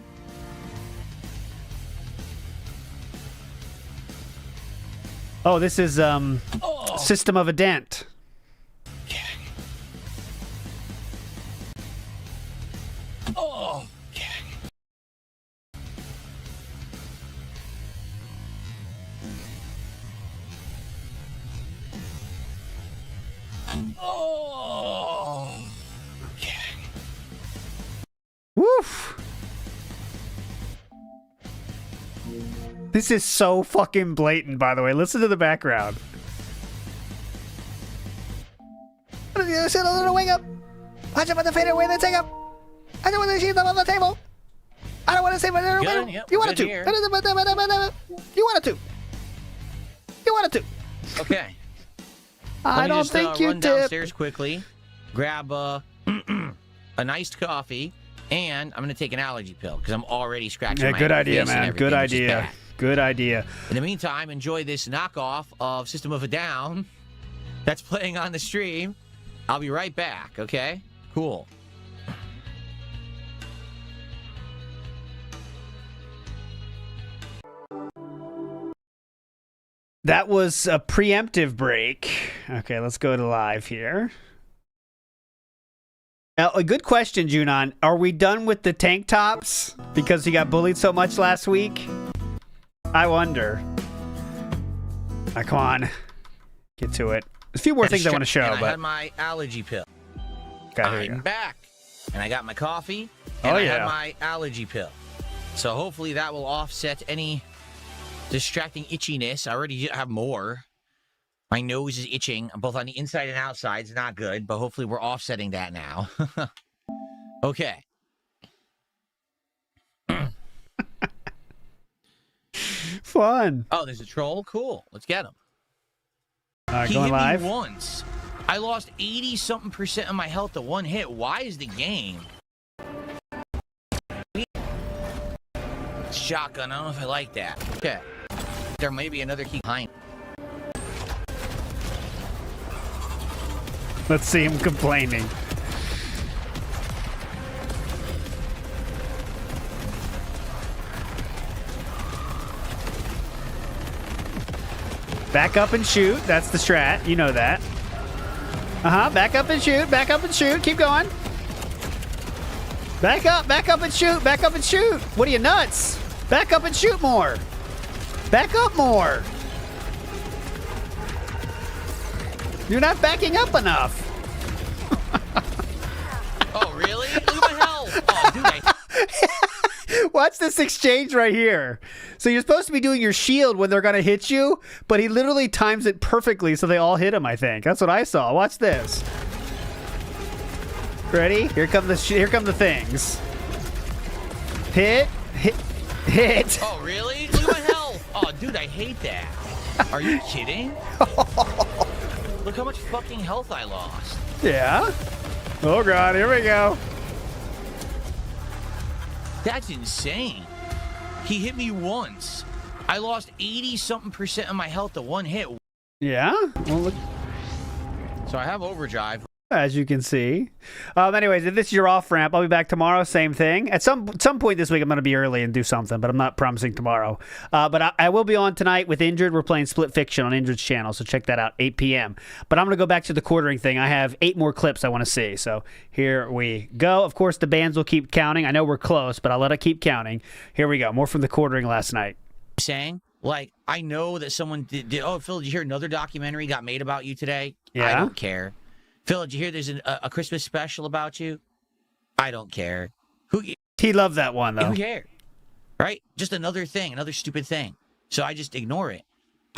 Oh, this is System of a Dent. Oh. Oh. Woof. This is so fucking blatant, by the way. Listen to the background. Wake up! Watch out for the fader, where they take up! I don't want to see them on the table! I don't want to say my Good, yep, You wanted good to! here. You wanted to! You wanted to! Okay. I don't think you run did. downstairs quickly, grab a iced coffee, and I'm going to take an allergy pill because I'm already scratching my good idea, face and man. everything, Good which is idea. bad. Good idea. In the meantime, enjoy this knockoff of System of a Down that's playing on the stream. I'll be right back, okay? Cool. That was a preemptive break. Okay, let's go to live here. Now, a good question, Junon. Are we done with the tank tops because he got bullied so much last week? I wonder. Come on. Get to it. There's a few more things I want to show, and but I had my allergy pill. okay, here you I'm go. back. And I got my coffee. And Oh, I yeah. had my allergy pill. So hopefully that will offset any distracting itchiness. I already have more. My nose is itching, both on the inside and outside. It's not good, but hopefully we're offsetting that now. Okay. Fun. Oh, there's a troll? Cool. Let's get him. All right, He going hit live. me once. I lost 80-something% of my health to one hit. Why is the game? Shotgun. I don't know if I like that. Okay. There may be another key behind. Let's see him complaining. Back up and shoot. That's the strat. You know that. Back up and shoot. Back up and shoot. Keep going. Back up and shoot, back up and shoot. What are you, nuts? Back up and shoot more. Back up more. You're not backing up enough. Oh, really? Look at my health. Oh, dude, Watch this exchange right here. So you're supposed to be doing your shield when they're going to hit you, but he literally times it perfectly so they all hit him, I think. That's what I saw. Watch this. Ready? Here come the things. Hit. Oh, really? Look at my health. Oh, dude, I hate that. Are you kidding? Look how much fucking health I lost. Yeah. Oh, God. Here we go. That's insane. He hit me once. I lost 80-something% of my health to one hit. Yeah? Well, look. So I have overdrive. As you can see. Anyways, if this is your off-ramp, I'll be back tomorrow, same thing. At some point this week, I'm going to be early and do something, but I'm not promising tomorrow. But I will be on tonight with Injured. We're playing Split Fiction on Injured's channel, so check that out, 8 p.m. But I'm going to go back to the quartering thing. I have 8 more clips I want to see, so here we go. Of course, the bands will keep counting. I know we're close, but I'll let it keep counting. Here we go. More from the quartering last night. Saying, like, I know that someone did oh, Phil, did you hear another documentary got made about you today? Yeah? I don't care. Phil, did you hear there's a Christmas special about you? I don't care. He loved that one, though. Who cares? Right? Just another thing, another stupid thing. So I just ignore it.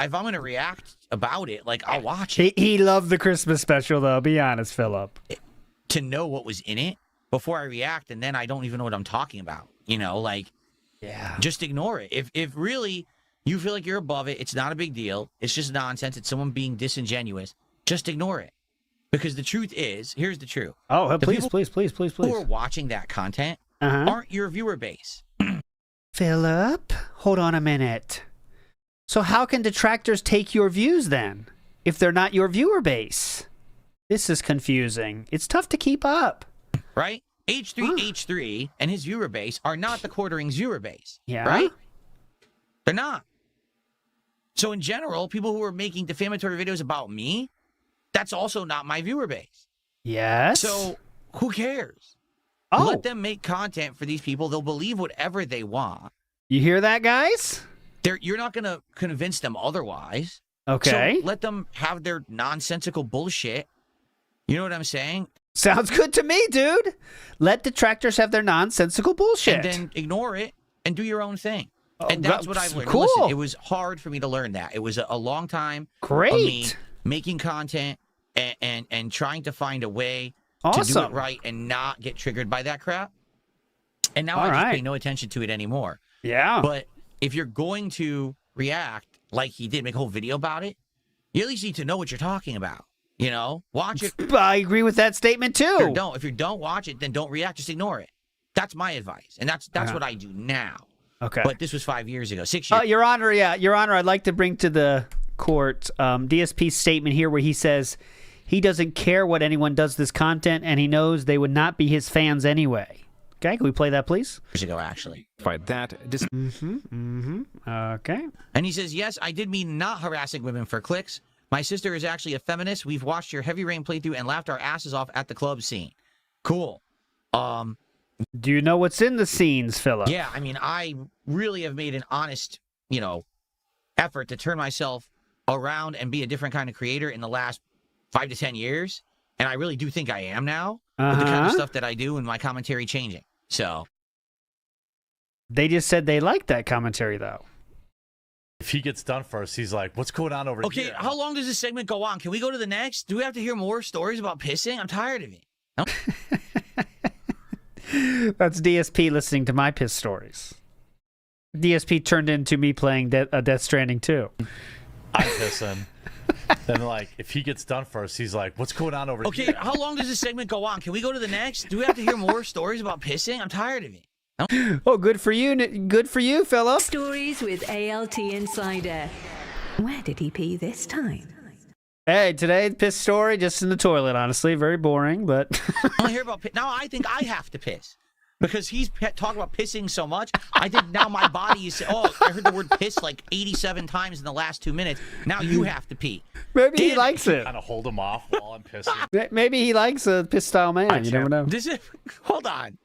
If I'm going to react about it, like, I'll watch it. He loved the Christmas special, though. Be honest, Philip. To know what was in it before I react, and then I don't even know what I'm talking about. You know, like, yeah, just ignore it. If really you feel like you're above it, it's not a big deal. It's just nonsense. It's someone being disingenuous. Just ignore it. Because the truth is, here's the truth. Oh, please. Who are watching that content aren't your viewer base. Philip, hold on a minute. So how can detractors take your views then, if they're not your viewer base? This is confusing. It's tough to keep up. Right? H3H3 and his viewer base are not the Quartering's viewer base. Yeah. Right? They're not. So in general, people who are making defamatory videos about me, that's also not my viewer base. Yes. So who cares? Oh. Let them make content for these people. They'll believe whatever they want. You hear that, guys? You're not going to convince them otherwise. Okay. So let them have their nonsensical bullshit. You know what I'm saying? Sounds good to me, dude. Let detractors have their nonsensical bullshit. And then ignore it and do your own thing. Oh, and that's what I've learned. Cool. Listen, it was hard for me to learn that. It was a long time of me making content and trying to find a way to do it right and not get triggered by that crap. And now I just pay no attention to it anymore. Yeah. But if you're going to react like he did, make a whole video about it, you at least need to know what you're talking about. You know? Watch it. I agree with that statement, too. If you don't watch it, then don't react. Just ignore it. That's my advice. And that's what I do now. Okay. But this was 5 years ago, 6 years. Your Honor, Your Honor, I'd like to bring to the court DSP's statement here where he says he doesn't care what anyone does this content, and he knows they would not be his fans anyway. Okay, can we play that, please? Years ago, actually. Fight that. Okay. And he says, yes, I did mean not harassing women for clicks. My sister is actually a feminist. We've watched your Heavy Rain playthrough and laughed our asses off at the club scene. Cool. Do you know what's in the scenes, Philip? Yeah, I mean, I really have made an honest, effort to turn myself around and be a different kind of creator in the last 5 to 10 years. And I really do think I am now with the kind of stuff that I do and my commentary changing. So. They just said they liked that commentary, though. If he gets done first, he's like, what's going on over here? Okay, how long does this segment go on? Can we go to the next? Do we have to hear more stories about pissing? I'm tired of it. No? That's DSP listening to my piss stories. DSP turned into me playing Death Stranding 2. I'm pissing. Then, if he gets done first, he's like, what's going on over here? Okay, how long does this segment go on? Can we go to the next? Do we have to hear more stories about pissing? I'm tired of it. No? Oh, good for you. Good for you, Philip. Stories with ALT Insider. Where did he pee this time? Hey, today, piss story, just in the toilet, honestly. Very boring, but... I hear about now I think I have to piss. Because he's talking about pissing so much, I think now my body is... Oh, I heard the word piss 87 times in the last 2 minutes. Now you have to pee. Maybe he likes it. Kind of hold him off while I'm pissing. Maybe he likes a piss-style man. You never know. Hold on.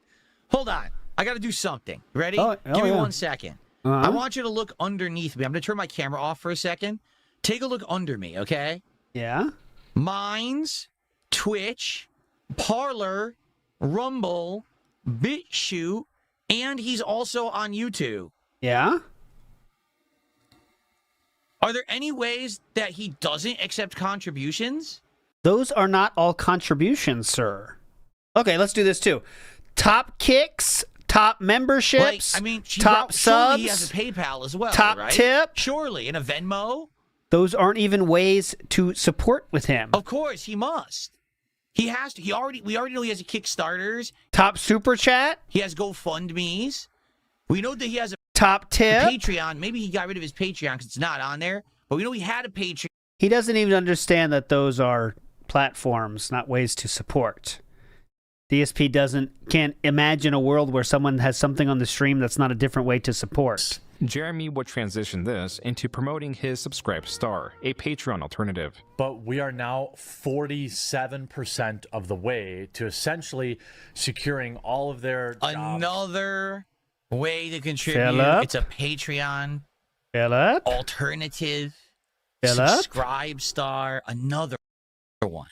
Hold on. I got to do something. Ready? Oh, Give me yeah. 1 second. I want you to look underneath me. I'm going to turn my camera off for a second. Take a look under me, okay? Yeah? Minds, Twitch, Parlor, Rumble, BitChute, and he's also on YouTube. Yeah? Are there any ways that he doesn't accept contributions? Those are not all contributions, sir. Okay, let's do this too. Top kicks, top memberships, top subs. Surely he has a PayPal as well, top right? tip. Surely, and a Venmo. Those aren't even ways to support with him. Of course, he must. He has to. We already know he has a Kickstarters. Top super chat. He has GoFundMe's. We know that he has a top tip. Patreon. Maybe he got rid of his Patreon because it's not on there. But we know he had a Patreon. He doesn't even understand that those are platforms, not ways to support. DSP can't imagine a world where someone has something on the stream that's not a different way to support. Jeremy would transition this into promoting his Subscribe Star, a Patreon alternative. But we are now 47% of the way to essentially securing all of their jobs. Another way to contribute. Phillip? It's a Patreon Phillip? alternative. Phillip? Subscribe Star. Another one.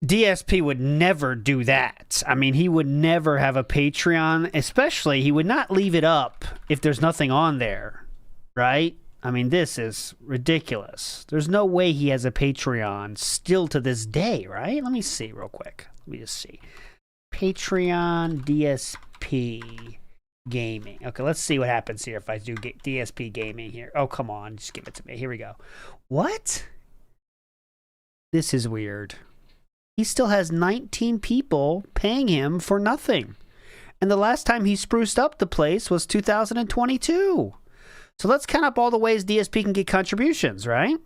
DSP would never do that. I mean, he would never have a Patreon, especially he would not leave it up if there's nothing on there, right? I mean, this is ridiculous. There's no way he has a Patreon still to this day, right? Let me see real quick. Let me just see. Patreon DSP Gaming. Okay, let's see what happens here if I do get DSP Gaming here. Oh, come on. Just give it to me. Here we go. What? This is weird. He still has 19 people paying him for nothing. And the last time he spruced up the place was 2022. So let's count up all the ways DSP can get contributions, right?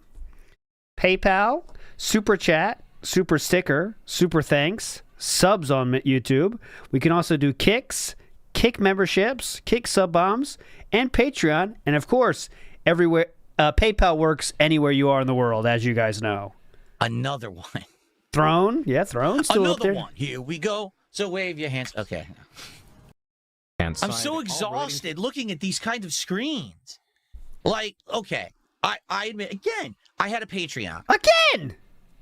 PayPal, Super Chat, Super Sticker, Super Thanks, subs on YouTube. We can also do kicks, kick memberships, kick sub bombs, and Patreon. And of course, everywhere PayPal works anywhere you are in the world, as you guys know. Another one. Throne, yeah, Throne still up there. Another one. Here we go. So wave your hands. Okay. I'm so exhausted looking at these kinds of screens. Like, okay, I admit, again, I had a Patreon. Again!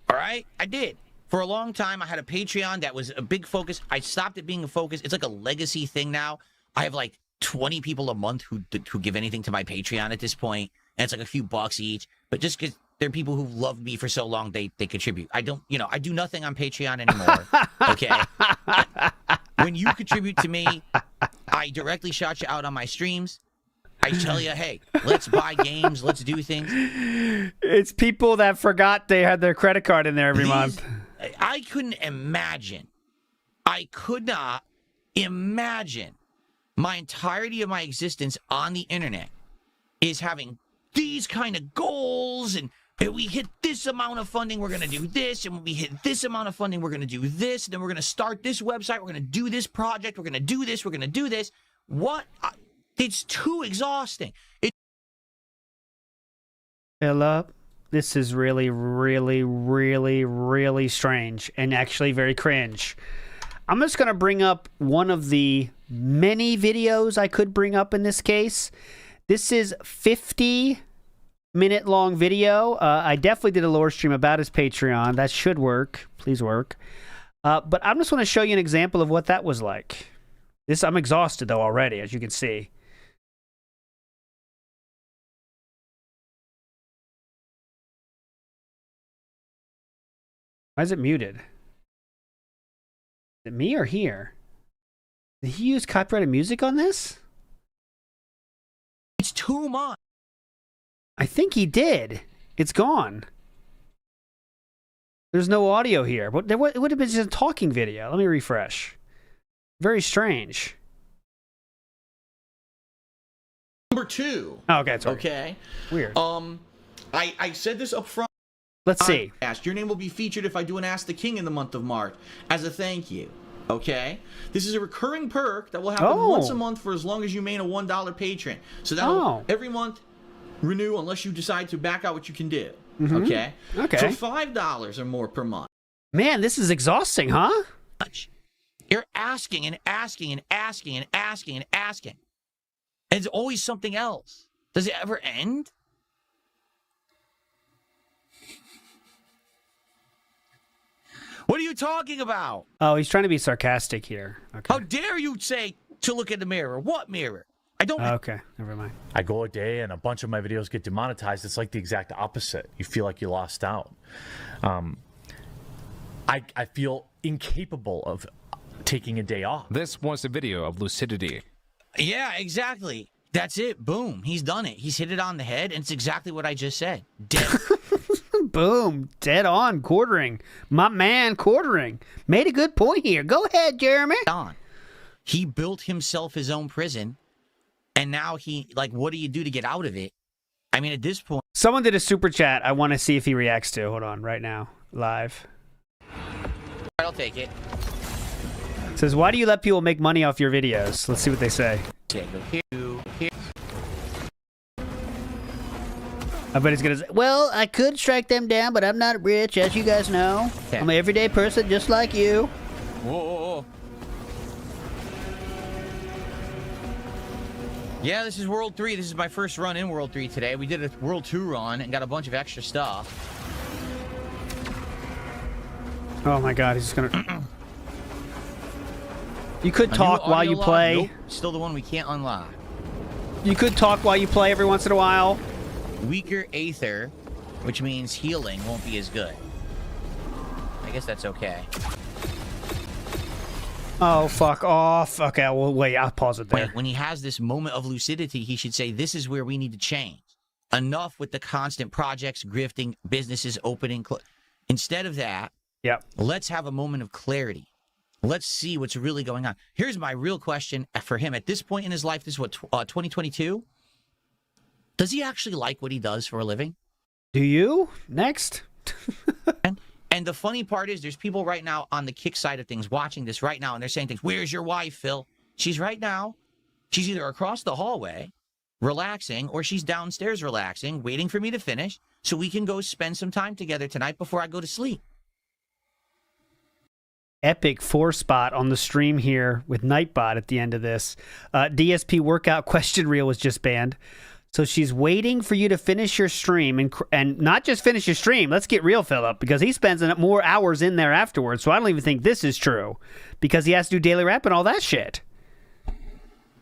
All right? I did. For a long time, I had a Patreon that was a big focus. I stopped it being a focus. It's like a legacy thing now. I have like 20 people a month who give anything to my Patreon at this point, and it's like a few bucks each. But just because they're people who loved me for so long, they contribute. I don't, I do nothing on Patreon anymore. Okay? When you contribute to me, I directly shout you out on my streams. I tell you, hey, let's buy games, let's do things. It's people that forgot they had their credit card in there every month. I couldn't imagine. I could not imagine my entirety of my existence on the internet is having these kind of goals, and we hit this amount of funding, we're going to do this, and when we hit this amount of funding, we're going to do this, and then we're going to start this website, we're going to do this project, we're going to do this, we're going to do this. What? It's too exhausting. Phillip, this is really, really, really, really strange and actually very cringe. I'm just going to bring up one of the many videos I could bring up in this case. This is 50-minute long video. I definitely did a lower stream about his Patreon. That should work. Please work. But I'm just going to show you an example of what that was like. I'm exhausted, though, already, as you can see. Why is it muted? Is it me or here? Did he use copyrighted music on this? It's too much. I think he did. It's gone. There's no audio here. But it would have been just a talking video. Let me refresh. Very strange. Number 2. Oh, okay, sorry. Okay. Weird. I said this up front. Let's see. Your name will be featured if I do an Ask the King in the month of March as a thank you. Okay? This is a recurring perk that will happen once a month for as long as you remain a $1 patron. So that'll every month renew unless you decide to back out, what you can do. Mm-hmm. Okay? Okay. For $5 or more per month. Man, this is exhausting, huh? You're asking and asking and asking and asking and asking. And it's always something else. Does it ever end? What are you talking about? Oh, he's trying to be sarcastic here. Okay. How dare you say to look in the mirror? What mirror? I don't. Okay, never mind. I go a day and a bunch of my videos get demonetized. It's like the exact opposite. You feel like you lost out. I feel incapable of taking a day off. This was a video of lucidity. Yeah, exactly. That's it. Boom. He's done it. He's hit it on the head, and it's exactly what I just said. Dead. Boom. Dead on. Quartering. My man, quartering. Made a good point here. Go ahead, Jeremy. He built himself his own prison, and now what do you do to get out of it? I mean, at this point... Someone did a super chat I want to see if he reacts to. Hold on, right now. Live. I'll take it. It says, why do you let people make money off your videos? Let's see what they say. Here. I bet he's going to say, well, I could strike them down, but I'm not rich, as you guys know. Okay. I'm an everyday person just like you. Whoa. Yeah, this is World 3. This is my first run in World 3 today. We did a World 2 run and got a bunch of extra stuff. Oh my god, he's just gonna... You could talk while you play. Nope. Still the one we can't unlock. You could talk while you play every once in a while. Weaker Aether, which means healing won't be as good. I guess that's okay. Oh, fuck off. Okay, well, wait, I'll pause it there. When he has this moment of lucidity, he should say, this is where we need to change. Enough with the constant projects, grifting, businesses opening. Instead of that, let's have a moment of clarity. Let's see what's really going on. Here's my real question for him. At this point in his life, this is what, 2022? Does he actually like what he does for a living? Do you? Next. And the funny part is there's people right now on the kick side of things watching this right now, and they're saying things, where's your wife, Phil? She's right now. She's either across the hallway relaxing, or she's downstairs relaxing, waiting for me to finish so we can go spend some time together tonight before I go to sleep. Epic 4-spot on the stream here with Nightbot at the end of this. DSP workout question reel was just banned. So she's waiting for you to finish your stream and not just finish your stream. Let's get real, Philip, because he spends more hours in there afterwards. So I don't even think this is true because he has to do daily rap and all that shit.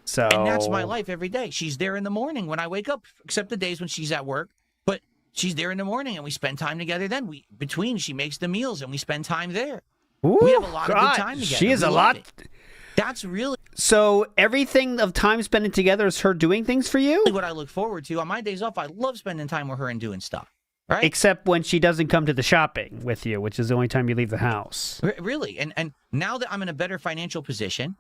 So and that's my life every day. She's there in the morning when I wake up, except the days when she's at work. But she's there in the morning and we spend time together. Then she makes the meals and we spend time there. Ooh, we have a lot of good time together. She is a lot. That's really... So everything of time spending together is her doing things for you? What I look forward to. On my days off, I love spending time with her and doing stuff. Right? Except when she doesn't come to the shopping with you, which is the only time you leave the house. Really. And now that I'm in a better financial position,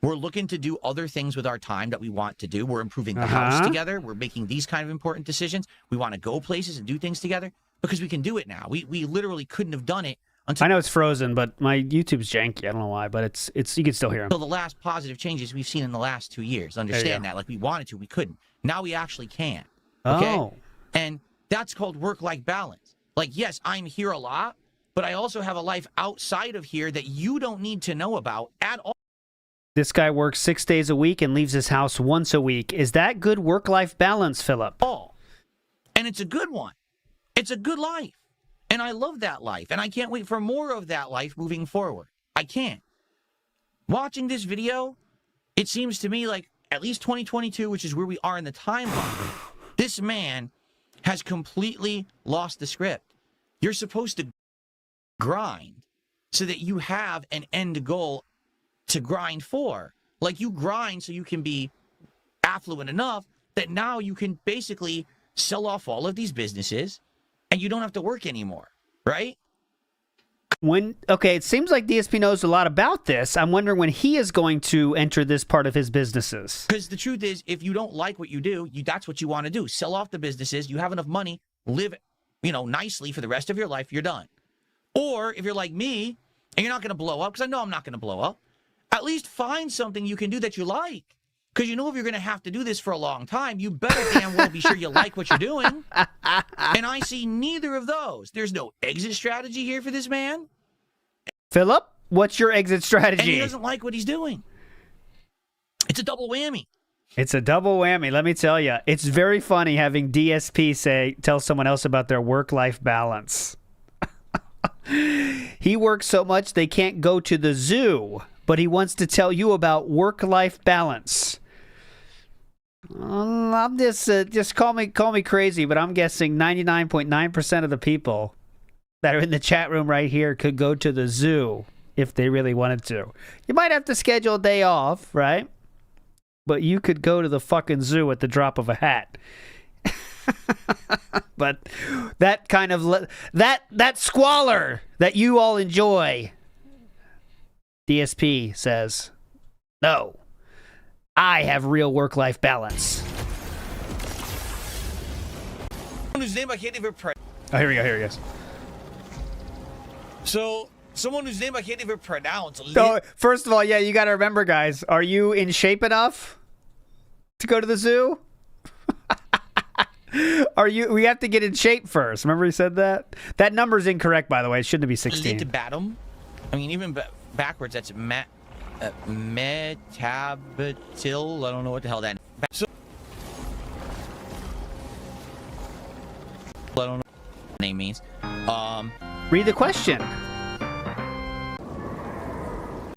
we're looking to do other things with our time that we want to do. We're improving the house together. We're making these kind of important decisions. We want to go places and do things together because we can do it now. We literally couldn't have done it until... I know it's frozen, but my YouTube's janky. I don't know why, but it's you can still hear him. Until the last positive changes we've seen in the last 2 years. Understand that. Like we wanted to, we couldn't. Now we actually can. Okay? Oh. And that's called work-life balance. Like, yes, I'm here a lot, but I also have a life outside of here that you don't need to know about at all. This guy works 6 days a week and leaves his house once a week. Is that good work-life balance, Philip? Oh, and it's a good one. It's a good life. And I love that life. And I can't wait for more of that life moving forward. I can't. Watching this video, it seems to me like at least 2022, which is where we are in the timeline, this man has completely lost the script. You're supposed to grind so that you have an end goal to grind for. Like you grind so you can be affluent enough that now you can basically sell off all of these businesses and you don't have to work anymore, right? Okay, it seems like DSP knows a lot about this. I'm wondering when he is going to enter this part of his businesses. Because the truth is, if you don't like what you do, that's what you want to do. Sell off the businesses, you have enough money, live, nicely for the rest of your life, you're done. Or if you're like me, and you're not going to blow up, because I know I'm not going to blow up, at least find something you can do that you like. Because if you're going to have to do this for a long time, you better damn well be sure you like what you're doing. And I see neither of those. There's no exit strategy here for this man. Philip? What's your exit And strategy? he doesn't like what he's doing. It's a double whammy. It's a double whammy, let me tell you. It's very funny having DSP tell someone else about their work-life balance. He works so much they can't go to the zoo, but he wants to tell you about work-life balance. I'm just call me crazy, but I'm guessing 99.9% of the people that are in the chat room right here could go to the zoo if they really wanted to. You might have to schedule a day off, right? But you could go to the fucking zoo at the drop of a hat. But that kind of that squalor that you all enjoy, DSP says, no, I have real work-life balance. Whose name I can't even pronounce. Oh, here we go. Here he goes. So, someone whose name I can't even pronounce. So, first of all, yeah, you got to remember, guys, are you in shape enough to go to the zoo? We have to get in shape first. Remember he said that? That number's incorrect, by the way. It shouldn't be 16. Litibatum? I mean, even backwards, that's metabatil. I don't know what the hell that is. So, I don't know what the name means. Read the question.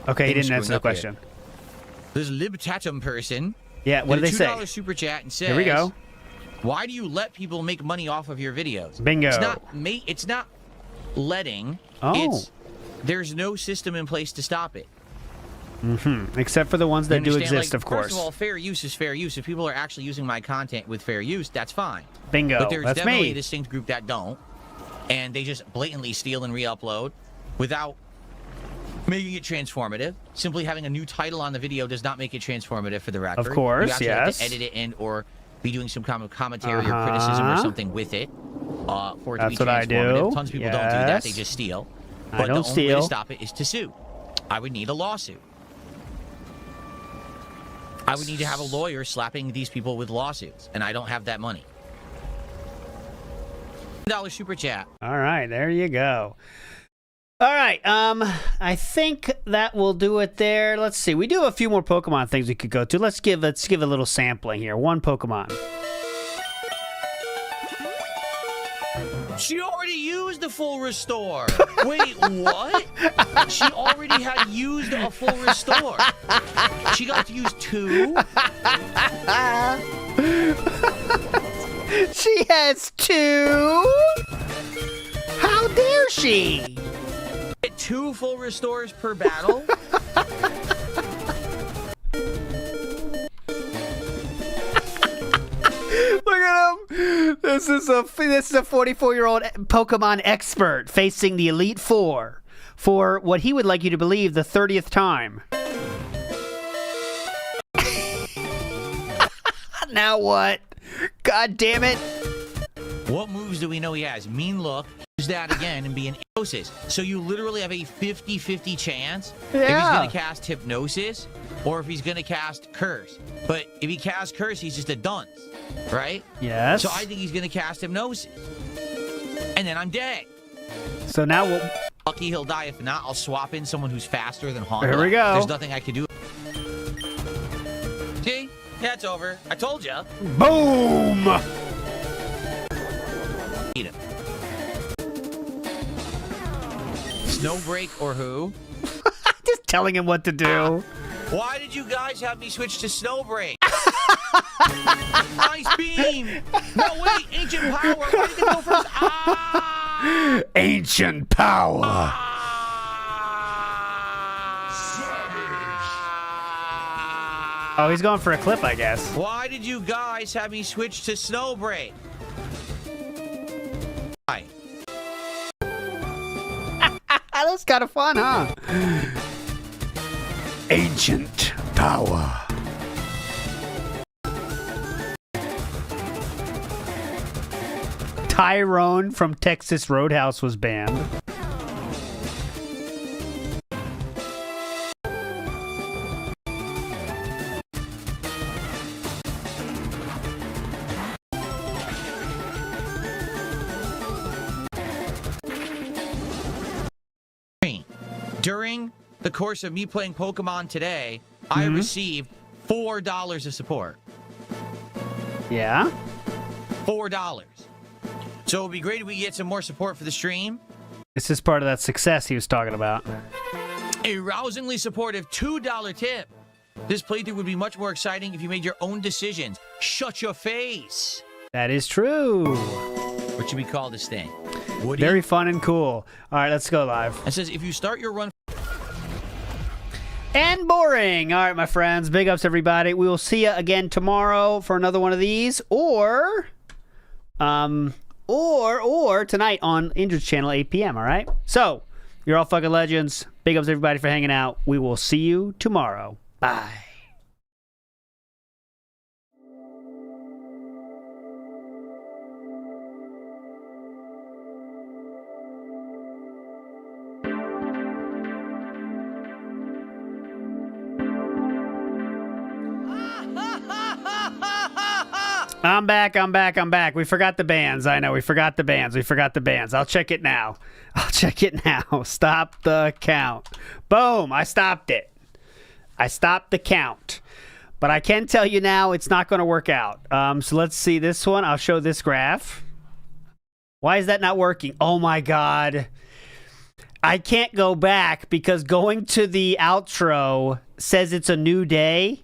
Okay, he didn't answer the question. This Libtatum person. Yeah, what did they say? $2 super chat and says, Here we go. Why do you let people make money off of your videos? Bingo. It's not letting. Oh. There's no system in place to stop it. Mm-hmm. Except for the ones that do exist, of course. First of all, fair use is fair use. If people are actually using my content with fair use, that's fine. Bingo. But there's That's definitely me. a distinct group that don't, and they just blatantly steal and re-upload without making it transformative. Simply having a new title on the video does not make it transformative for the record. Of course, you actually yes. have to edit it in or be doing some kind of commentary or criticism or something with it for it to be transformative. That's what I do. Tons of people don't do that. They just steal. I But don't the only way to steal. stop it is to sue. I would need a lawsuit. I would need to have a lawyer slapping these people with lawsuits, and I don't have that money. $1 super chat. All right, there you go. All right, I think that will do it there. Let's see. We do have a few more Pokemon things we could go to. Let's give a little sampling here. One Pokemon. She already used the full restore. Wait, what? She already had used a full restore. She got to use 2? She has 2? How dare she? 2 full restores per battle? Look at him. This is a 44-year-old Pokemon expert facing the Elite Four for what he would like you to believe the 30th time. Now what? God damn it. What moves do we know he has? Mean Look, use that again and be an Hypnosis. So you literally have a 50-50 chance if he's going to cast Hypnosis or if he's going to cast Curse. But if he casts Curse, he's just a dunce, right? Yes. So I think he's going to cast Hypnosis. And then I'm dead. So now we'll... Lucky he'll die. If not, I'll swap in someone who's faster than Honda. There we go. There's nothing I can do. See? Yeah, it's over. I told you. Boom! Eat him. Snowbreak or who? Just telling him what to do. Why did you guys have me switch to Snowbreak? Ice Beam! No, wait! Ancient Power! Why did you go first? Ah! Ancient Power! Oh, he's going for a clip, I guess. Why did you guys have me switch to Snowbreak? Why? That's kind of fun, huh? Ancient Power. Tyrone from Texas Roadhouse was banned. During the course of me playing Pokemon today, I received $4 of support. Yeah? $4. So it would be great if we get some more support for the stream. This is part of that success he was talking about. A rousingly supportive $2 tip. This playthrough would be much more exciting if you made your own decisions. Shut your face. That is true. What should we call this thing? Woody? Very fun and cool. All right, let's go live. It says, if you start your run... And boring. All right, my friends. Big ups, everybody. We will see you again tomorrow for another one of these, or tonight on Injured's channel, 8 p.m., all right? So, you're all fucking legends. Big ups, everybody, for hanging out. We will see you tomorrow. Bye. I'm back. We forgot the bands. I know, we forgot the bands. I'll check it now. Stop the count. Boom, I stopped it. I stopped the count. But I can tell you now it's not going to work out. So let's see this one. I'll show this graph. Why is that not working? Oh my God. I can't go back because going to the outro says it's a new day.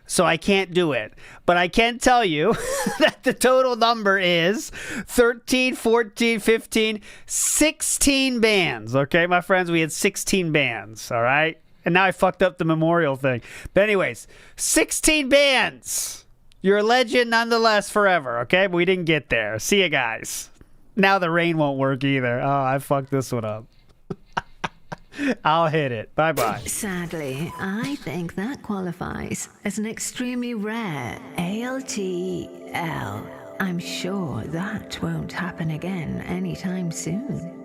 So I can't do it. But I can tell you that the total number is 13, 14, 15, 16 bands. Okay, my friends, we had 16 bands, all right? And now I fucked up the memorial thing. But anyways, 16 bands. You're a legend nonetheless forever, okay? But we didn't get there. See you guys. Now the rain won't work either. Oh, I fucked this one up. I'll hit it. Bye-bye. Sadly, I think that qualifies as an extremely rare ALTL. I'm sure that won't happen again anytime soon.